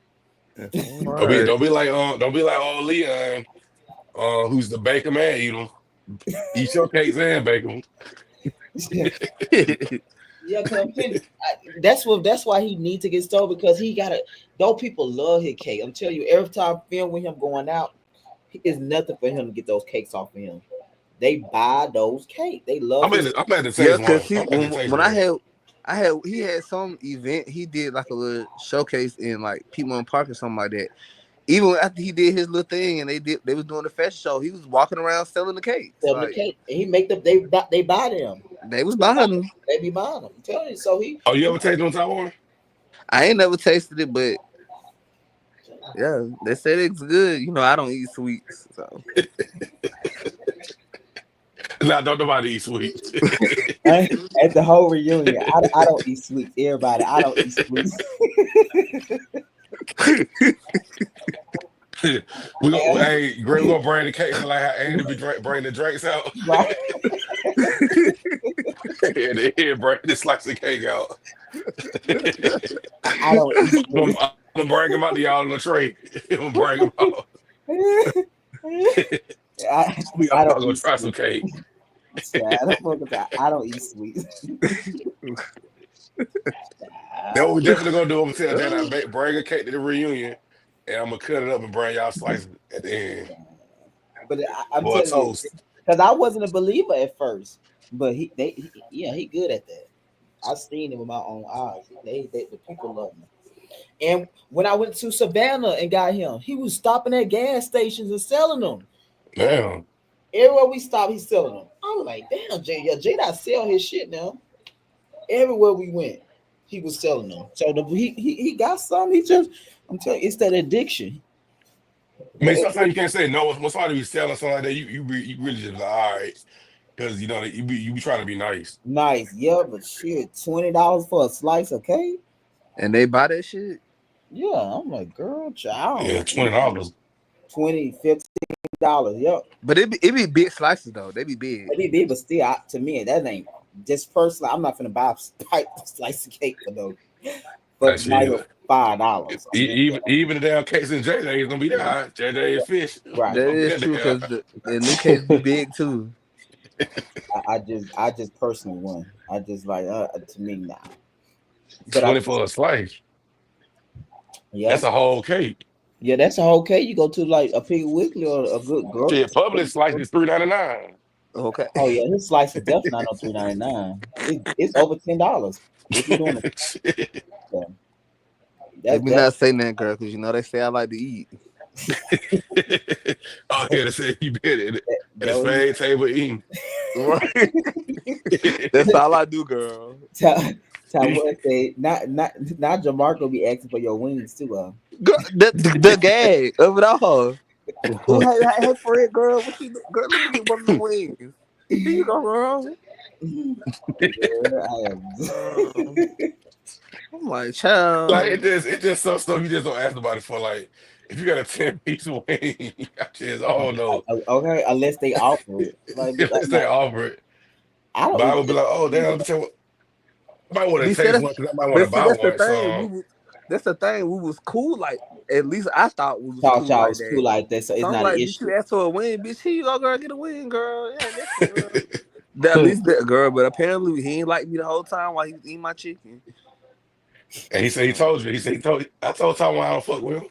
All right. Don't be like Leon, who's the baker man. You know, eat your cakes and bake them. Yeah, cause I'm telling you, that's why he need to get started because he gotta. Those people love his cake. I'm telling you, every time I film with him going out, it's nothing for him to get those cakes off of him. They buy those cakes. They love his. I'm at the Yeah, taste cause one. he I'm at the taste when one. he had some event. He did like a little showcase in like Piedmont Park or something like that. Even after he did his little thing and they was doing the fashion show, he was walking around selling the cakes. Selling the Like cake. And he make them. They buy them. they was buying them. They be buying them. I'm telling you. So he. Oh, you ever taste on Taiwan? I ain't never tasted it, but yeah, they said it's good. You know, I don't eat sweets, so Nah, don't nobody eat sweets. At the whole reunion, I don't eat sweets. Everybody, I don't eat sweets. Hey, Greg, we're gonna bring the cakes like how Andy be bring the drinks out. Right? And then bring the slice of cake out. I don't eat sweets. I'm gonna bring them out to y'all on the tray. I'm gonna bring them out. We I all don't gonna eat try some sweets. cake. Yeah, I don't eat sweets. Then what we definitely gonna do, I'm gonna tell Jada, bring a cake to the reunion, and I'm gonna cut it up and bring y'all slices at the end. But I'm Or a telling you, toast. because I wasn't a believer at first, but he good at that. I seen him with my own eyes. The people love him. And when I went to Savannah and got him, he was stopping at gas stations and selling them. Damn. Everywhere we stopped, he's selling them. I was like, damn, Jay, yeah, Jay not sell his shit now. Everywhere we went, he was selling them. So he got some. He just, I'm telling you, it's that addiction. I mean, sometimes you can't say no. When somebody be selling something like that, you really just like, all right, because you know you be trying to be nice. Nice, yeah, but shit, $20 for a slice of cake. And they buy that shit. Yeah, I'm like, girl, Yeah, child, $20. 20, $15. Yep. But it be big slices though. They be big. It be big, but still, to me, that ain't just personally. I'm not gonna buy a slice of cake for those. But not even Actually, $5. I mean, even the damn case in JJ is gonna be that high. JJ is fish. right. That Gonna be is that true damn because the new case be big too. I just personally won. I just like to me now. But 20 for a slice. yeah, That's a whole cake. yeah, that's a whole cake. You go to like a Pig Weekly or a good girl. Shit, Publix slice is $3.99. Okay. Oh yeah, his slice is definitely not on $3.99. It's over $10 if you're doing it. Shit. Yeah. Let That's me not say that, girl, because you know they say I like to eat. Oh, yeah, they said you been at his Joey. fade table eating. Right. That's all I do, girl. What say not Jamarco be asking for your wings too. Girl, the gag of it all. Oh, hey, Fred, girl, what you do? Girl, let me get one of the wings. Here you go, girl. Yeah, I am. I'm like, Like child. it's just some stuff you just don't ask nobody for. Like if you got a 10-piece wing, I just oh no. Okay, unless they offer it. Like Unless they no, offer it. I don't But I eat would be like, oh damn, let me tell you what, I might want to Be said taste that's, one because I might want but to see, buy that's the one. thing. So That's the thing. We was cool, like at least I thought we was thought cool y'all like was that. cool like that, so So it's I'm not an like, bitch, issue. you asked for a win, bitch. Here you go, girl, get a win, girl. Yeah, that's it, girl. At least that girl, but apparently he ain't like me the whole time while he was eating my chicken. and he said he told you. He said he told I told Taiwan I don't fuck with him.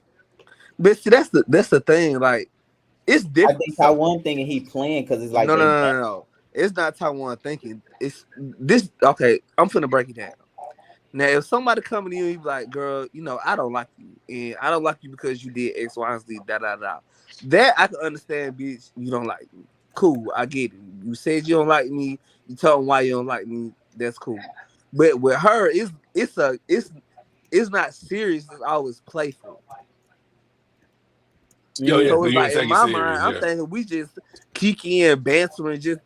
But see, that's the thing. Like, it's I different. think So Taiwan thinking he playing because it's like no, no, they. no, no, no. It's not Taiwan thinking. It's this. Okay, I'm finna break it down. Now, if somebody coming to you and you be like, girl, you know, I don't like you, and I don't like you because you did X, Y, and Z, da da da. That I can understand, bitch. You don't like me. Cool, I get it. You said you don't like me. You told them why you don't like me. That's cool. But with her, it's not serious. It's always playful. Yo, yeah, Mm, So so it's you ain't like in take it my mind, serious, I'm yeah. thinking we just kiki and bantering, just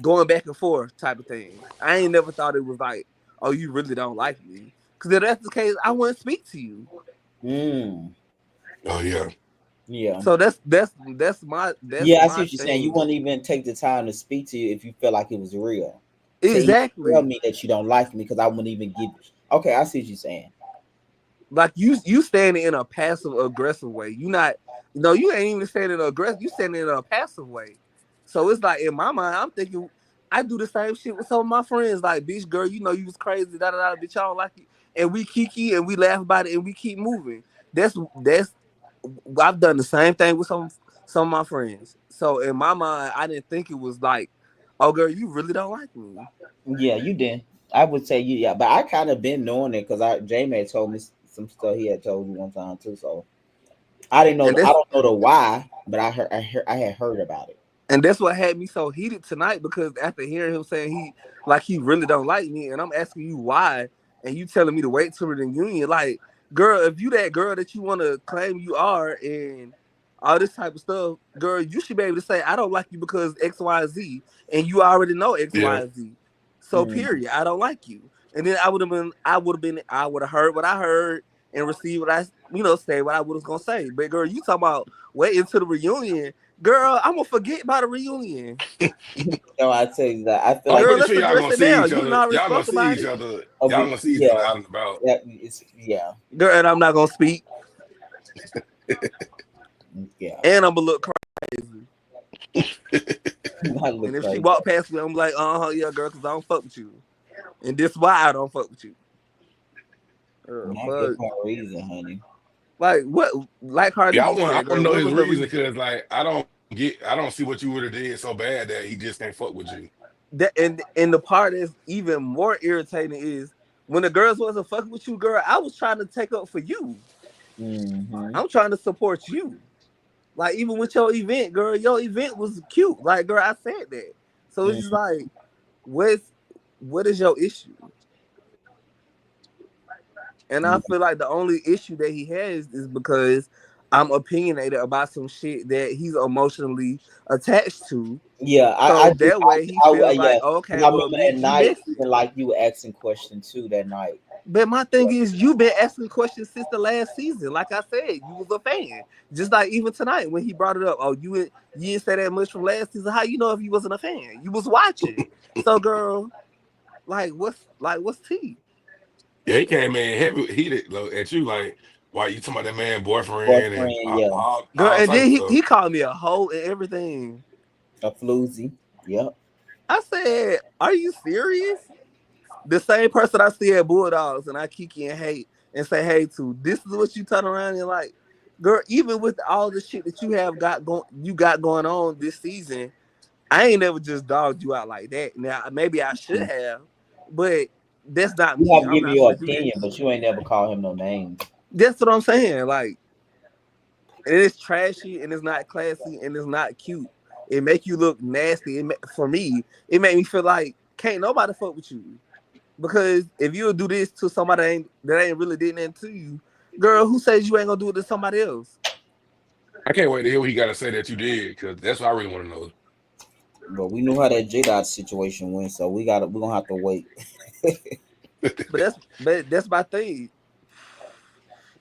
going back and forth type of thing. I ain't never thought it was like, oh, you really don't like me. Because if that's the case, I wouldn't speak to you. mm, Oh yeah. yeah. So that's Yeah, I see my what you're saying. You thing. wouldn't even take the time to speak to you if you felt like it was real. Say, tell Exactly. me that you don't like me because I wouldn't even give. Okay, I see what you're saying. Like you standing in a passive aggressive way. You not no, you ain't even standing aggressive. You standing in a passive way. So it's like in my mind, I'm thinking I do the same shit with some of my friends. Like, bitch, girl, you know you was crazy, da da da, bitch, I don't like you. And we kiki and we laugh about it and we keep moving. That's I've done the same thing with some of my friends. So in my mind, I didn't think it was like, oh girl, you really don't like me. Yeah, you did. I would say you. Yeah, but I kind of been knowing it because Jamie had told me some stuff he had told me one time too. So I didn't know. And I that's don't know the why, but I had heard about it. And that's what had me so heated tonight because after hearing him saying he really don't like me, and I'm asking you why, and you telling me to wait till the reunion, like, girl, if you that girl that you want to claim you are and all this type of stuff, girl, you should be able to say I don't like you because X, Y, and Z, and you already know X, Y, Yeah. and Z. So Mm. period, I don't like you. And then I would have heard what I heard and received what I say what I was gonna say. But girl, you talking about wait until the reunion. Girl, I'm gonna forget about a reunion. No, I tell you that I feel I'm like Girl, pretty let's sure y'all address gonna it see now. each You other. already Y'all gonna spoke see about each it. other. a Y'all re- gonna see each other yeah, out and about. it's yeah, Girl, and I'm not gonna speak. yeah. And I'm a little crazy. I look And if she crazy. walked past me, I'm like, yeah, girl, because I don't fuck with you. And this why I don't fuck with you. I give But her a reason, honey. like what like Cardi Yeah, B I said, want to girl, know what his was the reason reason? because like I don't see what you would have did so bad that he just can't fuck with you. That and the part that's even more irritating is When the girls wasn't fucking with you, girl, I was trying to take up for you. Mm-hmm. I'm trying to support you. Like even with your event, girl, your event was cute. Like, girl, I said that. So it's just Mm-hmm. like, what is your issue? And I feel like the only issue that he has is because I'm opinionated about some shit that he's emotionally attached to. Yeah, I So do. that way he feels Yeah, like, 'cause okay, I well, remember that bitch, you night, messy. even like you were asking questions too that night. But my thing is, you've been asking questions since the last season. Like I said, you was a fan. Just like even tonight when he brought it up. Oh, you didn't say that much from last season. How you know if you wasn't a fan? You was watching. So, girl, what's tea? Yeah, he came in heavy heated at you like, why you talking about that man boyfriend and Boyfriend, yeah, Girl, all and type then of he, stuff. he called me a hoe and everything. a floozy. Yep. I said, are you serious? The same person I see at Bulldogs and I kiki and hate and say hey to, this is what you turn around and like, girl, even with all the shit that you got going on this season, I ain't never just dogged you out like that. Now maybe I should have, but that's not You me. have I'm given not your gonna do that. opinion, but you ain't never called him no names. That's what I'm saying. Like, and it's trashy and it's not classy and it's not cute. It make you look nasty. For me, it made me feel like can't nobody fuck with you. Because if you'll do this to somebody that ain't really did nothing to you, girl, who says you ain't gonna do it to somebody else? I can't wait to hear what he got to say that you did, because that's what I really want to know. But we knew how that J Dot situation went, so we're gonna have to wait. But that's my thing.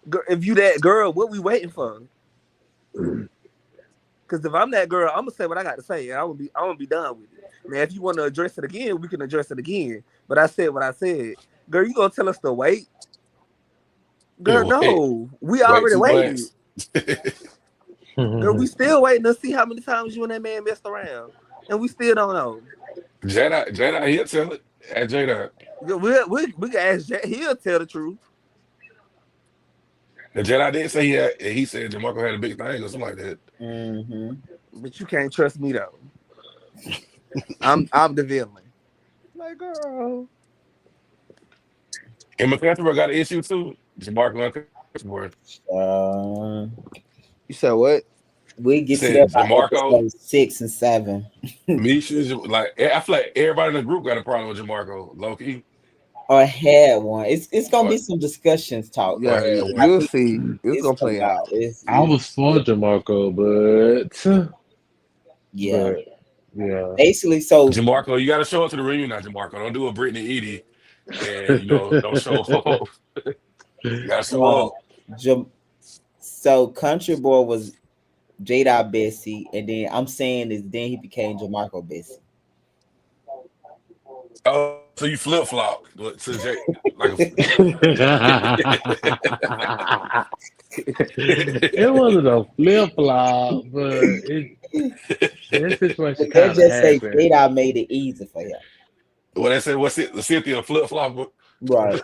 Girl, if you that girl, what we waiting for? Because if I'm that girl, I'm gonna say what I got to say, and I'm gonna be done with it. Now, if you want to address it again, we can address it again. But I said what I said. Girl, you gonna tell us to wait? Girl, wait, no, we wait already 2 months. waited. Girl, we still waiting to see how many times you and that man messed around, and we still don't know. Jada, he'll tell it. At Jada, We can ask Jack. He'll tell the truth. the Jedi didn't say he said DeMarco had a big thing or something like that. Mm-hmm. But you can't trust me though. I'm the villain. Like, girl. And McCutcheon got an issue too. DeMarco and McCutcheon. Uh, You said what? we get to Said that by DeMarco, episode 6 and 7. Misha's like I feel like everybody in the group got a problem with DeMarco. Loki Or had one. It's gonna or be some discussions talk. or Yeah, had I one. you'll think see. It's it's gonna play about out. I was for Jamarco, yeah. but yeah. Basically, so DeMarco, you got to show up to the reunion now, DeMarco. Don't do a Brittany Edie and don't show up. You got to show um, up. Jam- so Country Boy was Jada Bessie, and then I'm saying is then he became Jamarco Bessie. Oh, so you flip flop to Jay like It wasn't a flip flop, but that situation Let's kind of just say happened. Jada made it easy for him. what they said. What's it? The Cynthia flip flop. Right.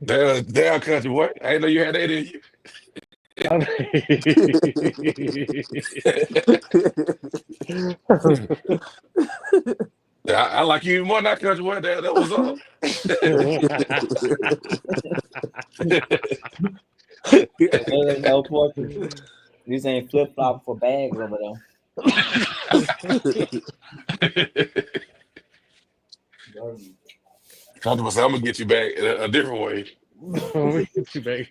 Damn country boy. I didn't know you had that in you. I I like you even more now, country boy. That was up. There ain't no portion. This ain't flip flop for bags over there. Country boy said, "I'm gonna get you back in a different way." we get you back.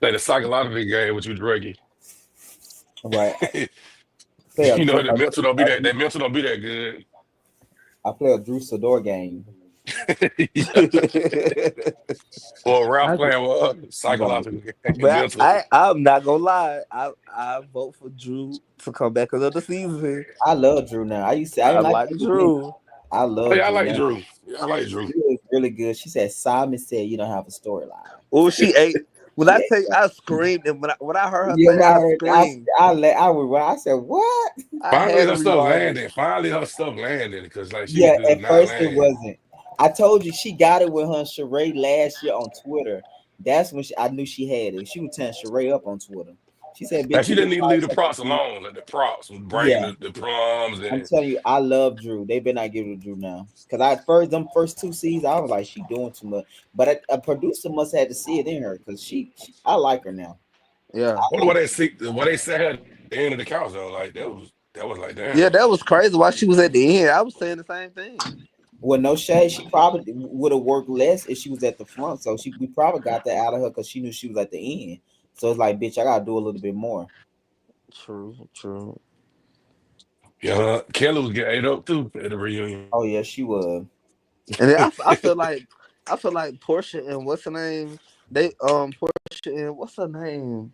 Like the psychological game with you, Druggy. Right. Play a, You know Dr- that mental don't be a, that. That mental don't be that good. I play a Drew Sador game. Yeah. Or Ralph I, playing with Right. psychological But mental. I'm not gonna lie. I vote for Drew to come back another season. I love Drew now. I I didn't like like Drew then. Drew. I Oh, love yeah, I Drew like now. Drew. Yeah, I like Drew. Drew is really good. She said Simon said you don't have a storyline. Oh, she ate. When I Yeah. tell you, I screamed, and when I heard her Yeah, say when that, I I heard screamed. I said what? I Finally, had to her stuff rewind it. landed. Finally, her stuff landed because like she Yeah, need to at not first it land. wasn't. I told you she got it with her and Sheree last year on Twitter. That's when I knew she had it. She was tearing Sheree up on Twitter. She said, Like "Bitch, she you didn't can need to find leave the something." props alone. Like the props was bringing Yeah, the proms I'm and telling you, I love Drew. They better not give it to Drew now. Cause I first them first 2 seasons, I was like, she doing too much. But a producer must have to see it in her, cause she I like her now. Yeah. I wonder what they said at the end of the couch though. Like that was like damn. Yeah, that was crazy. Why she was at the end? I was saying the same thing. Well, no shade, she probably would have worked less if she was at the front. So we probably got that out of her because she knew she was at the end. So it's like, bitch, I gotta do a little bit more. True, true. Yeah, Kelly was getting ate up too at the reunion. Oh yeah, she was. And then I feel like Portia and what's her name? They Portia and what's her name?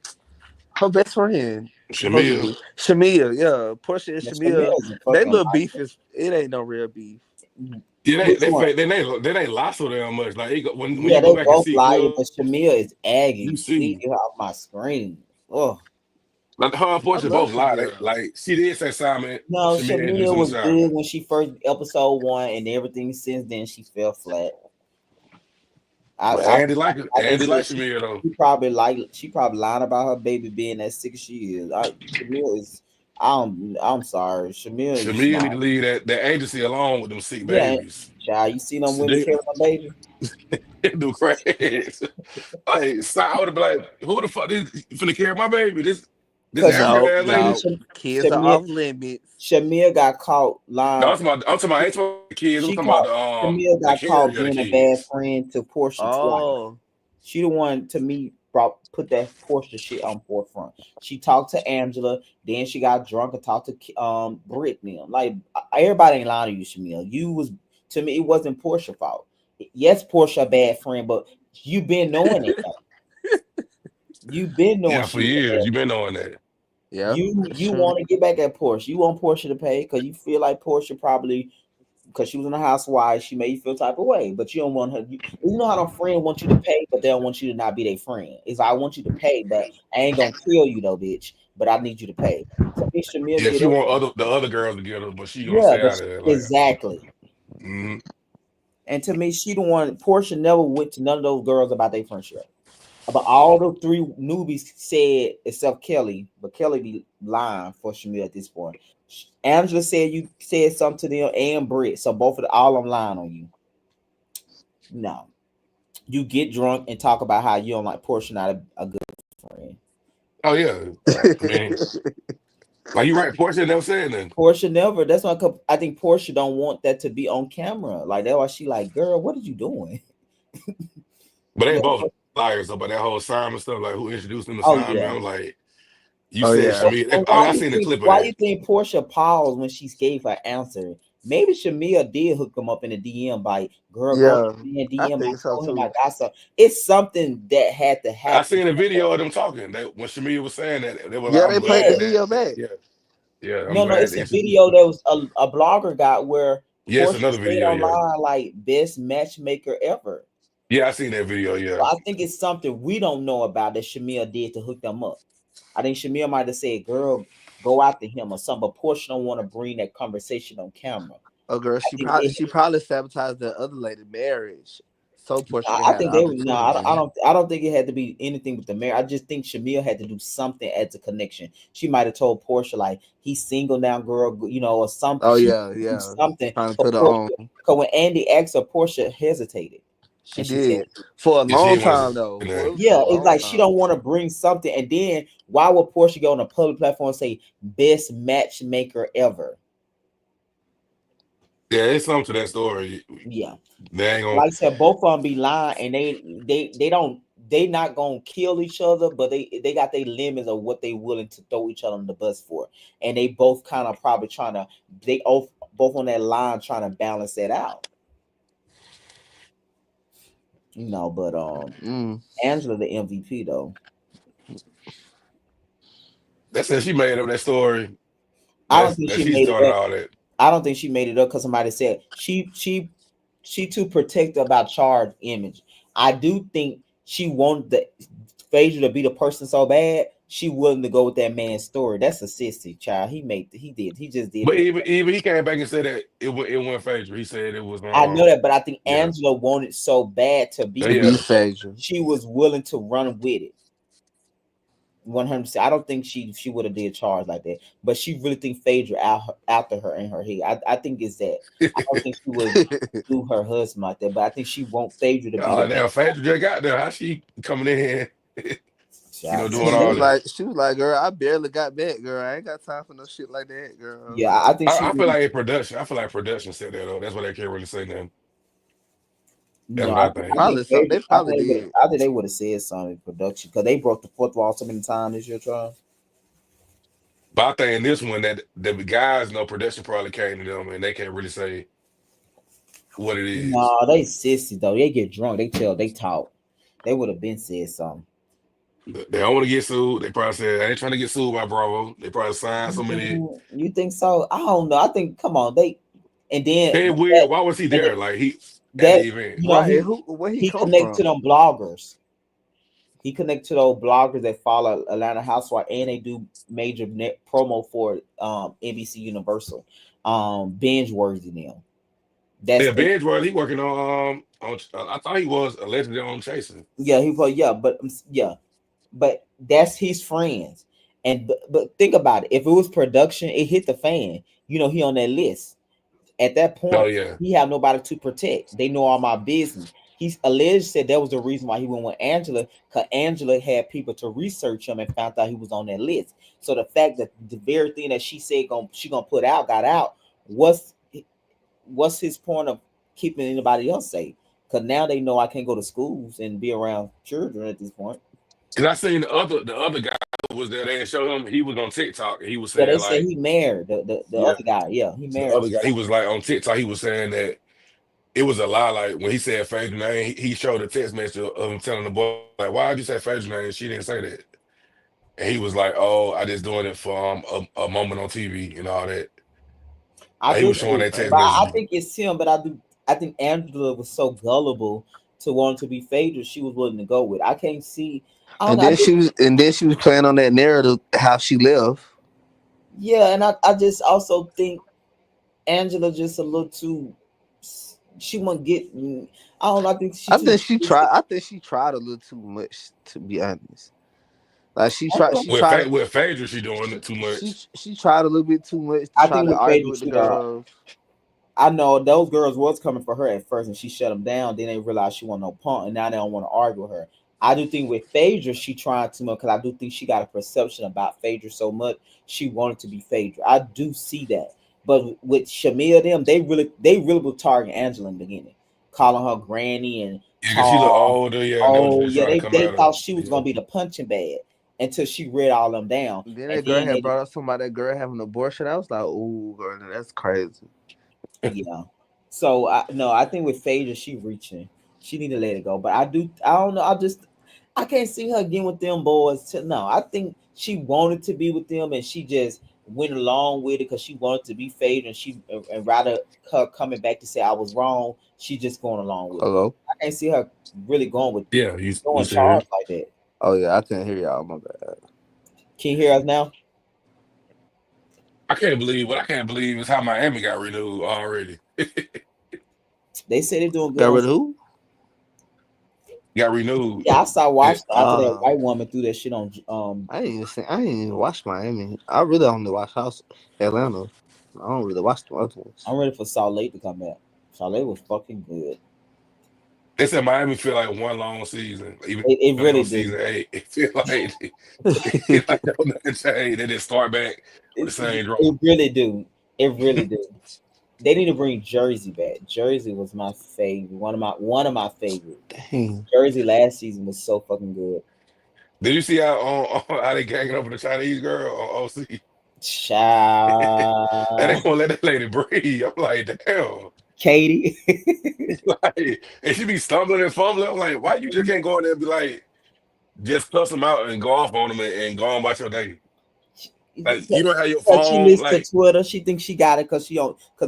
Her best friend. Supposed to Shamil. be Shamia, yeah. Portia and Yeah, Shamir Shamia, is a they fucking little beef is it ain't no real beef. Yeah, which they one? fake they ain't lie so damn much. Like when Yeah, you go they back and both see lying, Clip, but Shamir is you aggy. Please see get her off my screen. Oh like her and I Portia love both lie. They, Shamia. like she did say Simon no, Shamir introduced Shamir him to was good Simon. when she first episode 1, and everything since then she fell flat. But Like they Andy said, like Shamir though. she probably lying about her baby being as sick as she is. Shamir is I'm sorry, Shamir is Shamir need to not. leave that agency alone with them sick Yeah, babies. child, you see them So women they carrying my baby. do crazy. Like I would be like, who the fuck is finna carry my baby? This Cause African No, ass lady. no. Kids are Shamir off limits. Shamir got caught No, lying. I'm talking about I ain't talking about the kids. I'm She talking about caught Shamir the got caught carrier of the being a bad kids. friend to Portia twice. Oh, She the one to me put that Portia shit on forefront. She talked to Angela, then she got drunk and talked to Brittany. Like everybody ain't lying to you, Shamil. You was to me, it wasn't Portia's fault. Yes, Portia a bad friend, but you been knowing it. You been knowing Yeah, for she was a years. bad You've been friend. knowing that. yeah, that's You true. want to get back at Portia. You want Portia to pay because you feel like Portia probably because she was in a housewife, she made you feel type of way, but you don't want her. You know how a friend wants you to pay, but they don't want you to not be their friend. It's like, I want you to pay, but I ain't gonna kill you though, bitch. But I need you to pay. So Miss Shamil Yeah, did she her. want the other girls to get her, but she gonna Yeah, stay but out of there. Like, exactly. mm-hmm. And to me, she the one. Portia never went to none of those girls about their friendship. About all the 3 newbies said except Kelly, but Kelly be lying for Shamil at this point. Angela said you said something to them and Britt, so both of all I'm lying on you. No. You get drunk and talk about how you don't like Portia, not a good friend. Oh yeah. I mean, like you right. Portia never said nothing, Portia never. That's why I think Portia don't want that to be on camera. Like that's why she like, girl, what are you doing? but they Yeah. both liars about that whole Simon stuff. Like who introduced them to Oh Simon? yeah. I'm like, you Oh said yeah. Shamir. And I mean, I seen the clip of why you that. think Portia paused when she gave her answer? Maybe Shamia did hook him up in the DM by girl go Yeah. in I DM. I think so told him I too. got some. It's something that had to I happen. seen a video of them talking. That when Shamir was saying that, they were like, Yeah, I'm they played the glad Yes. video that back. yeah, yeah, I'm No, glad it's they a introduced video them. that was a blogger got where Yes, Portia another said video. Yeah, online like best matchmaker ever. yeah, I seen that video. So Yeah, I think it's something we don't know about that Shamia did to hook them up. I think Shamia might have said, "Girl, go after him" or something. But Portia don't want to bring that conversation on camera. Oh girl, I think it, she probably sabotaged the other lady marriage. So Portia can I have the think they would no. opportunity. I don't think it had to be anything with the marriage. I just think Shamia had to do something as a connection. She might have told Portia like he's single now, girl, or something. Oh She yeah, do yeah. something Trying to for put her Portia. on. Because when Andy asked her, Portia hesitated, She and she said, did. For a yeah, she long didn't want to time say though. For that. it was for "Yeah, a it's long like she time. don't want to bring something." And then why would Portia go on a public platform and say best matchmaker ever? Yeah, it's something to that story. Yeah. They ain't gonna. Like I said, both of them be lying, and they don't they not gonna kill each other, but they got their limits of what they willing to throw each other on the bus for, and they both kind of probably trying to both on that line trying to balance that out, But Mm. Angela the MVP though. That's it. She made up that story. I don't That's think that she she made it started up. all that. I don't think she made it up because somebody said she too protective about Char's image. I do think she wanted the Phaedra to be the person so bad she willing to go with that man's story. That's a sissy child. He just did But it. even he came back and said that it wasn't Phaedra. He said it was I know that, but I think yeah. Angela wanted so bad to be Oh, To with be yeah. her, Phaedra. she was willing to run with it. 100%. I don't think she would have did charge like that, but she really think Phaedra after her in her head. I think it's that. I don't think she would do her husband like that, but I think she want Phaedra to be the Oh, main damn, Phaedra just got there. How she coming in here, child. doing She all was that? like, girl, I barely got back, girl. I ain't got time for no shit like that, girl. Yeah, I think she I feel really. like production. I feel like production said that though. That's why they can't really say nothing. That's No, what I think. I think Probably something. Phaedra. They probably did. I think they would have said something in production because they broke the fourth wall so many times this year, trial. But I think in this one that the guys know production probably came to them and they can't really say what it is. No, they sissy though. They get drunk. They talk. They would have been said something. They don't want to get sued. They probably said I ain't trying to get sued by Bravo. They probably signed so many. You think so? I don't know. I think come on, and then Hey, weird. that Why was he and there? Like he at the that event. Right. And where he he come connect to from? them bloggers. He connect to those bloggers that follow Atlanta Housewife and they do major net promo for NBC Universal, binge worthy now. That's Yeah, Ben's he working on. I thought he was allegedly on chasing. yeah he put but that's his friends. And but think about it. If it was production, it hit the fan. He on that list. At that Oh point, yeah. he have nobody to protect. They know all my business. He's alleged said that was the reason why he went with Angela, because Angela had people to research him and found out he was on that list. So the fact that the very thing that she said she gonna put out got out, what's his point of keeping anybody else safe? Because now they know I can't go to schools and be around children at this point. Cause I seen the other guy who was there. They didn't show him. He was on TikTok and he was Yeah, they saying say like, he married the yeah, other guy. Yeah, he the married. other guy. He was like on TikTok. He was saying that it was a lie. Like when he said Phaedra name, he showed a text message of him telling the boy like, "Why'd you say Phaedra name?" She didn't say that. And he was like, "Oh, I just doing it for a moment on TV and all that." I Like he do was showing too, that text but I message. think it's him. But I think Angela was so gullible to want to be Phaedra. She was willing to go with. I can't see. I don't And know. then she was playing on that narrative how she left. Yeah, and I just also think Angela just a little too. She won't get. I don't know. I think she I too. think she tried. I think she tried a little too much, to be honest. Like she tried. She With tried. with Phaedra, she doing it too much. She tried a little bit too much to I try think to with argue Phaedra with the too, though. girls. I know those girls was coming for her at first, and she shut them down. Then they realized she wasn't no punk, and now they don't want to argue with her. I do think with Phaedra, she trying too much because I do think she got a perception about Phaedra so much she wanted to be Phaedra. I do see that, but with Shamia them, they really were targeting Angela in the beginning, calling her granny and Yeah, cause she look tall. older. Yeah, and they was Oh just yeah, trying to they come they at her. thought she was Yeah. gonna be the punching bag until she read all them down, Then and that girl then had they brought up somebody. That girl having an abortion. I was like, "Ooh, girl, that's crazy." yeah. So I think with Phaedra, she reaching. She need to let it go. But I don't know. I can't see her getting with them boys. No, I think she wanted to be with them, and she just went along with it because she wanted to be Phaedra, and and rather her coming back to say I was wrong. She just going along with it. Hello. I can't see her really going with Yeah, you going said charged like that. Oh yeah, I couldn't hear y'all. My bad. Can you hear us now? I can't believe what I can't believe is how Miami got renewed already. They say they're doing good Got on. rid of who? Got renewed. Yeah, I saw It, watching after that white woman threw that shit on. I didn't even watch Miami. I really only watch House Atlanta. I don't really watch the other ones. I'm ready for Salt Lake to come back. Salt Lake was fucking good. they said Miami feel like one long season, even It though they really on do. season 8. It feel like it feel like they don't nothing change. They just start back with the same drama. It really do. It really do. They need to bring Jersey back. Jersey was my favorite. One of my favorite. Dang. Jersey last season was so fucking good. Did you see how they ganging up with the Chinese girl on OC? And they Child, won't let that lady breathe. I'm like, damn. Katie. Like, and she be stumbling and fumbling. I'm like, why you just can't go in there and be like, just cuss them out and go off on them and go on about your day? Like, you don't have your Because she phone. listens to Like, Twitter. She thinks she got it because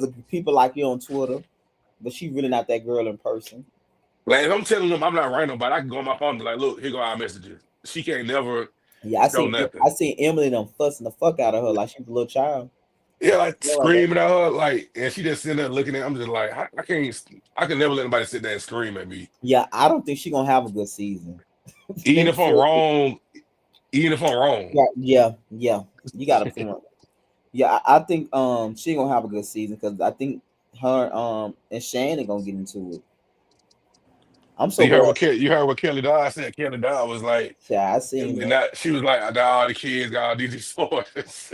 of people like you on Twitter. But she really not that girl in person. if I'm telling them I'm not writing nobody, I can go on my phone and be like, look, here go our messages. She can't never Yeah, I show seen I nothing. seen Emily them fussing the fuck out of her like she was a little child. Yeah, like Yeah, like that. screaming at her, like, and she just sitting there looking at. I'm just like, I can never let anybody sit there and scream at me. Yeah, I don't think she gonna have a good season. Even if I'm wrong, even if I'm wrong. Yeah. You got a point. Yeah, I think she gonna have a good season because I think her and Shannon gonna get into it. I'm so glad. You heard what Kelly Dodd said. Kelly Dodd was like, Yeah, I seen and that. that she was like, now all the kids got all these disorders.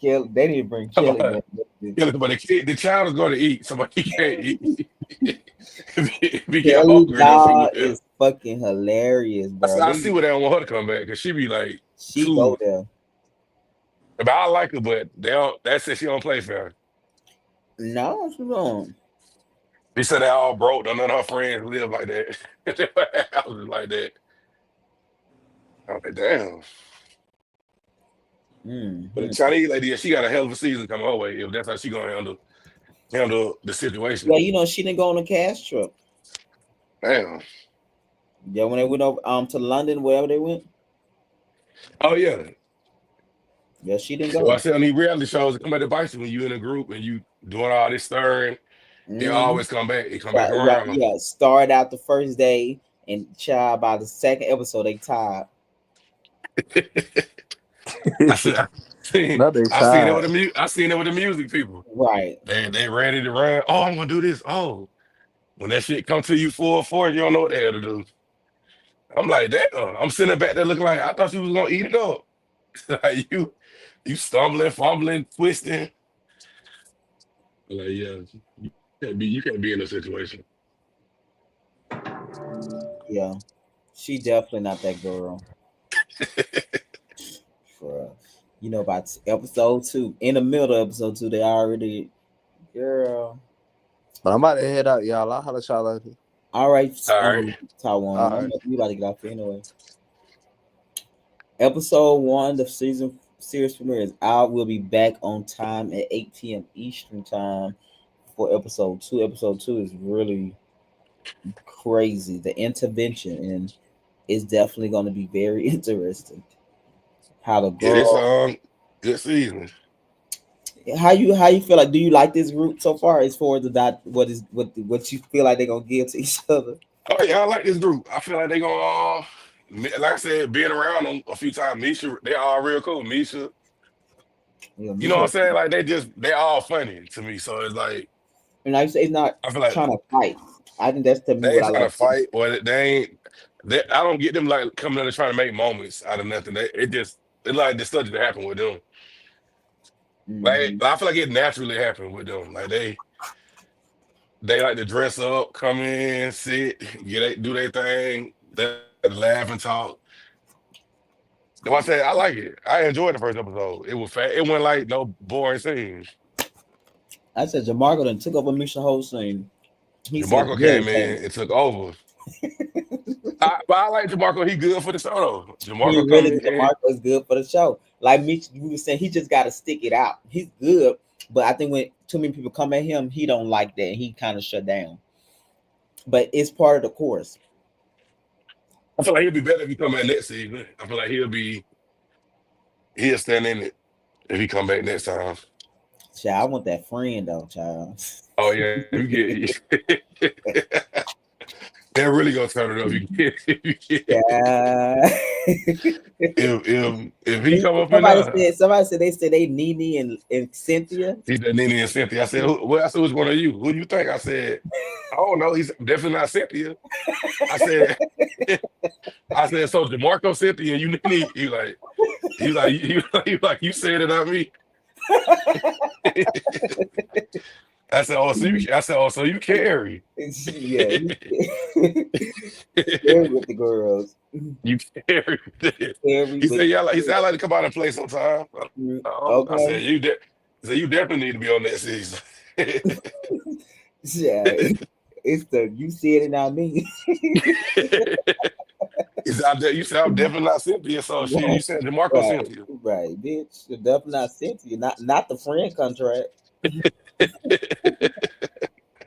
Kelly, they need to bring Come Kelly on. back. Kelly, but the child is going to eat. Somebody can't eat. if he get Kelly hungry enough, he Dodd will. is fucking hilarious, bro. I see why they don't want her to come back because she be like She go too. there. But I like her, but they don't. That's it. She don't play fair. No, she don't. They said they all broke. None of her friends live like that. Houses like that. I'm like, damn. But the Mm-hmm. Chinese lady, yeah, she got a hell of a season coming her way. If that's how she gonna handle the situation. Yeah, you know she didn't go on a cash trip. Damn. Yeah, when they went over to London, wherever they went. Oh yeah. Yeah, she didn't So I go. said on these reality shows, it come at advice when you in a group and you doing all this stirring, they Mm-hmm. always come back. They come back around. Yeah, started out the first day and child by the second episode they tired. I said, Not they I seen it with tired. I seen it with the music people. Right. They ready to run. Oh, I'm gonna do this. Oh, when that shit come to you full force, you don't know what the hell to do. I'm like, damn. I'm sitting back there looking like I thought you was gonna eat it up. Like you stumbling, fumbling, twisting. Like, yeah, you can't be in a situation. Yeah. She definitely not that girl. For you know, about episode 2. In the middle of episode 2, they already girl. But I'm about to head out, y'all. I'll holler at y'all later. All right, All right. Taiwan. All right. We about to get off here anyway. Episode 1, the series premiere is out. We'll be back on time at 8 p.m. Eastern time for episode 2. Episode 2 is really crazy. The intervention and it's definitely going to be very interesting. How the Yeah, this girl, good season. how you feel like? Do you like this group so far? As far as what you feel like they're gonna give to each other? Oh yeah, I like this group. I feel like they gonna like I said, being around them a few times, Misha, they all real cool. Misha, Yeah, you know what I'm Misha, saying? Like they all funny to me. So it's like and I say it's not I feel like trying to fight. I think that's to me they what ain't I trying like. to fight or they ain't I don't get them like coming in and trying to make moments out of nothing. It's like the stuff that happen with them. Like Mm-hmm. I feel like it naturally happened with them. Like they like to dress up, come in, sit, do their thing, they laugh and talk. So I said I like it. I enjoyed the first episode. It was fat. It wasn't like no boring scenes. I said Jamarco then took over Misha whole scene. He said DeMarco really came thing. in and took over. But I like DeMarco. He good for the show though. He DeMarco come really in. Jamarco is good for the show. Like Mitch, we were saying, he just got to stick it out. He's good, but I think when too many people come at him, he don't like that. He kind of shut down. But it's part of the course. I feel like he'll be better if he come back next season. I feel like he'll stand in it if he come back next time. Child, I want that friend though, child. Oh yeah, you get they're really gonna turn it up. Yeah. If he come up in there, Somebody said they Nene and Cynthia. he said Nene and Cynthia. I said, I said, which one are you? Who do you think? I said, I don't know. He's definitely not Cynthia. I said, so DeMarco Cynthia, you Nene. You said it, not me. I said, so you carry. Yeah. Carry with the girls. You carry. He said, I like to come out and play sometime. Okay. I said, you definitely need to be on that season. Yeah. It's you said it, not me. You said I'm definitely not Cynthia, so shit, you said DeMarco Cynthia. Right, bitch. You're definitely not Cynthia, not the friend contract.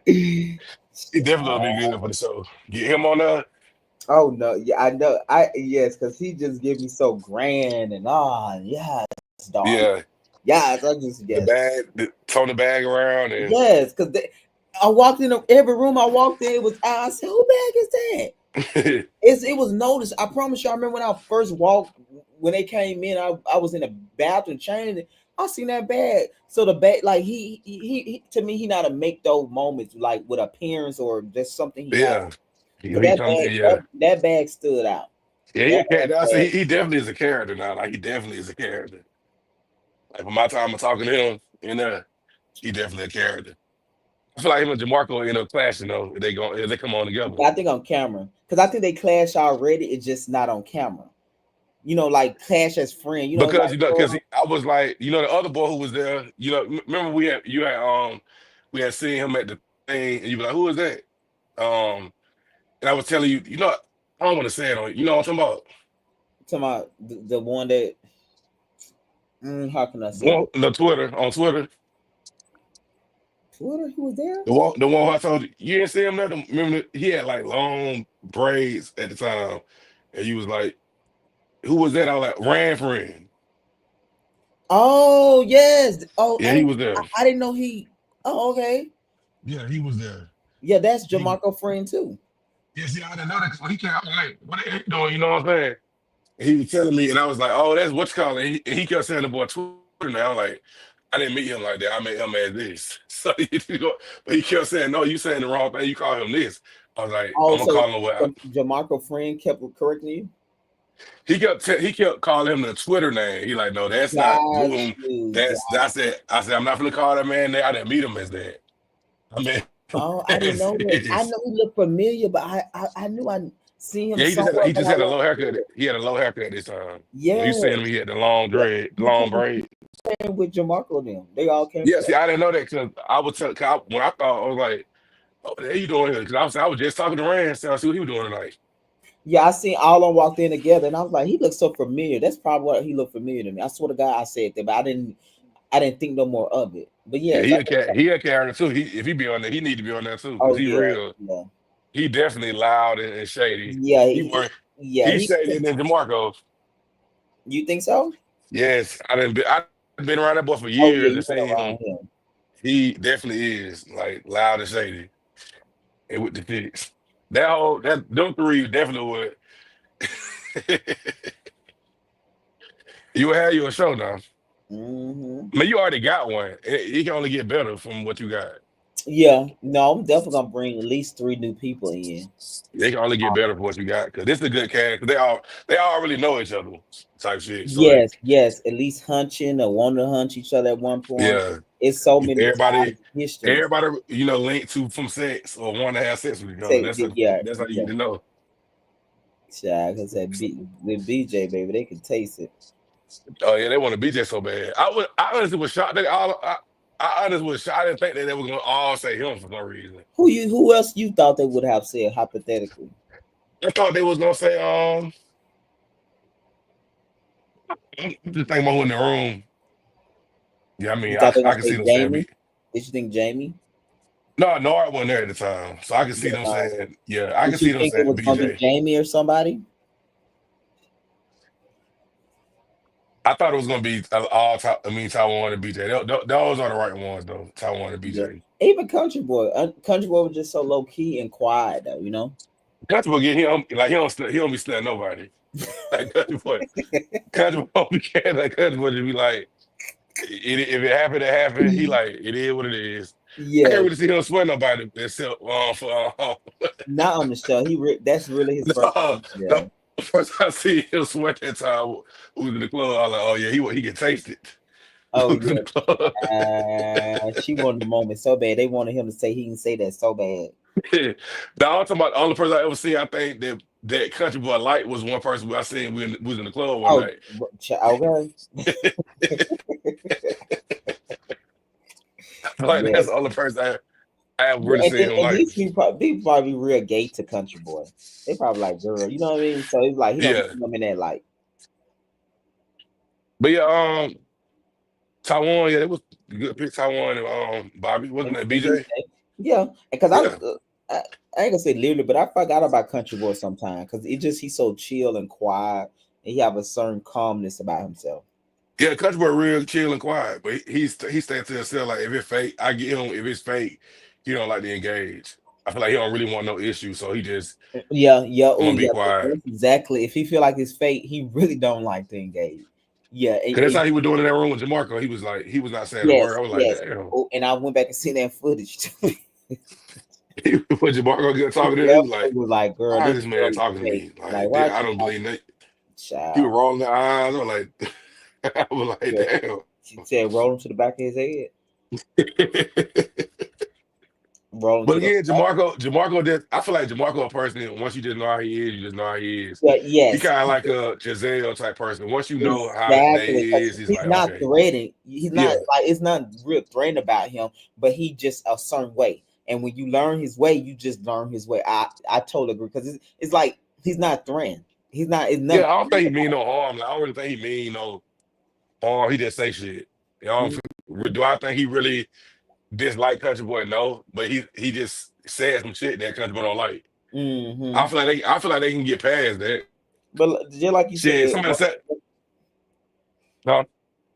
He definitely will be good for the show. Get him on there. Oh no, yeah, I know. Yes, because he just give me so grand and yes, dog. Yeah. Yes, I just The bag, turn the bag around and yes, because I walked in every room I walked in, it was I said, who bag is that? It was noticed. I promise you. I remember when I first walked when they came in. I was in the bathroom changing. I seen that bag. So the bag, like he to me, he not to make those moments like with appearance or just something he has. Yeah. Cause He come in, yeah. that bag stood out. Yeah, he That a character. I say bag. he definitely is a character now. Like he definitely is a character. Like from my time of talking to him, he definitely a character. I feel like him and Jamarco end up clashing though. If they come on together. I think on camera, because I think they clash already. It's just not on camera. Like clash as friend. Because Like because I was like, the other boy who was there, remember we had seen him at the thing, and you were like, who is that? And I was telling you, I don't want to say it on, what I'm talking talking about the one that. How can I say about? it? On Twitter, Twitter, who was there? the one who I told you, you didn't see him there. Remember, he had like long braids at the time, and you was like, who was that? I was like, Ran friend. Oh yes. Oh, Yeah, he was there. I didn't know he. Oh, okay. Yeah, he was there. Yeah, that's Jamarco friend too. Yeah, see, I didn't know that because when he came, I was like, what the heck doing? You know what I'm saying? And he was telling me, and I was like, oh, that's what's called. And he kept saying the boy Twitter now. Like, I didn't meet him like that. I met him as this. So, but he kept saying, no, you saying the wrong thing. You call him this. I was like, I'm Oh, gonna so call him what Jamarco friend kept correcting you. he kept calling him the Twitter name. He like, no, that's not Got boom. you. That's it. I said, I'm not gonna call that man there. I didn't meet him as that. I met him Oh, I didn't as know that. I this. know he looked familiar, but I knew I seen him Yeah, somewhere. he But just I had a wasn't low haircut. sure. He had a low haircut this time. When you Yeah, seen him, he had the long yeah. long braid. Came with Jamarco them. They all came Yeah, together. see, I didn't know that because I would tell when I thought I was like, "Oh, what the hell you doing here?" Because I was just talking to Rand, so I see what he was doing tonight. Yeah, I seen all of them walked in together, and I was like, he looks so familiar. That's probably what he looked familiar to me. I swear to God, I said that, but I didn't think no more of it. But Yeah, yes, he a character too. If he be on there, he need to be on there too because oh he yeah, real. yeah, He definitely loud and shady. yeah, He more yeah. he's shady than DeMarco. You think so? Yes, I've been around that boy for Oh yeah, years and you went seen him. around him. He definitely is like loud and shady and with the tits. Them three definitely would. You would have your show now. Hmm. I mean, you already got one. It can only get better from what you got. Yeah, no, I'm definitely gonna bring at least 3 new people in. They can only get better for what you got because this is a good cast. 'Cause they all really know each other type shit. So Yes, yes, at least hunching or wanting to hunch each other at one point. yeah, It's so many everybody, times in history. everybody, linked to from sex or want to have sex with each other. Say, That's yeah, how you yeah. get to know. Child, cause with BJ, baby, they can taste it. Oh yeah, they want to be there so bad. I honestly was shocked. I honestly was shocked. I didn't think that they were gonna all say him for some reason. Who else you thought they would have said hypothetically? I thought they was gonna say I'm just thinking about who in the room. Yeah, I You mean, thought they were I gonna can see say them saying Jamie? me. Did you think Jamie? No, Nard wasn't there at the time, so I can see them Uh, saying, yeah, I can did see you them think it saying was gonna be BJ. Jamie or somebody? I thought it was gonna be Taiwan and BJ. Those are the right ones though, Taiwan and Yeah. BJ. Even Country Boy was just so low key and quiet though, Country Boy get him like he don't be studying nobody. Like Country Boy don't be caring. Like Country Boy just be like, if it happened, it happened. He like it is what it is. I Yeah, can't really see him sweat nobody except for not on the show. That's really his first no, time on the the show. first I see him sweat that time we was in the club. I was like, oh yeah, he can taste it. Oh We was in yeah. the club. She wanted the moment so bad. They wanted him to say he didn't say that so bad. I'm talking about the only person I ever see. I think that Country Boy Light was one person I seen. We was in the club one Oh, night. okay. Like Yeah. that's the only person I ever Yeah, really seen him and like. these people probably real gay to Country Boy. They probably like girl, you know what I mean? So it's like he don't Yeah, see them in that light. but yeah, Taiwan. Yeah, it was a good pick. Taiwan and Bobby wasn't that And BJ? BJ. Yeah, because Yeah, I ain't gonna say literally, but I forgot about Country Boy sometimes because he's so chill and quiet, and he have a certain calmness about himself. yeah. Country Boy real chill and quiet, but he stayed to himself. Like if it's fake, I get him. If it's fake, he don't like to engage. I feel like he don't really want no issue, so he just Yeah. Oh, want to be yeah. quiet. That's exactly. If he feel like it's fate, he really don't like to engage. Yeah. Cause that's how he was doing in that room with Jamarco. He was like, he was not saying a word. Yes. I was like, Yes. damn. Oh, and I went back and seen that footage too. When Jamarco get talking to him, he Yep. was like, It was like, girl, why this is this man girl is talking to fake. me? Like, Like, why I she don't believe that. He was child? rolling the eyes. I was like, I was like, Yeah. damn. She said, roll him to the back of his head. Roll him But to the again, back. Jamarco did. I feel like Jamarco a person. Once you just know how he is, you just know how he is. Yeah, He yes. kind of like a Giselle type person. Once you know how they Exactly, because is, he's he's like, not okay, threatening. He's not yeah, like it's not real threatening about him, but he just a certain way. And when you learn his way, you just learn his way. I totally agree because it's like he's not threatening. He's not. It's yeah. nothing. I don't think he mean no harm. Like, I don't really think he mean no harm. He just say shit. You know, do I think he really dislike Country Boy? No, but he just said some shit that Country Boy don't like. Mm-hmm. I feel like they can get past that. But just like you said, Shit, somebody said no.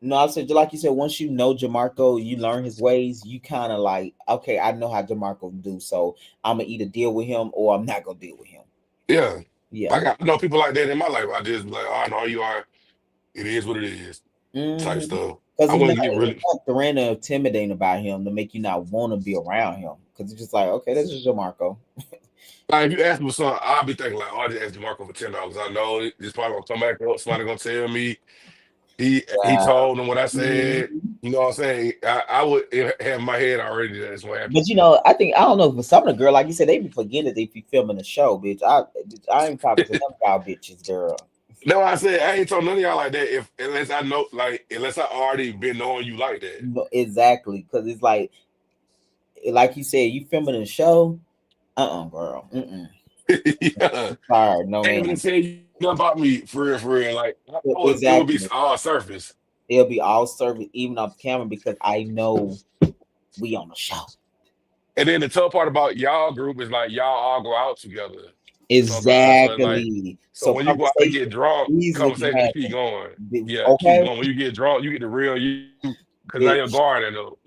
no, I said just like you said. Once you know Jamarco, you learn his ways. You kind of like, okay, I know how Jamarco do, so I'm gonna either deal with him or I'm not gonna deal with him. Yeah, Yeah. I got know people like that in my life. I just be like, oh, I know you are. It is what it is. Type Mm-hmm. stuff. Because I he's not, wouldn't get it's really. not threatening or intimidating about him to make you not want to be around him. Because it's just like, okay, this is Jamarco. Like, if you ask me for something, I'll be thinking like, oh, I just asked DeMarco for $10. I know this probably gonna come back up. Somebody gonna tell me he Wow. told them what I said. Mhm. You know what I'm saying? I would have in my head already that that's what happened. But I don't know for some of the girl, like you said, they be forgetting that if you filming a show, bitch. I ain't talking to them y'all bitches, girl. That's why I said I ain't told none of y'all like that. If unless I know, like unless I already been knowing you like that. No, exactly, because it's like you said, you filming a show. Girl. Mm-mm. Yeah, Sorry, no ain't even man. tell you nothing about me for real, for real. Like it would be Exactly. all surface. It'll be all service, even off camera, because I know we on the show. And then the tough part about y'all group is like y'all all go out together sometimes. So it's like, Exactly. so So when you go out and get conversation drunk, easily can conversation just keep happen. going. Yeah, keep Okay. going. When you get drunk, you get the real you because now you're Bitch. guarding up.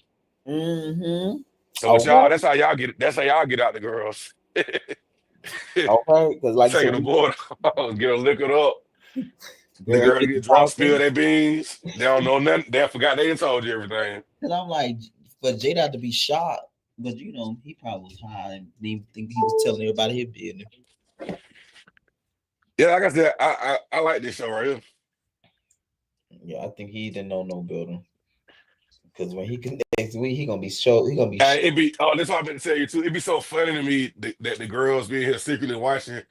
Mm-hmm. So with y'all, Okay. that's how y'all get out the girls. Okay. Because like you said, Taking the board off, get them liquored up. The girl girl get to get drunk, spill talking. their beans. They don't know nothing. They forgot they done told you everything. And I'm like, for Jada to be shocked, but he probably was high and didn't even think he was telling everybody his business. Yeah, like I said, I like this show right here. Yeah, I think he didn't know no better. Because when he can next week, he gonna be show. He gonna be. It be that's what I've been telling you too. It'd be so funny to me that the girls be here secretly watching.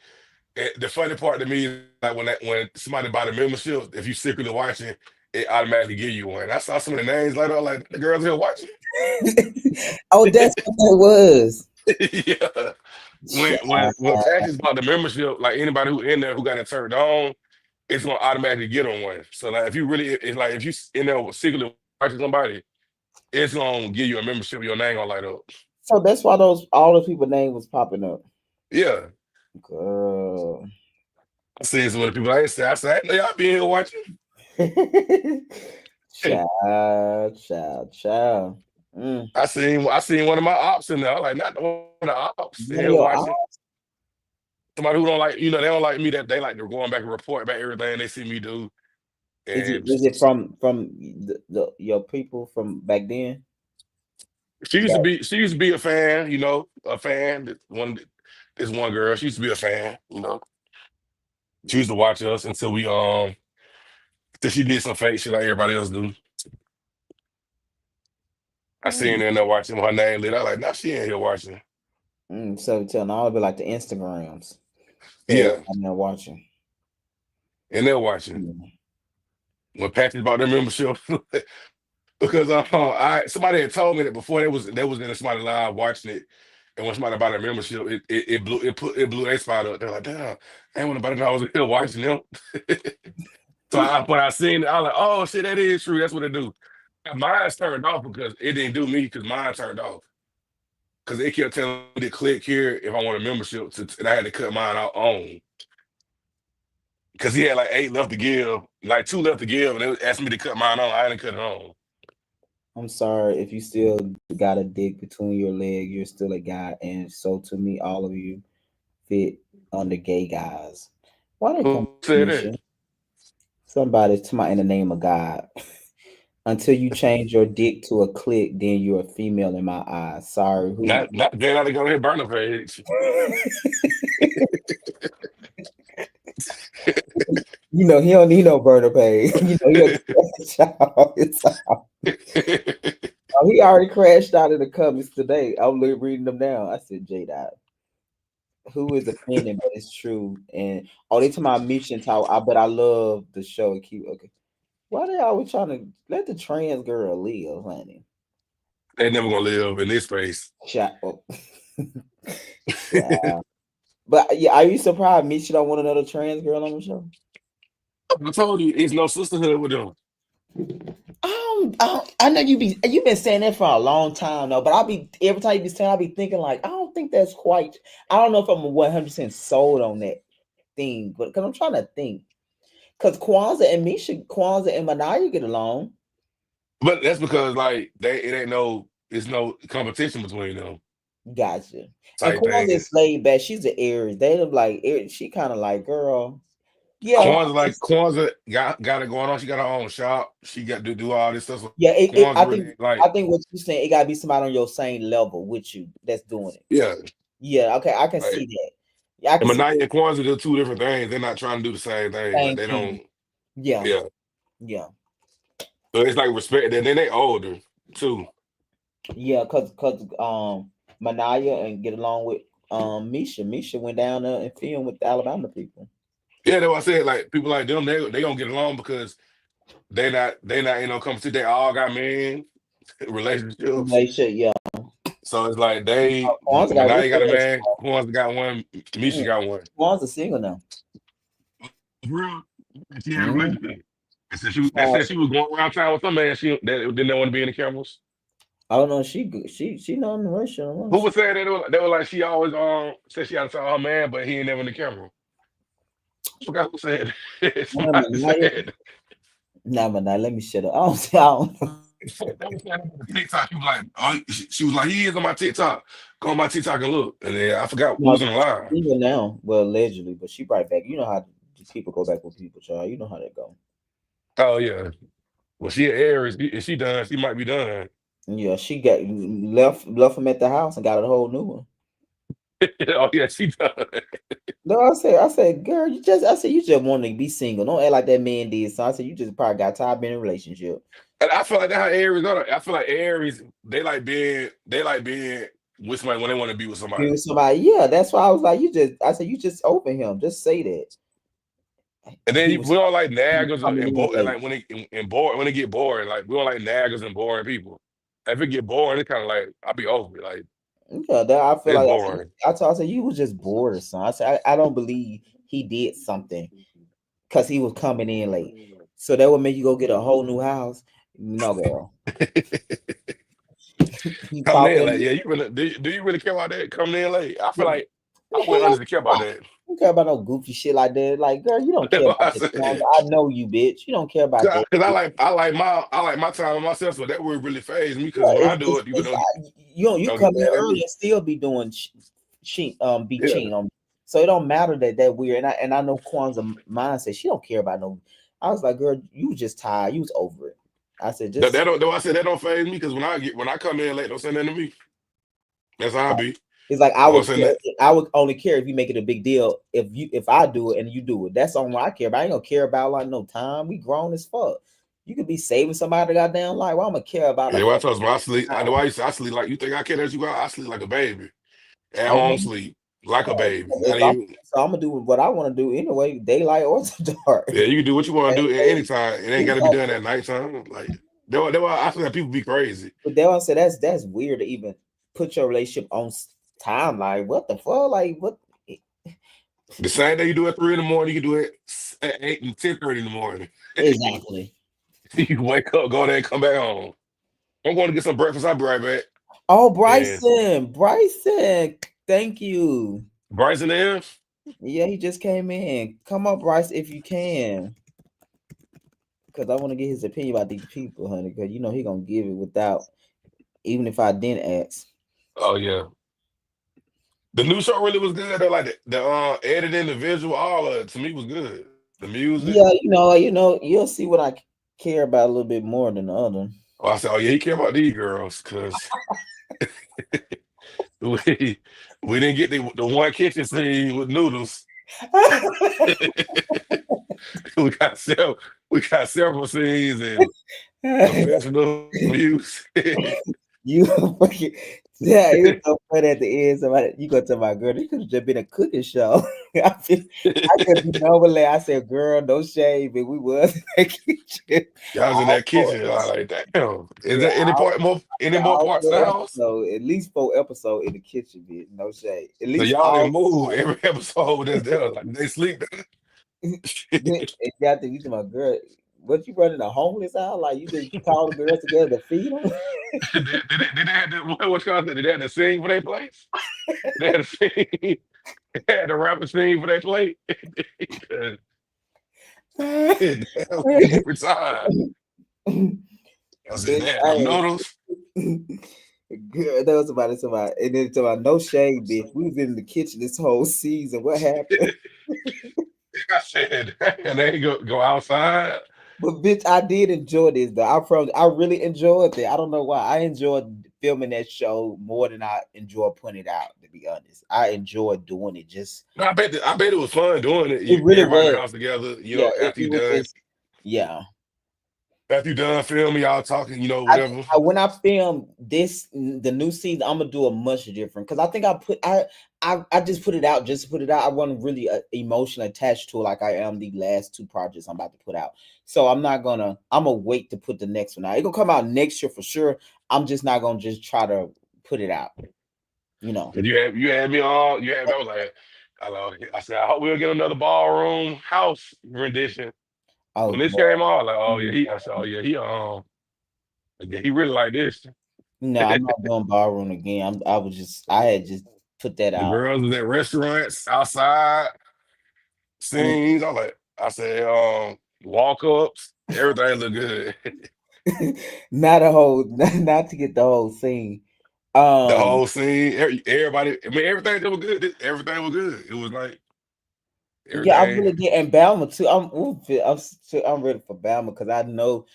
And the funny part to me is like when somebody buy the membership, if you secretly watching, it automatically give you one. I saw some of the names later, I'm like the girls here watching. Oh, that's what that was. Yeah. When Patches bought the membership, like anybody who in there who got it turned on, it's gonna automatically get on one. So like if you really, it's like if you in there secretly watching somebody, it's gonna give you a membership. Your name gonna light up. So that's why all those people name was popping up. Yeah. Girl. I seen some of the people I said, hey, y'all be here watching. Child. Mm. I seen one of my ops in there. I'm like, not the one of the ops in One of here your watching. Somebody who don't like, they don't like me, that they like to going back and report back everything they see me do. And is it from your people from back then? she used to be a fan, a fan. This one girl, she used to be a fan. She used to watch us till she did some fake shit like everybody else do. I seen her in there watching with her name lit. I like, now she ain't here watching. So telling all of it like the Instagrams. So Yeah, I'm not watching. and they're watching. Mm. When Patrick bought their membership, because somebody had told me that before they was in somebody live watching it, and when somebody bought a membership, it blew their spot up. They're like, damn, I ain't want nobody to know I was here watching them. So when I seen it, I was like, oh shit, that is true. That's what it do. Mine's turned off because it didn't do me because mine turned off. Because it kept telling me to click here if I want a membership, and I had to cut mine out on. Because he had like 8 left to give, like 2 left to give, and they asked me to cut mine on. I didn't cut it on. I'm sorry if you still got a dick between your leg, you're still a guy, and so to me, all of you fit under gay guys. Why they come, Who said that? Misha? Somebody to my in the name of God. Until you change your dick to a click, then you're a female in my eyes. Sorry, who? Not then I go ahead burn the page. You know he don't need no burner pay. You know he'll crash out. Oh, he already crashed out in the comments today. I'm reading them now. I said, J Dot, who is offended, but it's true. And oh, they talking about mission talk. But I love the show. Keep okay. Why they always trying to let the trans girl live, honey? They never gonna live in this space. Shut up. Child. But yeah, are you surprised Misha don't want another trans girl on the show? I told you it's no sisterhood with them. I know you've been saying that for a long time though, but every time you be saying, I'll be thinking like I don't think that's quite. I don't know if I'm 100% sold on that thing, but because I'm trying to think, because Kwanzaa and Manaya get along. But that's because like it's no competition between them Gotcha. And type Kwanzaa thing. is laid back. She's an Aries. They look like she kind of like girl. Yeah, Kwanzaa got it going on. She got her own shop. She got to do all this stuff. So yeah. Kwanzaa really ain't like I think what you're saying, it gotta be somebody on your same level with you that's doing it. yeah. Yeah, okay, I can Like, see that. Yeah, I can and see Manaya and Kwanzaa do two different things. They're not trying to do the same the thing. Like same they thing. don't. Yeah, Yeah. yeah, So it's like respect. And then they older too. yeah. Cause Manaya and get along with Misha. Misha went down there and filmed with the Alabama people. Yeah, that's what I said. Like people like them, they gonna get along because they not competition. They all got men relationships. Misha, yeah. So it's like they Kwanzaa got Manaya what's got a that? man, Kwanzaa got one, Misha got one. Kwanzaa single now. Real. She had a Mm-hmm. relationship. They said she was going around town with some man. She that didn't want to be in the cameras. I don't know. She good. She not in the restaurant. Who was saying that they were like she always said she had to tell her man, but he ain't never in the camera. I forgot who said it. Somebody said Nah, but now let me shut up. I don't know. that was saying on the TikTok. She was like, oh, she was like, he is on my TikTok. Go on my TikTok and look. And then I forgot who No, was on the she's line. single now. Well, allegedly, but she right back. You know how people go back with people, child. You know how that go. Oh yeah. Well, she an Aries. Is she done? She might be done. Yeah, she got left him at the house and got a whole new one. Oh yeah, she done. No, I said, girl, you just want to be single. Don't act like that man did. So I said, you just probably got tired of being in a relationship. And I feel like that's how Aries are. I feel like Aries, they like being with somebody when they want to be with somebody. Being with somebody, yeah, that's why I was like, I said, you just open him. Just say that. And then He we was don't like naggers coming and, in and late. like when it get boring, like we don't like naggers and boring people. If it get boring, it's kind of like I'll be over it. Like Yeah, that I feel it's like boring. I said you was just bored or something. I said I don't believe he did something because he was coming in late. So that would make you go get a whole new house. No, girl. You Coming talking in to like, me? yeah, do you really care about that? Coming in late. I feel like I wouldn't Hell honestly care about no. that. You don't care about no goofy shit like that. Like, girl, you don't That's care what about I the said. I know you, bitch. You don't care about that. Because I like my time and myself, so that would really phase me. Because Yeah, when I do it, people you don't come get in mad at early me. and still be doing be Yeah, cheating on me. So it don't matter that weird. And I know Kwanzaa mindset. She don't care about no. I was like, girl, you was just tired. You was over it. I said, that just don't. Though I said that don't phase me because when I come in late, don't say nothing to me. That's how I be. it's like Don't say nothing. I would only care if you make it a big deal if I do it and you do it. That's all I care about. I ain't gonna care about like no time. We grown as fuck. You could be saving somebody goddamn life. Why I'm gonna care about Yeah, a well, I told you, I sleep. I time? know I sleep like you think I care that you out. I sleep like a baby. At home, Okay. sleep like a baby. If Not I'm, even. so I'm gonna do what I want to do anyway, daylight or dark. Yeah, you can do what you want to do at any Exactly. time. It ain't got to be done at nighttime. Like that why I feel like people be crazy. But then I said that's weird to even put your relationship on timeline. What the fuck? Like what? The same day you do at 3 in the morning, you can do it at 8 and 10:30 in the morning. Exactly. You can wake up, go there, and come back home. I'm going to get some breakfast. I'll be right back. Oh, And Bryson, thank you. Bryson there. Yeah, he just came in. Come up, Bryce, if you can. Because I want to get his opinion about these people, honey. Because you know he gonna give it without, even if I didn't ask. Oh yeah. The new show really was good. Though. Like the editing, the visual, all of it to me was good. The music. Yeah, you'll see what I care about a little bit more than the other. Oh, I said, oh yeah, he care about these girls because we we didn't get the one kitchen scene with noodles. we got several we got several scenes and professional music. You fucking yeah, it was so funny at the end. Somebody, you go to my girl, it could have just been a cooking show. I could be normally. I said, girl, no shame, but we was in that kitchen. Y'all was in All that four, kitchen. I was like, damn. Is yeah, there any more all parts of the four house? episodes, at least 4 episodes in the kitchen, bitch. No shade. At So least y'all all didn't move every episode that's there. Like they sleep then and got to you to my girl. What you running a homeless out? Like you just call the girls together to feed them? did they have to, what y'all said? Did they have to sing for their place? They had to sing. They had to rap a sing for their plate. Every time. I said, Bitch, they had them noodles. girl, that was somebody, and then to my no shade, bitch. We was in the kitchen this whole season. What happened? I said, and they go outside. But bitch, I did enjoy this though. I really enjoyed it. I don't know why. I enjoyed filming that show more than I enjoy putting it out. To be honest, I enjoyed doing it. Just No, I bet it was fun doing it. it really Everybody in was. the house together, Yeah, after you it was done just yeah. filming, y'all talking, I, whatever. when I film the new season, I'm gonna do a much different because I think I just put it out just to put it out. I wasn't really emotionally attached to it like I am the last two projects I'm about to put out. So I'm gonna wait to put the next one out. It's gonna come out next year for sure. I'm just not gonna just try to put it out. You know. And you had me on. I was like, hello. I said, I hope we'll get another ballroom house rendition. Oh When this boy. came on, like, oh yeah, Mm. I said, oh yeah, he really like this. No, I'm not doing ballroom again. I had just put that The out. girls was at restaurants, outside, scenes. I said, walk ups, everything look good. Not a whole, not to get the whole scene. The Um, whole scene, everybody, I mean, everything that was good. Everything was good. It was like yeah, I everything. really get and Bama too. I'm ready for Bama because I know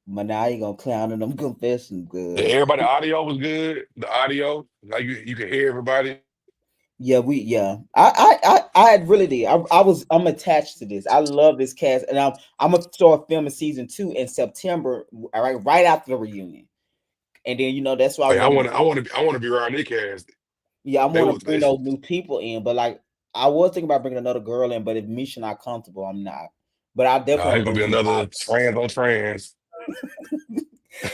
Manai gonna clown in them confessions And good. everybody audio was good. The audio, like you could hear everybody. Yeah. I had really did. I'm attached to this. I love this cast, and I'm gonna start filming season 2 in September, all right after the reunion. And then that's why I Like want to. I want to be around their cast. Yeah, I They want was to bring those new people in, but like I was thinking about bringing another girl in, but if Misha not comfortable, I'm not. But I nah, definitely it's gonna want be to bring another trans on trans.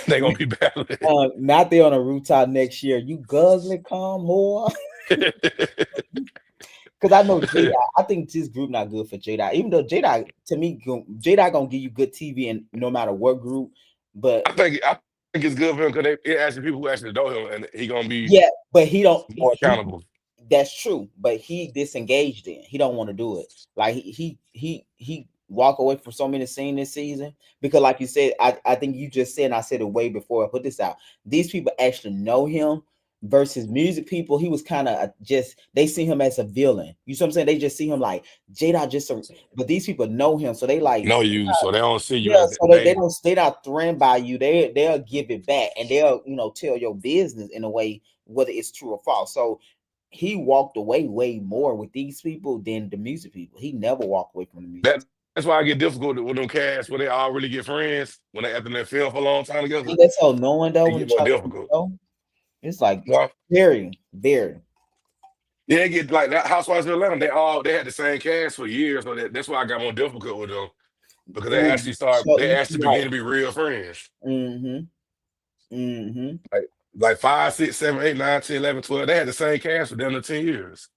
They gonna be battling. not there on a rooftop next year. You guzzling calm whore. Because I know J. I think this group not good for J. Even though J. To me, J. gonna give you good TV and no matter what group. But I think it's good for him because it actually people who actually know him, and he gonna be yeah, but he don't. more accountable. That's true, but he disengaged in. He don't want to do it. Like he walk away from so many scenes this season because, like you said, I think you just said, and I said it way before I put this out. These people actually know him versus music people. He was kind of just they see him as a villain. You see what I'm saying? They just see him like Jada but these people know him, so they like Know you, so they don't see you yeah. as So they not threatened by you. They'll give it back and they'll tell your business in a way whether it's true or false. So he walked away way more with these people than the music people. He never walked away from the music. that's why I get difficult with them casts when they all really get friends when they after they film for a long time I together. think that's so knowing though It when get you more try to do difficult. the show, it's like Yeah, very. yeah, it get like that. Housewives of Atlanta, they had the same cast for years, so that's why I got more difficult with them because So they you actually see, like, begin to be real friends. mm-hmm, mm-hmm. Like 5, 6, 7, 8, 9, 10, 11, 12. They had the same cast for them to 10 years.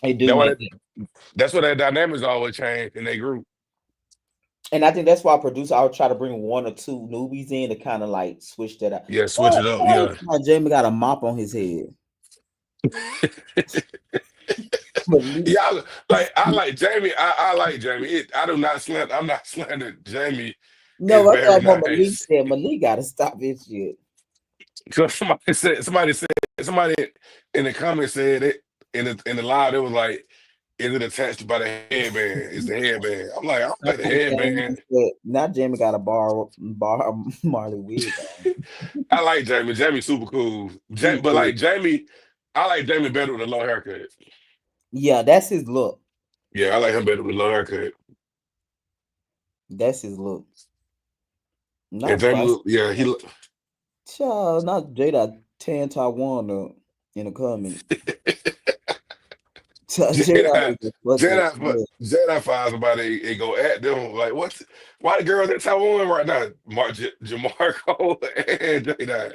They do That why make that, it. that's why that dynamics always change in their group. And I think that's why producer I would try to bring one or two newbies in to kind of like switch that out. Yeah, switch it up. Why Yeah. Jamie got a mop on his head? Malik, Yeah, I like Jamie. I like Jamie. I do not slander. I'm not slandering Jamie. no, Is I'm very talking about Malik nice. said Malik got to stop his shit. So somebody in the comments said it in the live. It was like, is it attached by the headband? It's the headband. I'm like, I don't think the Someone came headband. and said, now Jamie got a bar Marley wig on. I like Jamie. Jamie's super cool. He But is. like Jamie, I like Jamie better with a low haircut. Yeah, that's his look. Yeah, I like him better with a low haircut. That's his look. And Not Jamie, spicy. yeah, he look. Child, not Jada Tan Taiwan in the comments. Jada Jedi, is a fucking yeah. Jedi find somebody and go at them like, what's why the girls in Taiwan right now? Jamarco and Jedi.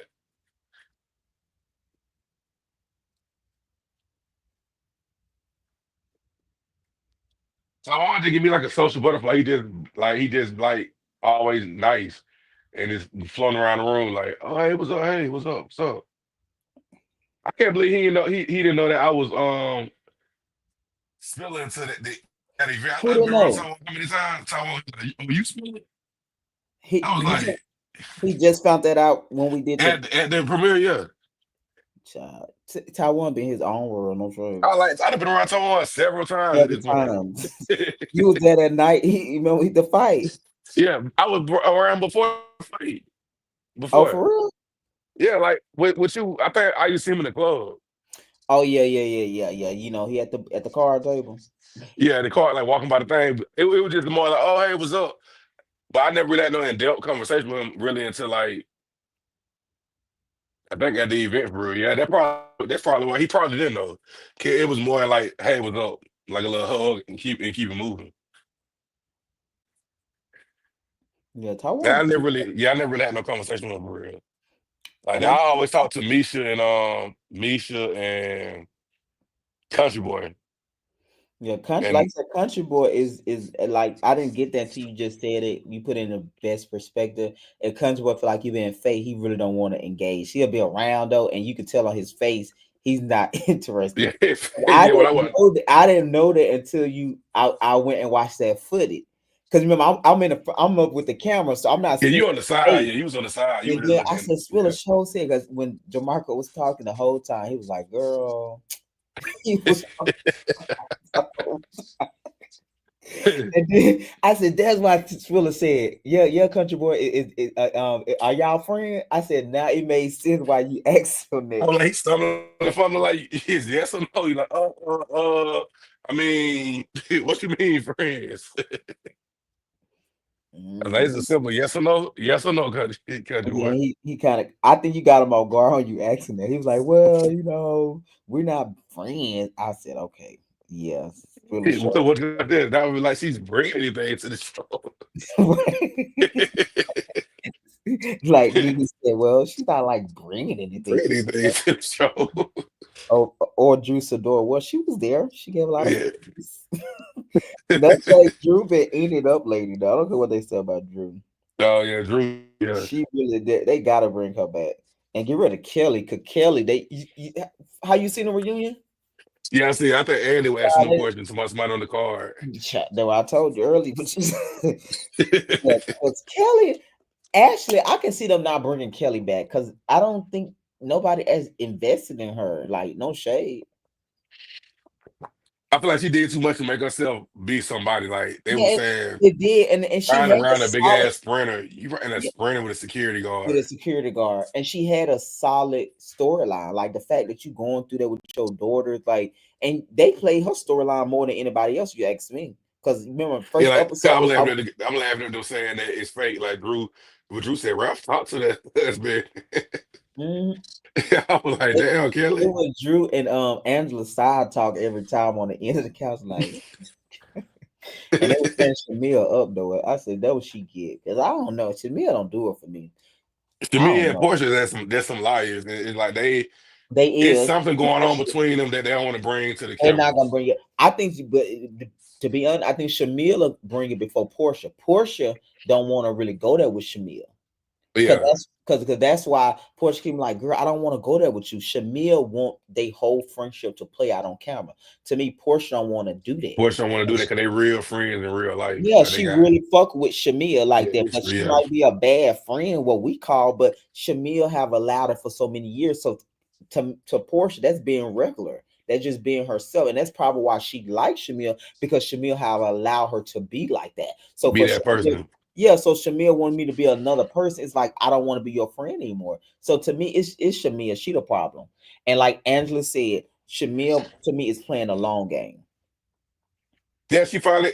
Taiwan just give me like a social butterfly. He just always nice and just floating around the room like, oh hey, what's up? Hey, what's up? What's up? I can't believe he didn't know that I was spilling to that event. Who I've didn't been around know? Taiwan how many times? Taiwan, like, oh, you spilling? He I was he just, like, he just found that out when we did the at the premiere, yeah. child. Taiwan being his own world, no trade. I've been around Taiwan several times at Every this point. time you was there that night, he remember the fight. Yeah, I was around before the fight. Oh, Before. for real? Yeah, like with you, I think I used to see him in the club. Oh yeah. You know, he at the card table. Yeah, the car, like walking by the thing. It was just more like, oh, hey, what's up? But I never really had no in-depth conversation with him really until like I think at the event for real. Yeah, that's probably why he probably didn't know. It was more like, hey, what's up? Like a little hug and keep it moving. Yeah, Taiwan. I never really had no conversation with him for real. Like I They always talk to Misha and Country Boy. Yeah, country like I And said, country boy is like I didn't get that until you just said it. You put it in the best perspective. And country boy feel like you being fake. He really don't want to engage. He'll be around though, and you can tell on his face he's not interested. yeah, But yeah, what I was. I didn't know that until I went and watched that footage. Because remember, I'm up with the camera, so I'm not Yeah, seeing you on the side. face. Yeah, you was on the side. You And were just then I looking. said, "Spill a Yeah. show." Said because when Jamarco was talking the whole time, he was like, "Girl," he was. And then I said, "That's why Trilla said, yeah, country boy, are y'all friends?" I said, "Now it made sense why you asked him I that." was like, stumbling the phone, like, is yes or no? You're like, I mean, what you mean, friends? I was like, it's a Mhm. simple yes or no, country And then boy. he kind of, I think you got him on guard on you asking that. He was like, "Well, we're not friends." I said, "Okay, yes, Trilla show." What got this? That would be like she's bringing anything to the show. Like Nene said, "Well, she's not like bringing anything Bring to the anything show." to the show. Or Drew Sador. Well, she was there. She gave a lot of Yeah. praise. That's like Drew been eating it up lately, though. I don't care what they say about Drew. Oh yeah, Drew. Yeah. She really did. They gotta bring her back and get rid of Kelly. Cause Kelly, how you seen the reunion? Yeah, see, I think Andy was asking Uh, the question to somebody on the card. Though I told you early, but yeah, 'cause Kelly, actually, I can see them not bringing Kelly back because I don't think nobody has invested in her. Like, no shade. I feel like she did too much to make herself be somebody. Like they were Yeah, saying, it did, and she trying had to a run a big solid. ass sprinter. You running a sprinter with a security With a guard. security guard, and she had a solid storyline. Like the fact that you going through that with your daughters, like, and they played her storyline more than anybody else. You ask me, because remember Yeah, first like episode, I'm laughing at them saying that it's fake. Like Drew said, Ralph talk to that husband. Mhm. I was like, it, damn, it Kelly. was Drew and Angela side talk every time on the end of the couch, like, and they was saying Shamil up though. I said that what she get because I don't know. Shamil don't do it for me. To I me don't and know. Portia, there's some liars. It's like They it's is. something going on between them that they don't want to bring to the They're not gonna cameras. bring it. I think, but to be honest, I think Shamila bring it before Portia. Portia don't want to really go there with Shamil But yeah, Cause that's why Portia came like, girl, I don't want to go there with you. Shamil want they whole friendship to play out on camera. To me, Portia don't want to do that. Portia don't want to do that because they real friends in real life. Yeah, Like they she got really fuck with Shamil like yeah, that, but she yeah. might be a bad friend, what we call, but Shamil have allowed her for so many years. So to Portia, that's being regular. That's just being herself. And that's probably why she likes Shamil, because Shamil have allowed her to be like that. So Be for that Shamil, person. yeah, so Shamil wanted me to be another person. It's like I don't want to be your friend anymore. So to me, it's Shamil. She the problem. And like Angela said, Shamil to me is playing a long game. Yeah, she finally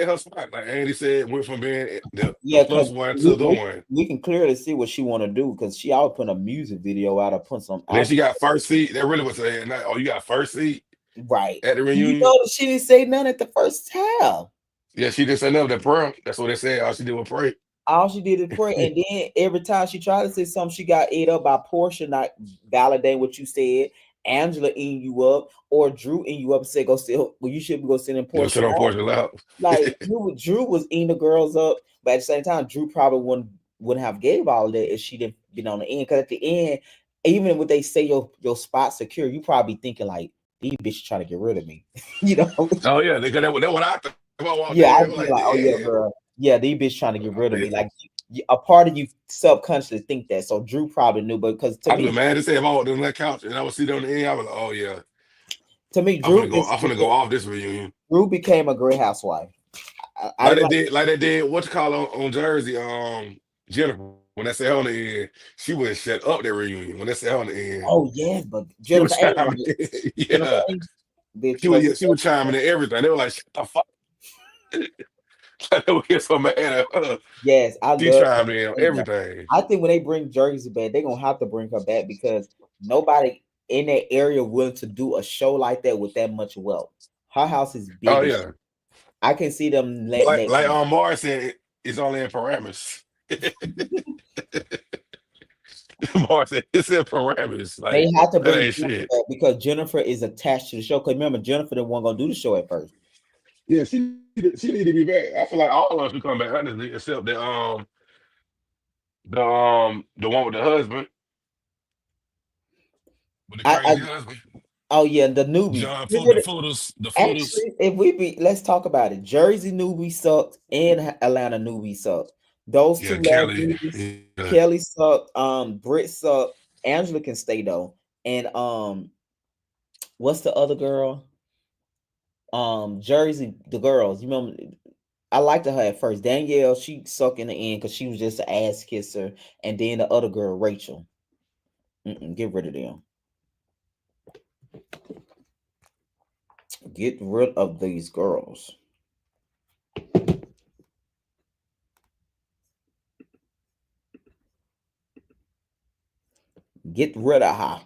at her spot. Like Andy said, went from being the Yeah, plus because one to we, the we one. we can clearly see what she want to do because she always put a music video out or put some And then out. she got first seat. That really was saying, oh, you got first seat Right. at the You reunion. know that she didn't say none at the first time. Yeah, she didn't say nothing. That prayer. That's what they said. All she did was pray. All she did is pray, and then every time she tried to say something, she got ate up by Portia not validating what you said. Angela eating you up, or Drew eating you up and say, "Go sit." Well, you should go sit in You know, Portia. sit on porch loud. Like Drew was eating the girls up, but at the same time, Drew probably wouldn't have gave all of that if she didn't been on the end. Because at the end, even when they say your spot secure, you probably thinking like these bitches trying to get rid of me, you know? Oh yeah, they got that what I thought. If I walked Yeah, I in, I'm be like, like, oh yeah, damn. girl, yeah, these bitches trying to get rid of me. Yeah. Like a part of you subconsciously think that. So Drew probably knew, but because I'd be mad to say if I walked on that couch and I would sit on the end, I was like, oh yeah, to me, I'm gonna go off this reunion. Drew became a great housewife. I Like didn't they like. did, what you call on Jersey, Jennifer. When they said her on the end, she wouldn't shut up that reunion. When they said her on the end, Oh yes, but she Jennifer was ain't chiming right. in. Jennifer Yeah. ain't bitch. She was yeah, she was chiming in everything. They were like, shut the fuck. They would get so mad at her. Yes, I She love chimed in on her. everything. I think when they bring Jersey back, they're gonna have to bring her back because nobody in that area willing to do a show like that with that much wealth. Her house is Oh big as shit. yeah. I can see them But letting that like go. Mars said, it's only in parameters. Mars said it's in parameters. They Like have to that bring ain't Jennifer shit. back because Jennifer is attached to the show. Because remember, Jennifer the one gonna do the show at first. Yeah, she need to be back. I feel like all of us should come back, honestly, except the one with the husband, with the I crazy husband. oh yeah, the newbie. John Get Food, rid the of- footers, the footers. Actually, if we be, let's talk about it. Jersey newbie sucked and Atlanta newbie sucked. Those Yeah, two last Kelly. newbies, Yeah. Kelly sucked, Britt sucked. Angela can stay though, and what's the other girl? Jersey, the girls. You remember? I liked her at first. Danielle, she sucked in the end because she was just an ass kisser, and then the other girl, Rachel. Get rid of them. Get rid of these girls. Get rid of her.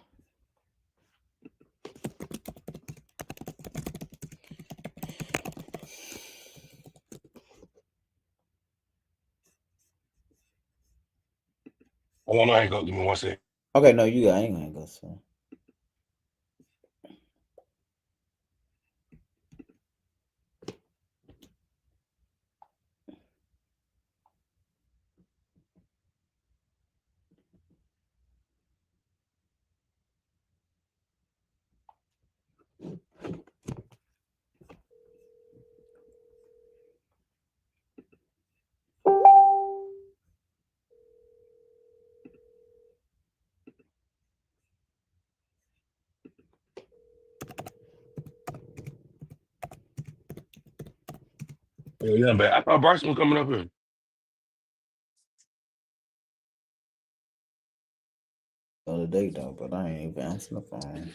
Hold on, I ain't gonna give me one second. Okay, no, you got. I ain't gonna go. So. Yeah, but I thought Bryson was coming up here. The other day though, but I ain't even answering the phone.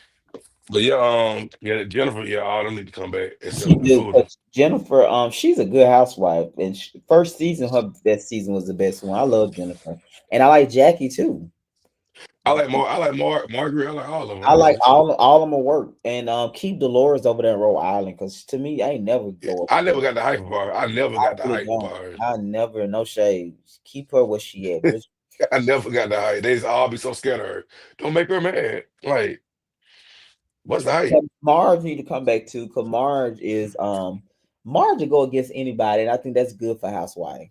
But yeah, Jennifer, yeah, all them need to come back She except the do. food. 'Cause Jennifer, she's a good housewife, and first season, her best season was the best one. I love Jennifer, and I like Jackie too. I like Margaret, I like all of them, I like honestly. all of them work, and keep Dolores over there in Rhode Island because to me, I ain't never Yeah, go up I there. never got the hype about her. I never I got the really hype don't. about her. I never no shade. Keep her where she at. Just I never got the hype. They just all be so scared of her. Don't make her mad. Like, what's the hype? Marge need to come back too, because Marge is Marge will go against anybody, and I think that's good for housewife.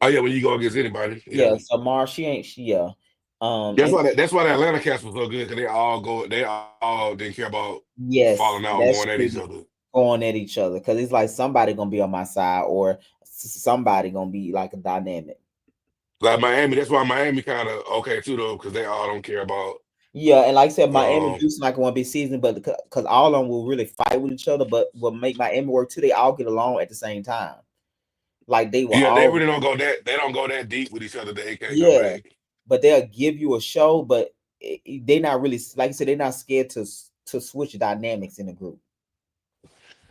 Oh yeah, when you go against anybody, Yeah, yeah. so Mars, yeah. And That's why the Atlanta cast was so good because they all didn't care about yes, falling out or that's going at each true. other. Going at each other because it's like somebody gonna be on my side or somebody gonna be like a dynamic. Like Miami, that's why Miami kind of okay too though because they all don't care about. Yeah, and like I said, Miami Um, do seem like one big season, but because all of them will really fight with each other, but what make Miami work too, they all get along at the same time. Like they will yeah, they all, really don't go that they don't go that deep with each other. They can't go yeah, back. but they'll give you a show, but they not really like I said, they're not scared to switch dynamics in the group.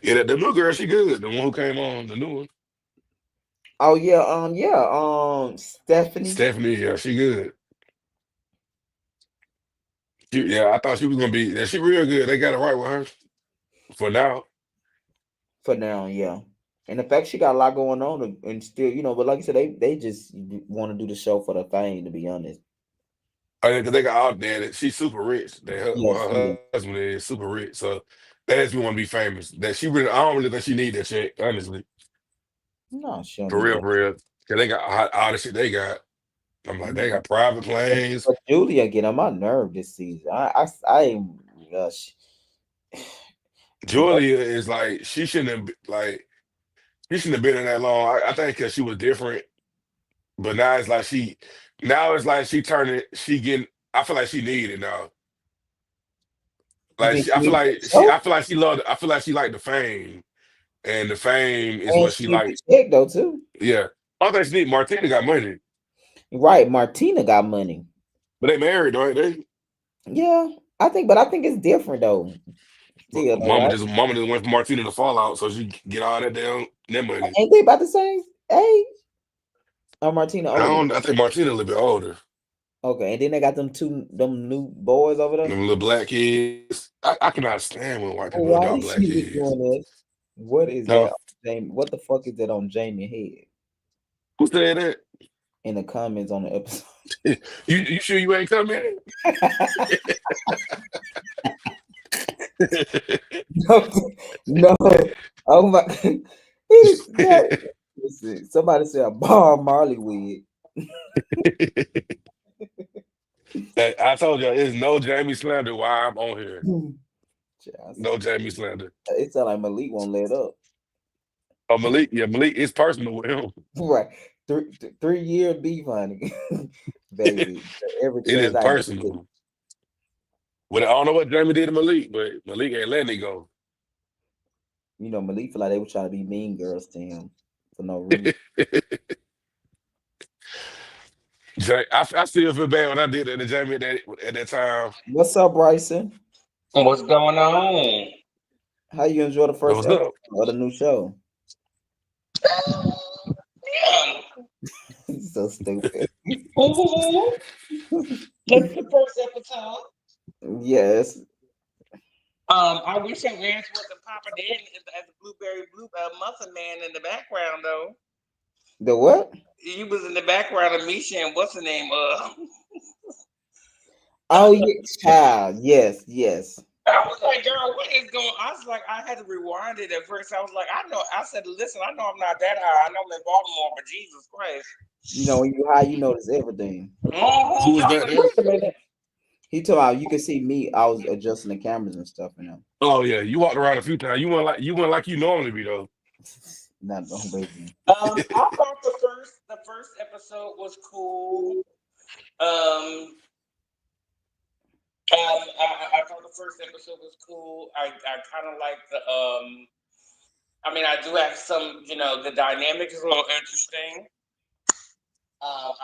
Yeah, the new girl, she good. The one who came on, the new one, Oh yeah, Stephanie Stephanie. Yeah, she good. Yeah, I thought she was gonna be. Yeah, she real good. They got it right with her for now. for now, yeah. And the fact she got a lot going on and still, but like I said, they just want to do the show for the fame, to be honest. Oh, yeah, 'cause they got out there that she's super rich. Yes, Her husband is super rich, so that makes me want to be famous. That she really, I don't really think she need that shit, honestly, no, she don't for need real, that. for real. Cause they got all the shit they got. I'm like, they Mhm. got private planes. But Julia get on my nerve this season. I ain't Julia is like, she shouldn't have she shouldn't have been in that long. I think because she was different, but now it's like she turning, she getting. I feel like she needed now. you Like think she, she needs that show? I feel like she loved. I feel like she liked the fame, and the fame is And what she she needs liked. the check though too. Yeah. I think she need Martina got money, Right, Martina got money. but they married, don't they? Yeah, I think it's different though. Still though, right? Mama just went for Martina to fall out, so she get all that damn that money. Ain't they about the same age? Or Martina I older? don't. I think Martina a little bit older. Okay, and then they got them new boys over there. Them little black kids. I cannot stand when white people Why adopt did black she was kids. doing this? What is that No, on Jamie? What the fuck is that on Jamie head who said that? in the comments on the episode? You sure you ain't coming? No, no. Oh my God. Listen, somebody said a bar Marley wig. I told you it's no Jamie slander while I'm on here. Child, No Jamie slander. it sound like Malik won't let up. Oh Malik, yeah, Malik, it's personal with him. Right. 3 year beef, honey. Baby. Every It chance is I get. personal. Well, I don't know what Jamie did to Malik, but Malik ain't letting it go. Malik feel like they were trying to be mean girls to him for no reason. I still feel bad when I did that to Jamie at that time. What's up, Bryson? What's going on? How you enjoy the first What's episode up? of the new show? Yeah. So stupid. Ooh, that's the first episode. Yes. I wish your ass wasn't Papa Dan as a blueberry blue muffin man in the background though. The what? You was in the background of Misha and what's the name? Oh yeah, child. Yes, yes. I was like, girl, what is going on? I was like, I had to rewind it at first. I was like, I said, listen, I know I'm not that high. I know I'm in Baltimore, but Jesus Christ. When you high, you notice everything. Mm-hmm. Who was I was back like, there? wait a minute. He told me you could see me. I was adjusting the cameras and stuff, Oh yeah, you walked around a few times. You weren't like you normally be though. Not don't baby. I thought the first episode was cool. I thought the first episode was cool. I kind of like the I mean, I do have some, the dynamic is a little interesting.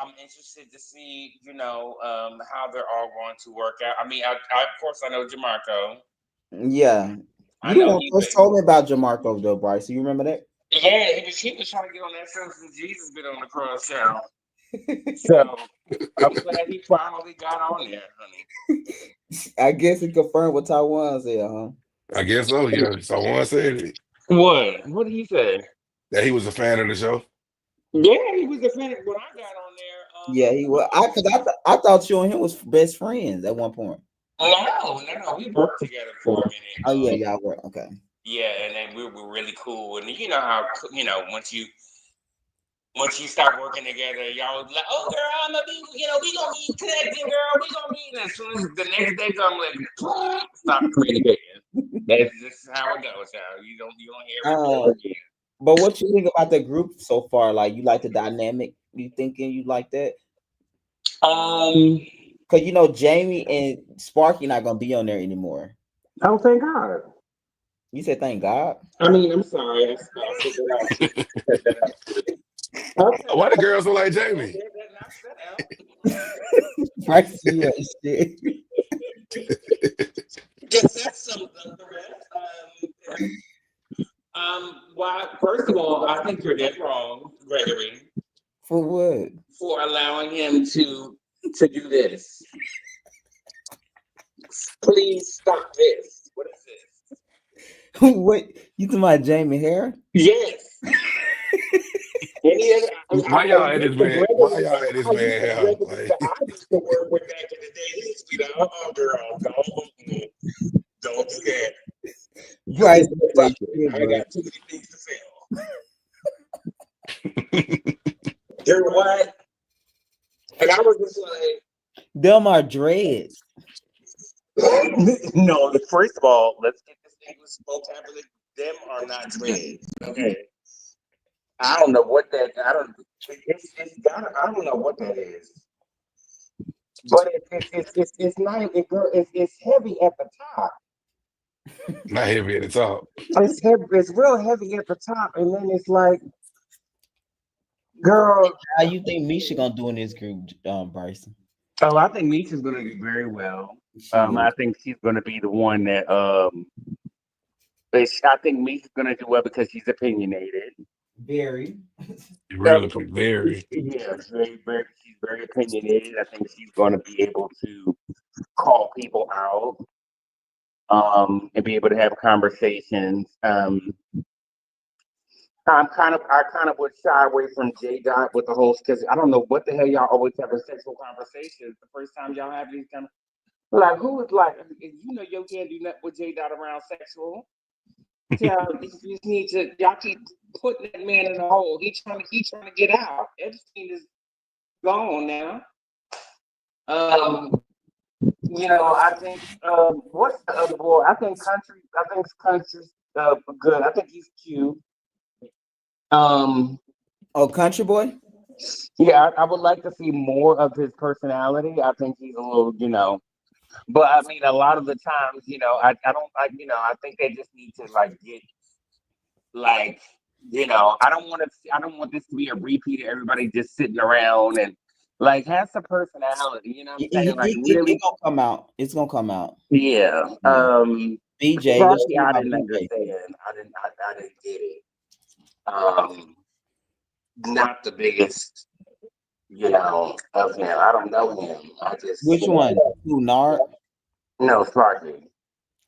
I'm interested to see, how they're all going to work out. I mean, I of course I know Jamarco. Yeah. I You the know one he first told me about Jamarco though, Bryce. You remember that? Yeah, he was trying to get on that show since Jesus been on the cross show. So I'm glad he finally got on there, honey. I guess it confirmed what Taiwan said, huh? I guess so. Yeah, someone said it What? What did he say? that he was a fan of the show. Yeah, he was a fan when I got on there. Yeah, he was. I thought you and him was best friends at one point. No, we worked together for a minute. Oh yeah, y'all were okay. Yeah, and then we were really cool. And you know how once once you start working together, y'all was like, "Oh, girl, I'm gonna be, we gonna be connecting, girl. We gonna be." And as soon as the next day comes, like, stop communicating. That's just how it goes, y'all. You don't hear it Uh, ever again. but what you think about the group so far? Like, you like the dynamic? You thinking you like that? Um, Cause Jamie and Sparky not gonna be on there anymore. oh, thank God. You said thank God. I mean, I'm sorry. I said that out too. Said that out too. Okay, Why the girls look like Jamie? that out. Bryce, you ain't shit. Yes, that's some correct. Why? First of all, I think you're dead wrong, Gregory, For what? for allowing him to do this. Please stop this. What is this? What? You talking about Jamie Hair? Yes. Any other? Why y'all at this man? Why y'all at this I used man to here? Gregory Like, that I used to work with back in the day. He used to be like, girl, don't do that. You Bryce, just you stop ain't it. shit, I bro. got too many things to sell. You're what? And I was just like, Them are dreads. no, first of all, let's get this English vocabulary. Them are not dreads. Okay. I don't know what that. It's got. I don't know what that is. But it's not. It's heavy at the top. not heavy at the top. It's heavy. It's real heavy at the top, and then it's like, girl. How you think Misha gonna do in this group, Bryson? Oh, I think Misha's gonna do very well. She I think she's gonna be the one that. I think Misha's gonna do well because she's opinionated. very. Really very. Yeah, she's very opinionated. I think she's going to be able to call people out, and be able to have conversations. I kind of would shy away from J Dot with the whole because I don't know what the hell y'all always have a sexual conversations. The first time y'all have these kind of like who is like you can't do nothing with J Dot around sexual. Yeah, you just need to y'all keep putting that man in a hole. He's trying to get out. Epstein is gone now. Um, I think what's the other boy? I think Country's good. I think he's cute. Um, Oh, Country Boy. yeah, I would like to see more of his personality. I think he's a little. But I mean, a lot of the times, I don't like, I think they just need to like get like, I don't want this to be a repeat of everybody just sitting around and like have some personality. You know what I'm saying? Like It really, gonna come out. It's gonna come out. yeah. Yeah. BJ, what Sparky, you think I about didn't BJ? understand. I didn't get it. Um, not the biggest, of him. I don't know him. I just Which one? Who, Nard? no Sparky.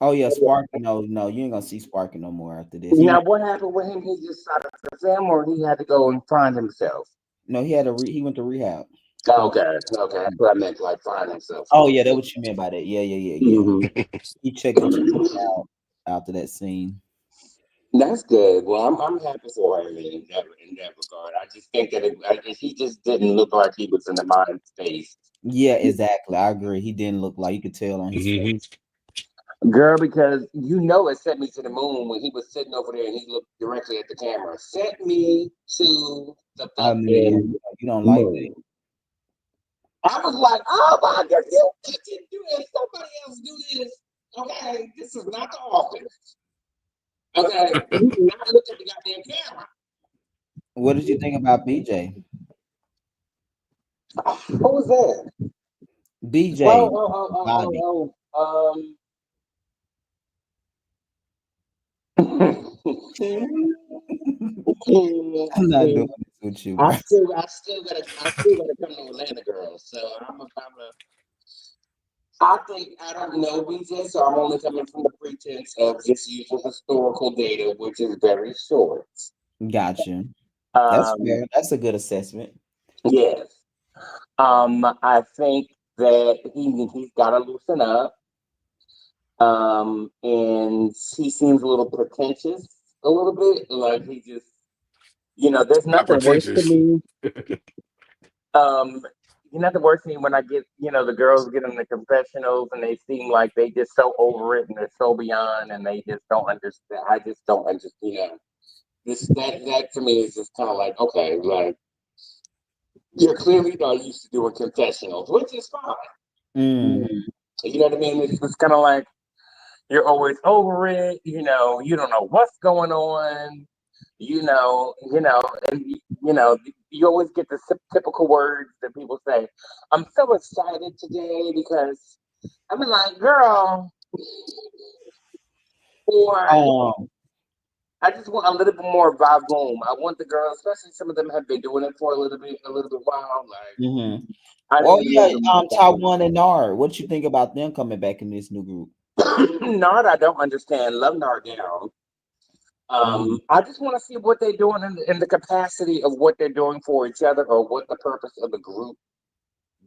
Oh yeah, Sparky. No, no, you ain't gonna see Sparky no more after this. Now, what happened with him? He just shot him, or he had to go and find himself. No, he had he went to rehab. Okay, that's what I meant, like find himself. Oh yeah, that's what you meant by that. Yeah, yeah, yeah, yeah. Hmm. He checked himself out after that scene. That's good. Well, I'm happy for him in that regard. I just think that he just didn't look like he was in the mind space. Yeah, exactly. I agree. He didn't look like you could tell on his Mm-hmm. face. Girl, because it sent me to the moon when he was sitting over there and he looked directly at the camera. Sent me to the I mean, fucking you don't like that. moon. I was like, oh my God, you can do this. Somebody else do this. Okay, this is not the office. Okay, you do not look at the goddamn camera. What did you think about BJ? Who was that? BJ, Bobby. Oh. I'm not doing this with you, bro. I still gotta come to Atlanta, girl. So I think I don't know BJ, so I'm only coming from the pretense of just using historical data, which is very short. Gotcha. That's Um, fair. That's a good assessment. yes. I think that he's got to loosen up. And he seems a little pretentious, a little bit like he just, There's Got nothing worse to pretentious. me. Um, Nothing worse to me when I get, the girls get in the confessionals and they seem like they just so over it and they're so beyond and they just don't understand. I just don't understand. That to me is just kind of like, okay, like you're clearly not used to doing confessionals, which is fine. Mm. You know what I mean? It's kind of like you're always over it. You don't know what's going on. And you always get the typical words that people say. I'm so excited today because I'm like, girl, or Um. I just want a little bit more volume. I want the girls, especially some of them have been doing it for a little bit while. Like Mm-hmm. I Oh need a yeah. little more Taiwan and Nard. What you think about them coming back in this new group? volume. Nard, I don't understand. Love Nard down. Mm. I just want to see what they're doing in the capacity of what they're doing for each other, or what the purpose of the group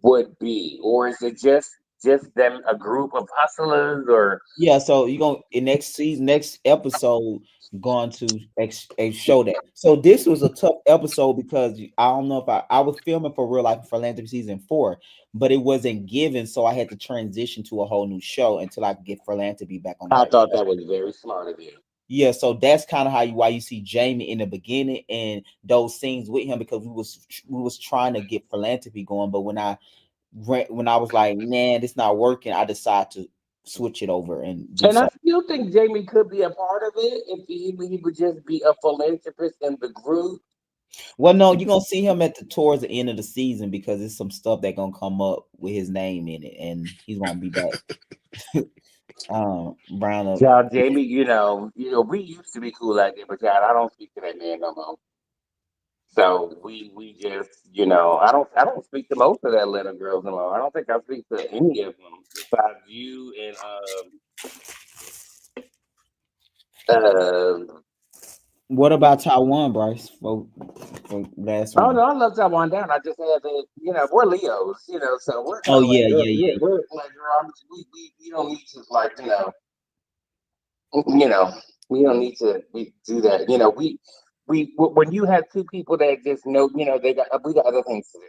would be, or is it just them a group of hustlers, or Yeah. So you gonna in next episode going to show that. So this was a tough episode because I don't know if I was filming for Real Life Philanthropy season 4, but it wasn't given, so I had to transition to a whole new show until I could get Philanthropy back on the I right. thought that was very smart of you. Yeah, so that's kind of why you see Jamie in the beginning and those scenes with him because we was trying to get Philanthropy going, but when I was like, man, it's not working, I decided to switch it over and do And I so. still think Jamie could be a part of it if he would just be a philanthropist in the group. Well, no, you're gonna see him towards the end of the season because there's some stuff that gonna come up with his name in it, and he's gonna be back. Brown up. Child, Jamie, we used to be cool like that, but child, I don't speak to that man no more. So we just, I don't speak to most of the Atlanta girls no more. I don't think I speak to any of them besides you and What about Taiwan, Bryce? For last oh one. no, I love Taiwan down. I just had to, we're Leos, so we're kind Oh of like, yeah, girl, yeah, yeah. we're like, girl, we don't need to like, you know, we don't need to do that. When you have two people that just know, we got other things to do.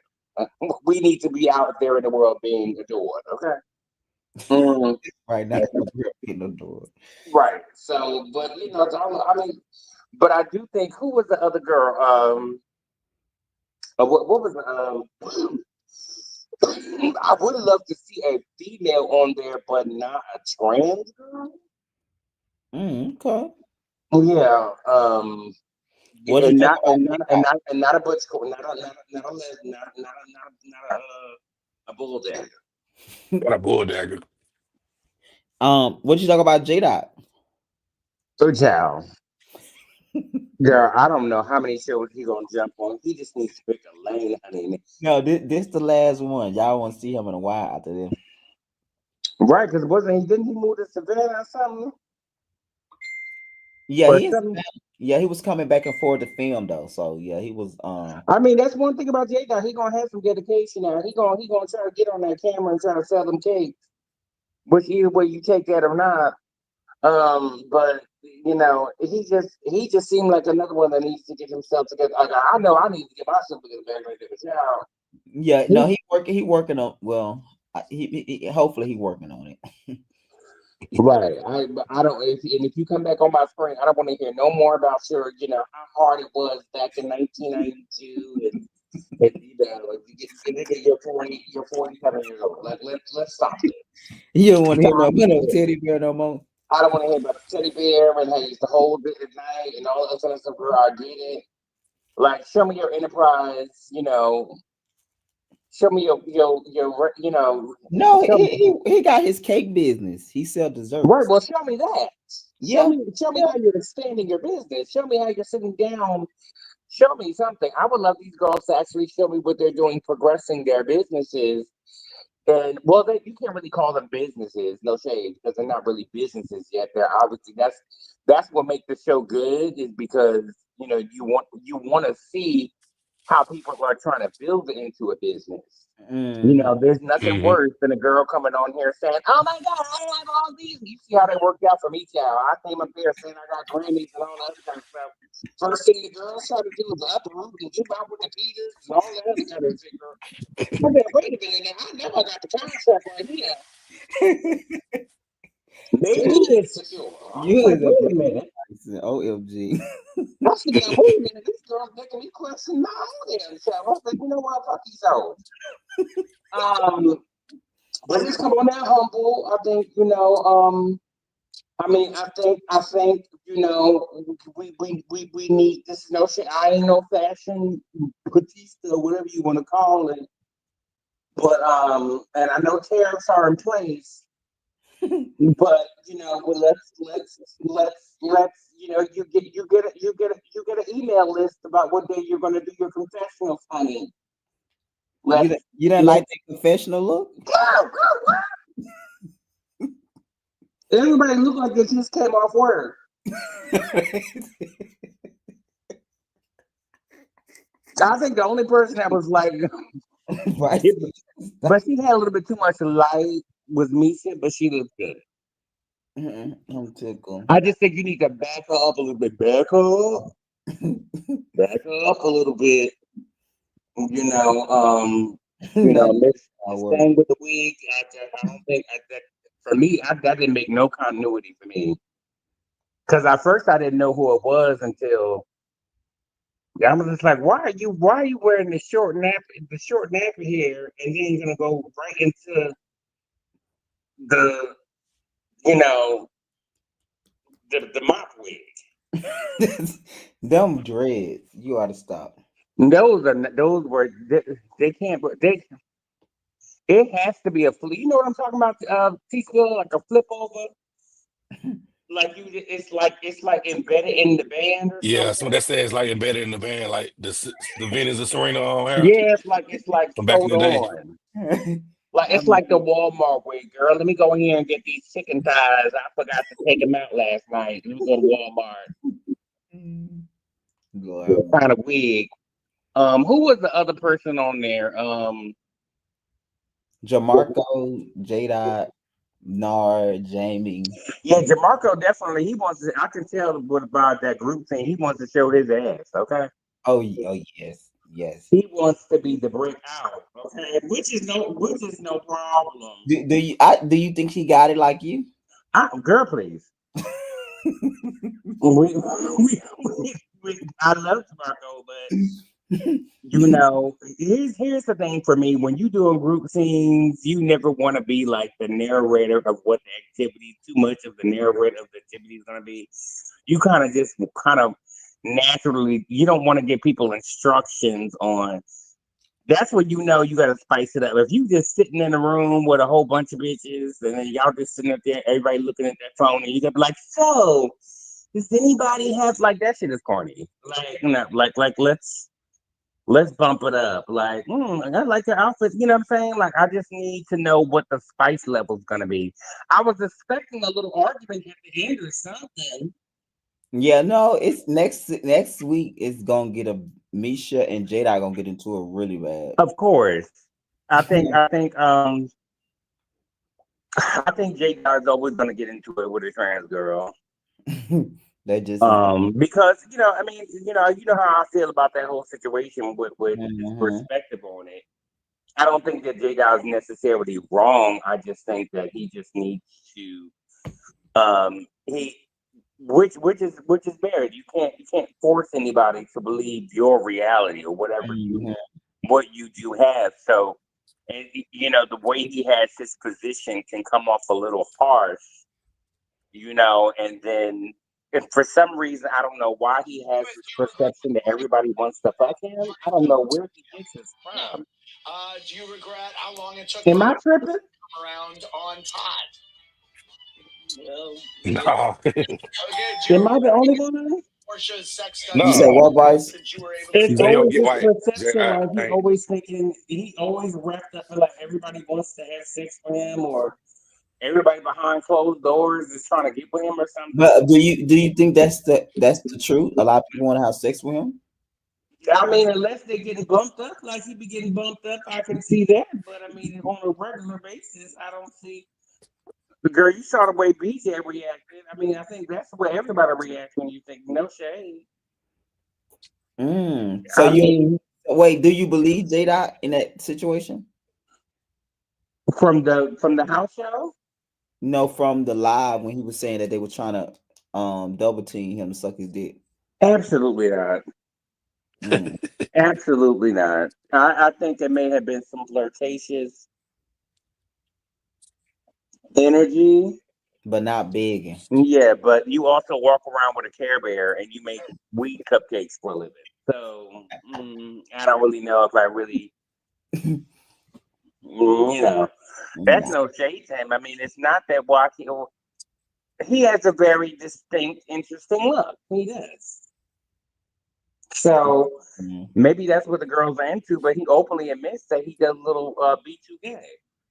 We need to be out there in the world being adored. Okay. Mm, Right now, we're getting the door. right. So, but I mean, but I do think who was the other girl? What was I would love to see a female on there, but not a trans girl. Okay. Yeah. What you And think not about and not and K-pop? not and not a butch, not a a bull dagger. Got a bull dagger. What you talk about J Dot? So, child, girl, I don't know how many shows he gonna jump on. He just needs to pick a lane, honey. No, this the last one. Y'all want to see him in a while after this. Right? Because didn't he move to Savannah or something? Yeah, Or he is. something? Yeah, he was coming back and forth to film though. So yeah, he was. I mean, that's one thing about J Dot. He gonna have some dedication now. He gonna try to get on that camera and try to sell them cakes. Which either way you take that or not. But he just seemed like another one that needs to get himself together. Like, I know I need to get myself together right now. Yeah, no, he working. He working on. Well, hopefully he working on it. Right. I don't. If you come back on my screen, I don't want to hear no more about how hard it was back in 1992, you're 47 years old. Like let's stop this. You don't want to hear no Stop about no this. teddy bear no more. I don't want to hear about the teddy bear and how you used to hold it at night and all that kind of stuff. Girl, I get it. Like, show me your enterprise. Show me No, show me. he got his cake business. He sell Right. desserts. Well, show me that. Show Yeah, me. Show me yeah. how you're expanding your business. Show me how you're sitting down. Show me something. I would love these girls to actually show me what they're doing, progressing their businesses. And well, you can't really call them businesses, no shade, because they're not really businesses yet. They're obviously that's what makes the show good is because you want to see how people are trying to build it into a business. You Mhm. know, there's nothing Hmm. worse than a girl coming on here saying, "Oh my God, I have all these." You see how they worked out for me, child. I came up there saying I got Grammys and all that other kind of stuff. First thing the girls try to do is uproot and give out with the Peters and all that other kind of shit. Girl. I said, wait a minute, now, I know I got the contract right here. Made me insecure. I was You like, is a wait a bad minute. person. OMG. I said, now wait a minute, this girl's making me question my own damn self. I was like, you know what, fuck these hoes. But just come on now, humble. I think, I mean, I think, we need this notion. I ain't no fashion Batista, whatever you want to call it. But and I know tariffs are in place, but well, let's you get an email list about what day you're going to do your confessional, honey. You Let's don't, you don't let like the professional look? everybody look like they just came off work. I think the only person that was like, Right. but she had a little bit too much light was Misha, but she looked good. I'm tickled. I just think you need to back her up a little bit. Back her up a little bit. You know, No, Miss not Miss work. Thing with the wig. I don't think that for me. That didn't make no continuity for me. Because at first I didn't know who it was until I was just like, why are you wearing the short nappy hair, and then you're gonna go right into the you know the mop wig. Them dreads. You ought to stop. They can't, but it has to be a flip. You know what I'm talking about? T-Skill, like a flip over, like it's like embedded in the band or Yeah, so something. that says like embedded in the band, like the Venus and Serena on hair Yeah, it's like from back in sewed the day. on. Like it's I'm like the Walmart wig, girl. Let me go in here and get these chicken thighs. I forgot to take them out last night. Let me go to Walmart. Lord have What mercy. kind of wig? Who was the other person on there? Jamarco, J Dot, Nard, Jamie. Yeah, Jamarco definitely. He wants to. I can tell what about that group thing. He wants to show his ass. Okay, Oh yes, yes. he wants to be the brick out. Okay, which is no problem. Do you think he got it like you? Girl, please. I love Jamarco, but here's the thing for me. When you doing group scenes, you never want to be like the narrator of what the activity. Too much of the narrator of the activity is going to be. You kind of naturally. You don't want to give people instructions on. That's when you got to spice it up. If you just sitting in a room with a whole bunch of bitches and then y'all just sitting up there, everybody looking at their phone, and you got to be like, so. Does anybody have like that shit is corny? Like, let's bump it up. Like, I like your outfit. You know what I'm saying? Like, I just need to know what the spice level's gonna be. I was expecting a little argument at the end or something. Yeah, no, it's next week is gonna get a Misha and J Dot gonna get into it really bad. Of course, I think Jake is always gonna get into it with a trans girl. That just is. Because I mean, how I feel about that whole situation with his Mhm. perspective on it. I don't think that Jay is necessarily wrong. I just think that he just needs to he which is married. You can't force anybody to believe your reality or whatever Mhm. what you do have. So and the way he has his position can come off a little harsh, and then if for some reason I don't know why he has this perception that everybody wants to fuck him. I don't know where he gets this from. Do you regret how long it took Am for her I to tripping? come around on Todd? Well, No, okay, do you Am I regret the only one? Portia's sex You stunts said no. what, Bryce? since you were able to It's He's a do young always get his white. perception, like he Ain't. always thinking he always wrapped up in like everybody wants to have sex with him or everybody behind closed doors is trying to get with him or something. But do you think that's the truth? A lot of people want to have sex with him. I mean, unless they're getting bumped up, like he be getting bumped up, I can see that. But I mean, on a regular basis, I don't see. The girl, you saw the way BJ reacted. I mean, I think that's the way everybody reacts when you think no shade. So I you mean, wait? Do you believe J Dot in that situation? from the house show, No, from the live when he was saying that they were trying to double team him to suck his dick. absolutely not. Mm. Absolutely not. I think there may have been some flirtatious energy. But not begging. Yeah, but you also walk around with a Care Bear and you make weed cupcakes for a living. So I don't really know if I really, that's No. no shade to him. I mean, it's not that Joaquin, he has a very distinct, interesting look. He does. So Mm. maybe that's what the girls are into, but he openly admits that he does a little B2K.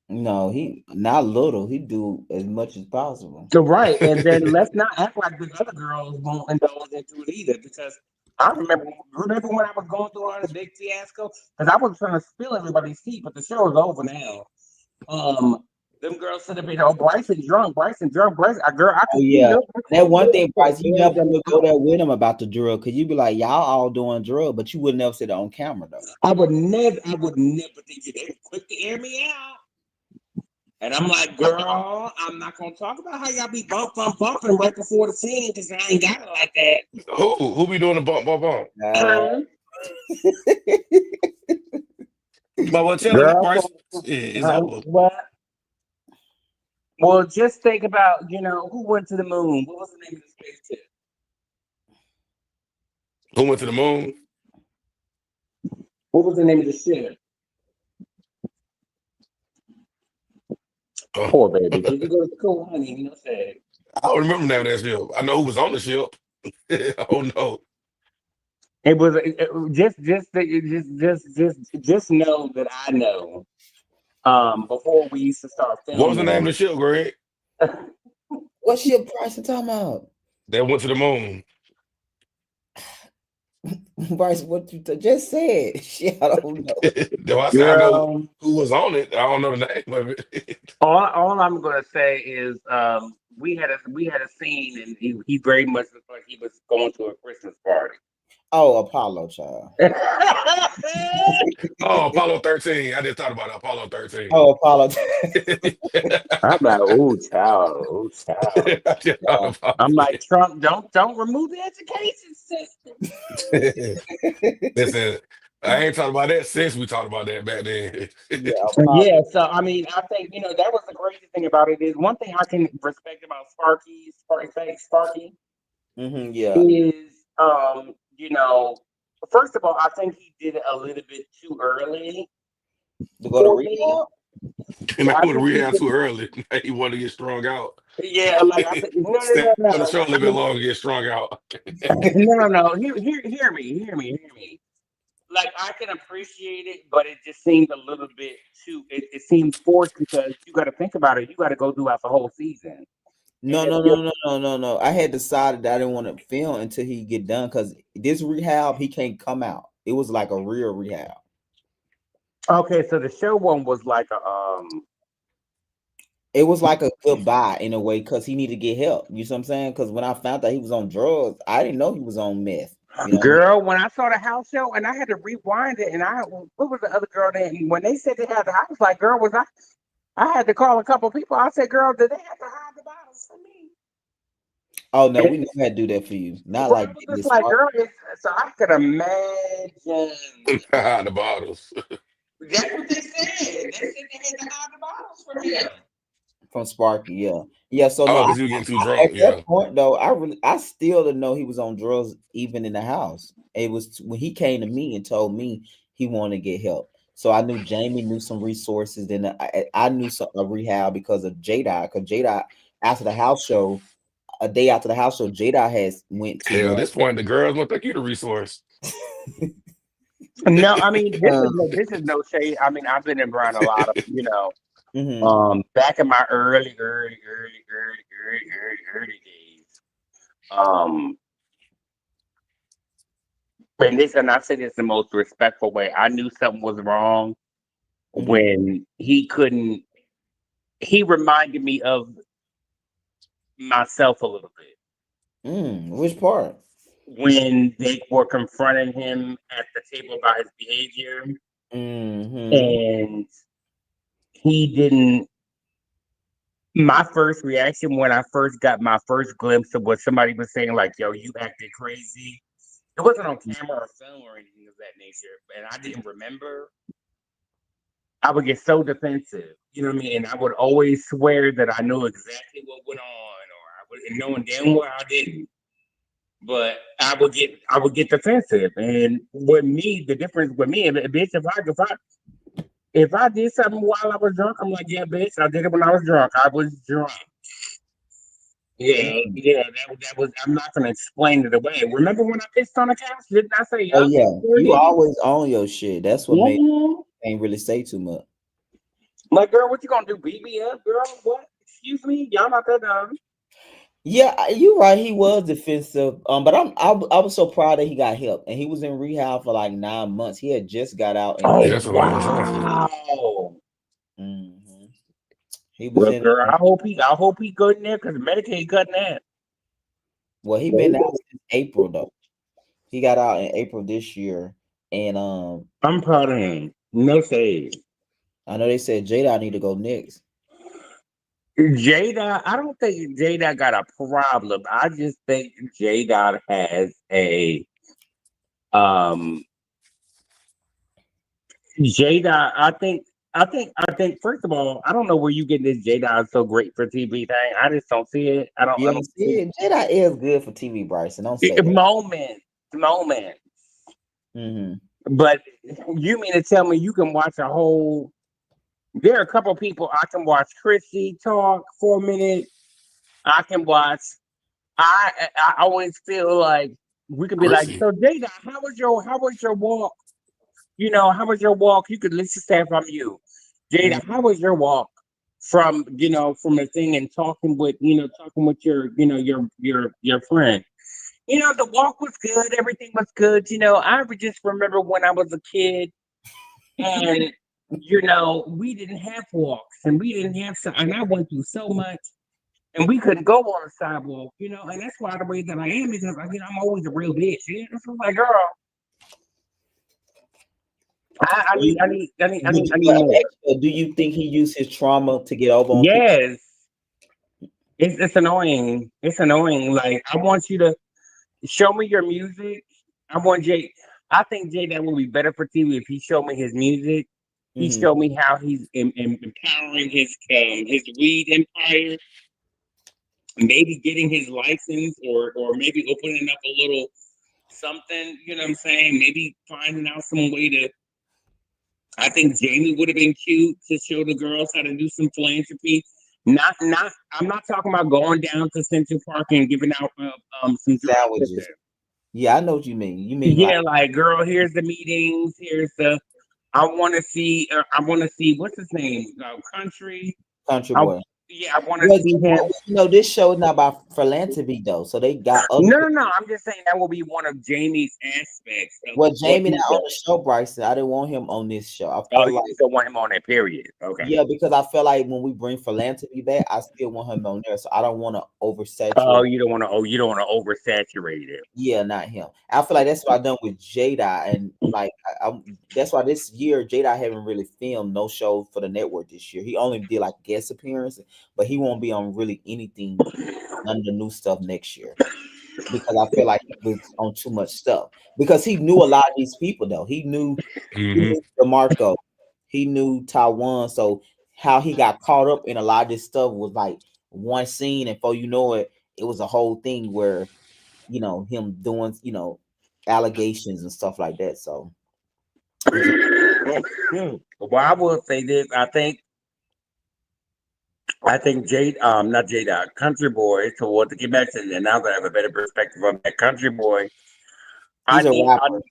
No, he not little. He do as much as possible. So right, and then let's not act like the other girls won't indulge into it either, because I remember when I was going through all this big fiasco, because I was trying to spill everybody's tea, but the show is over now. Them girls said, "Oh, Bryson drunk, Bryson." Girl, I Oh could see yeah. her. That one thing, The Bryce, you girls never in the would go house. there with him about the drug, cause you be like, y'all all doing drug, but you would never sit on camera though. I would never think they were quick to air me out. And I'm like, girl, I'm not gonna talk about how y'all be bumping right before the scene because I ain't got it like that. Who be doing the bump? Uh, Huh? But well, tell him, Girl, Bryce, it's over. what? Well, just think about, who went to the moon? What was the name of the spaceship? Who went to the moon? What was the name of the ship? Oh. Poor baby. Did you go to school, honey? Say. I don't remember the name of that ship. I know who was on the ship. Oh no. It was just know that I know. Before we used to start What was the name filming. of the ship, Greg? what shit Bryson talking about? That went to the moon. Bryce, what you just said? Shit, I don't know. Though I said I know Girl, who was on it. I don't know the name of it. all I'm gonna say is we had a scene and he very much looked like he was going to a Christmas party. Oh, Apollo, child. Oh, Apollo 13. I just thought about Apollo 13. Oh, Apollo. I'm like, oh child, oh child. I just thought about I'm like, it. Trump, don't remove the education system. Listen, I ain't talking about that since we talked about that back then. Yeah, Apollo. Yeah, so I mean, I think that was the crazy thing about it is one thing I can respect about Sparky Yeah. is first of all, I think he did it a little bit too early To go to for me. rehab? And I I went to think he rehab did, too early. He wanted to get strung out. yeah, like I think no, Stay no, no, on the no. show a little I bit mean, longer, get strung out. no. Hear me. Like I can appreciate it, but it just seemed a little bit too. It seemed forced because you got to think about it. You got to go throughout the whole season, and No, if no, you no, no, no, no, no. I had decided that I didn't want to film until he get done because this rehab he can't come out. It was like a real rehab. okay, so the show one was like a It was like a goodbye in a way because he needed to get help. You see what I'm saying? Because when I found out he was on drugs, I didn't know he was on meth. You know what I mean? girl. When I saw the house show, and I had to rewind it, and what was the other girl name? When they said they had I was like, girl, was I? I had to call a couple people. I said, girl, did they have to hide the bottles for me? Oh no, we never had to do that for you. Not Well, I like was this just like, smart girl, so I could imagine. The bottles. That's what they said. They said they had to hide the bottles from him. from Sparky. Yeah, yeah. So no, Oh, because you were getting too at drunk. that Yeah. point though, I still didn't know he was on drugs even in the house. It was when he came to me and told me he wanted to get help. So I knew Jamie knew some resources. Then I knew some a rehab because of Jada. Because Jada after the house show, a day after the house show, Jada has went to. Hell, at this point, the girls won't think you the resource. No, I mean this is Uh, no shade. I mean I've been around a lot of mhm. back in my early days. Um, and I say this in the most respectful way. I knew something was wrong Mm-hmm. when he couldn't. He reminded me of myself a little bit Which part? when they were confronting him at the table about his behavior, Mm-hmm. and he didn't. My first reaction when I first got my first glimpse of what somebody was saying, like, "Yo, you acted crazy." It wasn't on camera or film or anything of that nature, and I didn't remember. I would get so defensive, you know what I mean? And I would always swear that I knew exactly what went on, or I would, and knowing damn well I didn't. But I would get defensive. And with me, the difference with me, bitch, if I did something while I was drunk, I'm like, yeah, bitch, I did it when I was drunk. I was drunk. Yeah, Mm. yeah, that was. I'm not gonna explain it away. Remember when I pissed on the couch? Didn't I say, Oh yup, yeah, sure you did? always own your shit. That's what made Mhm. ain't really say too much. Like, girl, what you gonna do? Beat me up, girl? What? Excuse me, y'all not that dumb. Yeah, you right. He was defensive. But I was so proud that he got help, and he was in rehab for like 9 months. He had just got out in Oh Yeah, April. that's a long time. wow. Hmm. He was Well, in. girl, I hope he good in there because Medicaid cutting that. Well, he been out since April though. He got out in April this year, and I'm proud of him. No shade. I know they said Jada need to go next. Jada, I don't think Jada got a problem. I just think Jada has a um Jada. I think. First of all, I don't know where you getting this Jada is so great for TV thing. I just don't see it. You I don't don't see see it. Jada is good for TV, Bryson. Don't say it. that. Moment. Hmm. But you mean to tell me you can watch a whole? There are a couple people I can watch Chrissy talk for a minute. I can watch. I always feel like we could be like, Chrissy. so Jada, how was your walk? You know, how was your walk? You could let's just say from you, Jada. How was your walk from from the thing and talking with talking with your your friend? You know, the walk was good. Everything was good. You know, I just remember when I was a kid and we didn't have walks and we didn't have and I went through so much and we couldn't go on the sidewalk, and that's why the way that I am because I'm always a real bitch. That's what I'm like, girl, I need more. Do you think he used his trauma to get over on people? Yes, it's annoying. It's annoying. Like I want you to show me your music. I want Jay. I think Jay that would be better for TV if he showed me his music. He Hmm. showed me how he's empowering his weed empire. Maybe getting his license or maybe opening up a little something. You know what I'm saying? Maybe finding out some way to. I think Jamie would have been cute to show the girls how to do some philanthropy. Not. I'm not talking about going down to Central Park and giving out some drugs. Sandwiches. Yeah, I know what you mean. You mean like Yeah, like girl, here's the meetings. Here's the. I want to see. I want to see what's his name? Country. Country I Boy? yeah, I want to Well, see him. this show is not about philanthropy though, so they got other No, people. no, no. I'm just saying that will be one of Jamie's aspects of Well, what Jamie not he on does. the show, Bryson. I didn't want him on this show. I Oh, feel you like just don't want him on that period. Okay. yeah, because I feel like when we bring philanthropy back, I still want him on there. So I don't want to Oh, oversaturate. you don't want to. Oh, you don't want to oversaturate it. Yeah, not him. I feel like that's what I done with Jada, and like that's why this year Jada haven't really filmed no show for the network this year. He only did like guest appearances, but he won't be on really anything none of the new stuff next year because I feel like he was on too much stuff because he knew a lot of these people though. He Hmm. knew DeMarco, he knew Taiwan, so how he got caught up in a lot of this stuff was like one scene, and before you know it, it was a whole thing where him doing, allegations and stuff like that. So it's just Well, I will say this. I think Jade, not Jade, Country Boy. So what to get back to that now that I have a better perspective on that Country Boy. he's a I rapper.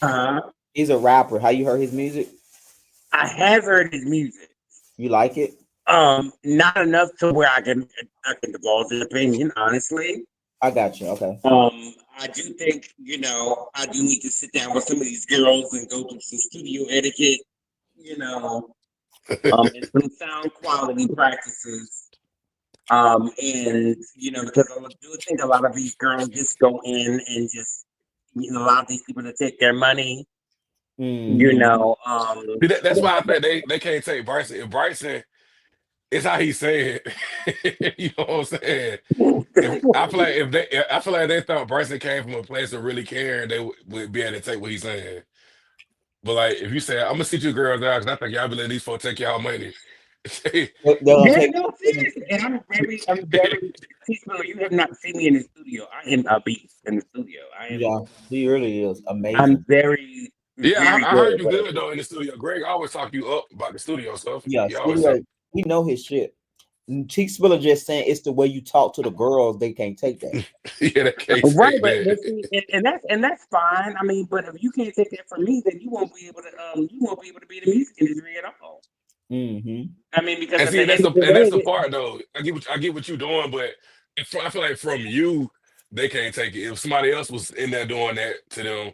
uh, He's a rapper. How you heard his music? I have heard his music. You like it? Not enough to where I can divulge an opinion, honestly. I got you. Okay. I do think, I do need to sit down with some of these girls and go through some studio etiquette, you know, and some sound quality practices. And because I do think a lot of these girls just go in and just, allow these people to take their money, you Mm-hmm. know. See, that's why I think they can't take Bryson. If Bryson, it's how he say it. You know what I'm saying? If I feel like I feel like they thought Bryson came from a place of really caring, they would be able to take what he's saying. But like, if you say, "I'm gonna sit you girls out," because I think y'all be letting these folks take y'all money. They're gonna Yeah, take. no, seriously. And I'm very peaceful. You have not seen me in the studio. I am a beast in the studio. Yeah, he really is amazing. I'm very, Yeah, very I good heard at you what I good do. though in the studio. Greg always talk you up about the studio stuff. Yeah, He always say, studio. He know his shit. Cheek Spiller just saying it's the way you talk to the girls. They can't take that. "Yeah, they can't Right, take but that." see, and that's fine. I mean, but if you can't take that from me, then you won't be able to be in the music industry at all. Mm-hmm. I mean, because And at see, the end of the that's the day, part though. I get what you're doing, but I feel like from you, they can't take it. If somebody else was in there doing that to them,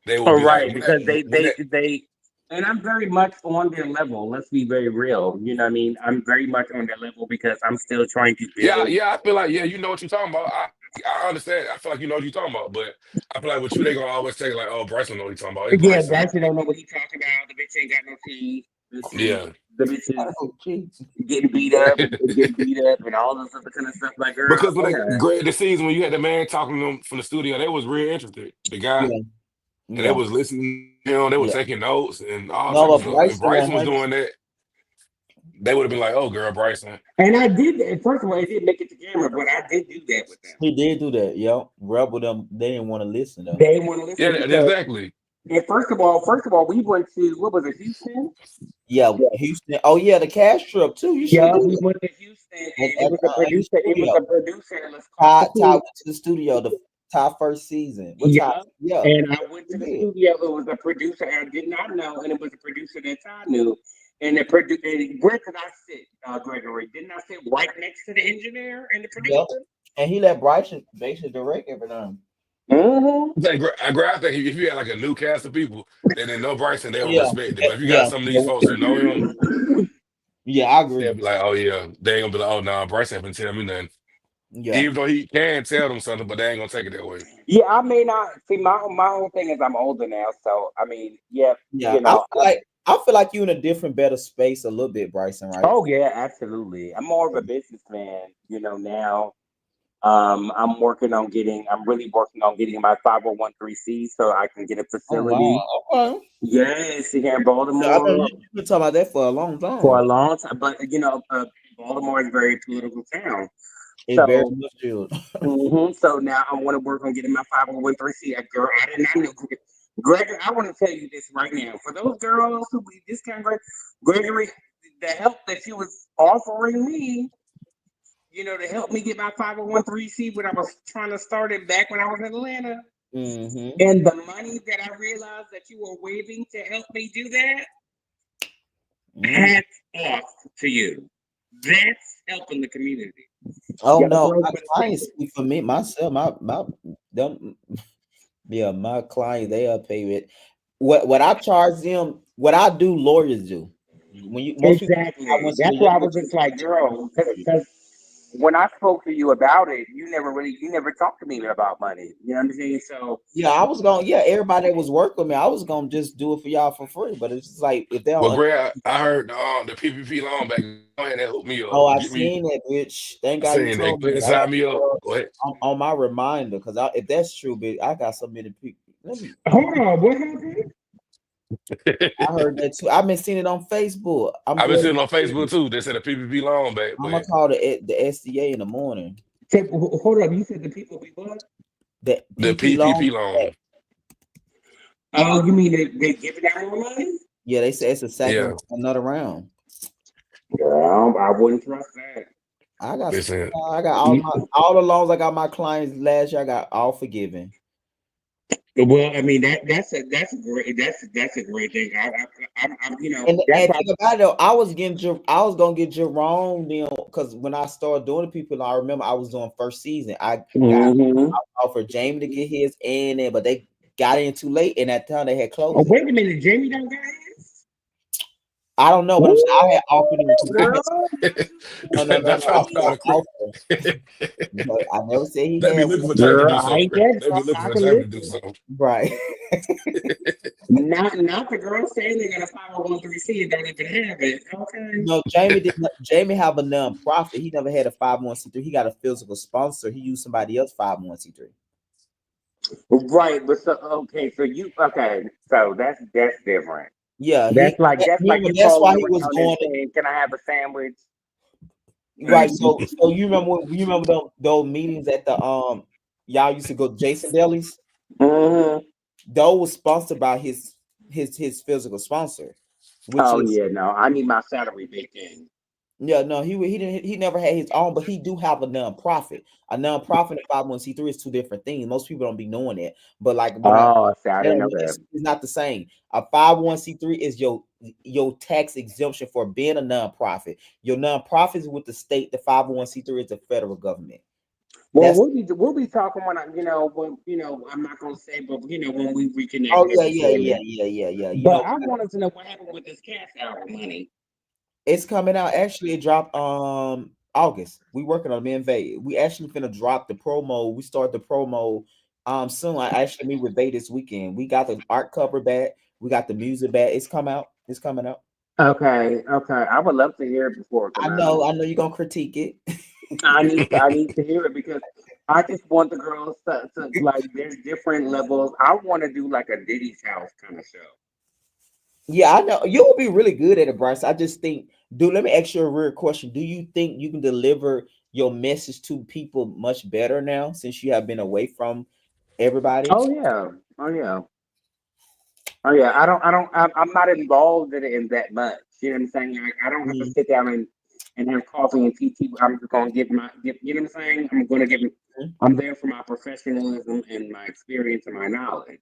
they would all be like, right, because they when they they, and I'm very much on their level. Let's be very real. You know what I mean? I'm very much on their level because I'm still trying to yeah, build. yeah, I feel like you know what you're talking about. I understand. I feel like you know what you're talking about, but I feel like with you, they gonna always take like, oh, Bryson know what he's talking about. It's Yeah, Bryson. Bryson don't know what he talking about. The bitch ain't got no teeth. Yeah, The bitch is Oh, gee. getting beat up and all this other kind of stuff. Like, girl, because when they okay. great the season when you had the man talking to them from the studio, they was real interested. The guy Yeah, and they yeah, was listening. You know, they were yeah. taking notes and all No, type of but stuff. If Bryson Bryson was 100. doing that, they would have been like, "Oh, girl, Bryson." And I did that. First of all, it didn't make it to camera, but I did do that with them. He did do that. Yep. Rebel them. They didn't want to listen though. They want to Yeah, listen because, exactly. and first of all, we went to what was it, Houston? Yeah, Yeah, Houston. Oh yeah, the cash trip too. You should yeah, do we it. went to Houston, and And it was a at the producer. It was studio. a producer. Let's call Ty it. went to the studio. The Ty first season. What Ty? Yeah. Yeah. And I went He to the did. studio. It was a producer I did not know, and it was a producer that I knew. And where did I sit, Gregory? Didn't I sit right next to the engineer and the Yep. producer? And he let Bryson basically direct everything. Mm-hmm. I think if you had like a new cast of people that didn't know Bryson, they would Yeah. respect it. But if you got Yeah. some of these folks who know him, Yeah, I they'll agree. be like, "Oh yeah," they ain't gonna be like, "Oh no, Bryson haven't tell me nothing." Yeah. Even though he can tell them something, but they ain't gonna take it that way. Yeah, I may not see my whole thing is I'm older now, so I mean, yeah, Yeah. you know, I feel like you in a different, better space a little bit, Bryson, right? oh yeah, absolutely. I'm more of a businessman, now. I'm really working on getting my 501(c) so I can get a Oh wow. facility. Okay. Yes, here in I know Baltimore you've been talking about that for a long for time. a long time, but Baltimore is a very political town. It's very So, much chill. so now I want to work on getting my 501(c). Girl, I did not know. Gregory, I want to tell you this right now. For those girls who be discount Gregory, the help that she was offering me, to help me get my 501(c) when I was trying to start it back when I was in Atlanta. Mm-hmm. And the money that I realized that you were waiving to help me do that, Mm. hats off to you. That's helping the community. Oh Y'all no, girls my better take clients speak for me myself. My them. Yeah, my clients they are paid with what I charge them. What I do, lawyers do. When you most people, I exactly. went to the That's why I legal was just team. like, girl, because when I spoke to you about it, you never talked to me about money. You know what I'm saying? So Yeah, I was going. Yeah, everybody that was working with me, I was gonna just do it for y'all for free. But it's just like if they Well, don't. Greg, I heard the PPP loan back. Go ahead and hook me up. Oh, I Get me. seen that, bitch. Thank I God you seen that. told Go ahead me. and I got sign me up. Go ahead. on my reminder because if that's true, bitch, I got so many people. Let me. hold on, what happened? I heard that too. I've been seeing it on Facebook. I'm I've been going. seeing on Facebook too. They said a PPP loan back, I'm gonna but call the SDA in the morning. Hold up, you said the people we what? The the PP loan. PPP loan. Oh, you mean they giving out more money? Yeah, they say it's a second Yeah. another round. Girl, I wouldn't trust that. I got Listen, I got all the loans I got my clients last year. I got all forgiven. Well, I mean that's a great that's a great thing. And that's why. think about it, though, I was gonna get Jerome then because when I started doing the people, I remember I was doing first season. I got Mm-hmm. offered Jamie to get his and then, but they got in too late, and at the time they had Oh, closed it. wait a minute, Jamie don't got his. I don't know, but I'm saying I had offered him because I Girl, had no. That's I how said power I creep. offered, but I never said he They be had looking one. for Jamie to girl, do I something, ain't Chris. that They be drunk. looking I for can Jamie to do listen. something. Right. Not the girl saying they're gonna 501(c) and don't even have it. Okay. No, Jamie did not. Jamie have a non-profit. He never had a 501(c)(3). He got a physical sponsor. He used somebody else 501(c)(3). Right, but so okay, so you okay, so that's different. Yeah, That's like remember you that's calling why the he was restaurant and going saying, "Can I have a sandwich?" right. So you remember those meetings at the y'all used to go to Jason Deli's. Mm-hmm. Those was sponsored by his physical sponsor, which Oh is yeah, no, I need my salary baked in. yeah, no, he never had his own, but he do have a nonprofit. A nonprofit and 501(c)(3) is two different things. Most people don't be knowing that. But like when I Oh, see, I didn't know that. it's not the same. A 501(c)(3) is your tax exemption for being a nonprofit. Your nonprofit is with the state, the 501(c)(3) is the federal government. Well, That's we'll be talking when I'm not gonna say, but when we reconnect oh necessarily. yeah. You But know, I wanted to know what happened with this cash out money. it's coming out. Actually, it dropped August. We working on it, man. We actually finna drop the promo. We start the promo soon. I actually meet with Vay this weekend. We got the art cover back. We got the music back. It's come out. It's coming out. Okay, okay. I would love to hear it before it come out. I know you're gonna critique it. I need to hear it because I just want the girls to like. There's different levels. I want to do like a Diddy's House kind of show. Yeah, I know you will be really good at it, Bryce. I just think, dude, let me ask you a real question. Do you think you can deliver your message to people much better now since you have been away from everybody? Oh yeah, oh yeah, oh yeah. I'm not involved in it in that much. You know what I'm saying? Like, I don't have to Mhm. sit down and have coffee and tea. I'm just gonna give. You know what I'm saying? I'm gonna give. I'm there for my professionalism and my experience and my knowledge.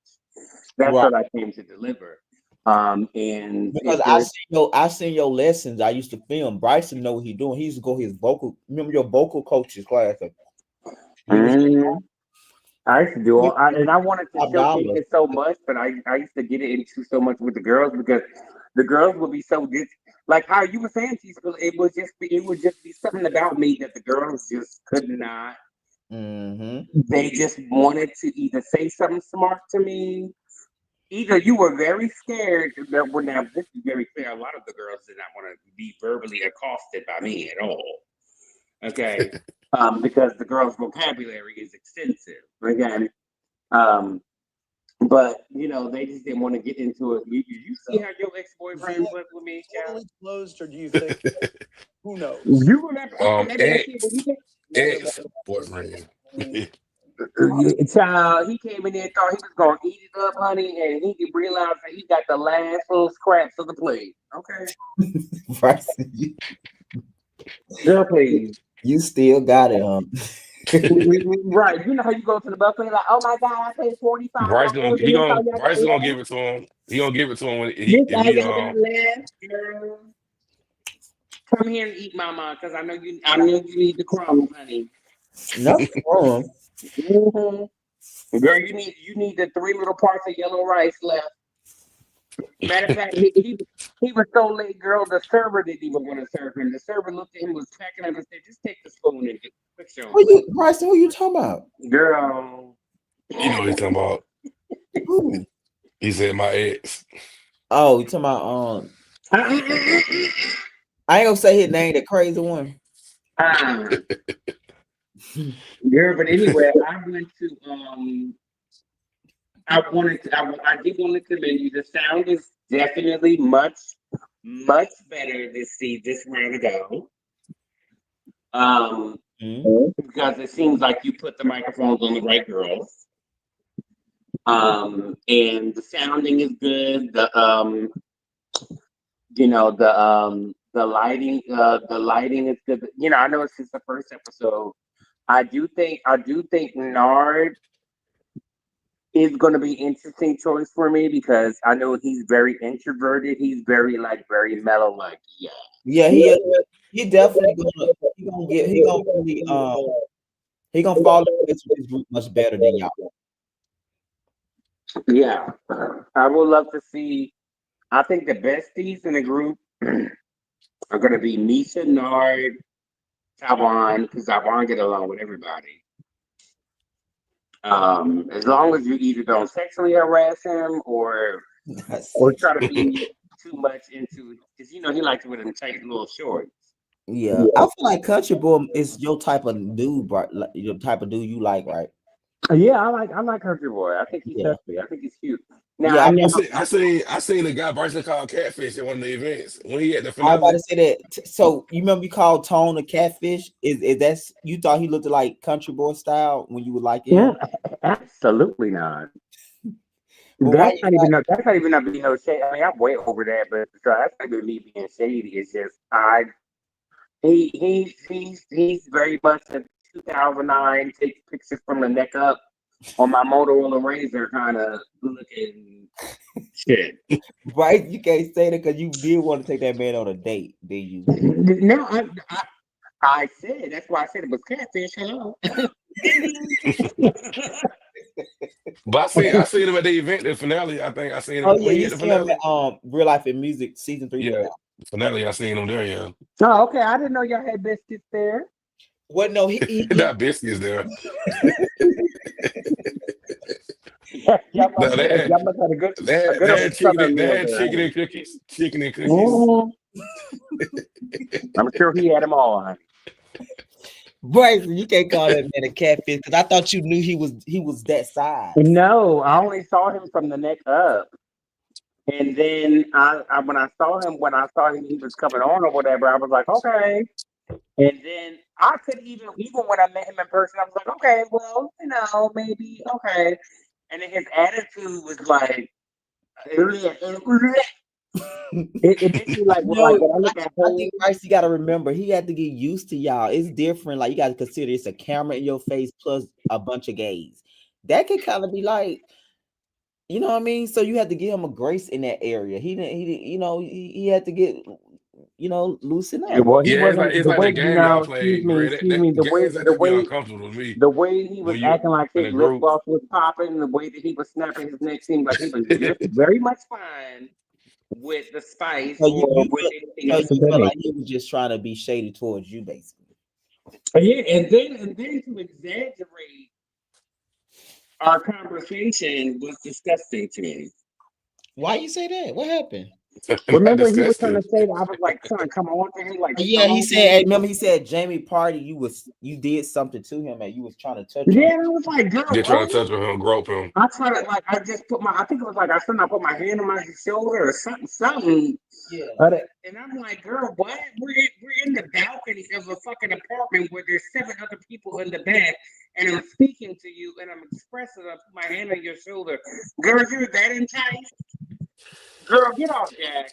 That's Right. what I came to deliver. And Because if there's I seen your lessons. I used to film. Bryson know what he doing. He used to go his vocal. Remember your vocal coaches class? He was Mhm. I used to do he all, and I wanted to showcase $5. it so much, but I used to get it into so much with the girls because the girls would be so like how you were saying, Teaspoon, it would just be something about me that the girls just could not. Mm-hmm. They just wanted to either say something smart to me, either you were very scared that when now this is very clear, a lot of the girls did not want to be verbally accosted by me at all. Okay. Because the girls' vocabulary is extensive. Again, um, but they just didn't want to get into it. You see how your ex-boyfriend was with me, Cal? Closed, or do you think? Who knows? You remember? Okay, maybe that's it. Ex, ex boyfriend. Child, he came in there and thought he was gonna eat it up, honey, and he realized that he got the last little scraps of the plate. Okay, Bryson, girl, please. you still got it, Right, you know how you go to the buffet like, oh my god, I paid Bryce gonna $45, he and this all gonna y'all got Bryce gonna left. give it to him. He gonna give it to him when This if all he y'all got left, girl. Come here and eat, mama, because I know you need the crumbs, honey. Nothing wrong. Hmm. Girl, you need the three little parts of yellow rice left. Matter of fact, he was so late, girl. The server didn't even want to serve him. The server looked at him, was cracking up, and said, "Just take the spoon and just fix your own plate." Bryson, who you talking about? Girl. you know what he's talking about. Who? He said my ex. Oh, you talking about I ain't gonna say his name, the crazy one. Ah, girl, but anyway, I went to I did want to commend you. The sound is definitely much, much better this round ago. Um, because it seems like you put the microphones on the right girls. And the sounding is good. The lighting is good. I know it's just the first episode. I do think Nard is going to be interesting choice for me because I know he's very introverted. He's very like very mellow, like yeah, Yeah, he definitely gonna really he gonna fall in place with this group much better than y'all. yeah. I would love to see. I think the besties in the group are going to be Misha, Nard, Taiwan, because Taiwan get along with everybody. As long as you either don't sexually harass him or try to be too much into, because you know he likes to wear them tight little shorts. Yeah, I feel like Country Boy is your type of dude, bro. Like, your type of dude you like, right? Yeah, I like Country Boy. I think he's Yeah, sexy. I think he's cute. Now yeah. I I I mean, never. seen I seen I seen a guy Bryson called catfish at one of the events when he at the I was about to finale. say that. So you remember you called Tone a catfish? Is that's you thought he looked like Country Boy style when you were liking Yeah, him? absolutely not. But why That's you not even no. That's not even not being no shade. I mean, I'm way over that, but so that's not even me being shady. It's just he's very much a 2009 take pictures from the neck up on my Motorola Razor kind of looking shit. right? You can't say that because you did want to take that man on a date, did you? No, I said that's why I said it was catfish. Hello. Ding, ding. But I seen him at the event, the finale. I think I seen Oh him yeah, when he you at the see him at finale. Real Life in Music season 3 Yeah, finale. finale. I seen him there. Yeah, Oh, okay. I didn't know y'all had biscuits there. What? No, he that biscuits there. Yeah, No, y'all must have a good they old had Southern they meal had there. chicken Honey. and cookies, chicken and cookies. Mhm. I'm sure he had them all. Honey. Bryson, you can't call that man a catfish because I thought you knew he was that size. No, I only saw him from the neck up. And then when I saw him, he was coming on or whatever. I was like, okay. And then I could even when I met him in person, I was like, okay, well, maybe okay. And then his attitude was like, it makes me like No, when I look at I think him. Bryce, you got to remember he had to get used to y'all. It's different. Like you got to consider it's a camera in your face plus a bunch of gays. That could kind of be like, you know what I mean? So you had to give him a grace in that area. He had to get, loosen Yeah, up. well, he Yeah, wasn't it's the like way that game y'all excuse played, me, Greg. excuse me, That games like the that be way uncomfortable with me the way he was when you acting like in his a lip group. gloss was popping, the way that he was snapping his neck seemed like he was just very much fine with the spice So you, or you with feel anything so else in you the felt mix. like he was just trying to be shady towards you, basically. Yeah, and then to exaggerate our conversation was disgusting to me. Why you say that? What happened? Not Remember, he was trying disgusting. to say that I was like trying to come on to him, like Yeah, come he on said. to him. Hey, remember, he said Jamie Party. You did something to him, and you was trying to touch on Yeah, him. and I was like, girl, They're trying what? to touch with him, grope him. I tried to like I just put my I think it was like I said I put my hand on my shoulder or something. Yeah. And I'm like, girl, what? We're in the balcony of a fucking apartment where there's 7 other people in the back, and I'm speaking to you, and I'm expressing. I put my hand on your shoulder, girl. You're that enticed, girl. Get off that.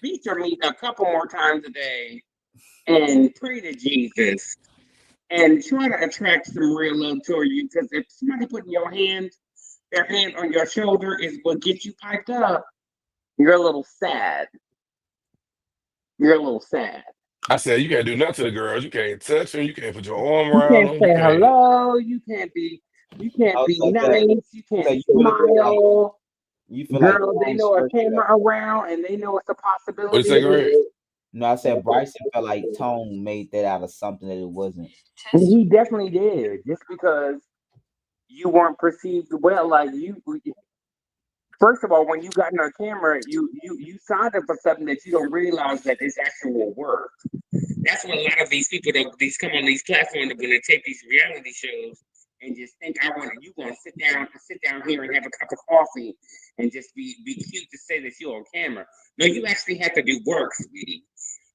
Beat your meat a couple more times a day, and pray to Jesus, and try to attract some real love toward you. Because if somebody putting their hand on your shoulder is what gets you piped up, you're a little sad. You're a little sad. I said you can't do nothing to the girls. You can't touch them. You can't put your arm You around can't them. You say can't. hello. You can't be nice. You So can't you really feel like smile. Girl, they Tone know a straight up. camera around and they know it's a What you possibility. say, Greg? No, I said Bryson felt like Tone made that out of something that it wasn't. And he definitely did. Just because you weren't perceived well, like you. First of all, when you got on camera, you signed up for something that you don't realize that it's actual work. That's what a lot of these people that these come on these platforms when they take these reality shows and just think you want to sit down here and have a cup of coffee and just be cute to say that you're on camera. No, you actually have to do work, sweetie.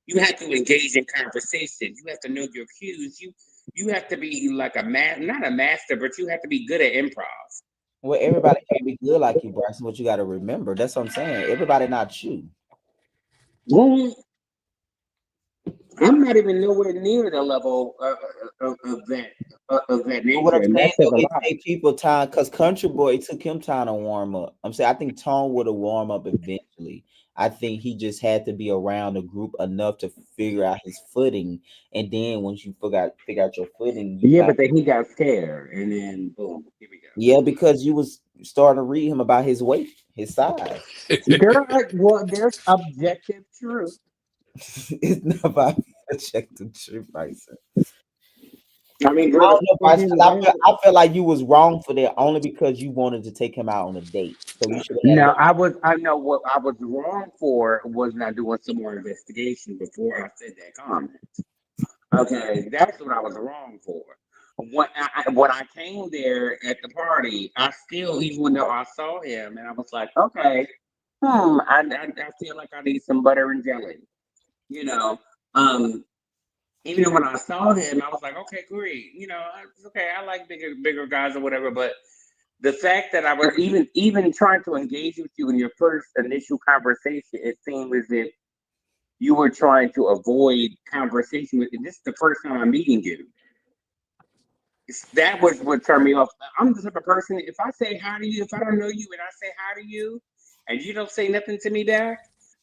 You have to engage in conversation. You have to know your cues. You have to be like not a master, but you have to be good at improv. Well, everybody can't be good like you, Bryson. What you got to remember. That's what I'm saying. Everybody not you. Well, I'm not even nowhere near the level of that But what I'm nature, and saying that says though, a it lot. take people time because Country Boy it took him time to warm up. I'm saying I think Tone would have warmed up eventually. I think he just had to be around the group enough to figure out his footing, and then once you figure out your footing, you Yeah, kind but then he got scared, and then boom, here we yeah because you was starting to read him about his weight, his size. go. Well, there's objective truth. It's not about objective true pricing. I mean, I girl, if don't you know, see Bryce, him 'cause around, I feel like you was wrong for that only because you wanted to take him out on a date. So you should have had now that. I know what I was wrong for was not doing some more investigation before I said that comment. Okay, that's what I was wrong for. When I came there at the party, I still, even though I saw him, and I was like, okay, I feel like I need some butter and jelly, you know. Um, Even though when I saw him, I was like, okay, great, it's okay. I like bigger guys or whatever, but the fact that I was even trying to engage with you in your first initial conversation, it seemed as if you were trying to avoid conversation with. And this is the first time I'm meeting you. That was what turned me off. I'm the type of person. If I say hi to you, if I don't know you, and I say hi to you, and you don't say nothing to me back,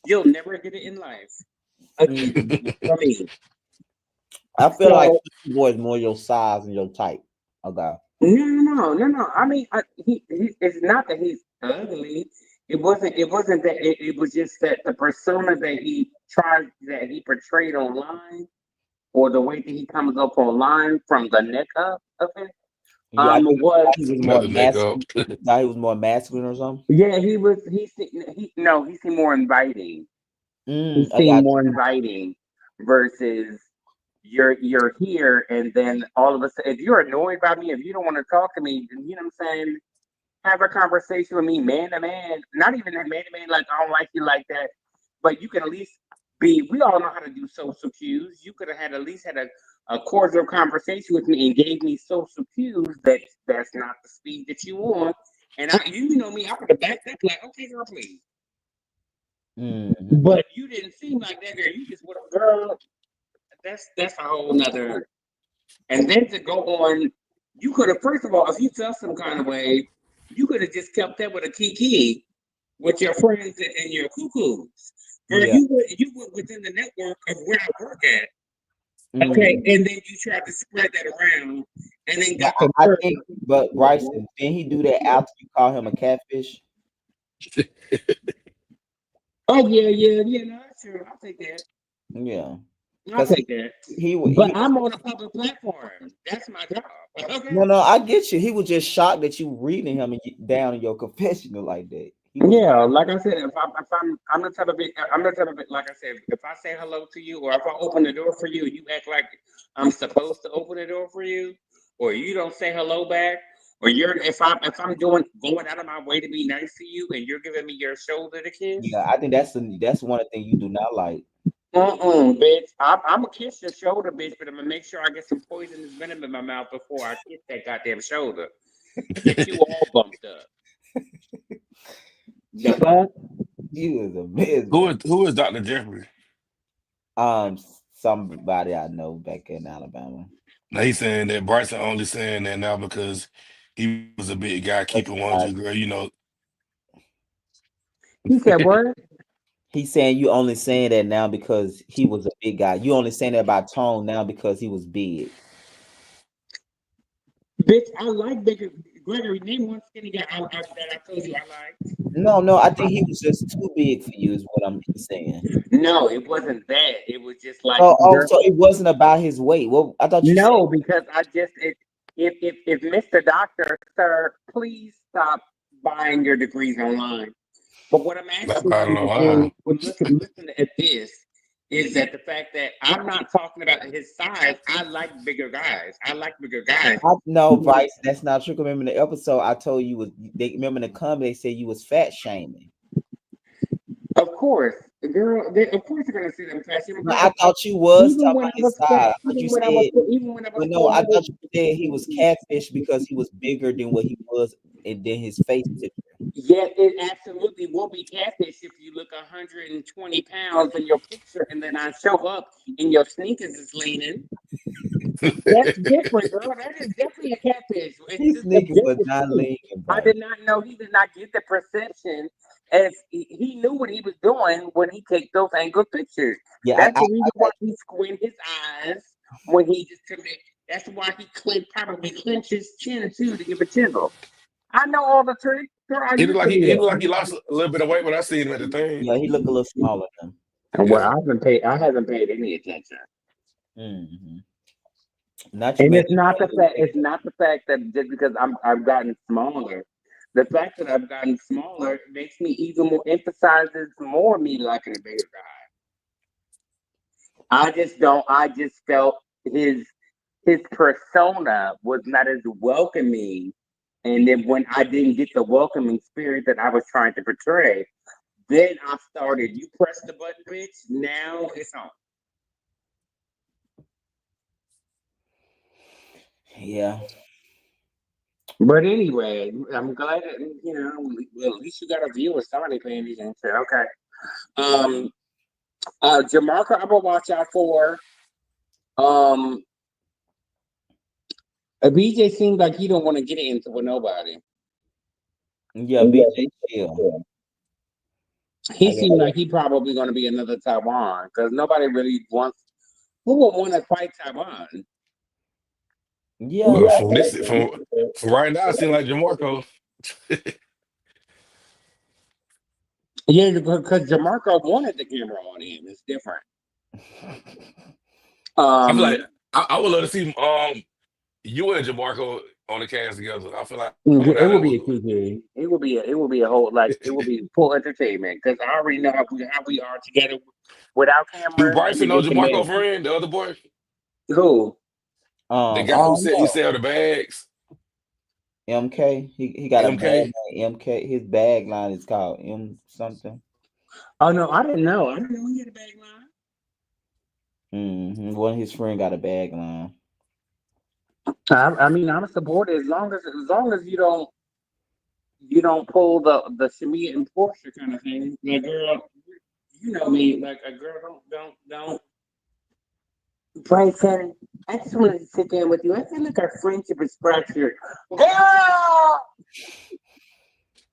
you'll never get it in life. Again, for me. I feel like So Country Boy is more your size and your type. Okay. no. I mean, it's not that he's ugly. It wasn't. It wasn't that. It was just that the persona that he portrayed online, or the way that he comes up online from the neck up of it, Yeah, I think was he was more Another neck up. masculine. Thought he was more masculine or something. yeah. He seemed more inviting. He I seemed got more inviting versus you're here, and then all of a sudden, if you're annoyed by me, if you don't want to talk to me, then you know what I'm saying, have a conversation with me man to man, not even man to man, like I don't like you like that, but you can at least we all know how to do social cues. You could have had at least had a cordial conversation with me and gave me social cues that that's not the speed that you want. And you know me, I would have backed up like, okay, girl, please. you. But you didn't seem like that, girl. You just with a girl. That's a whole nother. And then to go on, you could have first of all, if you felt some kind of way, you could have just kept that with a kiki with your friends and your cuckoos. Or Yeah. you were within the network of where I work at. Okay, Mm. and then you tried to spread that around, and then But got I confirmed. think, but Bryson, didn't he do that after you call him a catfish? Oh yeah. No, that's true. I'll take that. Yeah, I'll because take that. But he I'm on a public platform. That's my job. Okay. no, I get you. He was just shocked that you reading him and down in your confessional like that. He was Yeah, like I said, I'm the type of like I said, if I say hello to you or if I open the door for you, you act like I'm supposed to open the door for you, or you don't say hello back, or if I'm going out of my way to be nice to you and you're giving me your shoulder to kiss, yeah. I think that's one of the things you do not like. bitch, I'm gonna kiss your shoulder, bitch, but I'm gonna make sure I get some poisonous venom in my mouth before I kiss that goddamn shoulder. Get you all bumped up. The fuck? You is a mess, Who bro. is Dr. Jeffrey? Somebody I know back in Alabama. Now he's saying that Bryson only saying that now because he was a big guy keeping one just girl, He said what? He's saying you only saying that now because he was a big guy. You only saying that about Tone now because he was big. Bitch, I like bigger. Gregory, name one skinny guy that I told you I like. No, I think he was just too big for you. Is what I'm saying. No, it wasn't that. It was just like, girl. So it wasn't about his weight. Well, I thought you said. No, because if Mr. Doctor, sir, please stop buying your degrees online. But what I'm not actually buying no saying, line. when listen at this, is that the fact that I'm not talking about his size. I like bigger guys. I like bigger guys. No, Bryce, that's not true. Remember in the episode I told you was they remember in the comment they said you was fat shaming. Of course, girl. Of course, you're gonna see them fast. No, I thought you was Even talking when about I his was size. fat, I thought you said, even when I was well, no, I 400. thought you said he was catfish because he was bigger than what he was and then his face picture. Yes, it absolutely will be catfish if you look 120 pounds in your picture and then I show up and your sneakers is leaning. That's different, girl. That is definitely a catfish. It's His just sneakers was objective not too. leaking, I bro. did not know he did not get the perception as he knew what he was doing when he takes those angled pictures. Yeah, That's the reason why he squint his eyes when he just commit. That's why he probably clenched his chin too to give a chisel. I know all the tricks. Girl, I used to He do looked like he lost a little bit of weight when I seen him at the thing. yeah, he look a little smaller than. that. Well, Yeah. I haven't paid any attention. Mm-hmm. Not you And made it's not the fact. It's not the fact that just because I've gotten smaller. The fact that I've gotten smaller makes me even more emphasizes more me liking a bigger guy. I just don't. I just felt his persona was not as welcoming, and then when I didn't get the welcoming spirit that I was trying to portray, then I started. You press the button, bitch. Now it's on. Yeah. But anyway, I'm glad that well, at least you got a view of somebody paying these and shit. Okay. Um, Jamarca, I'm gonna watch out for. Um, BJ seems like he don't want to get into with nobody. Yeah, BJ chill. He I got seemed like he probably gonna be another Taiwan because nobody really wants. Who would want to fight Taiwan? yeah, Well, I from think this from right now, it seems like Jamarco. Yeah, because Jamarco wanted the camera on him. It's different. I feel like Um, I would love to see you and Jamarco on the cast together. I feel like it that will be a would. TV. It will be a whole like it will be full entertainment because I already know how we are together without Do cameras. I Bryson mean, know just Jamarco imagine friend, the other boy, who. the I guy who don't said he know. sell the bags, MK, he got a bag MK. name. MK, his bag line is called M something. Oh no, I didn't know. I didn't know he had a bag line. One of his friend got a bag line. I mean, I'm a supporter as long as you don't pull the Shamia and Portia kind of thing. Like girl, you know me. Like a girl don't. Bryson, I just wanted to sit down with you. I feel like our friendship is fractured. Girl,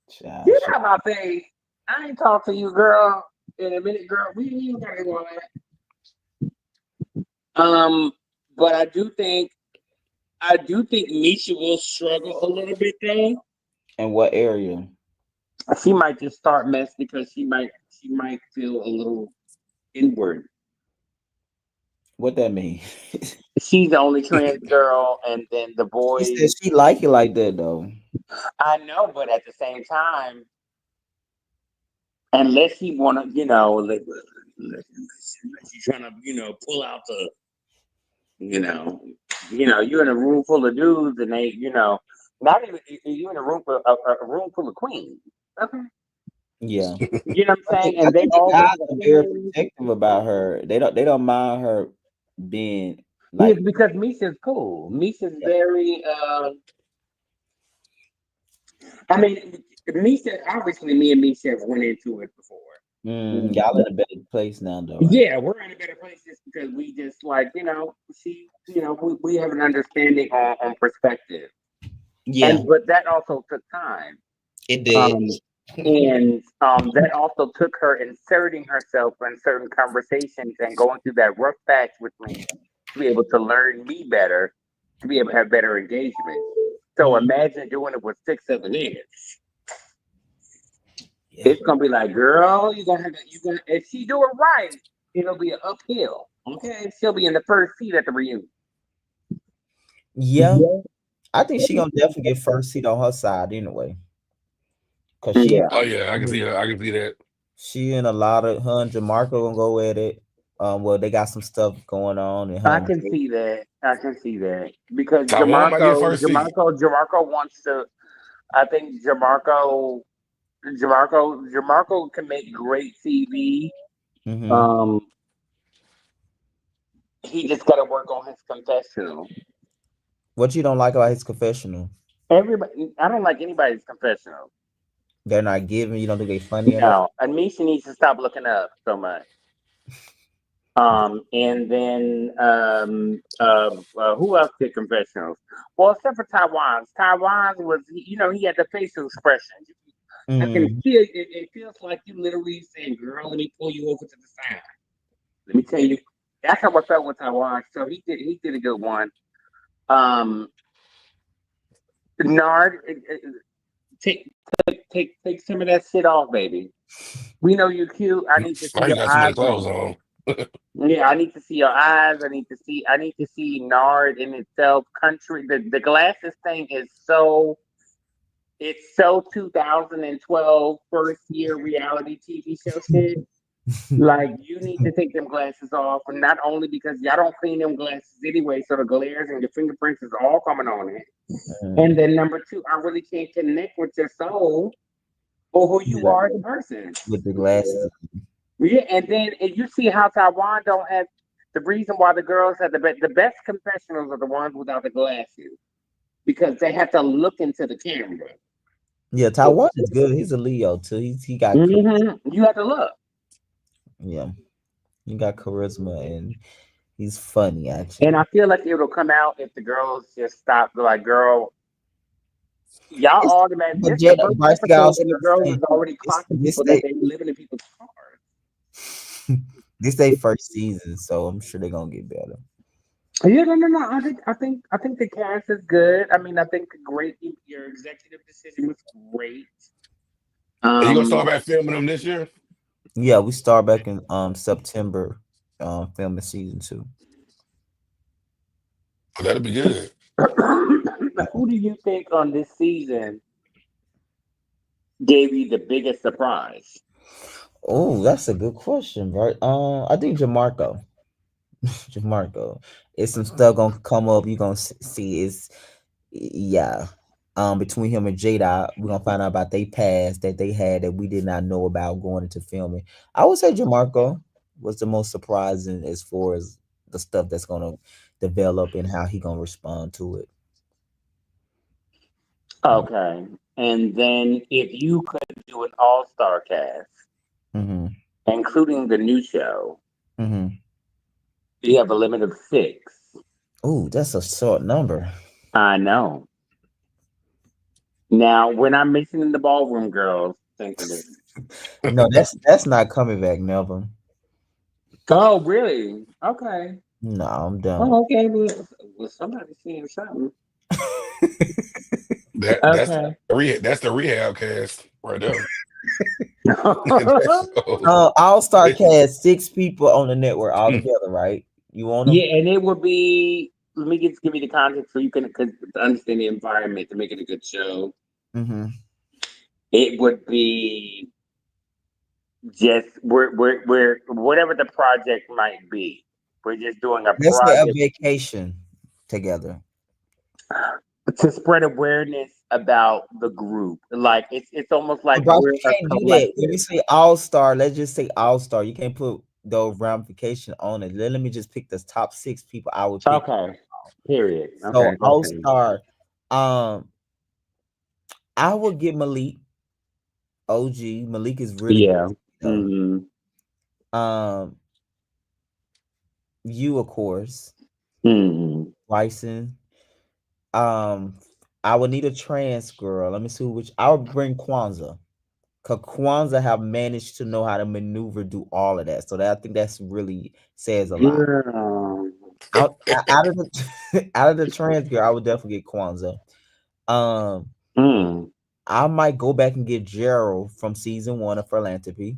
Child, get shit. out my face. I ain't talk to you, girl, in a minute, girl. We ain't even gotta do all that. But I do think Misha will struggle a little bit though. In what area? She might just start mess because she might feel a little inward. What that mean? She's the only trans girl, and then the She said boys. she like it like that though. I know, but at the same time, unless he wanna, unless he's trying to, pull out the, you know, you're in a room full of dudes, and they, not even you in a room a room full of queens. Okay, Yeah. you know what I'm saying, I and they think the all guys look are the very same. protective about her. They don't mind her being Yes, like because Misha's cool. Misha's yeah. very. I mean, Misha. Obviously, me and Misha have went into it before. Y'all in a better place now though, right? Yeah, we're in a better place just because we just like we have an understanding on perspective, Yeah, and but that also took time. it did. Um, and that also took her inserting herself in certain conversations and going through that rough patch with me to be able to learn me better, to be able to have better engagement. So imagine doing it with 6, 7 years. Yeah. It's gonna be like, girl, you gonna if she do it right, it'll be an uphill. Okay, she'll be in the first seat at the reunion. Yeah. I think she gonna definitely get first seat on her side anyway. Cause Yeah, Oh yeah, I can see that. I can see that. she and a lot of her and Jamarco gonna go at it. Well, they got some stuff going on and her I and can see that. I can see that because Taiwan might get first seat. Jamarco wants to. I think Jamarco can make great TV. hmm Um, he just got to work on his confessional. What you don't like about his confessional? Everybody, I don't like anybody's confessional. They're not giving. You don't think they funny enough? No, Anisha needs to stop looking up so much. And then who else did confessionals? Well, except for Taiwan's. Taiwan's was, he had the facial expressions. I can Mm. feel it. It feels like you literally saying, "Girl, let me pull you over to the side. Let me tell you." That's how I felt with Taiwan. So he did a good one. Um, Nard, take take some of that shit off, baby. We know you're cute. I need to see Now you your got too eyes. many clothes on. Yeah, I need to see your eyes. I need to see Nard in itself. Country. The glasses thing is so. It's so 2012 first year reality TV show shit. Like you need to take them glasses off, and not only because y'all don't clean them glasses anyway, so the glares and your fingerprints is all coming on it. And then number two, I really can't connect with your soul or who you Yeah, are as a person. with the glasses. Yeah, and you see how Taiwan don't have the reason why the girls have the best confessionals are the ones without the glasses because they have to look into the camera. Yeah, Taiwan is good. He's a Leo too. He got You have to look. yeah, he got charisma and he's funny And actually. I feel like it'll come out if the girls just stop. Like, girl, y'all It's, automatic. but This the Jada, first Bryce got episode, also and the girls saying is already this clocking this people that they they living in people's cars. this they first season, so I'm sure they're gonna get better. Yeah, no. I think the cast is good. I mean, I think great. Your executive decision was great. Are you gonna start Um, back filming them this year? Yeah, we start back in September, filming season 2. Oh, that'll be good. who do you think on this season gave you the biggest surprise? Oh, that's a good question, right? I think Jamarco. Jamarco. It's some stuff gonna come up. You gonna see. Yeah. Between him and Jada, we're gonna find out about they past that they had that we did not know about going into filming. I would say Jamarco was the most surprising as far as the stuff that's gonna develop and how he gonna respond to it. Okay, and then if you could do an all-star cast, Mm-hmm. including the new show, Mm-hmm. you have a limit of six. Oh, that's a short number. I know. Now, we're not mentioning the ballroom girls. Thankfully. No, that's not coming back, Melvin. Oh, really? Okay. No, I'm done. Oh, okay. Well, somebody's seeing something. That that's Okay. that's the rehab cast right there. That's so- All Star cast 6 people on the network all together, right? You want them? Yeah, and it would be. Let me just give you the context so you can to understand the environment to make it a good show. Mm-hmm. It would be just we're whatever the project might be. We're just doing a Let's say a project vacation together. to spread awareness about the group. Like it's almost like But we're you a can't do that. When we collective. say All Star, let's just say All Star. You can't put the ramification on it. Let me just pick the top 6 people I would pick. Okay. Period. So Okay. All Okay. Star, um, I would get Malik. OG Malik is really good, Yeah. though. Hmm. Um, you of course, Hmm. Bryson. Um, I would need a trans girl. Let me see which I would bring Kwanzaa. Cause Kwanzaa have managed to know how to maneuver, do all of that. So that I think that's really says a lot. Girl. Out of the out of the trans girl, I would definitely get Kwanzaa. Um, Mm. I might go back and get Gerald from season 1 of Philanthropy.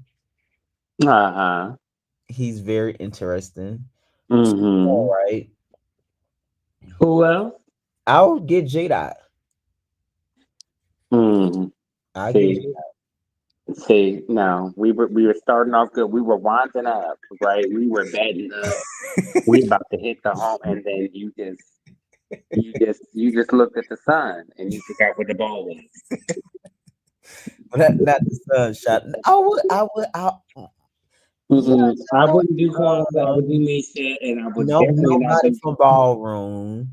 Uh-huh. He's very interesting. Hmm. All right. Who else? I would get J-Dot. Mm. I get See, J-Dot. no, we were starting off good. We were winding up, right? We were batting up. We about to hit the home, and then you just looked at the sun and you forgot where the ball was. Not the sunshot. Yeah, I no, wouldn't do Kwanzaa. I would do Misha, and I would definitely not nobody do. from Ballroom,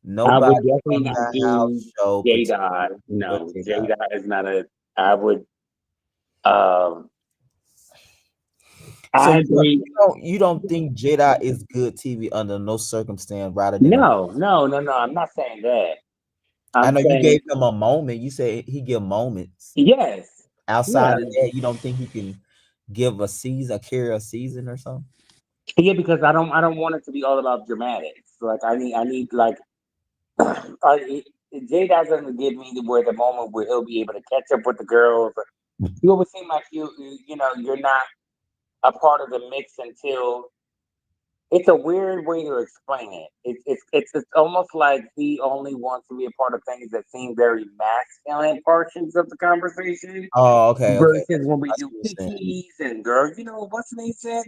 I would nobody definitely from not the house do show, J Dot. but No, J J-Dot. Dot is not a. I would. Um, So I agree. you don't think Jedi is good TV under no circumstance rather than a No, no, no, no. I'm not saying that. I I'm know you saying gave him a moment. You said he give moments. yes. Outside Yeah. of that, you don't think he can give a season, carry a season or something? Yeah, because I don't want it to be all about dramatics. Like I need like Jay doesn't give me the moment where he'll be able to catch up with the girls. You always seem like you're not a part of the mix until it's a weird way to explain it. It's almost like he only wants to be a part of things that seem very masculine portions of the conversation. Oh, okay. Versus when we I see do what you're saying. kikis and girls, what's the name said?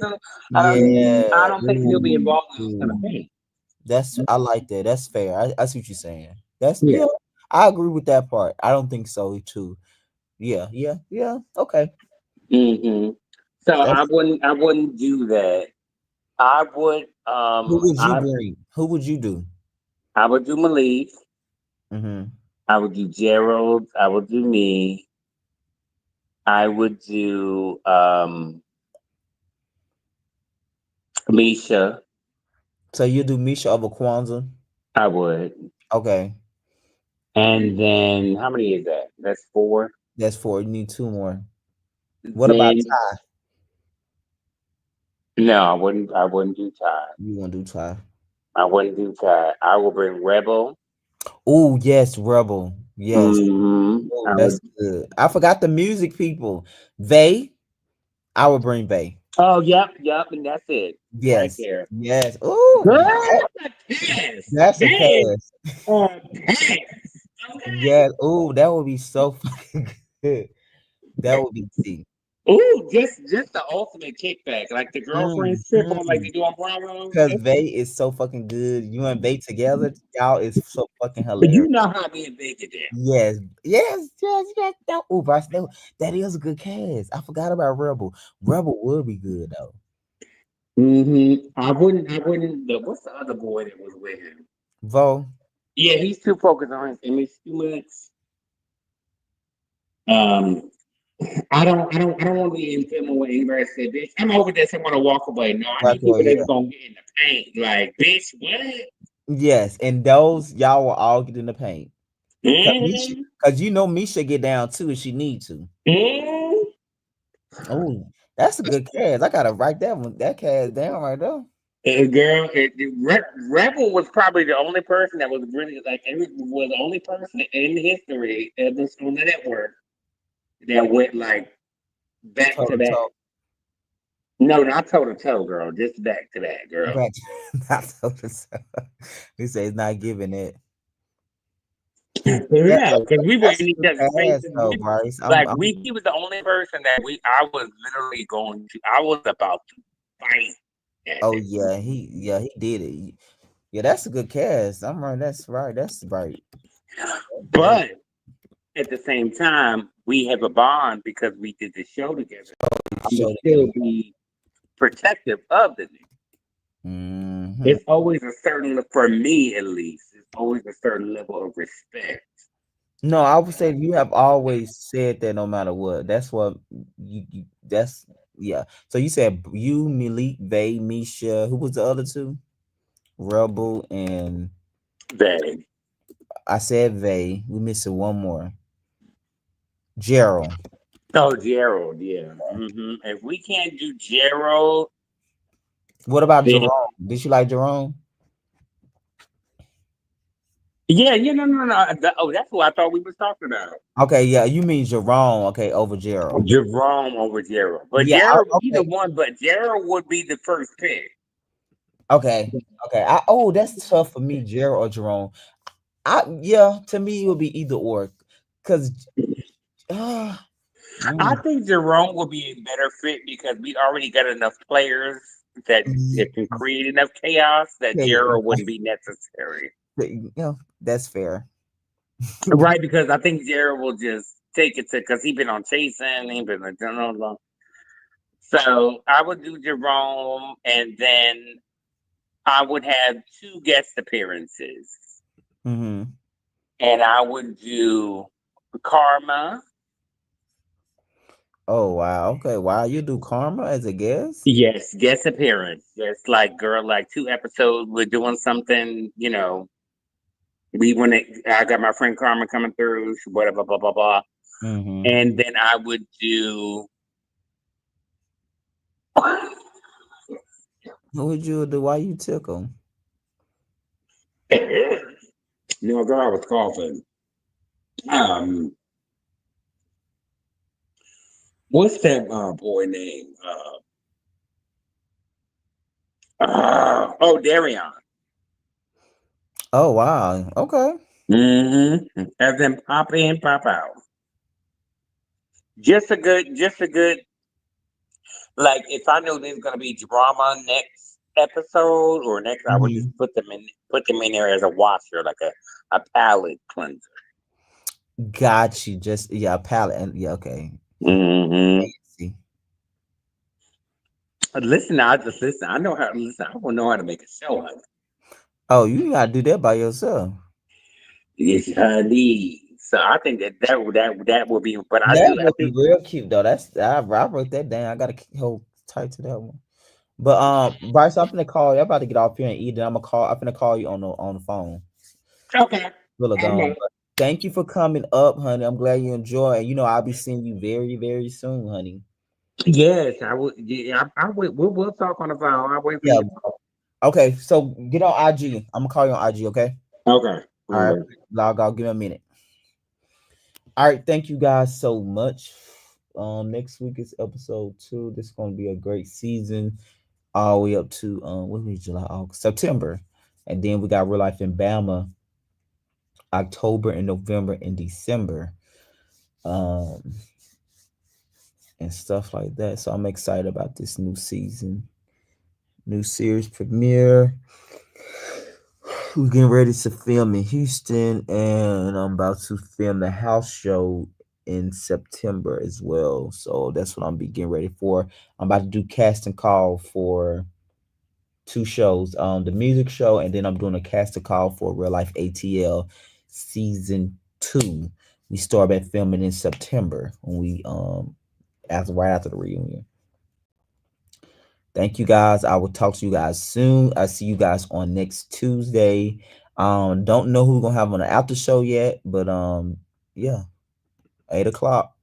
I Yeah. don't think he'll be Ooh, involved in those kind of ooh. things. I like that. That's fair. I see what you're saying. That's Yeah. yeah. I agree with that part. I don't think so too. Yeah. Okay. hmm So That's I wouldn't do that. I would who would you I bring? Who would you do? I would do Malik. Mm-hmm. I would do Gerald. I would do me. I would do Misha. So you do Misha over Kwanzaa? I would. Okay. And then how many is that? That's four. That's four. You need two more. What about Then Ty? no, I wouldn't do Ty. You want to do Ty? I wouldn't do Ty. I will bring Rebel. Oh yes, Rebel. Yes. Oh, I that's would. good. I forgot the music people. They. I would bring Bay. Oh, yep, and that's it right Yes. there. Yes. Oh, Girl, pass. that's a That is cast. pass. Okay. Yes. Oh, that would be so fucking good. That would be T. Ooh, just the ultimate kickback, like the girlfriend trip on like Mm-hmm. they do on Bravo. Because Vay is so fucking good. You and Vay together, y'all is so fucking But hilarious. you know how me and Big get down. Yes. Oh, Bryce, that is a good cast. I forgot about Rebel. Rebel would be good though. I wouldn't. What's the other boy that was with him? Vo, Yeah, he's too focused on his image too much. Um, I don't want to be in film where anybody said, "Bitch, I'm over this. I want to walk away." No, I right need away, people yeah. that's gonna get in the paint. Like, bitch, what? Yes, and those y'all will all get in the paint. Mm-hmm. Cause you know Misha get down too if she need to. Mm-hmm. Oh, that's a good cast. I gotta write that cast down right there. Girl, Rebel was probably the only person that was really like was the only person in history of this on the network that went like back Toe to to back. toe. No, not toe to toe, girl. Just back to back, girl. Back not toe to toe. He said he's not giving it. Who Yeah, knows? Because we were that's in a each good other's cast faces. though, Bryce. He was the only person that I was literally I was about to fight at Oh this. he did it. Yeah, that's a good cast. I'm right. That's right. That's right. That's But at the same time, we have a bond because we did the show together. the I'm gonna show still together. be protective of the nigga. Mm-hmm. It's always a certain, for me at least, it's always a certain level of respect. No, I would say you have always said that no matter what. That's what that's yeah. So you said you, Malik, Vay, Misha. Who was the other two? Rebel and That I said Vay. We missing one more. Gerald. oh, Gerald, yeah. If we can't do Gerald, What about then Jerome? Did you like Jerome? yeah, no. That's who I thought we was talking about. Okay, yeah, you mean Jerome, okay, over Gerald. Jerome over Gerald, but Yeah, Either okay. one, but Gerald would be the first pick. Okay. That's tough for me, Gerald or Jerome. To me it would be either or. Cause uh, I mm, think Jerome would be a better fit because we already got enough players that can create enough chaos that yeah, Gerald wouldn't be necessary. that's fair. Right, because I think Jared will just take it to because he been on chasing, he been like, no. So I would do Jerome, and then I would have two guest appearances, Hmm. and I would do Karma, Oh wow. Okay. Wow. You do Karma as a guest? Yes, guest appearance. Just like girl, like 2 episodes, we're doing something. We want to. I got my friend Carmen coming through. Whatever, blah blah blah. Mm-hmm. And then I would do. Who would you do? Why you tickle? No, girl, I was coughing. Um, what's that boy name? Oh, Darion. Oh wow. Okay. Mm-hmm. As in pop in, pop out. Just a good. Like if I know there's gonna be drama next episode or next, I would Mm-hmm. just put them in there as a washer, like a palate cleanser. Got you. Just yeah, palette and yeah. Okay. Mm-hmm. See. Listen, I just listen. I know how. Listen, I will know how to make a show. Honey. Oh, you gotta do that by yourself. Yes, honey. So I think that would be. But I That do. I would be think real cute though. I wrote that down. I gotta hold tight to that one. But Bryce, I'm finna call you. I'm about to get off here and eat. And I'm finna call you on the phone. okay. Really I gone. know. But thank you for coming up, honey. I'm glad you enjoy. And I'll be seeing you very, very soon, honey. Yes, I would. Yeah, I would. We'll talk on the phone. I'll wait for you Yeah. to call. Okay. So get on IG. I'm gonna call you on IG. Okay. Okay. All All right. right. Log out. Give me a minute. All right. Thank you guys so much. Next week is episode 2. This is gonna be a great season. All the way up to what was July, August, September, and then we got Real Life in Bama, October and November and December, um, and stuff like that. So I'm excited about this new season, new series premiere. We're getting ready to film in Houston, and I'm about to film the house show in September as well. So that's what I'm be getting ready for. I'm about to do casting call for 2 shows, the music show, and then I'm doing a casting call for Real Life ATL season 2. We start back filming in September when we after right after the reunion. Thank you guys. I will talk to you guys soon. I see you guys on next Tuesday. Don't know who we're gonna have on the after show yet, but yeah, 8 o'clock.